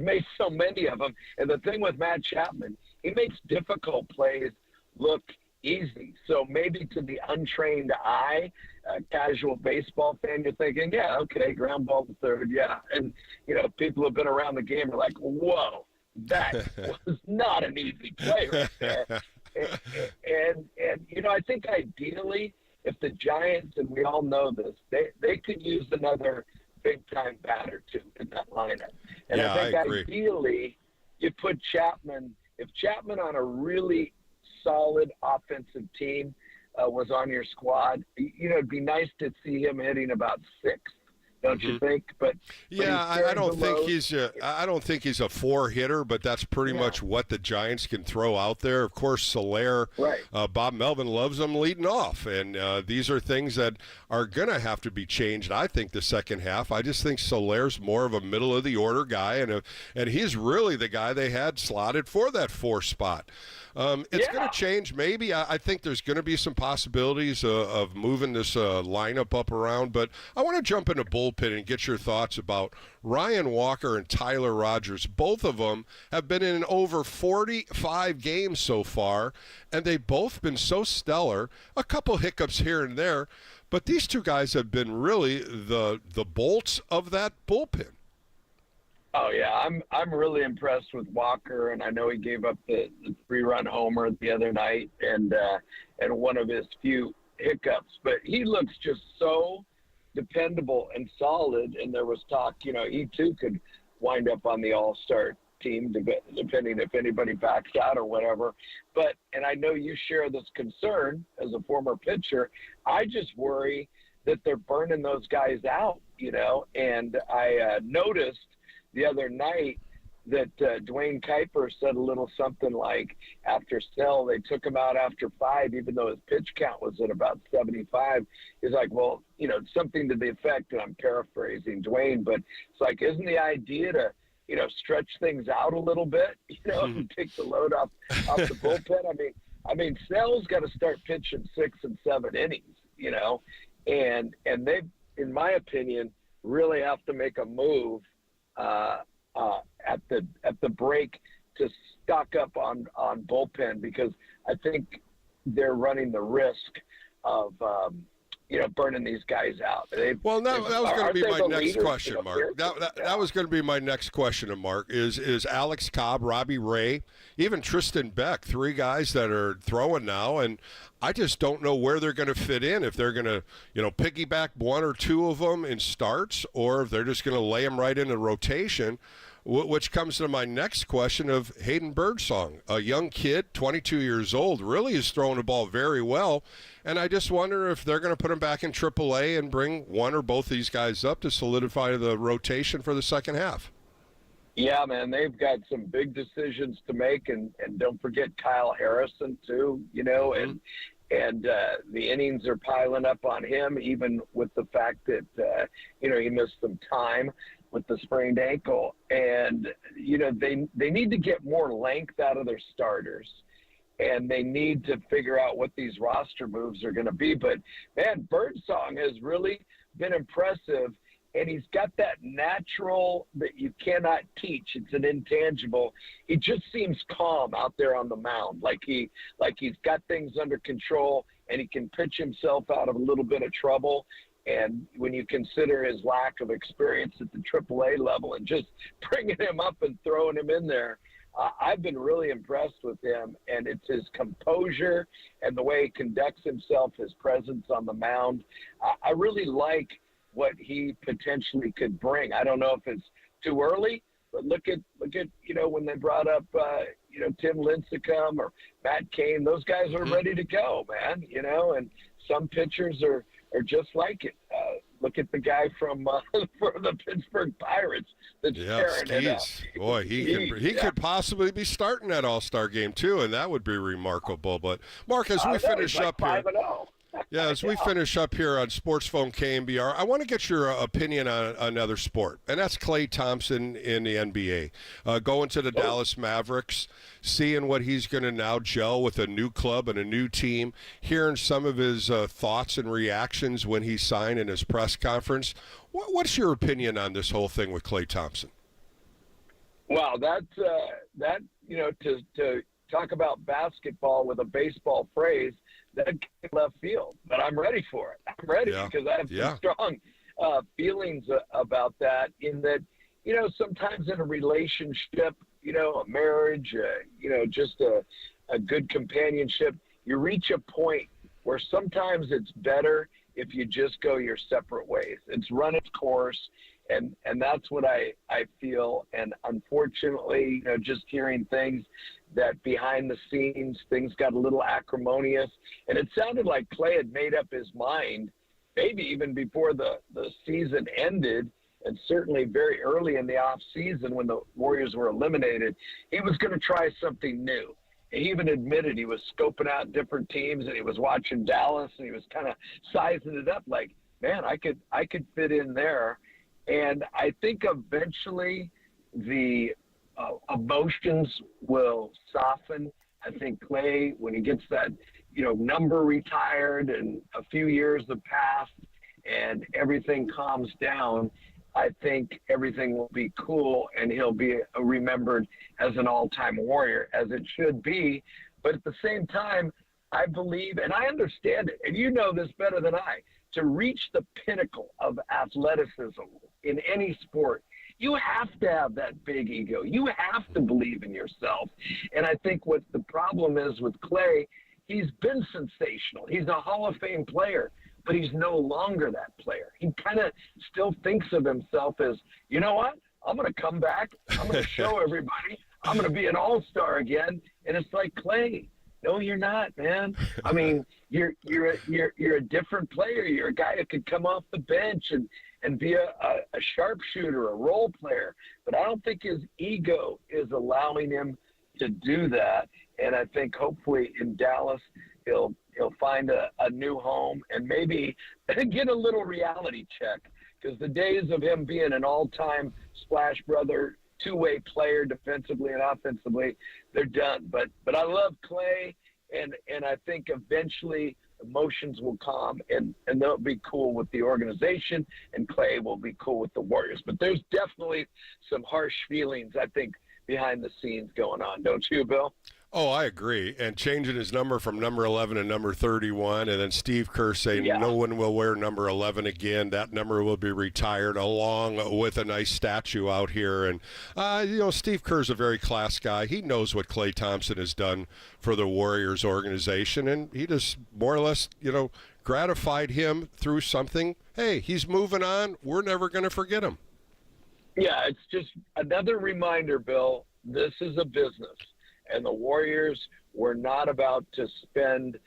made so many of them. And the thing with Matt Chapman, he makes difficult plays look easy. So maybe to the untrained eye, casual baseball fan, you're thinking, yeah, okay, ground ball to third, yeah. And, people who have been around the game are like, whoa, that was not an easy play right there. And I think ideally, if the Giants, and we all know this, they could use another big-time batter, too, in that lineup. And I think ideally, you put Chapman, if Chapman on a really solid offensive team was on your squad, it'd be nice to see him hitting about 6th. Don't you think? But I don't think he's a 4 hitter, but that's pretty much what the Giants can throw out there. Of course, Soler, Bob Melvin loves him leading off, and these are things that are going to have to be changed. I think the second half. I just think Soler's more of a middle of the order guy, and he's really the guy they had slotted for that 4 spot. It's going to change maybe. I think there's going to be some possibilities of moving this lineup up around, but I want to jump into bullpen and get your thoughts about Ryan Walker and Tyler Rogers. Both of them have been in over 45 games so far, and they've both been so stellar. A couple hiccups here and there, but these two guys have been really the bolts of that bullpen. Oh yeah, I'm really impressed with Walker, and I know he gave up the 3-run homer the other night, and one of his few hiccups. But he looks just so dependable and solid. And there was talk, he too could wind up on the All-Star team, depending if anybody backs out or whatever. But and I know you share this concern as a former pitcher. I just worry that they're burning those guys out, And I noticed the other night that Dwayne Kuiper said a little something like after Snell, they took him out after 5, even though his pitch count was at about 75. He's like, well, something to the effect, and I'm paraphrasing Dwayne, but it's like, isn't the idea to, stretch things out a little bit, and take the load off the bullpen? I mean, Snell's got to start pitching 6 and 7 innings, and they, in my opinion, really have to make a move at the break to stock up on bullpen, because I think they're running the risk of burning these guys out. That was going to be my next question, Mark. That was going to be my next question to Mark. Is Alex Cobb, Robbie Ray, even Tristan Beck, 3 guys that are throwing now, and I just don't know where they're going to fit in, if they're going to, piggyback 1 or 2 of them in starts, or if they're just going to lay them right into rotation, which comes to my next question of Hayden Birdsong, a young kid, 22 years old, really is throwing the ball very well, and I just wonder if they're going to put him back in AAA and bring 1 or both these guys up to solidify the rotation for the second half. Yeah, man, they've got some big decisions to make, and don't forget Kyle Harrison too, and the innings are piling up on him, even with the fact that he missed some time with the sprained ankle, and they need to get more length out of their starters, and they need to figure out what these roster moves are going to be. But man, Birdsong has really been impressive. and he's got that natural that you cannot teach. It's an intangible. He just seems calm out there on the mound, like he's got things under control, and he can pitch himself out of a little bit of trouble. And when you consider his lack of experience at the AAA level and just bringing him up and throwing him in there, I've been really impressed with him, and it's his composure and the way he conducts himself, his presence on the mound. I really like what he potentially could bring. I don't know if it's too early, but look at when they brought up Tim Lincecum or Matt Cain, those guys are ready to go, man. And some pitchers are just like it. Look at the guy from the Pittsburgh Pirates that's tearing it up. Boy, he could possibly be starting that All-Star game too, and that would be remarkable. But Mark, as we finish up here. 5-0. Yeah, as we finish up here on Sports Phone KNBR, I want to get your opinion on another sport, and that's Klay Thompson in the NBA. Going to the Dallas Mavericks, seeing what he's going to now gel with a new club and a new team, hearing some of his thoughts and reactions when he signed in his press conference. What's your opinion on this whole thing with Klay Thompson? Wow, to talk about basketball with a baseball phrase, that came left field, but I'm ready for it. I'm ready because I have some strong feelings about that. In that, sometimes in a relationship, a marriage, just a good companionship, you reach a point where sometimes it's better if you just go your separate ways. It's run its course, and that's what I feel. And unfortunately, just hearing things that behind the scenes things got a little acrimonious, and it sounded like Klay had made up his mind maybe even before the season ended, and certainly very early in the off season when the Warriors were eliminated, he was going to try something new. He even admitted he was scoping out different teams, and he was watching Dallas, and he was kind of sizing it up like, man, I could fit in there. And I think eventually the emotions will soften. I think Klay, when he gets that, number retired and a few years have passed and everything calms down, I think everything will be cool and he'll be remembered as an all-time Warrior, as it should be. But at the same time, I believe, and I understand it, and you know this better than I, to reach the pinnacle of athleticism in any sport, you have to have that big ego. You have to believe in yourself. And I think what the problem is with Klay, he's been sensational. He's a Hall of Fame player, but he's no longer that player. He kind of still thinks of himself as, you know what? I'm going to come back. I'm going to show everybody. I'm going to be an all-star again. And it's like, Klay, no, you're not, man. I mean, you're a different player. You're a guy who could come off the bench and be a sharpshooter, a role player. But I don't think his ego is allowing him to do that. And I think hopefully in Dallas he'll find a new home and maybe get a little reality check, because the days of him being an all-time Splash Brother two-way player defensively and offensively, they're done. But I love Klay, and I think eventually emotions will calm and they'll be cool with the organization, and Klay will be cool with the Warriors. But there's definitely some harsh feelings, I think, behind the scenes going on. Don't you, Bill? Oh, I agree. And changing his number from number 11 to number 31, and then Steve Kerr saying no one will wear number 11 again. That number will be retired, along with a nice statue out here. And, Steve Kerr's a very class guy. He knows what Klay Thompson has done for the Warriors organization, and he just more or less, gratified him through something. Hey, he's moving on. We're never going to forget him. Yeah, it's just another reminder, Bill, this is a business. And the Warriors were not about to spend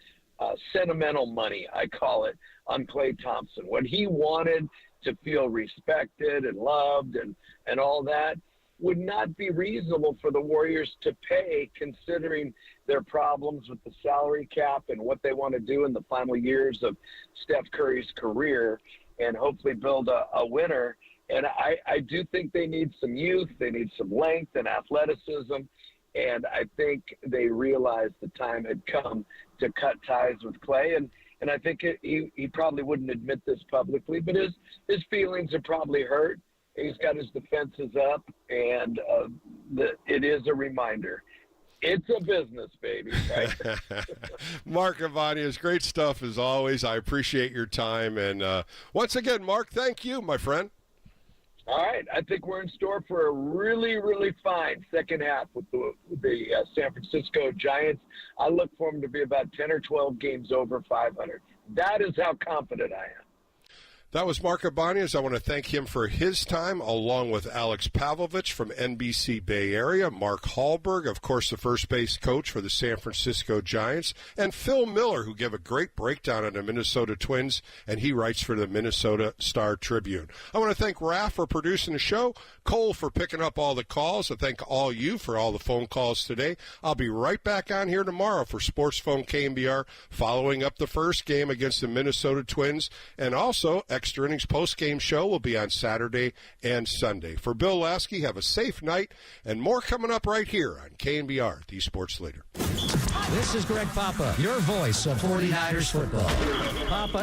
sentimental money, I call it, on Klay Thompson. What he wanted to feel respected and loved and all that would not be reasonable for the Warriors to pay, considering their problems with the salary cap and what they want to do in the final years of Steph Curry's career and hopefully build a winner. And I do think they need some youth. They need some length and athleticism. And I think they realized the time had come to cut ties with Klay, and I think he probably wouldn't admit this publicly, but his feelings are probably hurt. He's got his defenses up, and it is a reminder. It's a business, baby. Right? Mark Aban, is great stuff as always. I appreciate your time. And once again, Mark, thank you, my friend. All right. I think we're in store for a really, really fine second half with the San Francisco Giants. I look for them to be about 10 or 12 games over 500. That is how confident I am. That was Mark Aban. I want to thank him for his time, along with Alex Pavlovic from NBC Bay Area, Mark Hallberg, of course, the first base coach for the San Francisco Giants, and Phil Miller, who gave a great breakdown on the Minnesota Twins, and he writes for the Minnesota Star Tribune. I want to thank Raph for producing the show, Cole for picking up all the calls. I thank all you for all the phone calls today. I'll be right back on here tomorrow for Sports Phone KNBR, following up the first game against the Minnesota Twins, and also Extra Innings post-game show will be on Saturday and Sunday. For Bill Lasky, have a safe night, and more coming up right here on KNBR, the Sports Leader. This is Greg Papa, your voice of 49ers football. Papa.